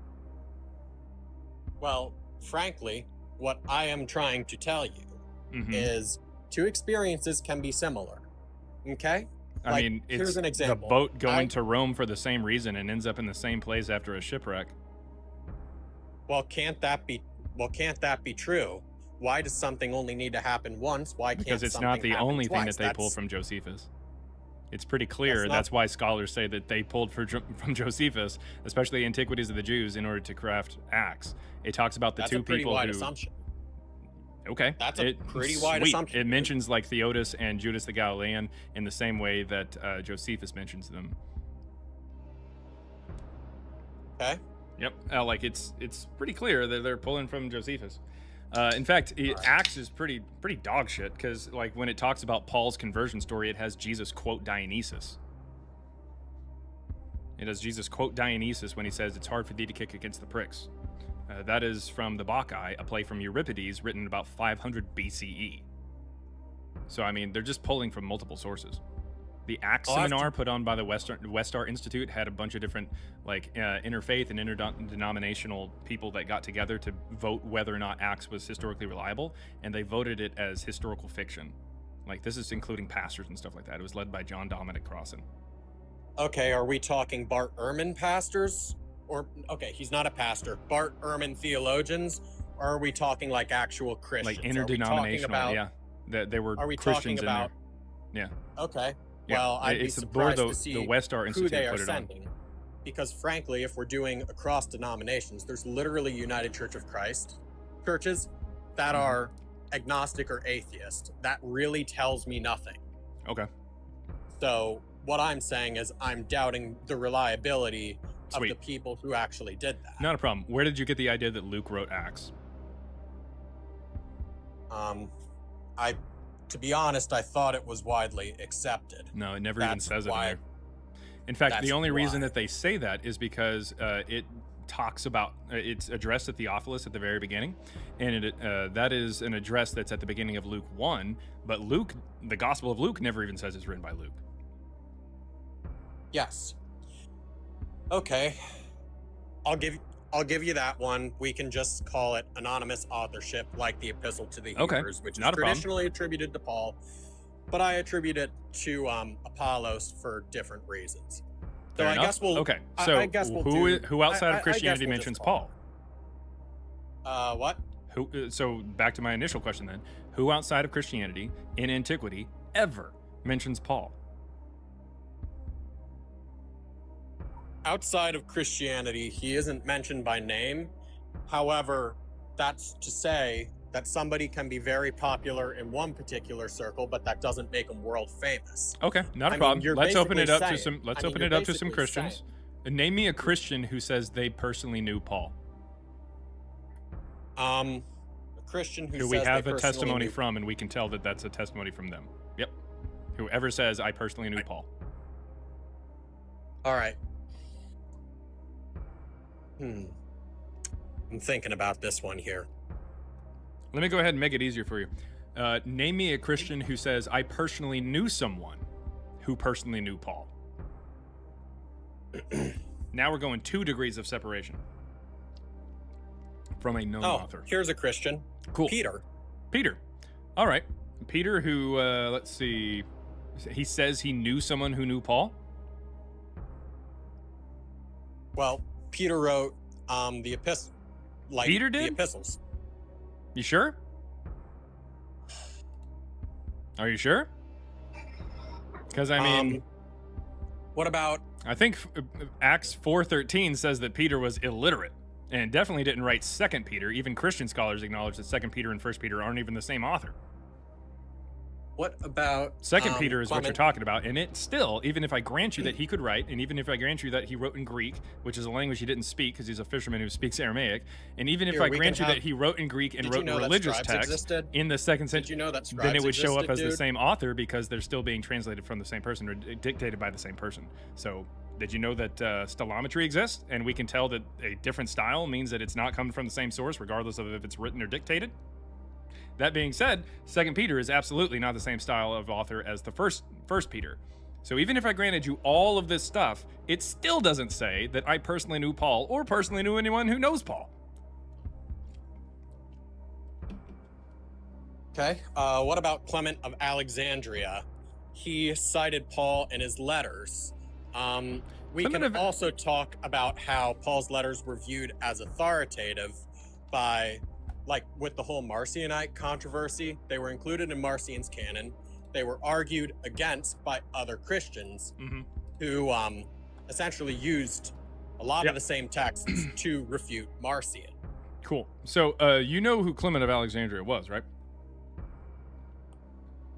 Well, frankly, what I am trying to tell you Mhm. is two experiences can be similar. Okay? I Like, mean, here's it's an example. the boat going I- to Rome for the same reason and ends up in the same place after a shipwreck. Well, can't that be true? Why does something only need to happen once? Why can't Because it's something not the happen only thing twice? that they pull That's- from Josephus. It's pretty clear. That's not- That's why scholars say that they pulled from Josephus, especially Antiquities of the Jews, in order to craft Acts. It talks about the That's two a pretty people wide who. assumption. Okay. That's a pretty wide sweet. assumption. It mentions like Theodos and Judas the Galilean in the same way that Josephus mentions them. Okay. Yep. Like it's pretty clear that they're pulling from Josephus. In fact, Acts is pretty dog shit because like when it talks about Paul's conversion story, it has Jesus quote Dionysus. It has Jesus quote Dionysus when he says, "It's hard for thee to kick against the pricks." That is from the Bacchae, a play from Euripides written about 500 BCE. So, I mean, they're just pulling from multiple sources. The Acts seminar put on by the Westar Institute had a bunch of different, like, interfaith and interdenominational people that got together to vote whether or not Acts was historically reliable, and they voted it as historical fiction. Like, this is including pastors and stuff like that. It was led by John Dominic Crossan. Okay, are we talking Bart Ehrman pastors? Or, okay, he's not a pastor. Bart Ehrman theologians? Or are we talking like actual Christians? Like interdenominational, yeah. They were are we Christians talking about, in there. Yeah. Okay. Yeah. Well, I'd be surprised to see the Westar who Institute they are put it sending. Because frankly, if we're doing across denominations, there's literally United Church of Christ churches that are agnostic or atheist. That really tells me nothing. Okay. So what I'm saying is I'm doubting the reliability Sweet. of the people who actually did that. Not a problem. Where did you get the idea that Luke wrote Acts? To be honest, I thought it was widely accepted. No, it never even That's says it in why- there. In fact, the that's only reason why. that they say that is because it talks about it's addressed to Theophilus at the very beginning, and that is an address that's at the beginning of Luke 1. But Luke, the Gospel of Luke, never even says it's written by Luke. Yes. Okay. I'll give you that one. We can just call it anonymous authorship, like the Epistle to the Okay, Hebrews, which is not a problem. traditionally attributed to Paul, but I attribute it to Apollos for different reasons. So Fair I enough. guess we'll. Okay, so I guess we'll who outside I of guess Christianity we'll just mentions call Paul? What? Who? So back to my initial question then: who outside of Christianity in antiquity ever mentions Paul? Outside of Christianity, he isn't mentioned by name. However, that's to say that somebody can be very popular in one particular circle, but that doesn't make them world famous. Okay, not a I mean, problem. you're Let's open it basically up to saying- some. Let's I mean, open you're it up to some basically Christians. Name me a Christian who says they personally knew Paul. A Christian who we says have they a personally testimony knew- from, and we can tell that that's a testimony from them. Yep. Whoever says I personally knew Paul. All right. I'm thinking about this one here. Let me go ahead and make it easier for you. Name me a Christian who says I personally knew someone who personally knew Paul. Now we're going 2 degrees of separation from a known author. Here's a Christian. Cool. Peter. All right. Peter, who, let's see, he says he knew someone who knew Paul. Well, Peter wrote the epistle. Like Peter the did? epistles. You sure? Are you sure? Because, I mean... what about... I think Acts 4:13 says that Peter was illiterate and definitely didn't write 2 Peter. Even Christian scholars acknowledge that 2 Peter and 1 Peter aren't even the same author. What about... 2 Peter is what you're Clement? talking about, and it still, even if I grant you that he could write, and even if I grant you that he wrote in Greek, which is a language he didn't speak because he's a fisherman who speaks Aramaic, and even if Here, I we grant can you have- that he wrote in Greek and Did wrote you know that religious scribes text existed? in the 2nd century, Did you know that then scribes it would show up existed, as the dude? same author because they're still being translated from the same person or dictated by the same person. So, did you know that stylometry exists, and we can tell that a different style means that it's not coming from the same source, regardless of if it's written or dictated? That being said, 2 Peter is absolutely not the same style of author as the first Peter. So even if I granted you all of this stuff, it still doesn't say that I personally knew Paul or personally knew anyone who knows Paul. Okay. What about Clement of Alexandria? He cited Paul in his letters. We Clement can of- also talk about how Paul's letters were viewed as authoritative by, like, with the whole Marcionite controversy. They were included in Marcion's canon. They were argued against by other Christians who essentially used a lot of the same texts to refute Marcion. Cool. So you know who Clement of Alexandria was, right?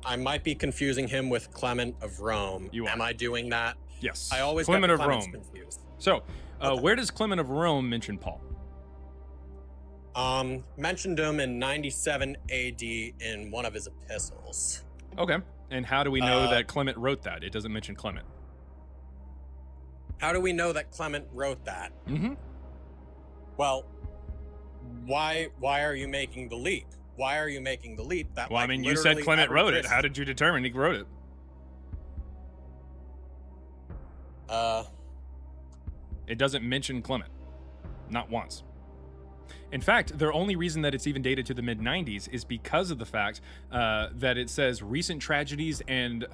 I might be confusing him with Clement of Rome. Am I doing that? Yes. I always Clement get of Clements Rome. confused. So where does Clement of Rome mention Paul? Mentioned him in 97 AD in one of his epistles. Okay. And how do we know that Clement wrote that? It doesn't mention Clement. How do we know that Clement wrote that? Mm-hmm. Well, why are you making the leap? Why are you making the leap? That Well, I like, mean, you said literally Clement every wrote it. Christian- How did you determine he wrote it? It doesn't mention Clement. Not once. In fact, the only reason that it's even dated to the mid-90s is because of the fact that it says recent tragedies and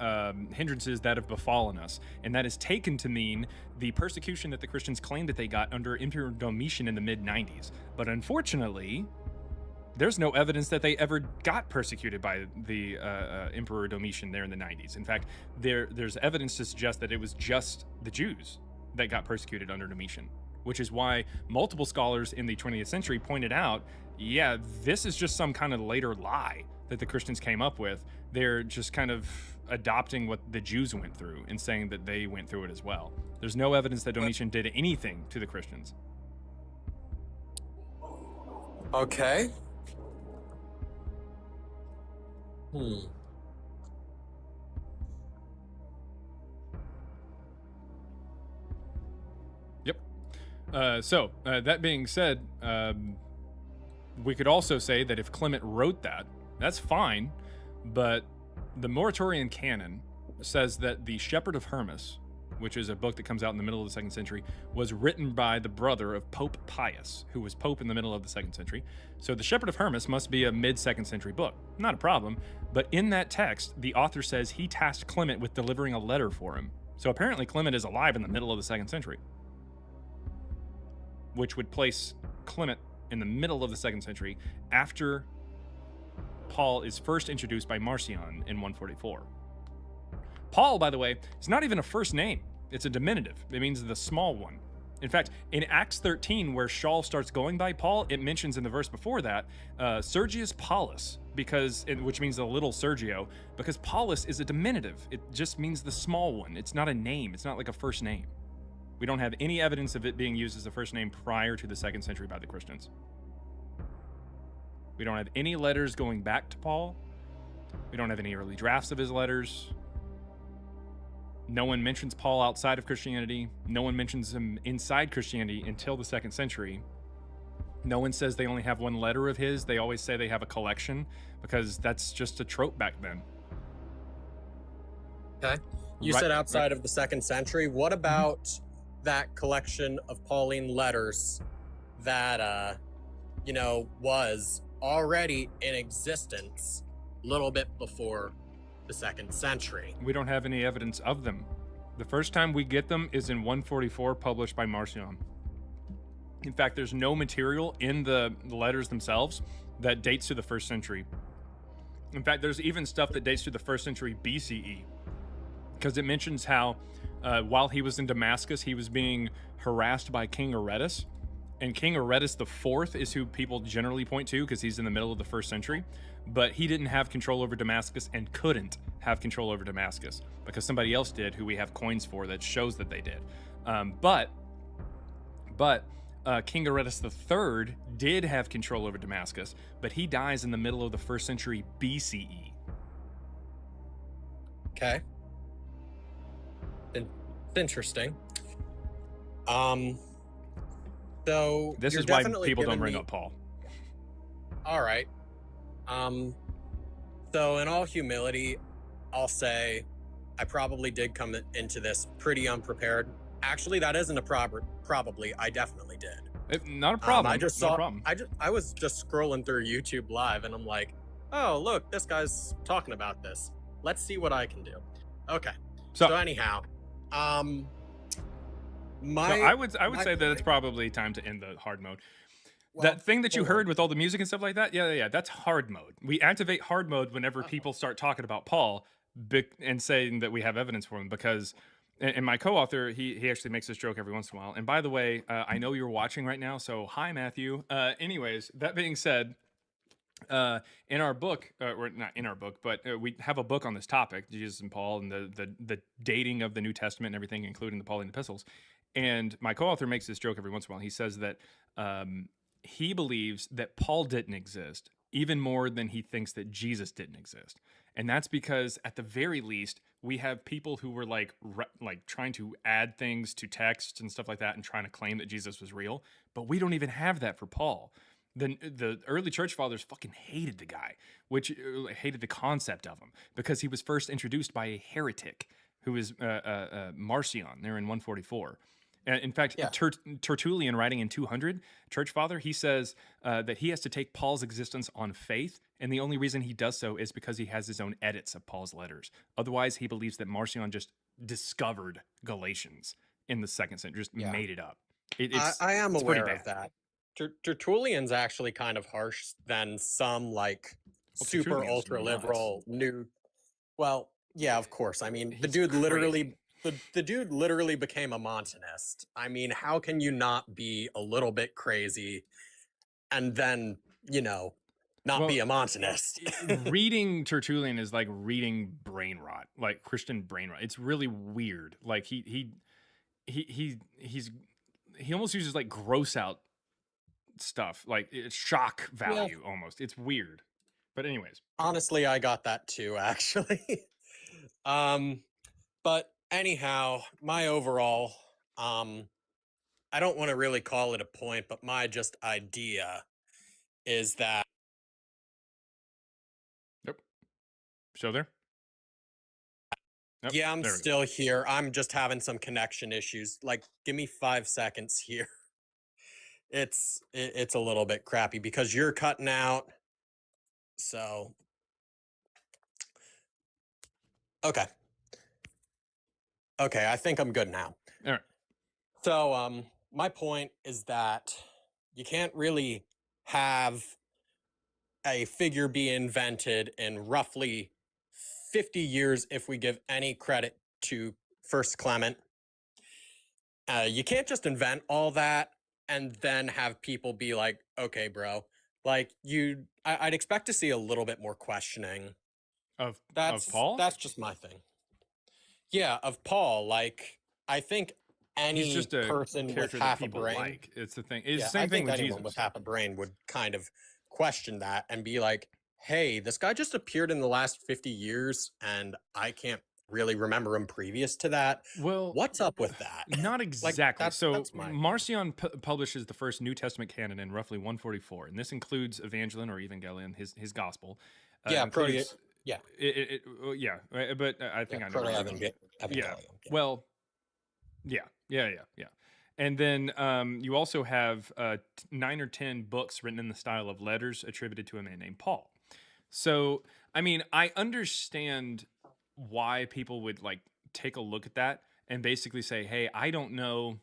hindrances that have befallen us. And that is taken to mean the persecution that the Christians claimed that they got under Emperor Domitian in the mid-90s. But unfortunately, there's no evidence that they ever got persecuted by the Emperor Domitian there in the 90s. In fact, there's evidence to suggest that it was just the Jews that got persecuted under Domitian, which is why multiple scholars in the 20th century pointed out, yeah, this is just some kind of later lie that the Christians came up with. They're just kind of adopting what the Jews went through and saying that they went through it as well. There's no evidence that Domitian did anything to the Christians. Okay. Yep. So that being said, we could also say that if Clement wrote that, that's fine, but the Muratorian canon says that the Shepherd of Hermas, which is a book that comes out in the middle of the 2nd century, was written by the brother of Pope Pius, who was Pope in the middle of the 2nd century. So the Shepherd of Hermas must be a mid-2nd century book. Not a problem, but in that text, the author says he tasked Clement with delivering a letter for him. So apparently Clement is alive in the middle of the 2nd century, which would place Clement in the middle of the 2nd century after Paul is first introduced by Marcion in 144. Paul, by the way, is not even a first name. It's a diminutive. It means the small one. In fact, in Acts 13, where Shaul starts going by Paul, it mentions in the verse before that, Sergius Paulus, which means the little Sergio, because Paulus is a diminutive. It just means the small one. It's not a name. It's not like a first name. We don't have any evidence of it being used as a first name prior to the 2nd century by the Christians. We don't have any letters going back to Paul. We don't have any early drafts of his letters. No one mentions Paul outside of Christianity. No one mentions him inside Christianity until the 2nd century. No one says they only have one letter of his. They always say they have a collection because that's just a trope back then. Okay. You said outside of the 2nd century. What about that collection of Pauline letters that, was already in existence a little bit before the 2nd century? We don't have any evidence of them. The first time we get them is in 144, published by Marcion. In fact, there's no material in the letters themselves that dates to the 1st century. In fact, there's even stuff that dates to the 1st century BCE, because it mentions how while he was in Damascus, he was being harassed by King Aretas. And King Aretas IV is who people generally point to because he's in the middle of the 1st century. But he didn't have control over Damascus and couldn't have control over Damascus because somebody else did, who we have coins for that shows that they did. But King Aretas III did have control over Damascus, but he dies in the middle of the 1st century BCE. Okay. It's interesting. So this is why people don't bring up Paul. All right. So in all humility, I'll say I probably did come into this pretty unprepared. Actually, that isn't a probably. I definitely did. Not a problem. I just no saw. problem. I was just scrolling through YouTube Live, and I'm like, oh look, this guy's talking about this. Let's see what I can do. Okay. So anyhow, I would say that it's probably time to end the hard mode. Well, that thing that you heard with all the music and stuff like that, yeah, that's hard mode. We activate hard mode whenever people start talking about Paul and saying that we have evidence for him, because, and my co-author, he actually makes this joke every once in a while. And by the way, I know you're watching right now, so hi, Matthew. Anyways, that being said, in our book, or not in our book, but we have a book on this topic, Jesus and Paul, and the dating of the New Testament and everything, including the Pauline epistles. And my co-author makes this joke every once in a while. He says that he believes that Paul didn't exist even more than he thinks that Jesus didn't exist. And that's because at the very least, we have people who were like trying to add things to text and stuff like that and trying to claim that Jesus was real. But we don't even have that for Paul. the early church fathers fucking hated the guy, which hated the concept of him because he was first introduced by a heretic who is Marcion there in 144. In fact, Yeah. Tertullian, writing in 200, church father, he says that he has to take Paul's existence on faith, and the only reason he does so is because he has his own edits of Paul's letters. Otherwise, he believes that Marcion just discovered Galatians in the 2nd century, just Yeah. made it up. I am it's pretty aware of bad. that. Tertullian's actually kind of harsh than some like super Tertullian's ultra liberal new. Well, yeah, of course. I mean, the He's dude crazy. literally the dude literally became a Montanist. I mean, how can you not be a little bit crazy and then, not be a Montanist? Reading Tertullian is like reading brain rot, like Christian brain rot. It's really weird. Like he almost uses like gross out stuff, like it's shock value almost. It's weird. But anyways, honestly, I got that too, actually. But anyhow, my overall, I don't want to really call it a point, but my just idea is that. Yep. Still there? Yep, Yeah, I'm there we go. still here. I'm just having some connection issues. Like, give me 5 seconds here. It's a little bit crappy because you're cutting out. So, okay. Okay, I think I'm good now. All right. So, my point is that you can't really have a figure be invented in roughly 50 years if we give any credit to First Clement. You can't just invent all that and then have people be like, okay, bro. Like, I'd expect to see a little bit more questioning. Of Paul? That's just my thing. Yeah, of Paul. Like, I think any He's just a person with character that half a people brain. like. It's the thing. It's Yeah, the same I thing think with anyone Jesus. with half a brain would kind of question that and be like, hey, this guy just appeared in the last 50 years and I can't really remember him previous to that. Well, what's up with that? Not exactly. So that's my Marcion publishes the first New Testament canon in roughly 144, and this includes Evangelion or Evangelion, his gospel. Yeah, includes, yeah. Yeah, but I think I know. Evangelion. Yeah. Well, yeah. And then you also have 9 or 10 books written in the style of letters attributed to a man named Paul. So, I mean, I understand why people would like take a look at that and basically say, hey, I don't know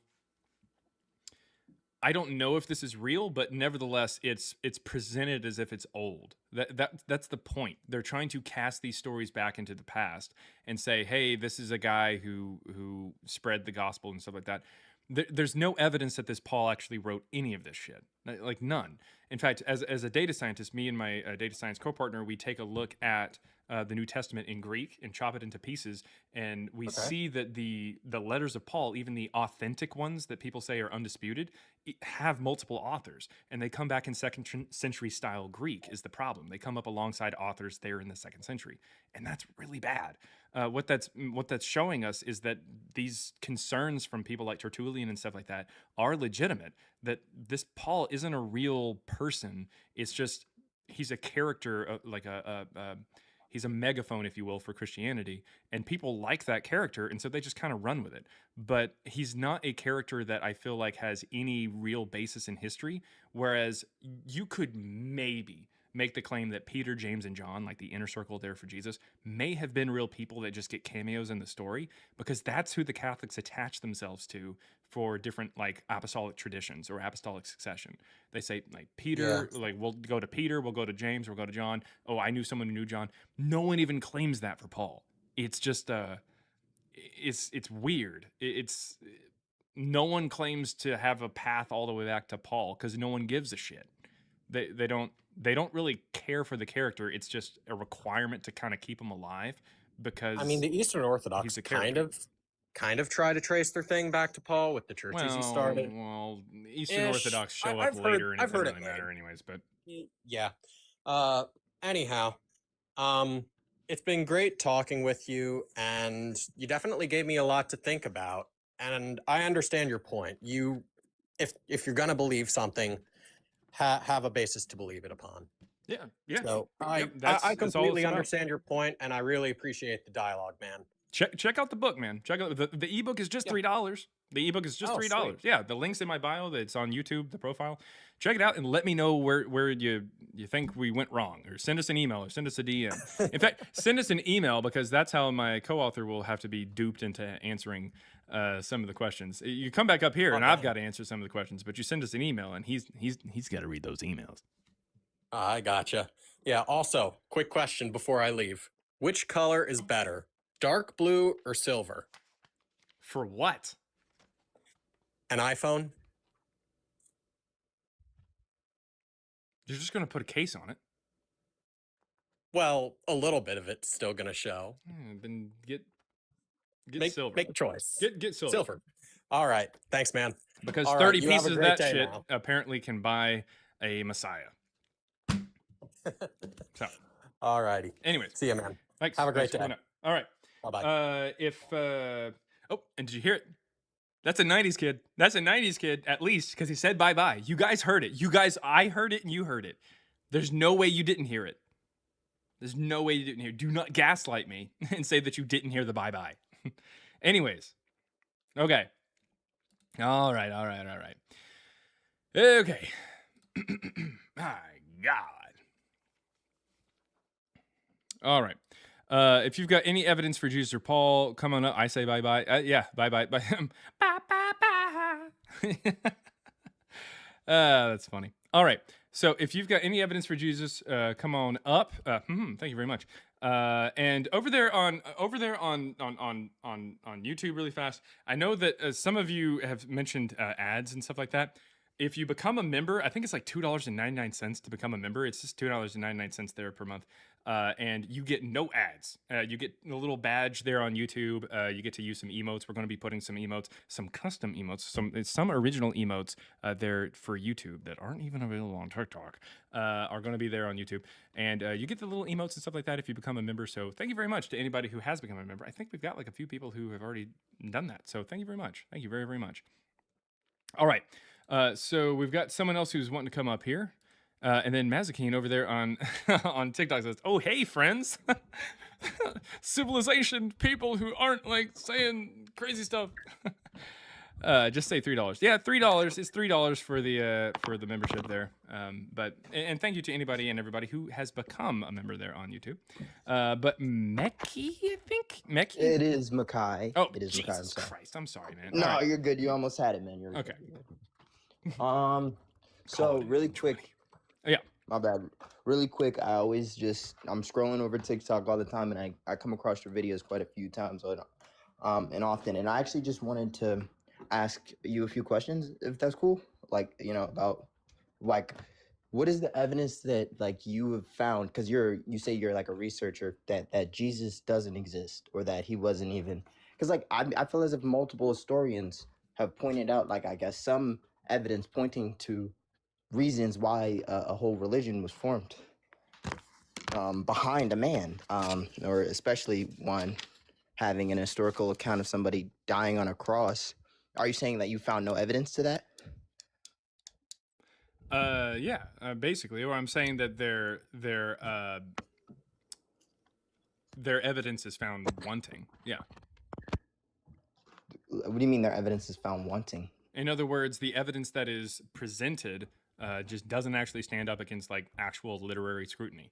if this is real, but nevertheless it's presented as if it's old. That's the point. They're trying to cast these stories back into the past and say, hey, this is a guy who spread the gospel and stuff like that. There's no evidence that this Paul actually wrote any of this shit, like none. In fact, as a data scientist, me and my data science co-partner, we take a look at the New Testament in Greek and chop it into pieces, and we see that the letters of Paul, even the authentic ones that people say are undisputed, have multiple authors, and they come back in 2nd century style Greek is the problem. They come up alongside authors there in the 2nd century, and that's really bad. What that's showing us is that these concerns from people like Tertullian and stuff like that are legitimate. That this Paul isn't a real person. It's just he's a character, he's a megaphone, if you will, for Christianity, and people like that character, and so they just kind of run with it. But he's not a character that I feel like has any real basis in history. Whereas you could maybe make the claim that Peter, James, and John, like the inner circle there for Jesus, may have been real people that just get cameos in the story, because that's who the Catholics attach themselves to for different like apostolic traditions or apostolic succession. They say like Peter, like we'll go to Peter, we'll go to James, we'll go to John. Oh, I knew someone who knew John. No one even claims that for Paul. It's just it's weird. It's no one claims to have a path all the way back to Paul because no one gives a shit. They don't really care for the character. It's just a requirement to kind of keep him alive because I mean, the Eastern Orthodox kind of try to trace their thing back to Paul with the churches he started. Well, Eastern Orthodox show up later, and it doesn't really matter anyways. But yeah. Anyhow, it's been great talking with you, and you definitely gave me a lot to think about. And I understand your point. If you're gonna believe something, have a basis to believe it upon. Yeah, yeah. So Yep, I that's all completely it's about. understand your point, and I really appreciate the dialogue, man. Check out the book, man. Check out the ebook is just $3. The ebook is just Oh, $3. sweet. Yeah, the link's in my bio. It's on YouTube, the profile. Check it out and let me know where you think we went wrong, or send us an email or send us a DM. In fact, send us an email, because that's how my co-author will have to be duped into answering some of the questions. You come back up here and I've got to answer some of the questions, but you send us an email and he's got to read those emails. I gotcha. Yeah. Also, quick question before I leave: which color is better, dark blue or silver? For what? An iPhone? You're just gonna put a case on it. Well, a little bit of it's still gonna show. Then get silver. Make a choice. Get silver. Silver. All right. Thanks, man. Because All 30 right, you have pieces a of great that day shit now. apparently can buy a Messiah. So, all righty. Anyways, see you, man. Thanks. Have a great Thanks for day. coming up. All right. Bye-bye. Oh, and did you hear it? That's a 90s kid. That's a 90s kid, at least, because he said bye-bye. You guys heard it. I heard it and you heard it. There's no way you didn't hear it. There's no way you didn't hear it. Do not gaslight me and say that you didn't hear the bye-bye. Anyways. Okay. All right. Okay. My God. All right. If you've got any evidence for Jesus or Paul, come on up. I say bye-bye. Yeah, bye-bye. Bye. Bye-bye. That's funny. All right. So if you've got any evidence for Jesus, come on up. Thank you very much. And over there on YouTube, really fast. I know that some of you have mentioned ads and stuff like that. If you become a member, I think it's like $2.99 to become a member. It's just $2.99 there per month. And you get no ads. You get a little badge there on YouTube. You get to use some emotes. We're going to be putting some emotes, some custom emotes, some original emotes there for YouTube that aren't even available on TikTok, are going to be there on YouTube. And you get the little emotes and stuff like that if you become a member. So thank you very much to anybody who has become a member. I think we've got like a few people who have already done that. So thank you very much. Thank you very, very much. All right. So we've got someone else who's wanting to come up here. And then Mazakine over there on on TikTok says, "Oh, hey, friends. Civilization people who aren't like saying crazy stuff." Just say $3. Yeah, $3 is $3 for the membership there. But thank you to anybody and everybody who has become a member there on YouTube. But Meki, I think Meki. It is Makai. Oh, it is Jesus Makai. Christ! I'm sorry, man. No, All right. you're good. You almost had it, man. You're okay. Good. So really quick. Yeah. My bad. Really quick. I'm scrolling over TikTok all the time, and I come across your videos quite a few times, and often. And I actually just wanted to ask you a few questions, if that's cool. Like, about like, what is the evidence that like you have found? Because you say you're like a researcher that Jesus doesn't exist, or that he wasn't even. Because like I feel as if multiple historians have pointed out, like, I guess some evidence pointing to reasons why a whole religion was formed behind a man, or especially one having an historical account of somebody dying on a cross. Are you saying that you found no evidence to that? Yeah, basically, or I'm saying that their evidence is found wanting. Yeah. What do you mean their evidence is found wanting? In other words, the evidence that is presented just doesn't actually stand up against like actual literary scrutiny.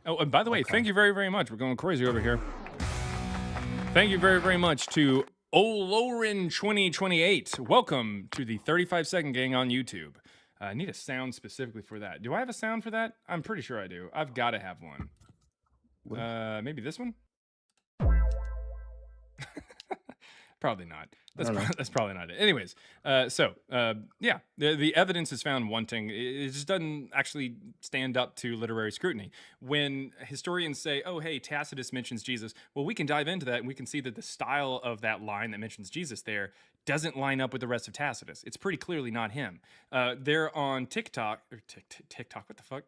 Oh, and by the way, thank you very, very much. We're going crazy over here. Thank you very, very much to Olorin2028. Welcome to the 35-second gang on YouTube. I need a sound specifically for that. Do I have a sound for that? I'm pretty sure I do. I've got to have one. Maybe this one? Probably not. That's probably not it. Anyways, yeah, the evidence is found wanting. It just doesn't actually stand up to literary scrutiny. When historians say, "Oh, hey, Tacitus mentions Jesus," well, we can dive into that and we can see that the style of that line that mentions Jesus there doesn't line up with the rest of Tacitus. It's pretty clearly not him. They're on TikTok. Or TikTok, what the fuck?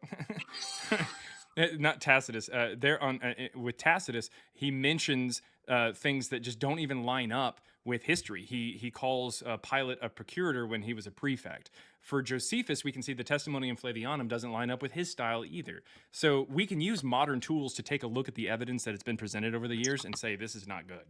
Not Tacitus. They're on with Tacitus. He mentions things that just don't even line up with history. He calls Pilate a procurator when he was a prefect. For Josephus, we can see the testimony in Flavianum doesn't line up with his style either. So we can use modern tools to take a look at the evidence that has been presented over the years and say this is not good.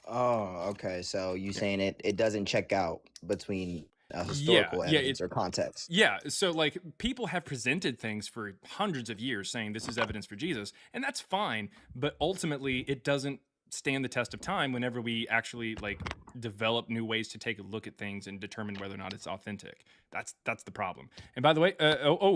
Oh, okay. So you Yeah. saying it doesn't check out between historical evidence or context. Yeah, so like people have presented things for hundreds of years saying this is evidence for Jesus, and that's fine, but ultimately it doesn't stand the test of time whenever we actually like develop new ways to take a look at things and determine whether or not it's authentic. That's the problem. And by the way,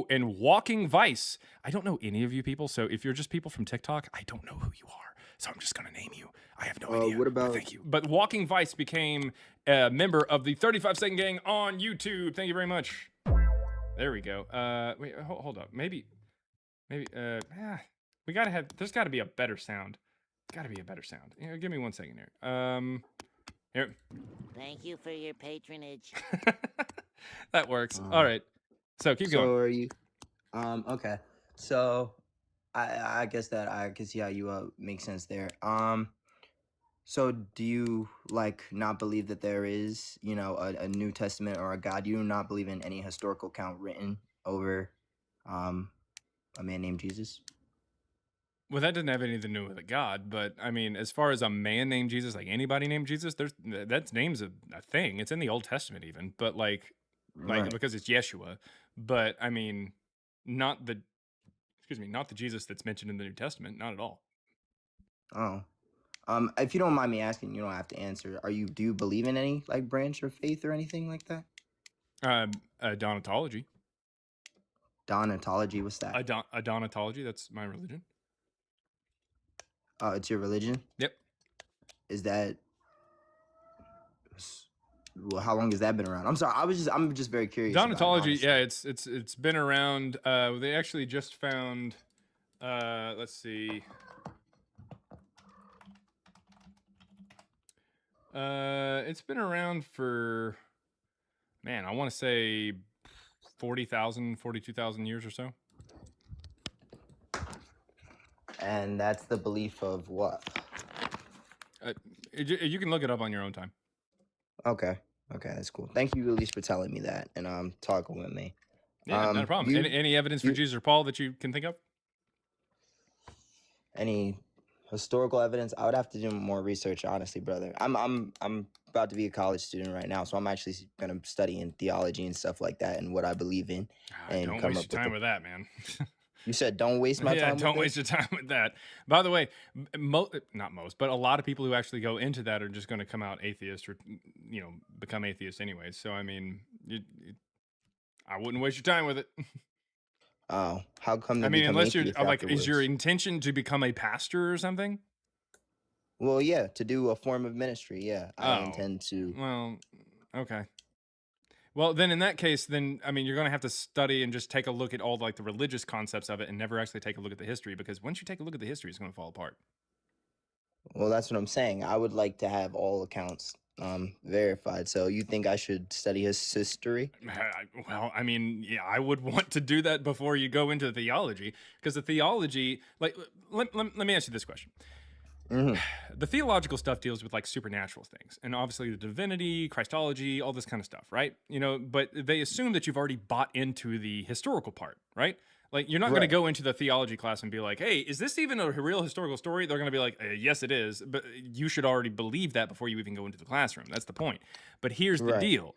and Walking Vice, I don't know any of you people, so if you're just people from TikTok, I don't know who you are, so I'm just gonna name you. I have no idea. What about? Thank you. But Walking Vice became a member of the 35 Second Gang on YouTube. Thank you very much. There we go. Wait, hold up. Maybe, we gotta have. There's got to be a better sound. Got to be a better sound. You know, give me 1 second here. Here. Thank you for your patronage. That works. All right. So keep going. So are you? Okay. So I guess that I can see how you make sense there. So do you like not believe that there is, you know, a New Testament or a God? You do not believe in any historical account written over a man named Jesus? Well, that doesn't have anything to do with a God, but I mean, as far as a man named Jesus, like anybody named Jesus, that name's a thing. It's in the Old Testament even, but like Right. because it's Yeshua. But I mean, not the Jesus that's mentioned in the New Testament, not at all. Oh. If you don't mind me asking, you don't have to answer. Do you believe in any like branch or faith or anything like that? Donatology. Donatology, what's that? Donatology, that's my religion. Oh, it's your religion? Yep. Is that well, how long has that been around? I'm sorry, I'm just very curious. about it, Donatology, honestly. yeah, it's been around. They actually just found. Let's see. It's been around for, man, I want to say 40,000, 42,000 years or so. And that's the belief of what? You can look it up on your own time. Okay, that's cool. Thank you at least for telling me that and talking with me. Yeah, not a problem. Any evidence for Jesus or Paul that you can think of? Any historical evidence? I would have to do more research, honestly, brother. I'm about to be a college student right now, so I'm actually gonna study in theology and stuff like that and what I believe in. And Don't come waste up your time with that, man. You said don't waste my time. Yeah, with don't this? waste your time with that. By the way, not most, but a lot of people who actually go into that are just going to come out atheist or, become atheists anyways. So, I mean, I wouldn't waste your time with it. Oh, how come? I mean, unless you're like, is your afterwards? intention to become a pastor or something? Well, yeah, to do a form of ministry. Yeah, I Oh, intend to. Well, okay. Well, then in that case, I mean, you're going to have to study and just take a look at all like the religious concepts of it and never actually take a look at the history, because once you take a look at the history, it's going to fall apart. Well, that's what I'm saying. I would like to have all accounts verified. So you think I should study his history? Well, I mean, yeah, I would want to do that before you go into theology, because the theology, like, let me ask you this question. The theological stuff deals with like supernatural things, and obviously the divinity, Christology, all this kind of stuff, right? But they assume that you've already bought into the historical part, right? Like, you're not going to Right. go into the theology class and be like, hey, is this even a real historical story? They're going to be like, yes, it is. But you should already believe that before you even go into the classroom. That's the point. But here's the Right. deal.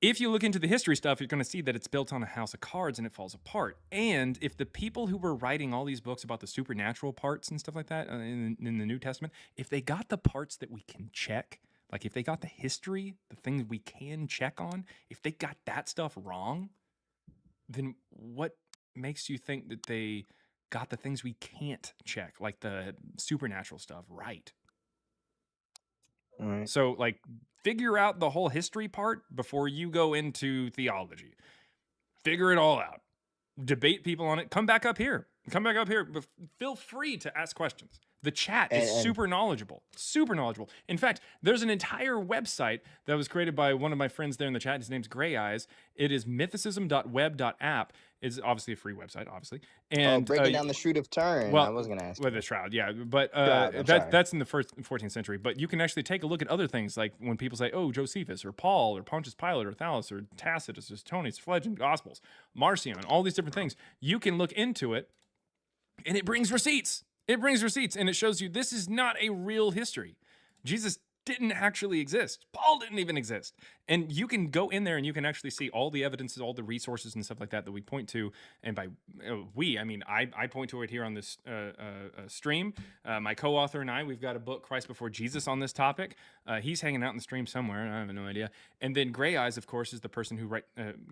If you look into the history stuff, you're going to see that it's built on a house of cards and it falls apart. And if the people who were writing all these books about the supernatural parts and stuff like that in the New Testament, if they got the parts that we can check, like if they got the history, the things we can check on, if they got that stuff wrong, then what makes you think that they got the things we can't check, like the supernatural stuff, right? All right. So, like, figure out the whole history part before you go into theology. Figure it all out. Debate people on it. Come back up here. Feel free to ask questions. The chat is And super knowledgeable, super knowledgeable. In fact, there's an entire website that was created by one of my friends there in the chat. His name's Gray Eyes. It is mythicism.web.app. It's obviously a free website, obviously. And breaking down the Shroud of Turin. well, I was gonna ask with you. the shroud, yeah, but Shroud, I'm sorry. that's in the 14th century. But you can actually take a look at other things, like when people say, "Oh, Josephus or Paul or Pontius Pilate or Thallus or Tacitus or Tony's Phlegon Gospels, Marcion, all these different things." You can look into it, and it brings receipts. It brings receipts, and it shows you this is not a real history. Jesus didn't actually exist. Paul didn't even exist. And you can go in there and you can actually see all the evidences, all the resources and stuff like that we point to. And by I mean I point to it here on this stream. My co-author and I, we've got a book, Christ Before Jesus, on this topic. He's hanging out in the stream somewhere. I have no idea. And then Gray Eyes, of course, is the person who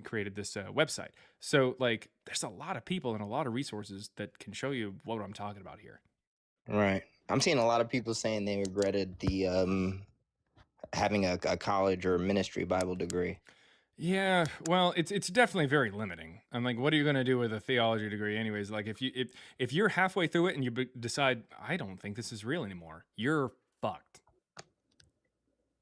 created this website. So, like, there's a lot of people and a lot of resources that can show you what I'm talking about here. Right. I'm seeing a lot of people saying they regretted the having a college or ministry Bible degree. Yeah, well, it's definitely very limiting. I'm like, what are you going to do with a theology degree, anyways? Like, if you're halfway through it and you decide, I don't think this is real anymore, you're fucked.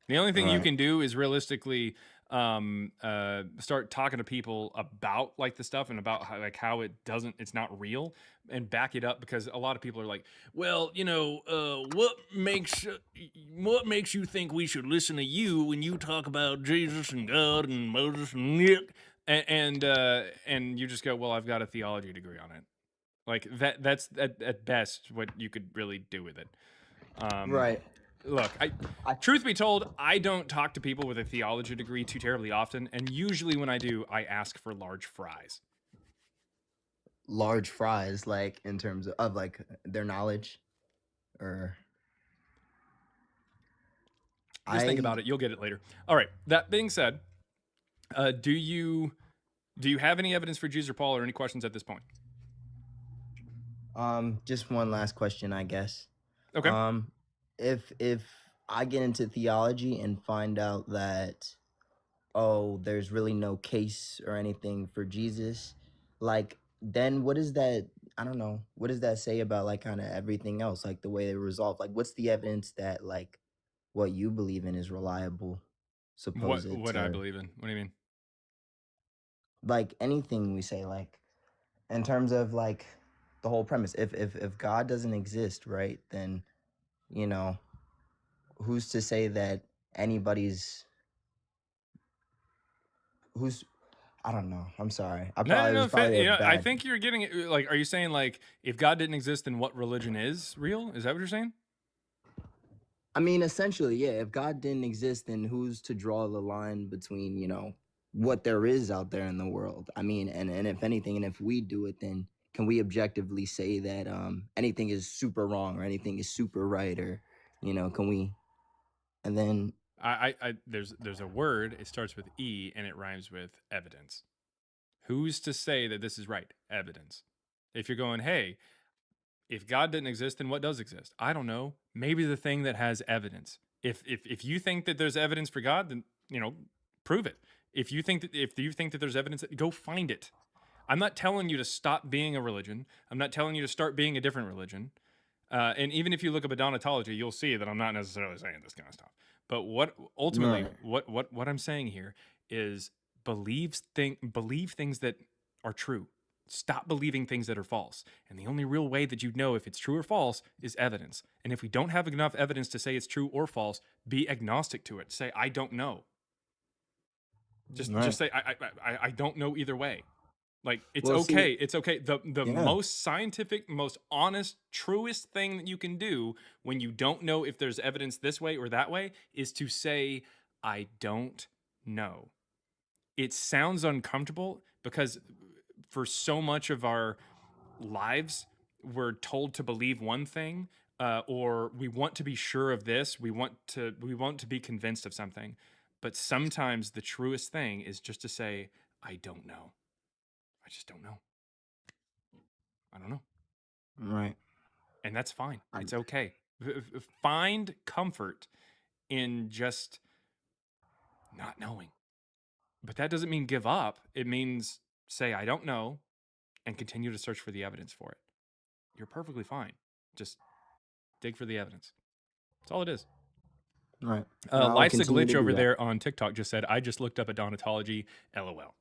The only thing you can do is realistically start talking to people about like the stuff and about how it's not real, and back it up, because a lot of people are like, well, you know, what makes you think we should listen to you when you talk about Jesus and God and Moses and Nick, and you just go, well, I've got a theology degree on it. Like that's at best what you could really do with it. Right. Look, truth be told, I don't talk to people with a theology degree too terribly often, and usually when I do, I ask for large fries. Large fries, like in terms of like their knowledge, or just think about it. You'll get it later. All right. That being said, do you have any evidence for Jesus or Paul, or any questions at this point? Just one last question, I guess. Okay. If I get into theology and find out that, oh, there's really no case or anything for Jesus, like, then what is that? I don't know. What does that say about like kind of everything else, like the way they resolve? Like, what's the evidence that like what you believe in is reliable? What I believe in? What do you mean? Like anything we say, like in terms of like the whole premise. If God doesn't exist, right, then, you know, who's to say that anybody's I don't know. I'm sorry. I think you're getting it. Like, are you saying like if God didn't exist, then what religion is real? Is that what you're saying? I mean, essentially, yeah. If God didn't exist, then who's to draw the line between, you know, what there is out there in the world? I mean, and if anything, and if we do it, then can we objectively say that anything is super wrong or anything is super right, or, you know, can we? And then there's a word. It starts with E and it rhymes with evidence. Who's to say that this is right? Evidence. If you're going, hey, if God didn't exist, then what does exist? I don't know. Maybe the thing that has evidence. If you think that there's evidence for God, then, you know, prove it. If you think that there's evidence, go find it. I'm not telling you to stop being a religion. I'm not telling you to start being a different religion. And even if you look up Adonatology, you'll see that I'm not necessarily saying this kind of stuff. But what ultimately, what I'm saying here is believe things that are true. Stop believing things that are false. And the only real way that you know if it's true or false is evidence. And if we don't have enough evidence to say it's true or false, be agnostic to it. Say, I don't know. Just say, I don't know either way. Like, it's okay. It's okay. The most scientific, most honest, truest thing that you can do when you don't know if there's evidence this way or that way is to say, I don't know. It sounds uncomfortable because for so much of our lives, we're told to believe one thing, or we want to be sure of this. We want to be convinced of something. But sometimes the truest thing is just to say, I don't know. I just don't know. I don't know. Right. And that's fine. It's okay. Find comfort in just not knowing. But that doesn't mean give up. It means say, I don't know, and continue to search for the evidence for it. You're perfectly fine. Just dig for the evidence. That's all it is. All right. I'll Life's a continue to glitch do over that. there on TikTok just said, I just looked up Adonatology, LOL.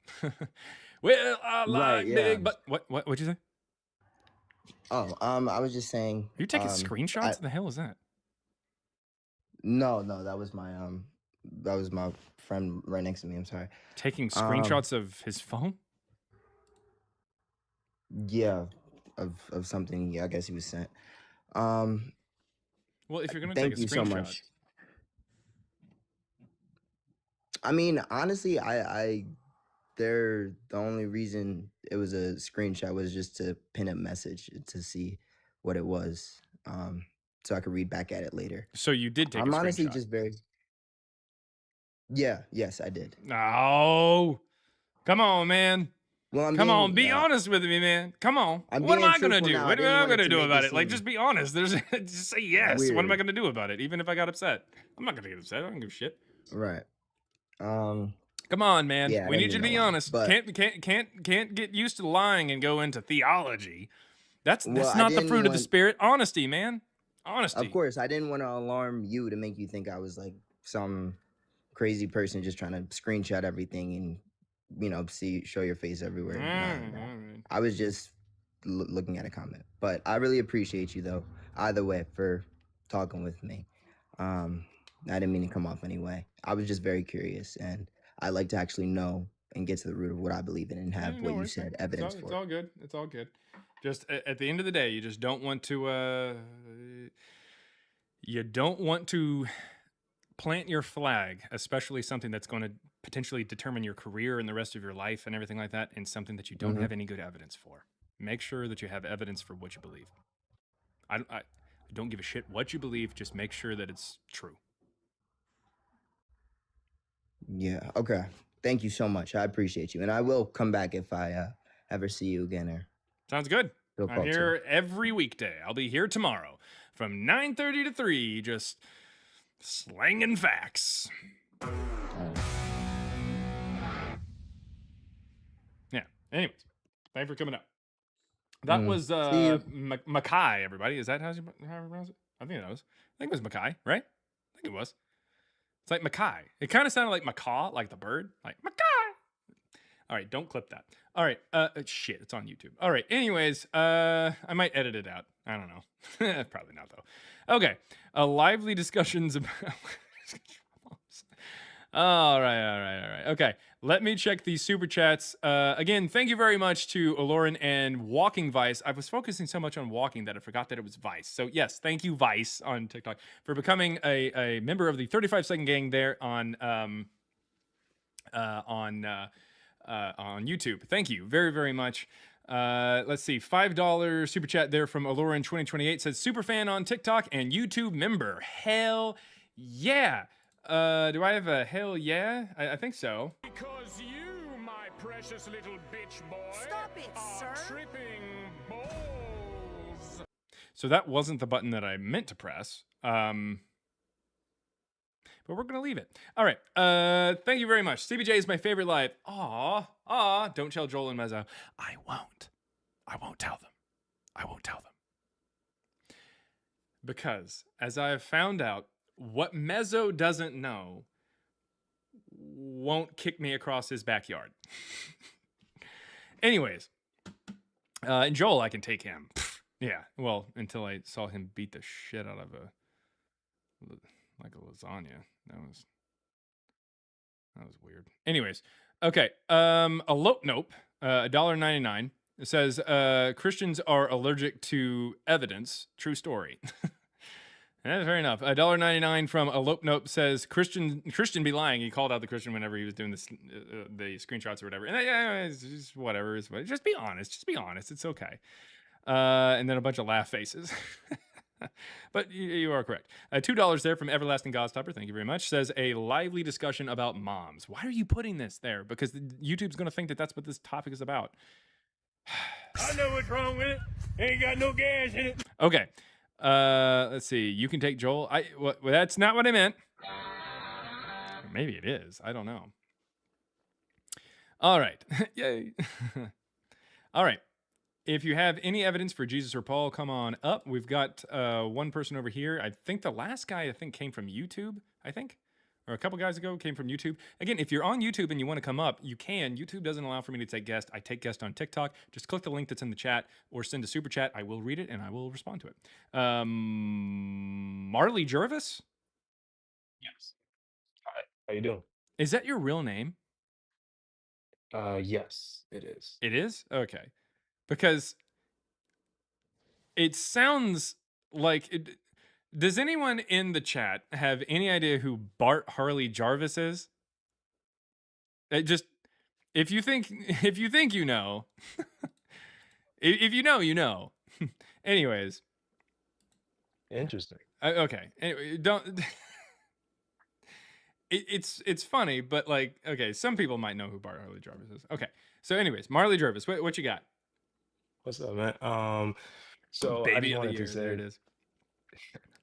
Well, I like Right, yeah. big, but what'd you say? Oh, I was just saying. Are you taking screenshots? What the hell is that? No, that was my friend right next to me. I'm sorry. Taking screenshots of his phone? Yeah, of something. Yeah, I guess he was sent. Well, if you're gonna take Thank a you so screenshot, much. I mean, honestly, the only reason it was a screenshot was just to pin a message to see what it was, so I could read back at it later. so you did take I'm a honestly screenshot. just very. Yes, I did. No, come on, man. Well, I'm Come on, being, be honest with me, man. Come on. I'm What am being I gonna truthful do? now. I What am didn't I want it gonna to do make about it it? Like, seem just be honest. There's just say yes. What am I weird. gonna do about it? Even if I got upset, I'm not gonna get upset. I don't give a shit. Right. Come on, man. Yeah, I We didn't need you to mean be to lie, honest. but Can't get used to lying and go into theology. That's well, I not the didn't fruit of the want. spirit. Honesty, man. Of Honesty. course, I didn't want to alarm you to make you think I was like some crazy person just trying to screenshot everything and show your face everywhere. None of that. Alright. I was just looking at a comment, but I really appreciate you though. Either way, for talking with me. I didn't mean to come off anyway. I was just very curious, and I like to actually know and get to the root of what I believe in and have No what you worries, man. said evidence It's for. all good. It's all good. Just at the end of the day, you just don't want to. You don't want to plant your flag, especially something that's going to potentially determine your career and the rest of your life and everything like that, in something that you don't Mhm. have any good evidence for. Make sure that you have evidence for what you believe. I don't give a shit what you believe. Just make sure that it's true. Yeah. Okay. Thank you so much. I appreciate you, and I will come back if I ever see you again or Sounds good. feel I'm called to. here every weekday. I'll be here tomorrow from 9:30 to 3, just slanging facts. Yeah. Anyways, thanks for coming up. That was See you. Mackay, everybody. Is that how you pronounce it? I think it was. I think it was Mackay, right? I think it was. It's like Mackay. It kind of sounded like macaw, like the bird. Like Mackay. All right, don't clip that. All right, shit, it's on YouTube. All right, anyways, I might edit it out. I don't know. Probably not, though. Okay, lively discussions about... All right. Okay, let me check these super chats. Again, thank you very much to Aloran and Walking Vice. I was focusing so much on walking that I forgot that it was Vice. So yes, thank you, Vice, on TikTok for becoming a member of the 35-second gang there on YouTube. Thank you very, very much. Let's see, $5 super chat there from Aloran 2028 says super fan on TikTok and YouTube member. Hell yeah. Do I have a hell yeah? I think so. Because you, my precious little bitch boy, Stop it, are sir. tripping balls. So that wasn't the button that I meant to press. But we're gonna leave it. All right. Thank you very much. CBJ is my favorite live. Aw. Don't tell Joel and Mezzo. I won't tell them. I won't tell them. Because as I have found out, what Mezzo doesn't know won't kick me across his backyard. Anyways, and Joel, I can take him. Yeah, well, until I saw him beat the shit out of a lasagna. That was weird. Anyways, okay. Nope. $1.99. It says Christians are allergic to evidence. True story. That's fair enough. $1.99 from Elope Nope says Christian be lying. He called out the Christian whenever he was doing this, the screenshots or whatever. And yeah, it's just whatever. Just be honest. Just be honest. It's okay. And then a bunch of laugh faces. But you are correct. $2 there from Everlasting Godstopper. Thank you very much. Says a lively discussion about moms. Why are you putting this there? Because YouTube's going to think that that's what this topic is about. I know what's wrong with it. Ain't got no gas in it. Okay. Let's see. You can take Joel. Well, that's not what I meant. Or maybe it is. I don't know. All right. Yay. All right. If you have any evidence for Jesus or Paul, come on up. We've got one person over here. I think the last guy came from YouTube, or a couple guys ago came from YouTube. Again, if you're on YouTube and you want to come up, you can. YouTube doesn't allow for me to take guests. I take guests on TikTok. Just click the link that's in the chat or send a super chat. I will read it and I will respond to it. Marley Jervis? Yes. Hi. How you doing? Is that your real name? Yes, it is. It is? Okay. Because it sounds like it. Does anyone in the chat have any idea who Bart Harley Jarvis is? Just if you think you know, if you know, you know. Anyways, Interesting. okay. Anyway, don't. It's funny, but like, okay, some people might know who Bart Harley Jarvis is. Okay, so anyways, Marley Jarvis, what you got? What's up, man? So I Baby just of the wanted to year, there it say, is.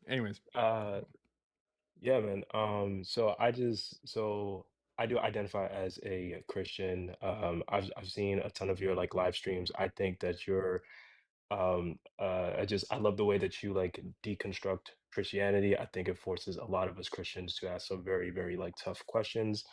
Anyways, yeah, man. So I do identify as a Christian. I've seen a ton of your like live streams. I think that you're I love the way that you like deconstruct Christianity. I think it forces a lot of us Christians to ask some very, very like tough questions.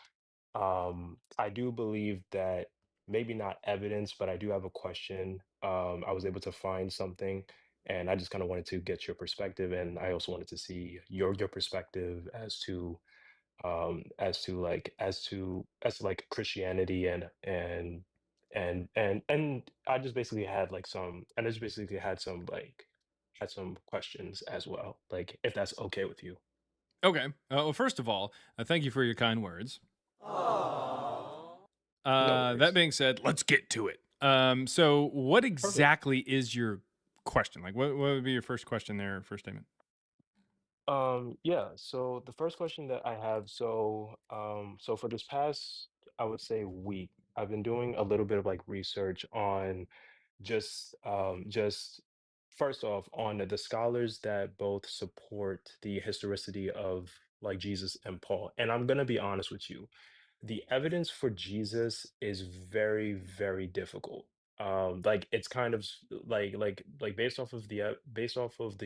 I do believe that maybe not evidence, but I do have a question. I was able to find something, and I just kind of wanted to get your perspective, and I also wanted to see your perspective as to like Christianity and I just basically had like some and I just basically had some questions as well, like if that's okay with you. okay. Well, first of all, thank you for your kind words. No That worries. being said, let's get to it. So what Perfect. exactly is your question? Like, what would be your first question there, first statement? Yeah, so the first question that I have, so for this past, I would say week, I've been doing a little bit of like research on just first off on the scholars that both support the historicity of like Jesus and Paul. And I'm gonna be honest with you, the evidence for Jesus is very, very difficult. Like it's kind of like based off of the based off of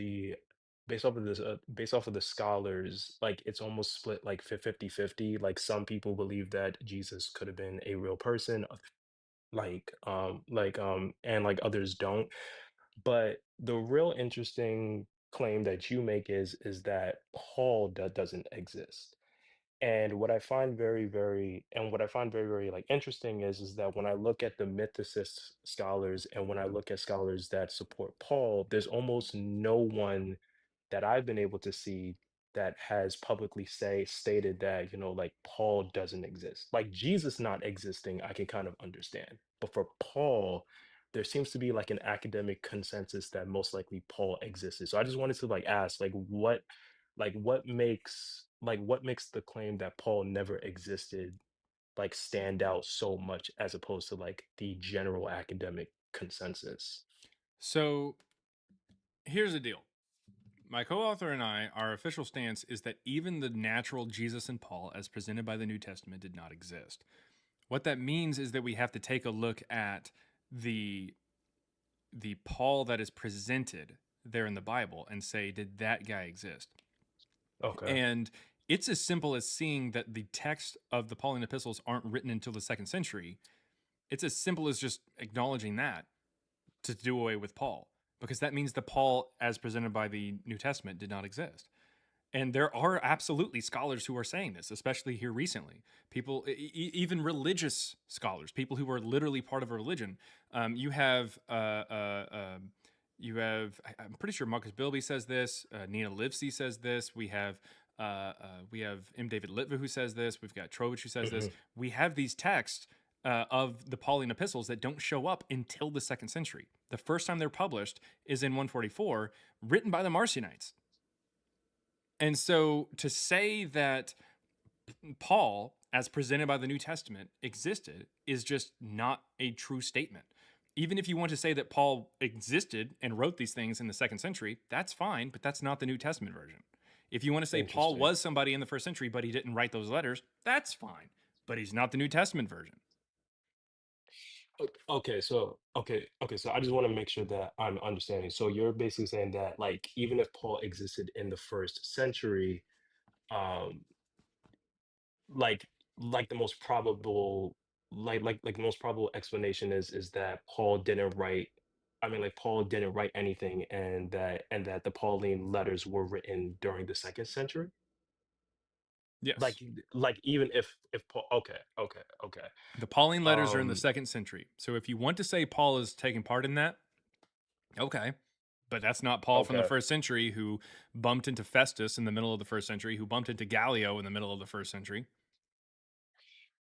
the scholars, like it's almost split like 50-50. Like some people believe that Jesus could have been a real person, and like others don't. But the real interesting claim that you make is that Paul doesn't exist. And what I find very, very like interesting is that when I look at the mythicist scholars and when I look at scholars that support Paul, there's almost no one that I've been able to see that has publicly stated that, like Paul doesn't exist. Like Jesus not existing, I can kind of understand. But for Paul, there seems to be like an academic consensus that most likely Paul existed. So I just wanted to like ask, what makes the claim that Paul never existed like stand out so much as opposed to like the general academic consensus? So here's the deal. My co-author and I, our official stance is that even the natural Jesus and Paul, as presented by the New Testament, did not exist. What that means is that we have to take a look at the Paul that is presented there in the Bible and say, did that guy exist? Okay. And it's as simple as seeing that the text of the Pauline epistles aren't written until the 2nd century. It's as simple as just acknowledging that to do away with Paul, because that means the Paul as presented by the New Testament did not exist. And there are absolutely scholars who are saying this, especially here recently. People, even religious scholars, people who are literally part of a religion. You have, I'm pretty sure Marcus Bilby says this. Nina Livesey says this. We have M. David Litva who says this. We've got Trovich who says this. We have these texts of the Pauline epistles that don't show up until the 2nd century. The first time they're published is in 144, written by the Marcionites. And so to say that Paul, as presented by the New Testament, existed is just not a true statement. Even if you want to say that Paul existed and wrote these things in the 2nd century, that's fine, but that's not the New Testament version. If you want to say Paul was somebody in the 1st century, but he didn't write those letters, that's fine, but he's not the New Testament version. So I just want to make sure that I'm understanding. So you're basically saying that like even if Paul existed in the first century, um, like like the most probable like the most probable explanation is that Paul didn't write. I mean, like Paul didn't write anything, and that the Pauline letters were written during the second century. Yes. Like even if Paul. Okay. The Pauline letters are in the Um. second century. So if you want to say Paul is taking part in that, okay. But that's not Paul from the Okay. first century who bumped into Festus in the middle of the first century, who bumped into Gallio in the middle of the first century,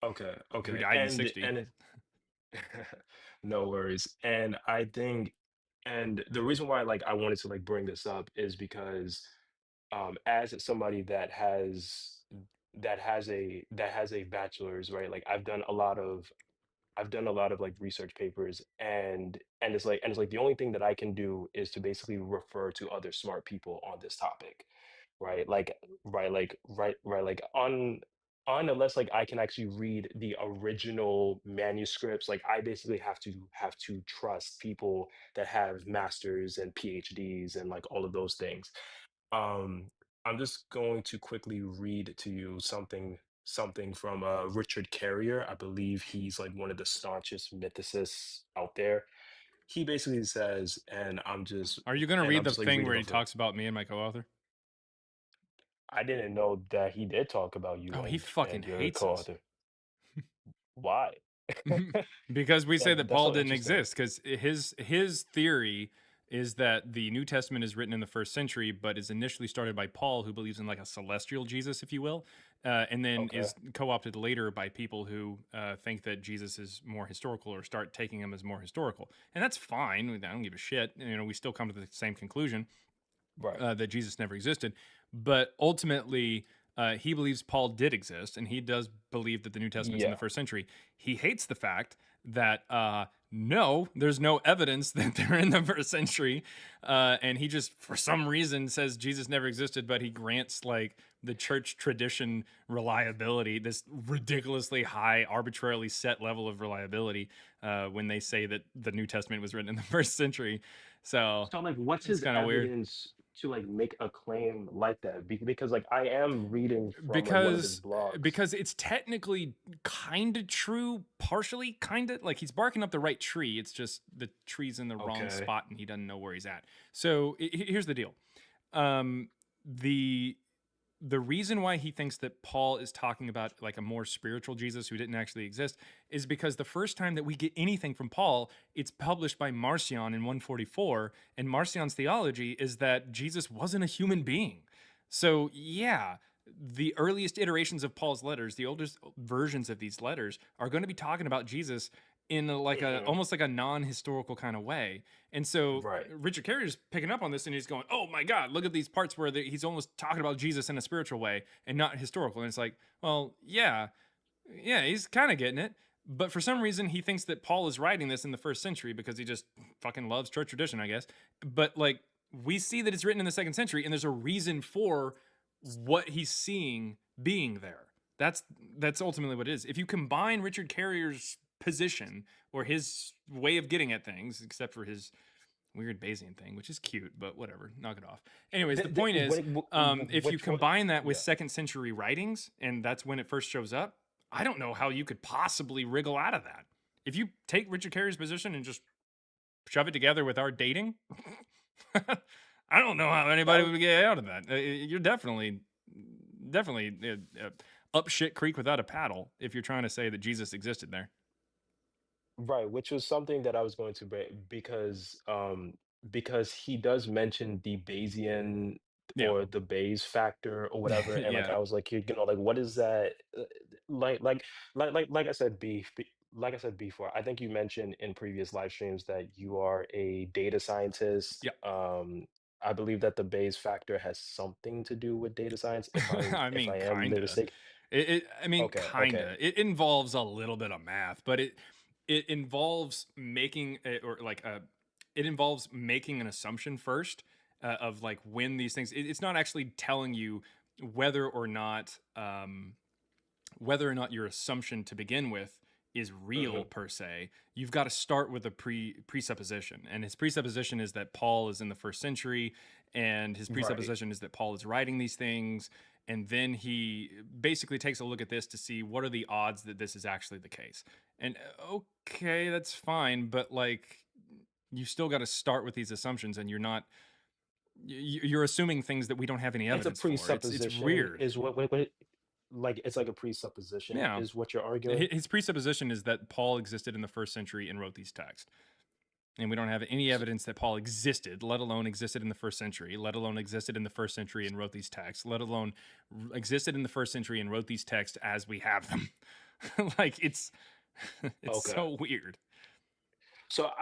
Okay. who Okay. died in 60. No worries. And I think, and the reason why like I wanted to like bring this up is because as somebody that has a bachelor's, right? Like I've done a lot of like research papers, and it's like the only thing that I can do is to basically refer to other smart people on this topic, right? Like on unless like I can actually read the original manuscripts, like I basically have to trust people that have masters and PhDs and like all of those things. um, I'm just going to quickly read to you something from Richard Carrier. I believe he's like one of the staunchest mythicists out there. He basically says, Are you going to and read I'm the just like thing reading where he off of. talks about me and my co-author? I didn't know that he did talk about you Oh, he fucking and your hates us. co-author. Why? Because we say that That's Paul so didn't interesting. exist. Because his theory is that the New Testament is written in the first century, but is initially started by Paul, who believes in like a celestial Jesus, if you will, and then Okay. is co-opted later by people who think that Jesus is more historical or start taking him as more historical, and that's fine. I don't give a shit. You know, we still come to the same conclusion Right. that Jesus never existed. But ultimately, he believes Paul did exist, and he does believe that the New Testament's in the Yeah. first century. He hates the fact that no, there's no evidence that they're in the first century, and he just, for some reason, says Jesus never existed. But he grants like the church tradition reliability, this ridiculously high, arbitrarily set level of reliability, when they say that the New Testament was written in the first century. So So like, what's it's his kind of weird. evidence to like make a claim like that? Because like I am reading from like one of his because blogs. because it's technically kind of true, partially kind of, like he's barking up the right tree. It's just the tree's in the wrong Okay. spot and he doesn't know where he's at. So here's the deal. um the the reason why he thinks that Paul is talking about like a more spiritual Jesus who didn't actually exist is because the first time that we get anything from Paul, it's published by Marcion in 144. And Marcion's theology is that Jesus wasn't a human being. So, yeah, the earliest iterations of Paul's letters, the oldest versions of these letters, are going to be talking about Jesus in like a Hmm. almost like a non-historical kind of way. And so Right. Richard Carrier's picking up on this and he's going, "Oh my God, look at these parts where he's almost talking about Jesus in a spiritual way and not historical." And it's like, well, yeah, he's kind of getting it. But for some reason, he thinks that Paul is writing this in the first century because he just fucking loves church tradition, I guess. But like, we see that it's written in the second century, and there's a reason for what he's seeing being there. That's ultimately what it is. If you combine Richard Carrier's position or his way of getting at things, except for his weird Bayesian thing, which is cute, but whatever, knock it off. Anyways, the point is, if you Which one? combine that with Yeah. second century writings, and that's when it first shows up, I don't know how you could possibly wriggle out of that. If you take Richard Carey's position and just shove it together with our dating, I don't know how anybody would get out of that. You're definitely up shit creek without a paddle if you're trying to say that Jesus existed there. Right, which was something that I was going to bring because he does mention the Bayesian Yeah. or the Bayes factor or whatever, and like Yeah. I was like, like what is that? Like like like I said, like I said before, I think you mentioned in previous live streams that you are a data scientist. Yeah. I believe that the Bayes factor has something to do with data science, I if mean, I am kinda. mistaken. I mean, Okay, okay. kinda. It involves a little bit of math, but it involves making or like it involves making an assumption first of like when these things. It's not actually telling you whether or not whether or not your assumption to begin with is real per se, you've got to start with a presupposition. And his presupposition is that Paul is in the first century, and his Right. presupposition is that Paul is writing these things. And then he basically takes a look at this to see what are the odds that this is actually the case. And okay, that's fine, but like you still got to start with these assumptions, and you're assuming things that we don't have any It's a evidence for. It's presupposition weird. is like it's like a presupposition Yeah. is what you're arguing. His presupposition is that Paul existed in the first century and wrote these texts. And we don't have any evidence that Paul existed, let alone existed in the first century, let alone existed in the first century and wrote these texts, let alone existed in the first century and wrote these texts as we have them. Like it's Okay. so weird. So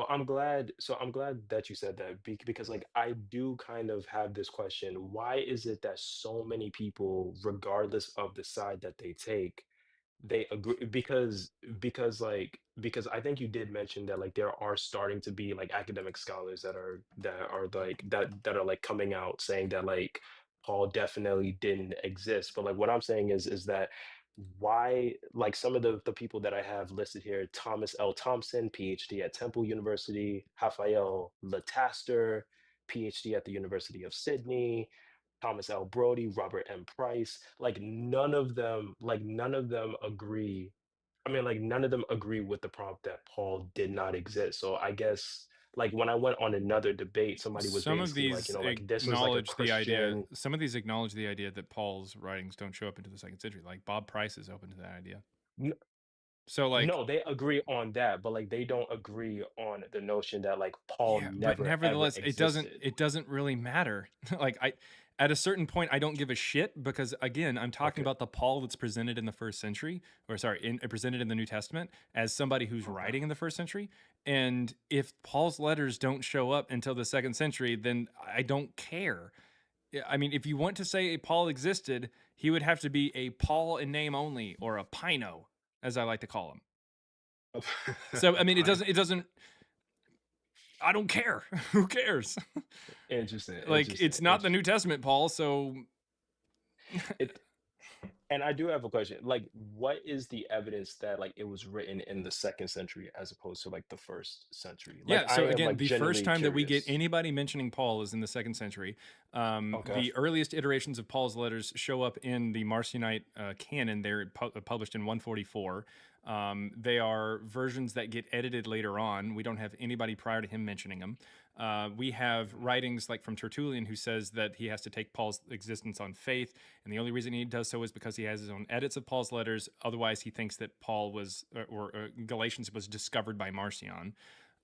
I'm glad that you said that because like I do kind of have this question. Why is it that so many people, regardless of the side that they take, they agree? Because I think you did mention that like there are starting to be like academic scholars that are like coming out saying that like Paul definitely didn't exist. But like what I'm saying is that why, like some of the people that I have listed here: Thomas L. Thompson, PhD at Temple University; Raphael Lataster, PhD at the University of Sydney; Thomas L. Brody; Robert M. Price. None of them agree. I mean, like none of them agree with the prompt that Paul did not exist. So I guess like when I went on another debate, somebody was Some of basically like, these like this is like a acknowledge the idea. Christian. Some of these acknowledge the idea that Paul's writings don't show up into the second century. Like Bob Price is open to that idea. N- So like No, they agree on that, but like they don't agree on the notion that like Paul yeah, but never ever nevertheless, existed. it doesn't really matter. Like at a certain point, I don't give a shit because again, I'm talking Okay. about the Paul that's presented in the first century, or sorry, presented in the New Testament as somebody who's Okay. writing in the first century. And if Paul's letters don't show up until the second century, then I don't care. Yeah, I mean, if you want to say Paul existed, he would have to be a Paul in name only, or a Pino, as I like to call him. So I mean, it Fine. doesn't. I don't care. Who cares? Interesting. Like it's not the New Testament, Paul. So It, and I do have a question. Like, what is the evidence that like it was written in the second century as opposed to like the first century? Like, yeah. So I am again, like the first genuinely time that we get curious. anybody mentioning Paul is in the second century. Okay. The earliest iterations of Paul's letters show up in the Marcionite canon. They're published in 144. They are versions that get edited later on. We don't have anybody prior to him mentioning them. We have writings like from Tertullian, who says that he has to take Paul's existence on faith, and the only reason he does so is because he has his own edits of Paul's letters. Otherwise, he thinks that Paul was or Galatians was discovered by Marcion.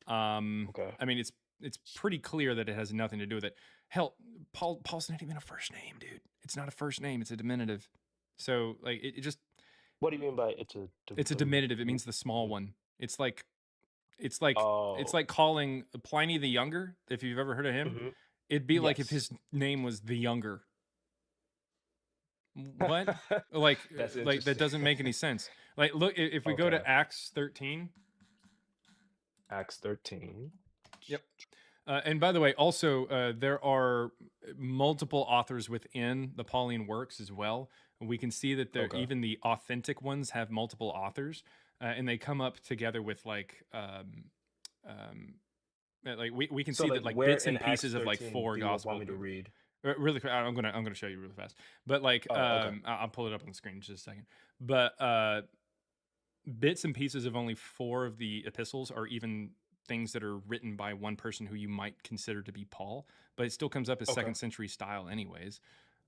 Okay. I mean, it's pretty clear that it has nothing to do with it. Hell, Paul's not even a first name, dude. It's not a first name; it's a diminutive. So like it just What do you mean by it's it's a diminutive. It means the small one. It's like it's like it's Oh. like calling Pliny the Younger. If you've ever heard of him, Hmm. it'd be like if Yes. his name was the Younger. What? Like That's that interesting. doesn't make any sense. Like look, if we go Okay. to Acts 13. Acts 13. Yep. And by the way, also there are multiple authors within the Pauline works as well. We can see that Okay. even the authentic ones have multiple authors, and they come up together with we can So see like that like where bits in and Acts pieces of like 13 four do you want gospel. me to read? Really quick, I'm gonna show you really fast. But like Oh, okay. I'll pull it up on the screen in just a second. But bits and pieces of only 4 of the epistles are even things that are written by one person who you might consider to be Paul, but it still comes up as Okay. second century style anyways.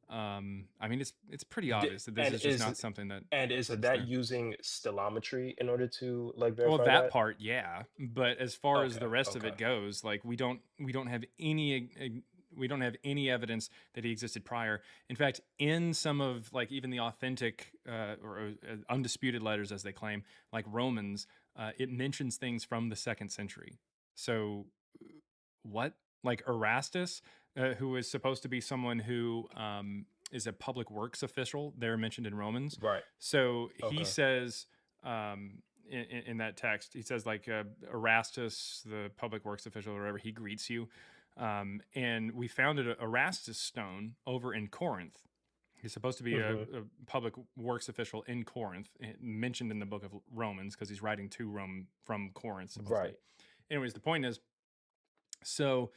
I mean, it's pretty D- obvious that this And is just not something that is is that there. using stellometry in order to like Well, verify that that? part, yeah, but as far as Okay. the rest of Okay. it goes, like we don't have any evidence that he existed prior. In fact, in some of like even the authentic or undisputed letters, as they claim, like Romans, it mentions things from the second century. So what? Like Erastus, who is supposed to be someone who is a public works official, they're mentioned in Romans. Right. So he Okay. says in that text, he says like Erastus, the public works official or whatever, he greets you. And we found an Erastus stone over in Corinth. He's supposed to be a public works official in Corinth, mentioned in the book of Romans, because he's writing to Rome from Corinth, supposedly. Right. Anyways, the point is, so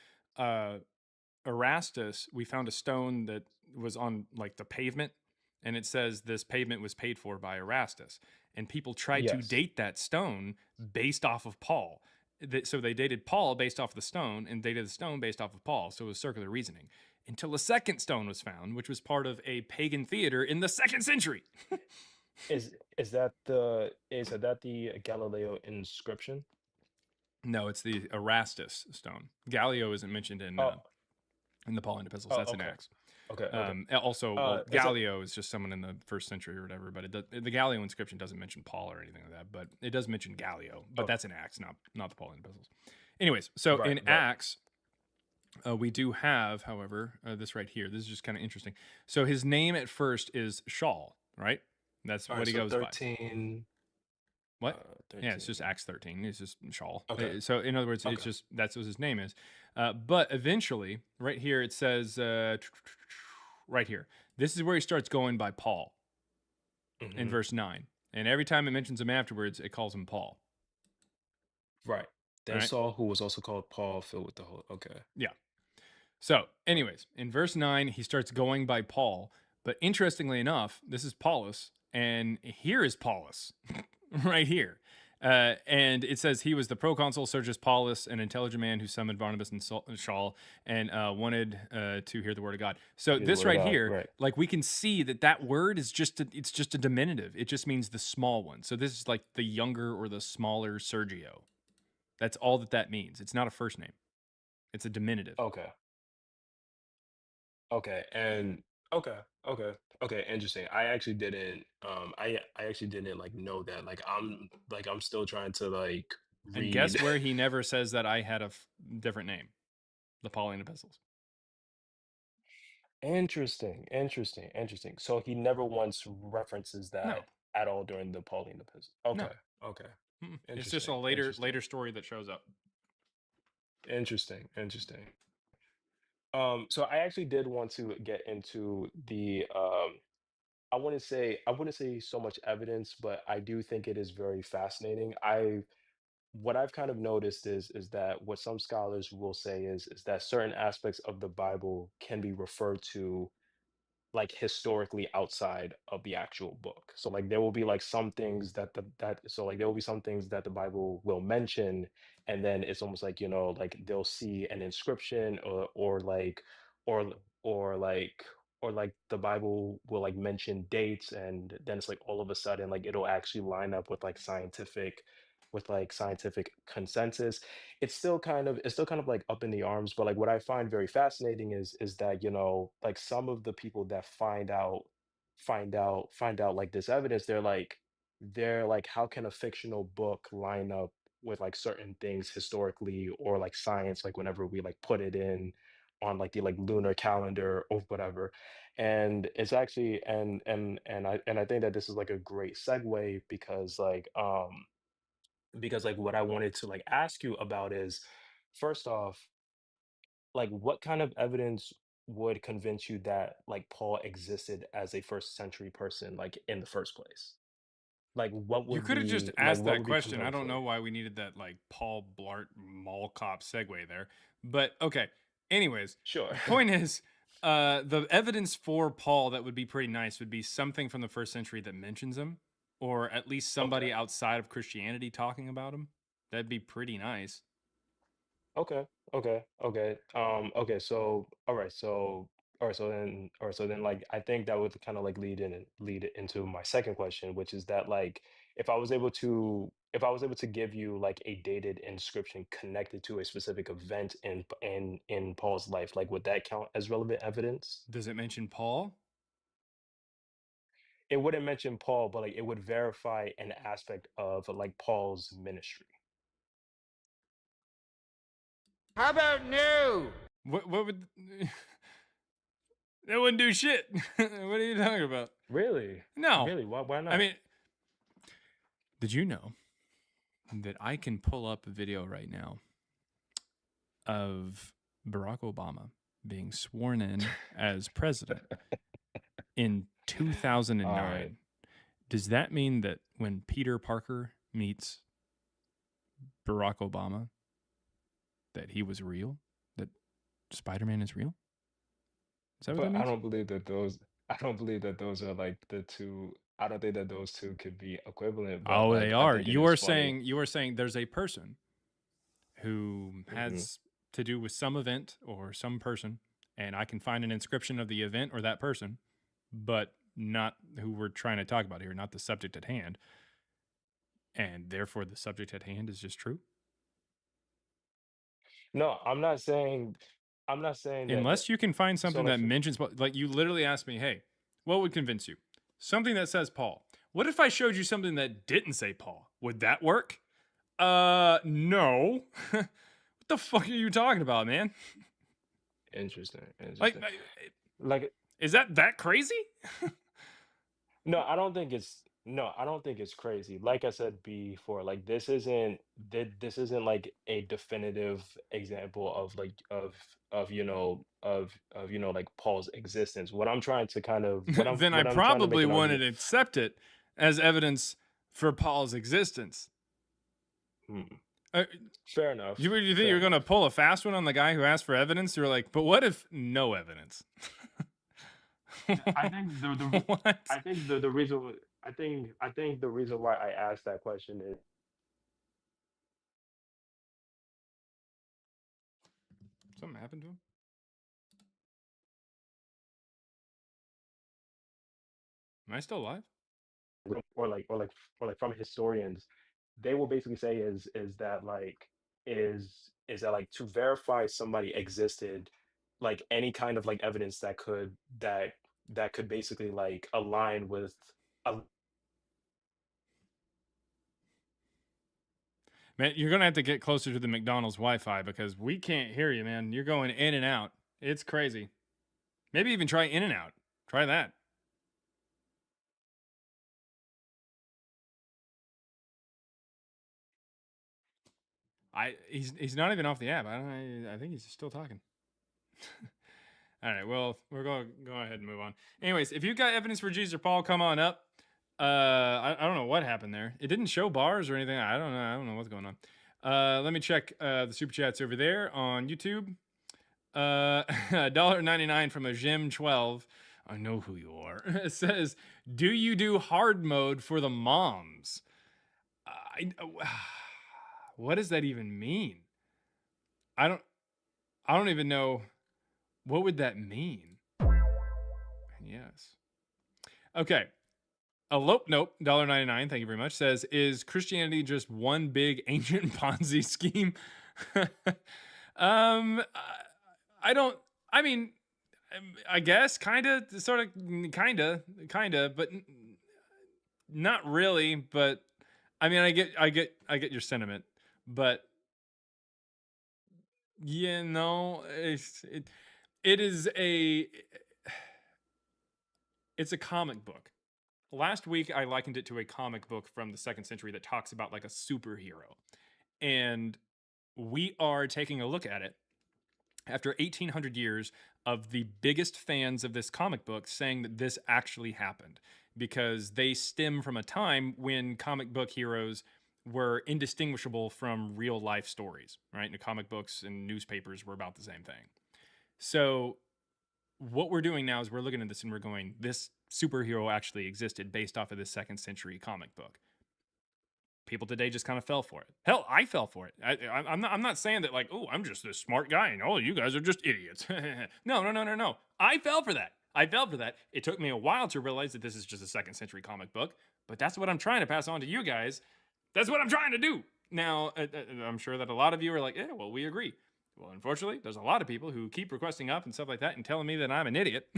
Erastus, we found a stone that was on like the pavement, and it says this pavement was paid for by Erastus. And people tried to Yes. date that stone based off of Paul. So they dated Paul based off the stone and dated the stone based off of Paul. So it was circular reasoning until a second stone was found, which was part of a pagan theater in the 2nd century. Is that the Galileo inscription? No, it's the Erastus stone. Gallio isn't mentioned in the Pauline epistles. Oh, That's in okay. Acts. Okay. Also, Is that- Gallio is just someone in the 1st century or whatever, but the Gallio inscription doesn't mention Paul or anything like that, but it does mention Gallio, but that's in Acts, not the Pauline epistles. Anyways, so in Acts, we do have, however, this right here. This is just kind of interesting. So his name at first is Shaul, right? That's what he goes 13, by. What? Yeah, it's just Acts 13. It's just Shaul. Okay. So in other words, it's just that's what his name is. But eventually, right here, it says right here. This is where he starts going by Paul in verse 9. And every time it mentions him afterwards, it calls him Paul. Right. Then Right. Saul, who was also called Paul, filled with the Holy. Okay. Yeah. So, anyways, in verse 9, he starts going by Paul. But interestingly enough, this is Paulus, and here is Paulus, right here. And it says he was the proconsul Sergius Paulus, an intelligent man who summoned Barnabas and Saul and wanted to hear the word of God. So Hear the this word of right God, here, right. like we can see that word is it's just a diminutive. It just means the small one. So this is like the younger or the smaller Sergio. That's all that means. It's not a first name. It's a diminutive. Okay. Okay. And okay. Interesting. I actually didn't. I actually didn't like know that. I'm still trying to like And guess read. where he never says that I had a different name? The Pauline epistles. Interesting. So he never once references No. that at all during the Pauline epistle. Okay. No. Okay. It's just a Interesting. later story that shows up. Interesting. So I actually did want to get into the I wouldn't say so much evidence, but I do think it is very fascinating. What I've kind of noticed is that what some scholars will say is that certain aspects of the Bible can be referred to like historically outside of the actual book. So like there will be like some things there will be some things that the Bible will mention, and then it's almost like, like they'll see an inscription or or like or like the Bible will like mention dates, and then it's like all of a sudden like it'll actually line up with like scientific consensus. It's still kind of like up in the arms, but like what I find very fascinating is that, like some of the people that find out like this evidence, they're like how can a fictional book line up with like certain things historically or like science, like whenever we like put it in on like the like lunar calendar or whatever. And it's actually and I think that this is like a great segue because like what I wanted to like ask you about is, first off, like what kind of evidence would convince you that like Paul existed as a 1st century person like in the first place? Like You could have just asked what that would be question. I compelling don't for know you? why we needed that like Paul Blart Mall Cop segue there. But okay. Anyways, Sure. the point is, the evidence for Paul that would be pretty nice would be something from the 1st century that mentions him, or at least somebody outside of Christianity talking about him. That'd be pretty nice. Okay. So all right. So then like I think that would kind of like lead it into my second question, which is that like if I was able to give you like a dated inscription connected to a specific event in Paul's life, like would that count as relevant evidence? Does it mention Paul? It wouldn't mention Paul, but like it would verify an aspect of like Paul's ministry. How about no? What would that wouldn't do shit? What are you talking about? Really? No. Really? Why not? I mean, did you know that I can pull up a video right now of Barack Obama being sworn in as president in All 2009. right. Does that mean that when Peter Parker meets Barack Obama, that he was real? That Spider-Man is real? Is that what that But I means? don't believe that those. I don't believe that those are like the two. I don't think that those two could be equivalent. But Oh, like, they I are. think it You is are funny. saying there's a person who has to do with some event or some person, and I can find an inscription of the event or that person, but not who we're trying to talk about here, not the subject at hand. And therefore the subject at hand is just true. No, I'm not saying. I'm not saying that. Unless you can find So something like, that mentions, like you literally asked me, hey, what would convince you? Something that says Paul. What if I showed you something that didn't say Paul? Would that work? No. What the fuck are you talking about, man? interesting. Like, Interesting. Like, is that crazy? no, I don't think it's. No, I don't think it's crazy. Like I said before, like this isn't like a definitive example of like of like Paul's existence. What I'm trying to kind of Then I what I'm trying to make probably an wouldn't argument. accept it as evidence for Paul's existence. Hmm. Uh, Fair enough. you think Fair you're going to enough. pull a fast one on the guy who asked for evidence? You're like, but what if no evidence? I think What? I think the reason I think the reason why I asked that question is Something happened to him? Am I still alive? or like from historians, they will basically say is that like is that like to verify somebody existed, like any kind of like evidence that could basically like align with a Man, you're going to have to get closer to the McDonald's Wi-Fi because we can't hear you, man. You're going in and out. It's crazy. Maybe even try in and out. Try that. He's not even off the app. I think he's still talking. All right, well, we're going to go ahead and move on. Anyways, if you've got evidence for Jesus or Paul, come on up. I don't know what happened there. It didn't show bars or anything. I don't know what's going on. Let me check the super chats over there on YouTube. $1.99 from a Jim12. I know who you are. It says, "Do you do hard mode for the moms?" What does that even mean? I don't even know. What would that mean? Yes. Okay. Nope, $1.99. Thank you very much. Says, is Christianity just one big ancient Ponzi scheme? I don't. I mean, I guess kind of, sort of, kind of, but not really. But I mean, I get your sentiment, but yeah, no, it's a comic book. Last week, I likened it to a comic book from the 2nd century that talks about like a superhero. And we are taking a look at it after 1800 years of the biggest fans of this comic book saying that this actually happened, because they stem from a time when comic book heroes were indistinguishable from real life stories, right? And the comic books and newspapers were about the same thing. So what we're doing now is we're looking at this and we're going, this superhero actually existed based off of this 2nd century comic book. People today just kind of fell for it. Hell, I fell for it. I'm not saying that like, oh, I'm just this smart guy and you guys are just idiots. No. I fell for that. It took me a while to realize that this is just a 2nd century comic book, but that's what I'm trying to pass on to you guys. That's what I'm trying to do. Now, I'm sure that a lot of you are like, yeah, well, we agree. Well, unfortunately, there's a lot of people who keep requesting up and stuff like that and telling me that I'm an idiot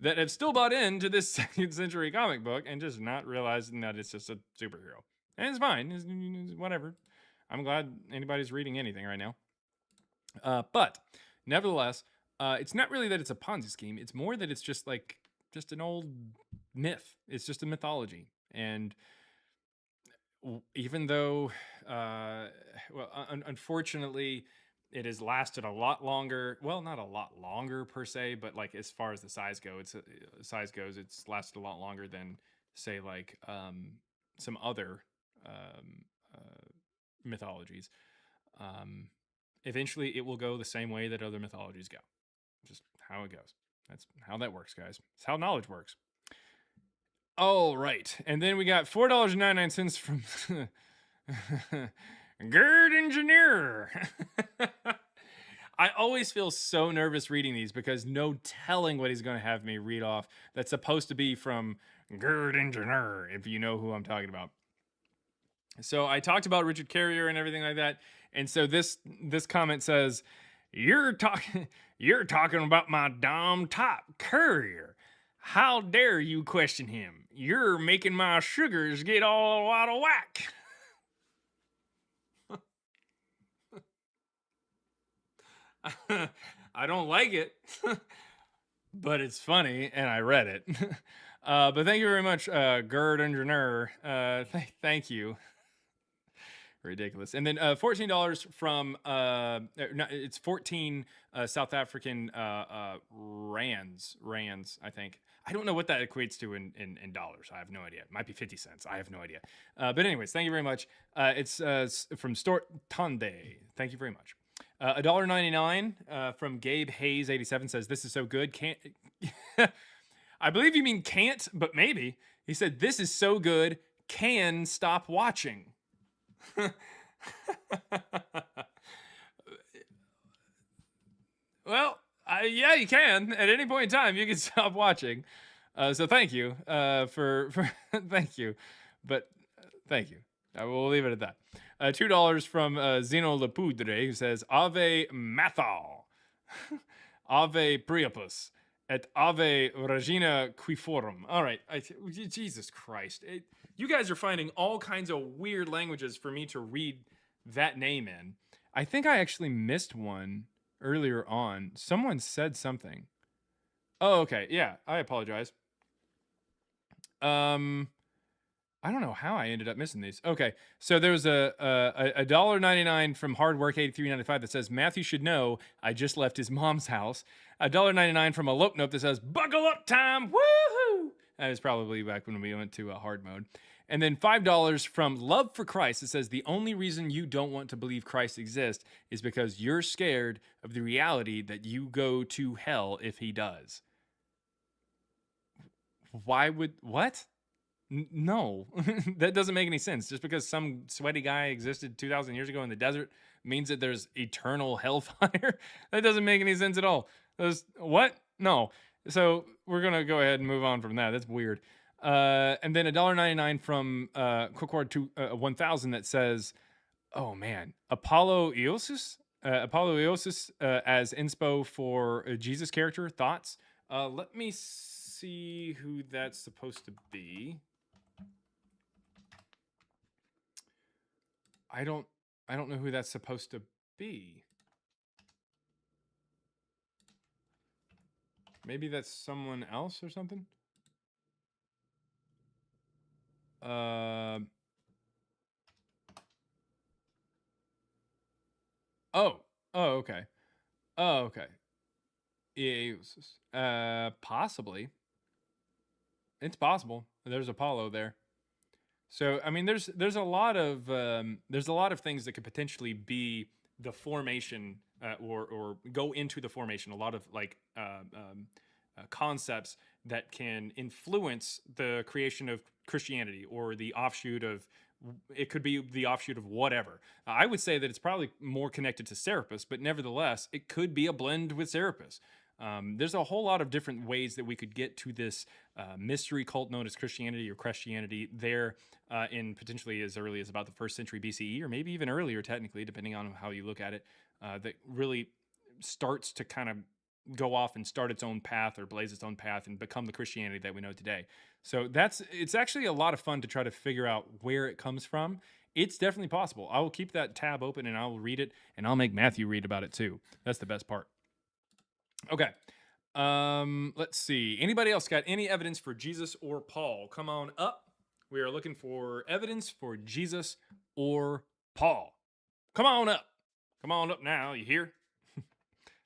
that have still bought into this 2nd century comic book and just not realizing that it's just a superhero. And it's fine. It's whatever. I'm glad anybody's reading anything right now. But nevertheless, it's not really that it's a Ponzi scheme. It's more that it's just an old myth. It's just a mythology. And even though, unfortunately, it has lasted a lot longer. Well, not a lot longer per se, but like as far as the size goes, it's lasted a lot longer than say like some other um, mythologies. Um, Eventually, it will go the same way that other mythologies go. Just how it goes. That's how that works, guys. It's how knowledge works. All right, and then we got $4.99 from Gerd Engineer. I always feel so nervous reading these because no telling what he's going to have me read off. That's supposed to be from Gerd Engineer, if you know who I'm talking about. So I talked about Richard Carrier and everything like that, and so this comment says, "You're talking about my Dom Top Courier. How dare you question him? You're making my sugars get all out of whack." I don't like it, but it's funny, and I read it. But thank you very much, Gerd Engineer. Thank you. Ridiculous. And then $14 from it's 14 South African rands, I think. I don't know what that equates to in dollars. I have no idea. It might be 50 cents. I have no idea. But anyways, thank you very much. It's from Stort Tande. Thank you very much. $1.99 from Gabe Hayes 87 says, "This is so good. Can't." I believe you mean can't, but maybe. He said, "This is so good. Can stop watching." Well, yeah, you can. At any point in time, you can stop watching. So thank you for thank you, but thank you. I will leave it at that. $2 from Zeno Lepoudre, who says, "Ave Mathal, Ave Priapus, et Ave Regina Quiforum." All right, Jesus Christ. You guys are finding all kinds of weird languages for me to read that name in. I think I actually missed one earlier on. Someone said something. Oh, okay. Yeah, I apologize. I don't know how I ended up missing these. Okay, so there was a $1.99 from Hardwork8395 that says, "Matthew should know I just left his mom's house." $1.99 from Elope Nope that says, "Buckle up time, woohoo!" That is probably back when we went to hard mode. And then $5 from Love for Christ that says, "The only reason you don't want to believe Christ exists is because you're scared of the reality that you go to hell if he does." Why would, what? No, that doesn't make any sense. Just because some sweaty guy existed 2,000 years ago in the desert means that there's eternal hellfire. That doesn't make any sense at all. What? No. So we're going to go ahead and move on from that. That's weird. And then $1.99 from Quickward 1000 that says, oh man, Apollo Eosis as inspo for a Jesus character. Thoughts? Let me see who that's supposed to be. I don't know who that's supposed to be. Maybe that's someone else or something. Okay. Oh, okay. Yeah, possibly. It's possible. There's Apollo there. So I mean, there's a lot of things that could potentially be the formation or go into the formation. A lot of like concepts that can influence the creation of Christianity or the offshoot of. It could be the offshoot of whatever. I would say that it's probably more connected to Serapis, but nevertheless, it could be a blend with Serapis. There's a whole lot of different ways that we could get to this mystery cult known as Christianity or Christianity there in potentially as early as about the 1st century BCE, or maybe even earlier, technically, depending on how you look at it, that really starts to kind of go off and start its own path or blaze its own path and become the Christianity that we know today. So it's actually a lot of fun to try to figure out where it comes from. It's definitely possible. I will keep that tab open and I will read it, and I'll make Matthew read about it too. That's the best part. Okay. Let's see. Anybody else got any evidence for Jesus or Paul? Come on up. We are looking for evidence for Jesus or Paul. Come on up. Come on up now. You hear?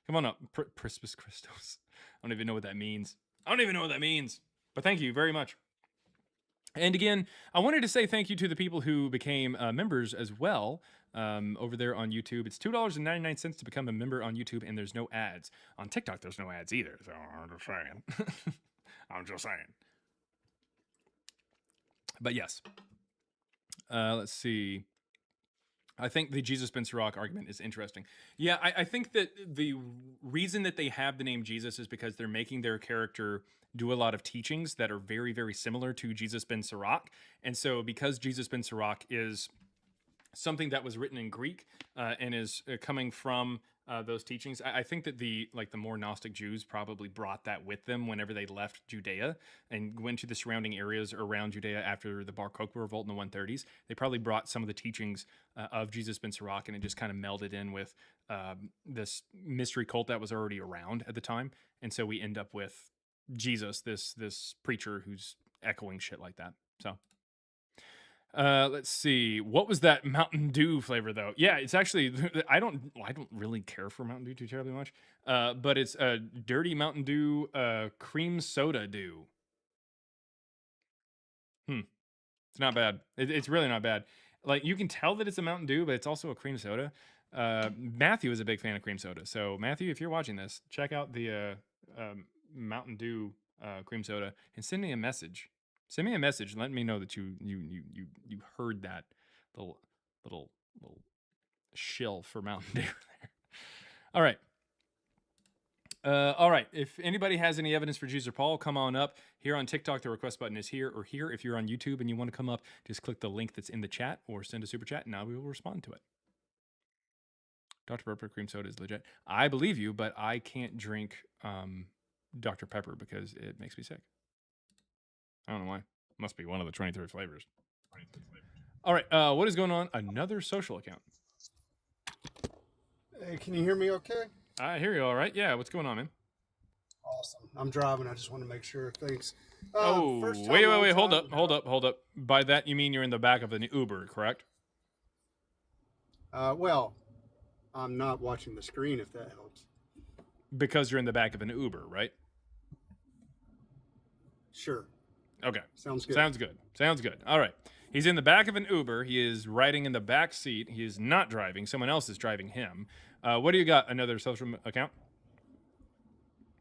Come on up. Prispus Christos. I don't even know what that means. But thank you very much. And again, I wanted to say thank you to the people who became members as well over there on YouTube. It's $2.99 to become a member on YouTube, and there's no ads. On TikTok, there's no ads either. So I'm just saying. I'm just saying. But yes. Let's see. I think the Jesus Ben Sirach argument is interesting. Yeah, I think that the reason that they have the name Jesus is because they're making their character do a lot of teachings that are very, very similar to Jesus Ben Sirach. And so because Jesus Ben Sirach is something that was written in Greek and is coming from those teachings, I think that the more Gnostic Jews probably brought that with them whenever they left Judea and went to the surrounding areas around Judea after the Bar Kokhba revolt in the 130s. They probably brought some of the teachings of Jesus Ben Sirach, and it just kind of melded in with this mystery cult that was already around at the time. And so we end up with Jesus, this preacher who's echoing shit like that. So let's see. What was that Mountain Dew flavor though? Yeah, it's actually I don't really care for Mountain Dew too terribly much. But it's a dirty Mountain Dew cream soda dew. It's not bad. It's really not bad. Like you can tell that it's a Mountain Dew, but it's also a cream soda. Matthew is a big fan of cream soda. So Matthew, if you're watching this, check out the Mountain Dew cream soda and send me a message. Send me a message and let me know that you heard that little shill for Mountain Dew there. All right. All right. If anybody has any evidence for Jesus or Paul, come on up. Here on TikTok, the request button is here or here. If you're on YouTube and you want to come up, just click the link that's in the chat or send a super chat and I will respond to it. Dr. Pepper cream soda is legit. I believe you, but I can't drink Dr. Pepper because it makes me sick. I don't know why. Must be one of the 23 flavors. All right. What is going on? Another social account. Hey, can you hear me okay? I hear you all right. Yeah. What's going on, man? Awesome. I'm driving. I just want to make sure. Thanks. Oh, first time, wait. long Hold up. By that, you mean you're in the back of an Uber, correct? Well, I'm not watching the screen, if that helps. Because you're in the back of an Uber, right? Sure. Okay. Sounds good. Sounds good. All right. He's in the back of an Uber. He is riding in the back seat. He is not driving. Someone else is driving him. What do you got? Another social account?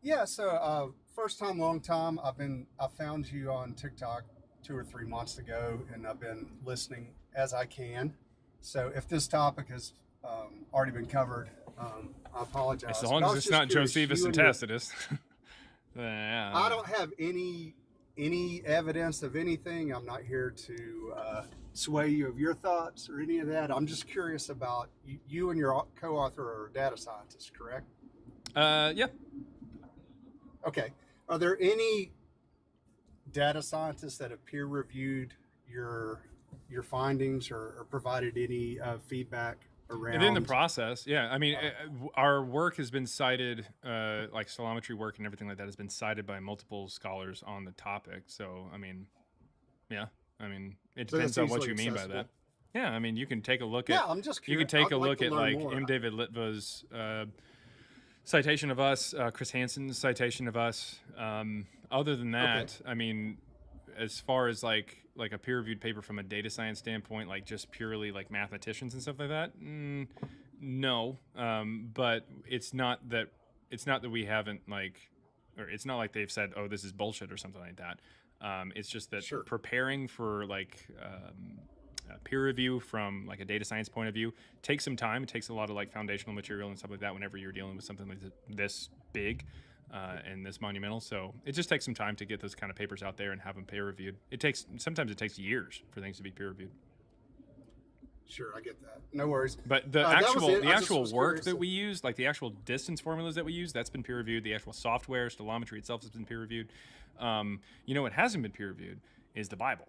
Yeah. So, first time, long time. I found you on TikTok 2 or 3 months ago, and I've been listening as I can. So, if this topic has already been covered, I apologize. As long as it's not Josephus and Tacitus. Yeah. I don't have any evidence of anything. I'm not here to sway you of your thoughts or any of that. I'm just curious about you and your co-author are data scientists, correct? Yeah. Okay. Are there any data scientists that have peer reviewed your findings or provided any feedback around? And in the process, yeah. I mean, our work has been cited, like stellometry work and everything like that has been cited by multiple scholars on the topic. So, I mean, yeah. I mean, it depends on what you mean by that. Yeah, I mean, you can take a look at. Yeah, I'm just curious. You can take a look at like M. David Litva's citation of us, Chris Hansen's citation of us. Other than that, I mean, as far as like a peer-reviewed paper from a data science standpoint, like just purely like mathematicians and stuff like that, no. But it's not that we haven't or it's not like they've said, oh, this is bullshit or something like that. It's just that preparing for like peer review from like a data science point of view takes some time. It takes a lot of like foundational material and stuff like that whenever you're dealing with something like this big and this monumental. So it just takes some time to get those kind of papers out there and have them peer reviewed. Sometimes it takes years for things to be peer reviewed. Sure, I get that. No worries. But the actual work that we use, like the actual distance formulas that we use, that's been peer reviewed. The actual software, stellometry itself, has been peer reviewed. What hasn't been peer reviewed is the Bible.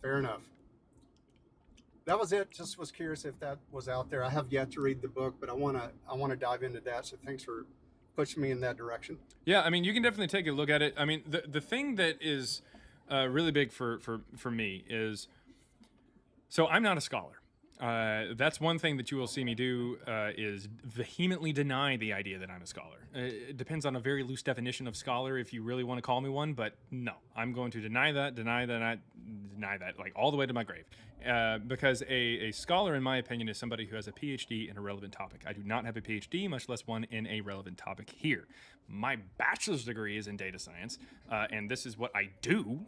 Fair enough. That was it. Just was curious if that was out there. I have yet to read the book, but I want to dive into that. So thanks for pushing me in that direction. Yeah, I mean, you can definitely take a look at it. I mean, the thing that is really big for me is, so I'm not a scholar. That's one thing that you will see me do is vehemently deny the idea that I'm a scholar. It depends on a very loose definition of scholar if you really want to call me one, but no, I'm going to deny that, like all the way to my grave. Because a scholar, in my opinion, is somebody who has a PhD in a relevant topic. I do not have a PhD, much less one in a relevant topic here. My bachelor's degree is in data science, and this is what I do,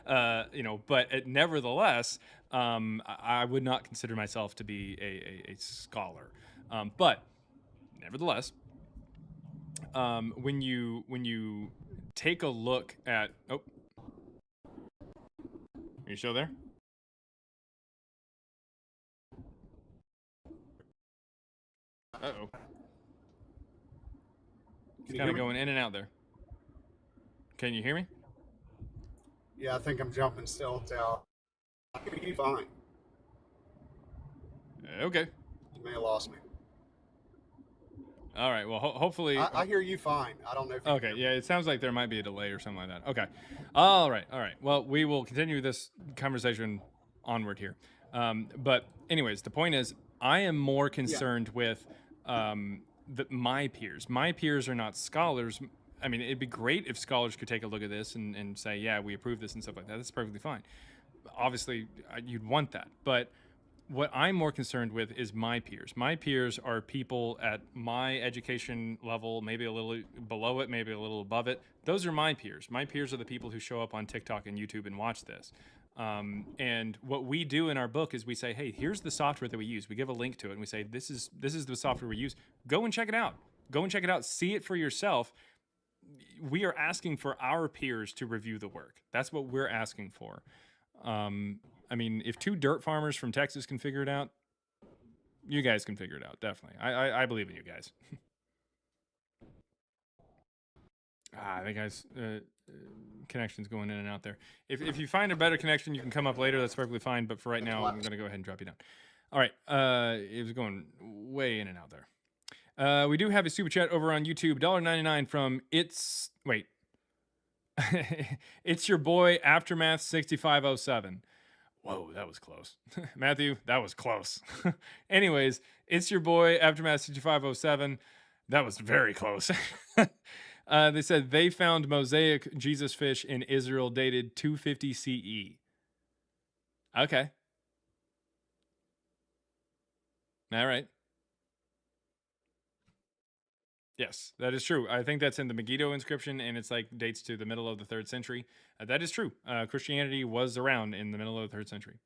but nevertheless, I would not consider myself to be a scholar. But nevertheless, when you take a look at, are you still there? Uh-oh. It's kind of going in and out there. Can you hear me? Yeah, I think I'm jumping still down. I can hear you fine. Okay. You may have lost me. All right. Well, hopefully. I hear you fine. I don't know if you Okay. Yeah, it sounds like there might be a delay or something like that. Okay. All right. Well, we will continue this conversation onward here. But anyways, the point is, I am more concerned with my peers. My peers are not scholars. I mean, it'd be great if scholars could take a look at this and say, yeah, we approve this and stuff like that. That's perfectly fine. Obviously, you'd want that. But what I'm more concerned with is my peers. My peers are people at my education level, maybe a little below it, maybe a little above it. Those are my peers. My peers are the people who show up on TikTok and YouTube and watch this. And what we do in our book is we say, hey, here's the software that we use. We give a link to it and we say, this is the software we use. Go and check it out. Go and check it out. See it for yourself. We are asking for our peers to review the work. That's what we're asking for. I mean, if two dirt farmers from Texas can figure it out, you guys can figure it out, definitely. I believe in you guys. I think guys, connection's going in and out there. If you find a better connection, you can come up later. That's perfectly fine. But for right now, I'm going to go ahead and drop you down. All right. It was going way in and out there. We do have a super chat over on YouTube. $1.99 from it's your boy Aftermath 6507. Whoa, that was close. Matthew, that was close. Anyways, it's your boy Aftermath 6507. That was very close. They said they found mosaic Jesus fish in Israel dated 250 CE. Okay. All right. Yes, that is true. I think that's in the Megiddo inscription, and it's like dates to the middle of the 3rd century. That is true. Christianity was around in the middle of the 3rd century.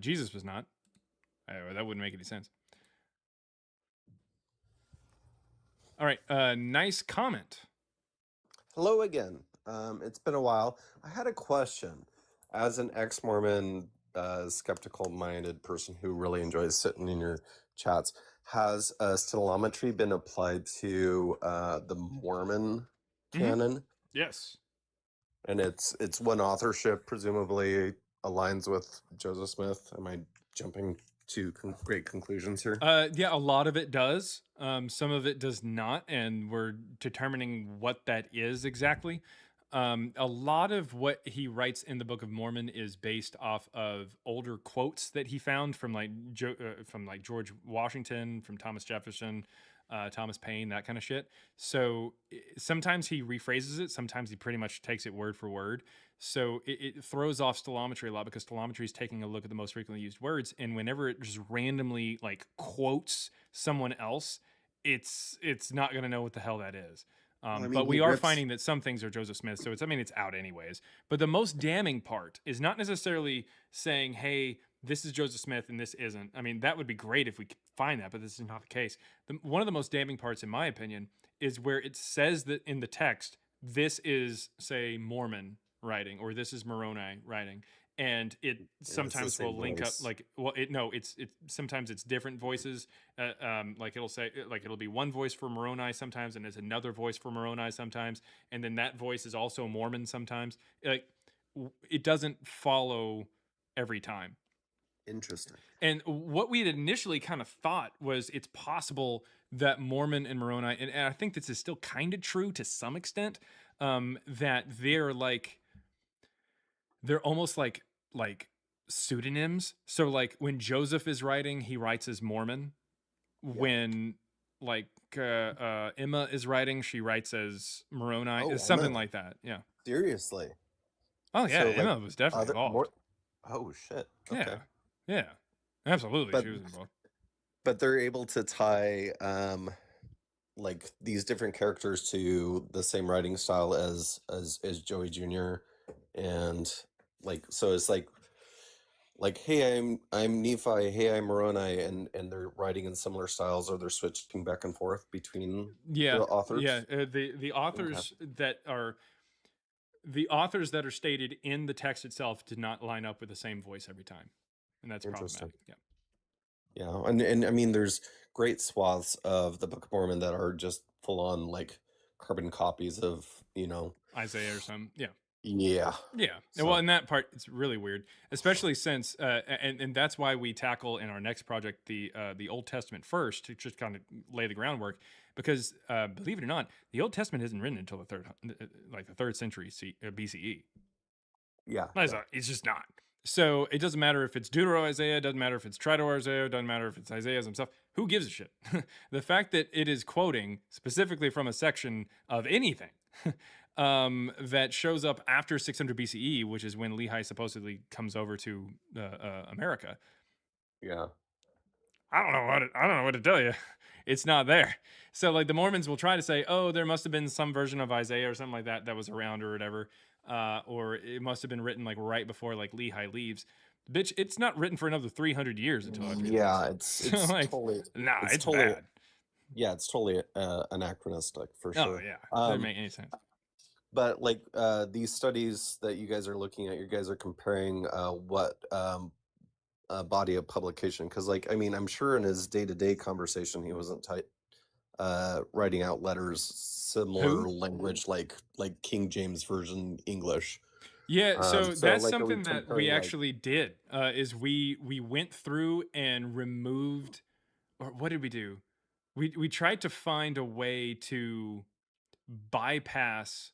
Jesus was not. That wouldn't make any sense. All right. Nice comment. Hello again. It's been a while. I had a question. As an ex-Mormon, skeptical-minded person who really enjoys sitting in your chats, has stellometry been applied to the Mormon canon? Yes. And it's when authorship presumably aligns with Joseph Smith. Am I jumping to great conclusions here? Yeah, a lot of it does. Some of it does not, and we're determining what that is exactly. A lot of what he writes in the Book of Mormon is based off of older quotes that he found from George Washington, from Thomas Jefferson, Thomas Paine, that kind of shit. So sometimes he rephrases it. Sometimes he pretty much takes it word for word. So it throws off stellometry a lot because stellometry is taking a look at the most frequently used words. And whenever it just randomly like quotes someone else, it's not going to know what the hell that is. But we are finding that some things are Joseph Smith, so it's out anyways. But the most damning part is not necessarily saying, hey, this is Joseph Smith and this isn't. I mean, that would be great if we could find that, but this is not the case. One of the most damning parts, in my opinion, is where it says that in the text, this is, say, Mormon writing, or this is Moroni writing. And it sometimes will link up it's sometimes it's different voices. Like it'll say, like it'll be one voice for Moroni sometimes, and there's another voice for Moroni sometimes, and then that voice is also Mormon sometimes. Like it doesn't follow every time. Interesting. And what we had initially kind of thought was it's possible that Mormon and Moroni, and I think this is still kind of true to some extent, that they're almost like pseudonyms. So like when Joseph is writing, he writes as Mormon. When like Emma is writing, she writes as Moroni. Oh, It's something Emma. like that. Yeah. Seriously. Oh yeah, So like Emma was definitely other involved. more. Oh shit. Okay. Yeah. Yeah. Absolutely, But she was involved. but they're able to tie like these different characters to the same writing style as Joey Jr. and like so it's like hey I'm Nephi, hey I'm Moroni, and they're writing in similar styles, or they're switching back and forth between Yeah. the authors. Yeah. The authors that are stated in the text itself did not line up with the same voice every time, and that's Interesting. problematic. Yeah. Yeah, and I mean, there's great swaths of the Book of Mormon that are just full on like carbon copies of, Isaiah or something. Yeah. yeah. Yeah. So- Well, in that part, it's really weird, especially since, and that's why we tackle in our next project the Old Testament first to just kind of lay the groundwork, because believe it or not, the Old Testament isn't written until the third century BCE. Yeah. It's just not. So it doesn't matter if it's Deutero-Isaiah, doesn't matter if it's Trito-Isaiah, doesn't matter if it's Isaiah himself. Who gives a shit? The fact that it is quoting specifically from a section of anything that shows up after 600 BCE, which is when Lehi supposedly comes over to America. Yeah. I don't know what to tell you. It's not there. So like the Mormons will try to say, oh, there must have been some version of Isaiah or something like that was around or whatever. Or it must have been written like right before like Lehi leaves. Bitch, it's not written for another 300 years until after he Yeah, leaves. it's like, totally nah, it's totally bad. yeah, it's totally anachronistic for sure. Oh yeah, doesn't make any sense. But like these studies that you guys are looking at, you guys are comparing what body of publication, because like I mean, I'm sure in his day-to-day conversation he wasn't writing out letters similar language like King James Version English. Yeah, so that's like, are we something that comparing, we like- actually did. Is we went through and removed, or what did we do? We tried to find a way to bypass.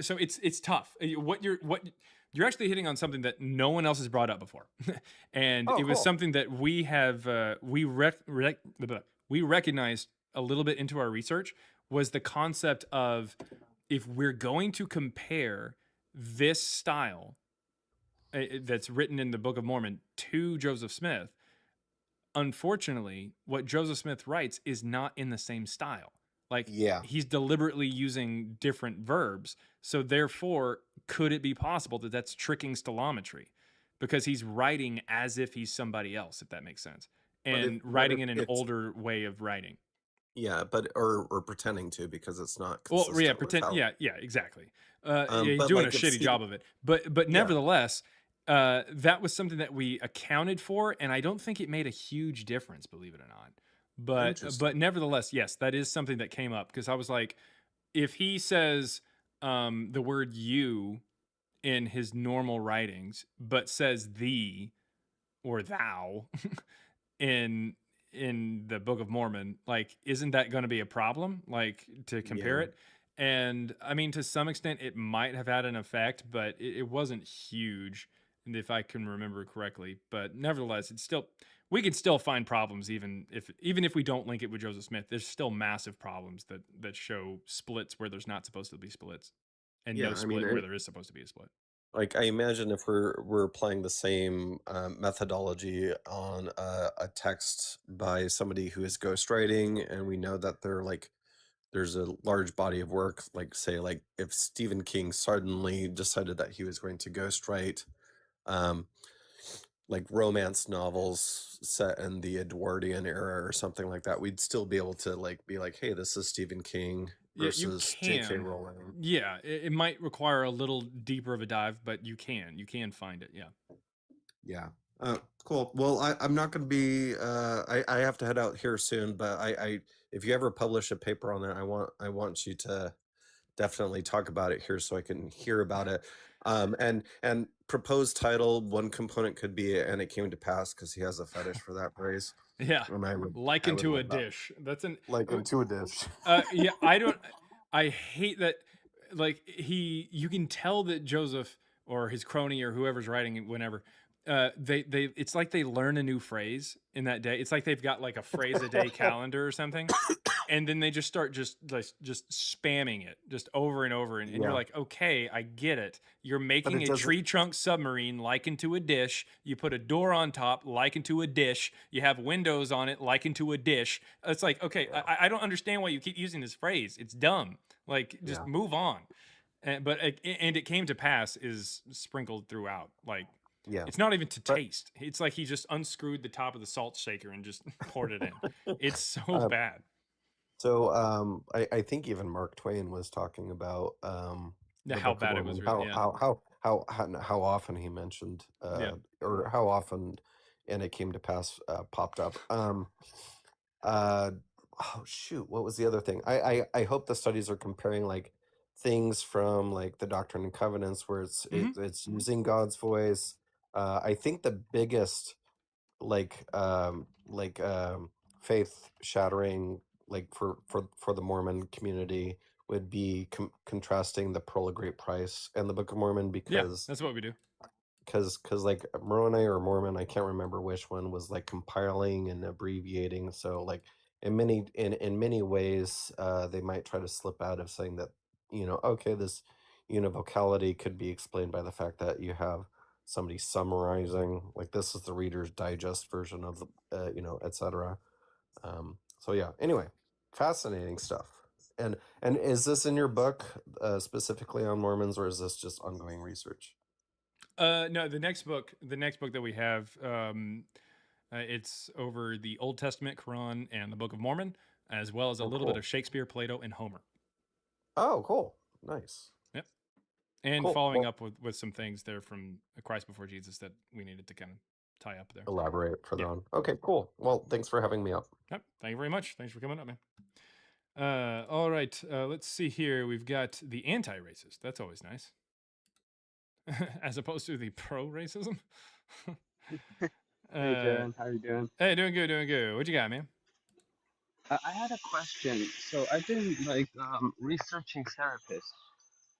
So it's tough. What you're actually hitting on something that no one else has brought up before, and Oh, it was cool. something that we have we recognized a little bit into our research, was the concept of, if we're going to compare this style that's written in the Book of Mormon to Joseph Smith, unfortunately, what Joseph Smith writes is not in the same style. Like, he's deliberately using different verbs. So therefore, could it be possible that that's tricking stilometry? Because he's writing as if he's somebody else, if that makes sense. And writing in an older way of writing. Yeah, but or pretending to, because it's not Well, consistent yeah, with pretend. how- Yeah, exactly. Yeah, he's but, doing like, a if shitty Steve- job of it. But Yeah. nevertheless, that was something that we accounted for, and I don't think it made a huge difference, believe it or not. But nevertheless, yes, that is something that came up, because I was like, if he says the word "you" in his normal writings, but says "thee" or "thou" in the Book of Mormon, like, isn't that going to be a problem, like, to compare Yeah. it? And I mean, to some extent it might have had an effect, but it wasn't huge, and if I can remember correctly. But nevertheless, it's still, we can still find problems, even if we don't link it with Joseph Smith. There's still massive problems that show splits where there's not supposed to be splits, and Yeah, no I split mean, where it- there is supposed to be a split. Like, I imagine if we're applying the same methodology on a text by somebody who is ghostwriting, and we know that they're like, there's a large body of work, like say, like if Stephen King suddenly decided that he was going to ghostwrite like romance novels set in the Edwardian era or something like that, we'd still be able to like be like, hey, this is Stephen King Yeah, you versus J.K. can. Rowling. Yeah, it might require a little deeper of a dive, but you can find it. Yeah. Yeah. Cool. Well, I'm not going to be. I have to head out here soon, but I if you ever publish a paper on it, I want you to definitely talk about it here so I can hear about it. And proposed title, one component could be "and it came to pass," because he has a fetish for that phrase. Yeah, And I like would into a love that. dish. That's an Like into a dish. Yeah, I hate that. Like, you can tell that Joseph or his crony or whoever's writing it, whenever. It's like they learn a new phrase in that day. It's like they've got like a phrase a day calendar or something, and then they just start just spamming it just over and over, and you're Yeah, like, okay, I get it. You're but making it a doesn't. tree trunk submarine likened to a dish. You put a door on top likened to a dish. You have windows on it likened to a dish. It's like, okay, Yeah, I don't understand why you keep using this phrase. It's dumb. Like, just yeah, move on. And it came to pass is sprinkled throughout. Like, yeah. it's not even to But taste. It's like he just unscrewed the top of the salt shaker and just poured it in. It's so uh, bad. so I think even Mark Twain was talking about Yeah, the how Book of bad it was Mormon, written. Yeah. how often he mentioned Yeah. or how often, and it came to pass, popped up. Oh shoot, what was the other thing? I hope the studies are comparing like things from like the Doctrine and Covenants where it's using God's voice. I think the biggest faith shattering like for the Mormon community would be contrasting the Pearl of Great Price and the Book of Mormon Yeah, because that's what we do. like Moroni or Mormon, I can't remember which one, was like compiling and abbreviating. So like in many ways, they might try to slip out of saying that, okay, this univocality could be explained by the fact that you have somebody summarizing, like this is the Reader's Digest version of the, etc. So yeah. Anyway, fascinating stuff. And is this in your book specifically on Mormons, or is this just ongoing research? No, the next book that we have, it's over the Old Testament, Quran, and the Book of Mormon, as well as a Oh, little bit cool. of Shakespeare, Plato, and Homer. Oh, cool. Nice. Yep. And Cool. following Well, up with some things there from Christ Before Jesus that we needed to kind of tie up there. elaborate further Yeah. on. Okay, cool. Well, thanks for having me up. Yep. Thank you very much. Thanks for coming up, man. All right. Let's see here. We've got the anti-racist. That's always nice. As opposed to the pro-racism. Hey, Jaron, how you doing? Hey, doing good, doing good. What you got, man? I had a question. So I've been researching therapists,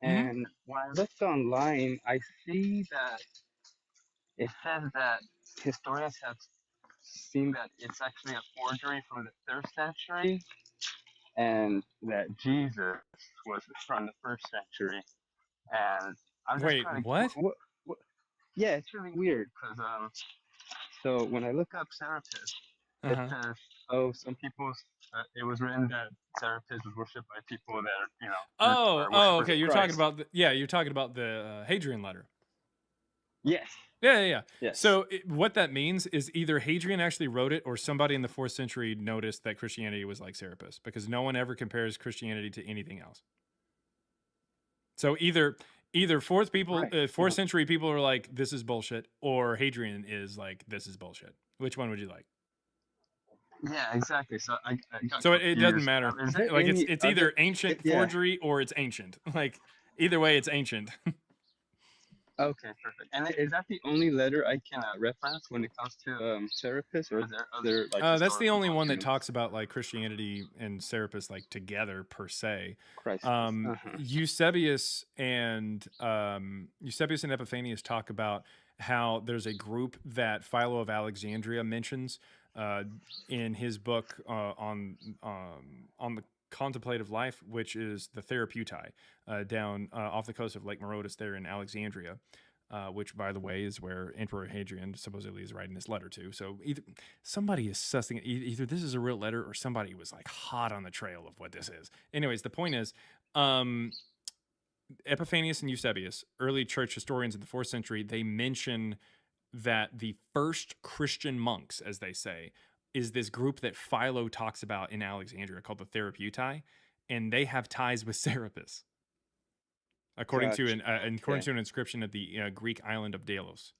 Mm-hmm. and when I looked online, I see that it says that historians have seen that it's actually a forgery from the third century, and that Jesus was from the first century. And I'm just Wait, trying to, what? what? Yeah, it's really weird because so when I look up Serapis, it Uh-huh. says, oh, some people, it was written that Serapis was worshipped by people that are Oh, worshippers okay. of You're Christ. talking about you're talking about the Hadrian letter. Yes. Yeah. Yes. So what that means is either Hadrian actually wrote it or somebody in the 4th century noticed that Christianity was like Serapis, because no one ever compares Christianity to anything else. So either 4th century people are like, this is bullshit, or Hadrian is like, this is bullshit. Which one would you like? Yeah, exactly. So I got So it doesn't confused. matter. Is there Like any it's other? either ancient Yeah. forgery or it's ancient. Like either way, it's ancient. Okay, perfect. And is that the only letter I can reference when it comes to Serapis, or is there other That's the historical only one that documents? talks about like Christianity and Serapis like together per se. Christ. Eusebius and Epiphanius talk about how there's a group that Philo of Alexandria mentions in his book on the contemplative life, which is the Therapeutai, down off the coast of Lake Marotus there in Alexandria. Which, by the way, is where Emperor Hadrian supposedly is writing this letter to. So either somebody is sussing it. Either this is a real letter or somebody was like hot on the trail of what this is. Anyways, the point is, Epiphanius and Eusebius, early church historians in the 4th century, they mention that the first Christian monks, as they say, is this group that Philo talks about in Alexandria called the Therapeutai, and they have ties with Serapis. According to an inscription at the Greek island of Delos.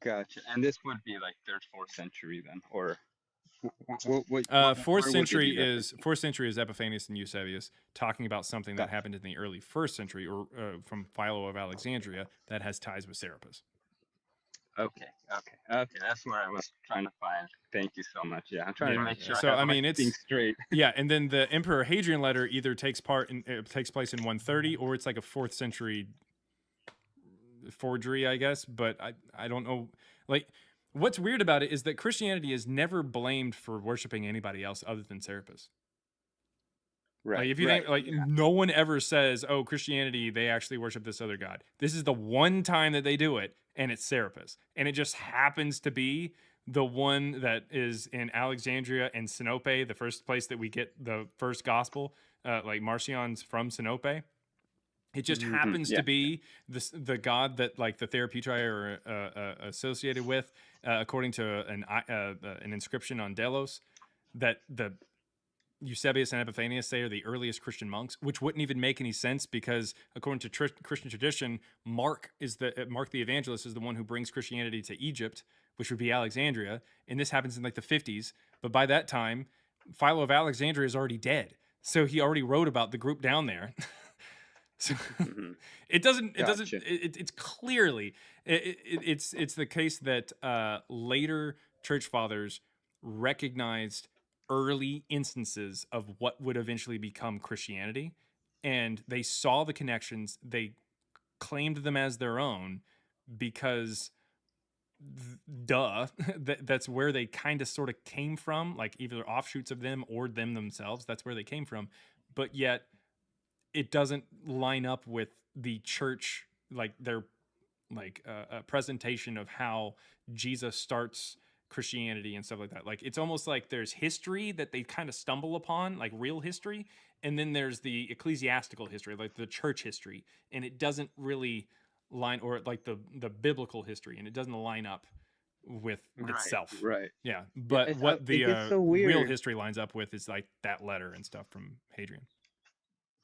Gotcha. And this would be like 3rd, 4th century then, or Fourth century is Epiphanius and Eusebius talking about something that happened in the early 1st century, or from Philo of Alexandria, that has ties with Serapis. Okay. That's where I was trying to find. Thank you so much. Yeah, I'm trying to make sure So I have mean, my it's things straight. Yeah, and then the Emperor Hadrian letter either takes place in 130, or it's like a 4th century forgery, I guess. But I don't know. Like, what's weird about it is that Christianity is never blamed for worshiping anybody else other than Serapis. Right. Like, if you Right. think, like, Yeah. no one ever says, "Oh, Christianity, they actually worship this other god." This is the one time that they do it, and it's Serapis, and it just happens to be the one that is in Alexandria and Sinope, the first place that we get the first gospel, like Marcion's from Sinope. It just happens Yeah. to be the god that like the Therapeutae are associated with, according to an inscription on Delos, that the Eusebius and Epiphanius say are the earliest Christian monks, which wouldn't even make any sense because according to Christian tradition, Mark the evangelist is the one who brings Christianity to Egypt, which would be Alexandria, and this happens in like the 50s. But by that time, Philo of Alexandria is already dead, so he already wrote about the group down there. So it's clearly it's the case that later church fathers recognized early instances of what would eventually become Christianity, and they saw the connections, they claimed them as their own because that's where they kind of sort of came from, like either offshoots of them or them themselves. That's where they came from, but yet it doesn't line up with the church, like their presentation of how Jesus starts Christianity and stuff like that. Like, it's almost like there's history that they kind of stumble upon, like real history, and then there's the ecclesiastical history, like the church history, and it doesn't really line, or like the biblical history, and it doesn't line up with itself. Right. Yeah, Yeah. but It's, what it the gets so real weird. history lines up with is like that letter and stuff from Hadrian.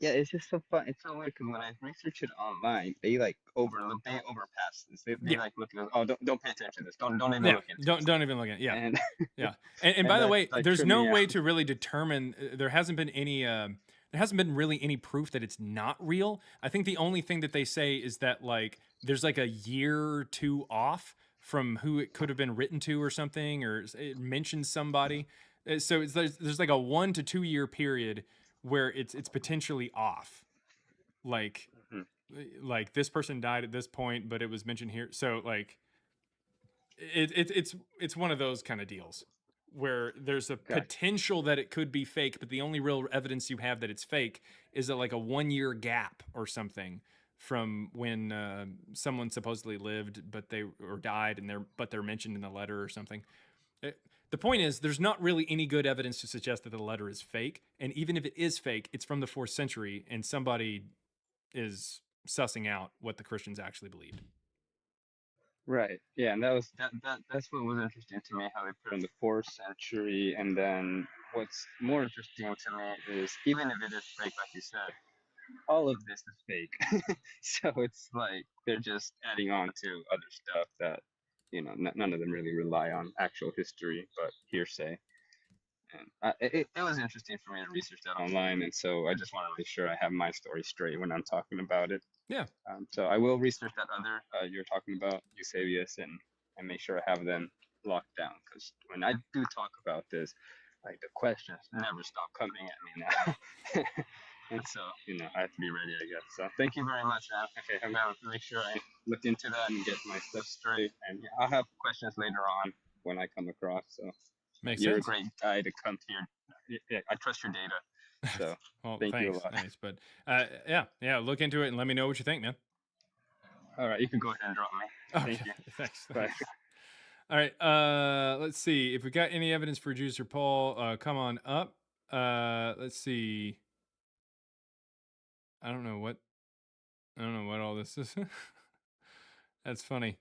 Yeah, it's just so fun. It's so weird because when I research it online, they like overpass this. They Yeah. like look at, oh, don't pay attention to this. Don't even Yeah, look into this. don't even look at it. Yeah, And yeah. And and by the that way, like there's tripped no me way out. to really determine. There hasn't been any. There hasn't been really any proof that it's not real. I think the only thing that they say is that like there's like a year or two off from who it could have been written to or something, or it mentions somebody. So there's like a 1 to 2 year period where it's potentially off. Like this person died at this point, but it was mentioned here. So like it's one of those kind of deals where there's a Gotcha. potential that it could be fake, but the only real evidence you have that it's fake is that like a 1 year gap or something from when someone supposedly lived but they or died and they're mentioned in the letter or something. The point is, there's not really any good evidence to suggest that the letter is fake, and even if it is fake, it's from the 4th century, and somebody is sussing out what the Christians actually believed. Right. Yeah, and that's what was interesting to me, how they put it in the 4th century, and then what's more interesting to me is even if it is fake, like you said, all of this is fake. So it's like they're just adding on to other stuff that, none of them really rely on actual history, but hearsay. And it was interesting for me to research that online, and so I just want to make sure I have my story straight when I'm talking about it. Yeah. So I will research that other you're talking about, Eusebius, and make sure I have them locked down, because when I do talk about this, like the questions never stop coming at me now. And so, I have to be ready, I guess. So thank you very much, man. Okay, I'm gonna make sure I look into that and get my stuff straight. And yeah, I'll have questions later on when I come across. So Makes you're sense. a great guy to come here. Yeah, I trust your data. So Well, thank you a lot. Thanks. But yeah, look into it and let me know what you think, man. All right, you can go ahead and drop me. Okay, Thank you. thanks. Bye. All right, let's see if we got any evidence for Jews or Paul. Come on up. Let's see. I don't know what all this is. That's funny.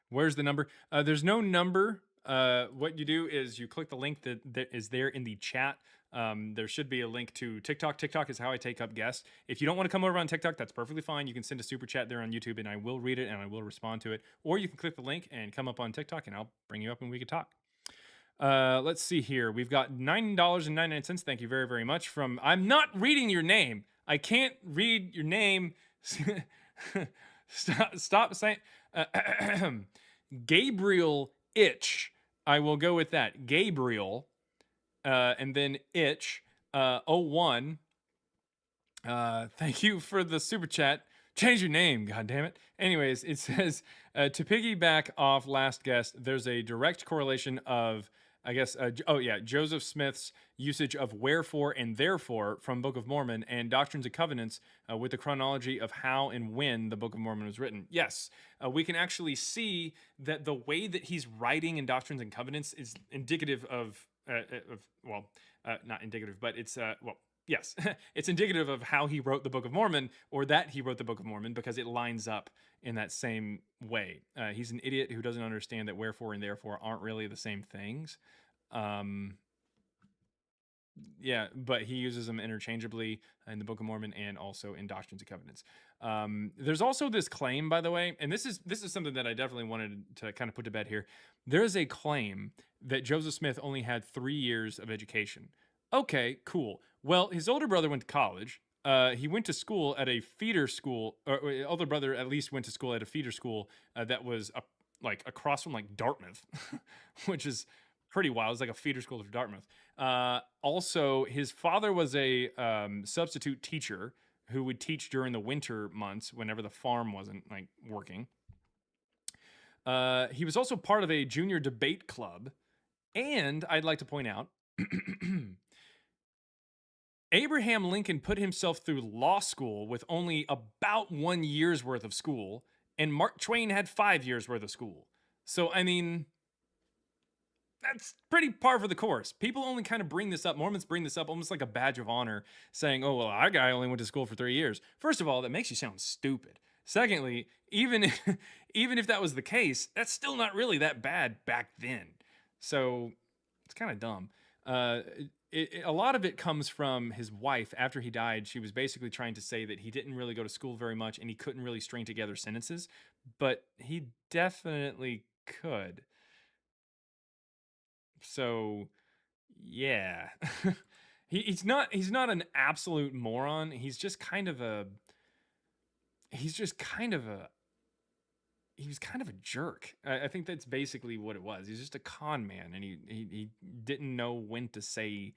Where's the number? There's no number. What you do is you click the link that is there in the chat. There should be a link to TikTok. TikTok is how I take up guests. If you don't want to come over on TikTok, that's perfectly fine. You can send a super chat there on YouTube and I will read it and I will respond to it. Or you can click the link and come up on TikTok and I'll bring you up and we can talk. Let's see here. We've got $9.99. Thank you very, very much from, I'm not reading your name. I can't read your name. Stop saying, Gabriel Itch. I will go with that. Gabriel, and then Itch, 01. Thank you for the super chat. Change your name, goddammit. Anyways, it says to piggyback off last guest, there's a direct correlation of, I guess, Joseph Smith's usage of wherefore and therefore from Book of Mormon and Doctrines and Covenants with the chronology of how and when the Book of Mormon was written. Yes, we can actually see that the way that he's writing in Doctrines and Covenants is indicative of not indicative, but it's yes, it's indicative of how he wrote the Book of Mormon, or that he wrote the Book of Mormon, because it lines up in that same way. He's an idiot who doesn't understand that wherefore and therefore aren't really the same things. Yeah, but he uses them interchangeably in the Book of Mormon and also in Doctrines and Covenants. There's also this claim, by the way, and this is something that I definitely wanted to kind of put to bed here. There is a claim that Joseph Smith only had 3 years of education. Okay, cool. Well, his older brother went to college. He went to school at a feeder school, or older brother at least went to school at a feeder school that was across from like Dartmouth, which is pretty wild. It's like a feeder school for Dartmouth. Also, his father was a substitute teacher who would teach during the winter months whenever the farm wasn't like working. He was also part of a junior debate club, and I'd like to point out Abraham Lincoln put himself through law school with only about 1 year's worth of school, and Mark Twain had 5 years worth of school. So, I mean, that's pretty par for the course. People only kind of bring this up. Mormons bring this up almost like a badge of honor, saying, oh, well, our guy only went to school for 3 years. First of all, that makes you sound stupid. Secondly, even if that was the case, that's still not really that bad back then. So it's kind of dumb. A lot of it comes from his wife. After he died, she was basically trying to say that he didn't really go to school very much and he couldn't really string together sentences, but he definitely could. So, yeah. He's not an absolute moron. He was kind of a jerk. I think that's basically what it was. He's just a con man, and he didn't know when to say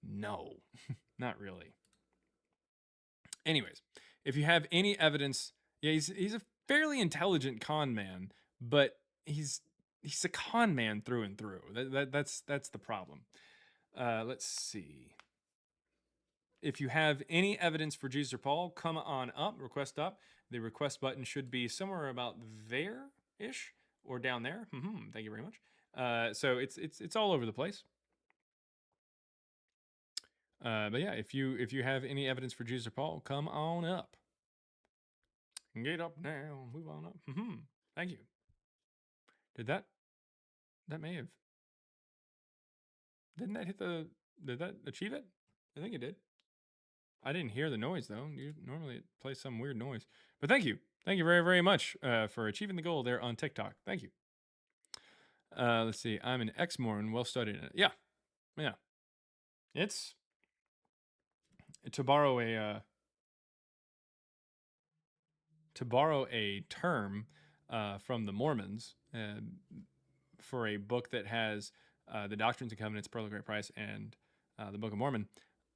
no. Not really. Anyways, if you have any evidence, yeah, he's a fairly intelligent con man, but he's a con man through and through. That's the problem. Let's see. If you have any evidence for Jesus or Paul, come on up, request up. The request button should be somewhere about there-ish or down there. Thank you very much. So it's all over the place. But yeah, if you have any evidence for Jesus or Paul, come on up. Get up now. Move on up. Thank you. Did that may have... Didn't that hit the... Did that achieve it? I think it did. I didn't hear the noise, though. Normally it plays some weird noise. But thank you. Thank you very, very much for achieving the goal there on TikTok. Thank you. Let's see. I'm an ex-Mormon, well-studied in it. Yeah. Yeah. It's... To borrow a term from the Mormons for a book that has the Doctrines and Covenants, Pearl of Great Price, and the Book of Mormon,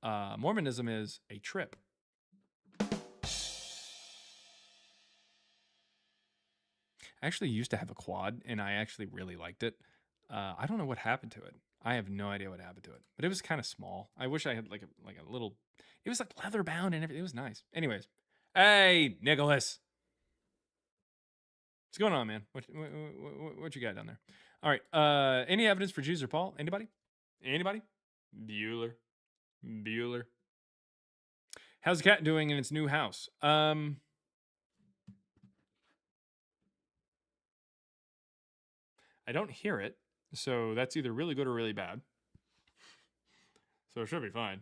Mormonism is a trip. I actually used to have a quad, and I actually really liked it. I don't know what happened to it. I have no idea what happened to it, but it was kind of small. I wish I had like a little. It was like leather bound and everything. It was nice. Anyways, hey Nicholas, what's going on, man? What you got down there? All right. Any evidence for Jesus or Paul? Anybody? Bueller. How's the cat doing in its new house? I don't hear it, so that's either really good or really bad. So it should be fine.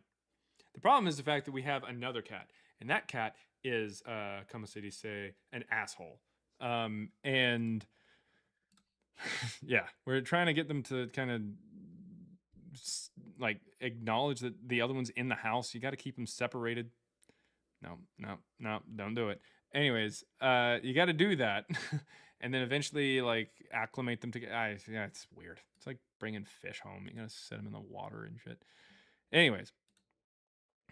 The problem is the fact that we have another cat, and that cat is, como se dice, an asshole. And yeah, we're trying to get them to kind of like acknowledge that the other one's in the house. You got to keep them separated. No, don't do it. Anyways, you got to do that. And then eventually like acclimate them together. Yeah, it's weird. It's like bringing fish home. You got to set them in the water and shit. Anyways,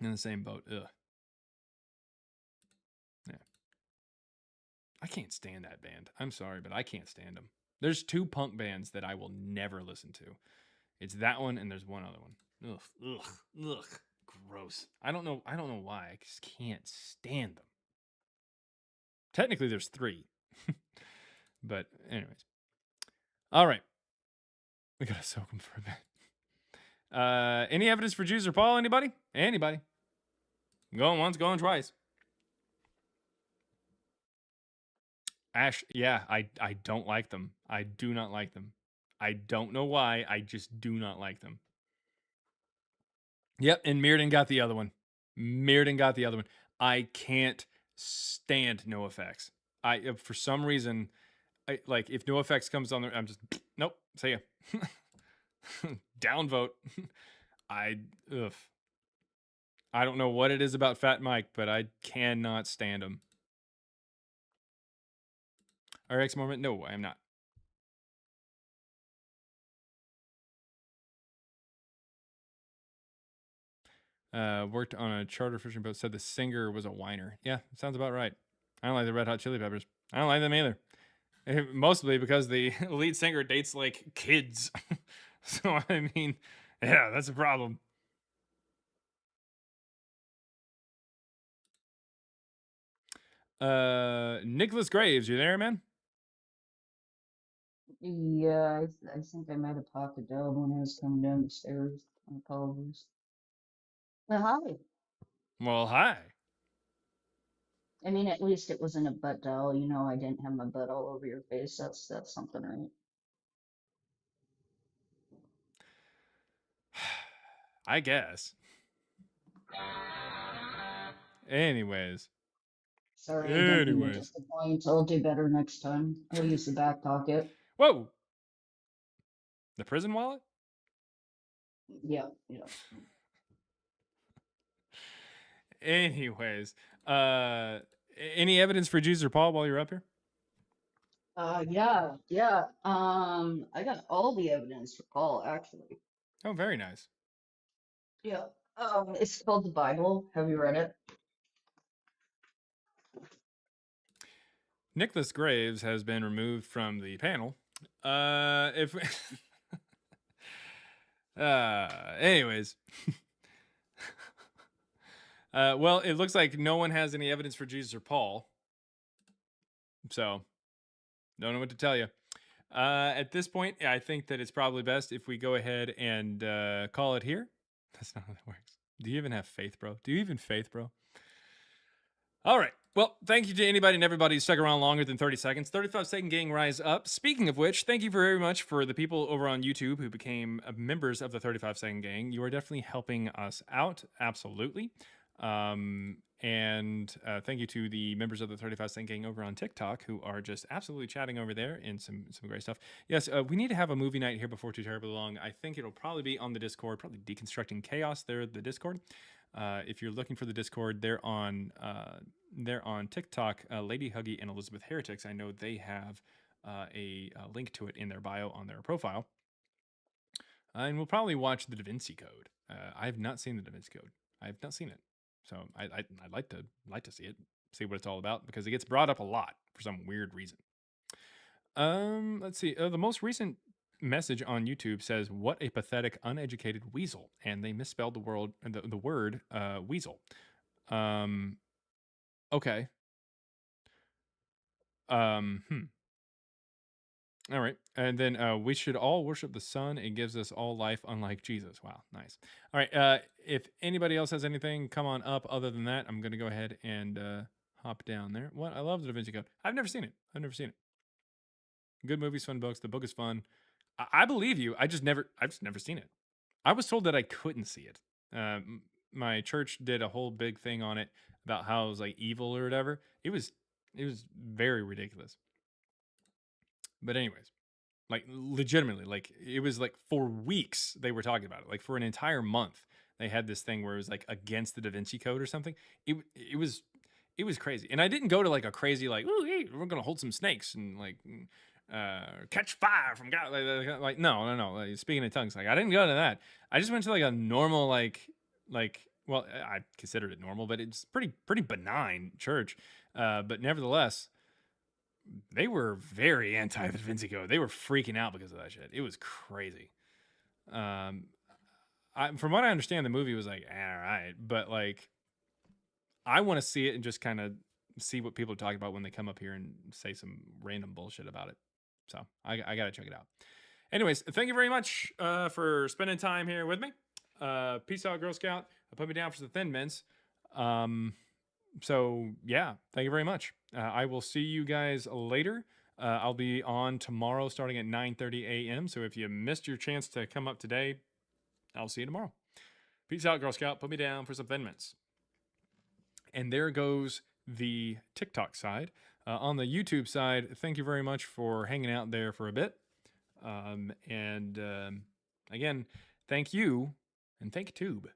in the same boat. Ugh. Yeah. can't stand that band. I'm sorry, but I can't stand them. There's 2 punk bands that I will never listen to. It's that one and there's one other one. Ugh, gross. I don't know why. I just can't stand them. Technically, there's 3, but anyways. All right, we gotta soak them for a bit. Any evidence for Jews or Paul? Anybody? Anybody? Going once, going twice. Ash, yeah, I don't like them. I do not like them. I don't know why. I just do not like them. Yep, and Mirrodin got the other one. I can't stand NoFX. For some reason, like if NoFX comes on there, I'm just nope. See ya. Downvote. I don't know what it is about Fat Mike, but I cannot stand him. RX Mormon? No, I am not. Worked on a charter fishing boat. Said the singer was a whiner. Yeah, sounds about right. I don't like the Red Hot Chili Peppers. I don't like them either. Mostly because the lead singer dates like kids. So I mean, yeah, that's a problem. Nicholas Graves, you there, man? Yeah, I think I might have popped a dub when I was coming down the stairs. I apologize. Well, hi. Well, hi. I mean, at least it wasn't a butt dial. You know, I didn't have my butt all over your face. That's something, right? I guess. Anyways. Sorry, I don't mean to disappoint. I'll do better next time. I'll use the back pocket. Whoa. The prison wallet? Yeah. Anyways, any evidence for Jews or Paul while you're up here? Yeah. I got all the evidence for Paul, actually. Oh, very nice. Yeah. It's called the Bible. Have you read it? Nicholas Graves has been removed from the panel. Anyways. Well, it looks like no one has any evidence for Jesus or Paul. So, don't know what to tell you. At this point, I think that it's probably best if we go ahead and call it here. That's not how that works. Do you even have faith, bro? Do you even faith, bro? All right. Well, thank you to anybody and everybody who stuck around longer than 30 seconds. 35-second gang rise up. Speaking of which, thank you very much for the people over on YouTube who became members of the 35-second gang. You are definitely helping us out. Absolutely. And thank you to the members of the 35-second gang over on TikTok who are just absolutely chatting over there and some great stuff. Yes, we need to have a movie night here before too terribly long. I think it'll probably be on the Discord, probably Deconstructing Chaos there, the Discord. If you're looking for the Discord, they're on TikTok. Lady Huggy and Elizabeth Heretics. I know they have a link to it in their bio on their profile. And we'll probably watch the Da Vinci Code. I have not seen the Da Vinci Code. I have not seen it, so I'd like to see it, see what it's all about because it gets brought up a lot for some weird reason. Let's see. The most recent message on YouTube says, "What a pathetic, uneducated weasel," and they misspelled the word weasel. Okay. All right. And then we should all worship the Son. It gives us all life, unlike Jesus. Wow, nice. All right. If anybody else has anything, come on up. Other than that, I'm going to go ahead and hop down there. What? I love the Da Vinci Code. I've never seen it. Good movies, fun books. The book is fun. I believe you. I've just never seen it. I was told that I couldn't see it. My church did a whole big thing on it about how it was like evil or whatever. It was very ridiculous. But anyways, like legitimately, like it was like for weeks they were talking about it. Like for an entire month, they had this thing where it was like against the Da Vinci Code or something. It was crazy. And I didn't go to like a crazy like, oh, hey, we're gonna hold some snakes and like catch fire from God. Like no. Like, speaking in tongues, like I didn't go to that. I just went to like a normal like well, I considered it normal, but it's pretty benign church. But nevertheless, they were very anti the Da Vinci Code. They were freaking out because of that shit. It was crazy. From what I understand, the movie was like, all right, but like, I want to see it and just kind of see what people are talking about when they come up here and say some random bullshit about it. So I got to check it out. Anyways, thank you very much for spending time here with me. Peace out, Girl Scout. Put me down for some Thin Mints. So yeah, thank you very much. I will see you guys later. I'll be on tomorrow starting at 9:30 a.m. So if you missed your chance to come up today, I'll see you tomorrow. Peace out, Girl Scout. Put me down for some Thin Mints. And there goes the TikTok side. On the YouTube side, thank you very much for hanging out there for a bit. Again, thank you and thank Tube.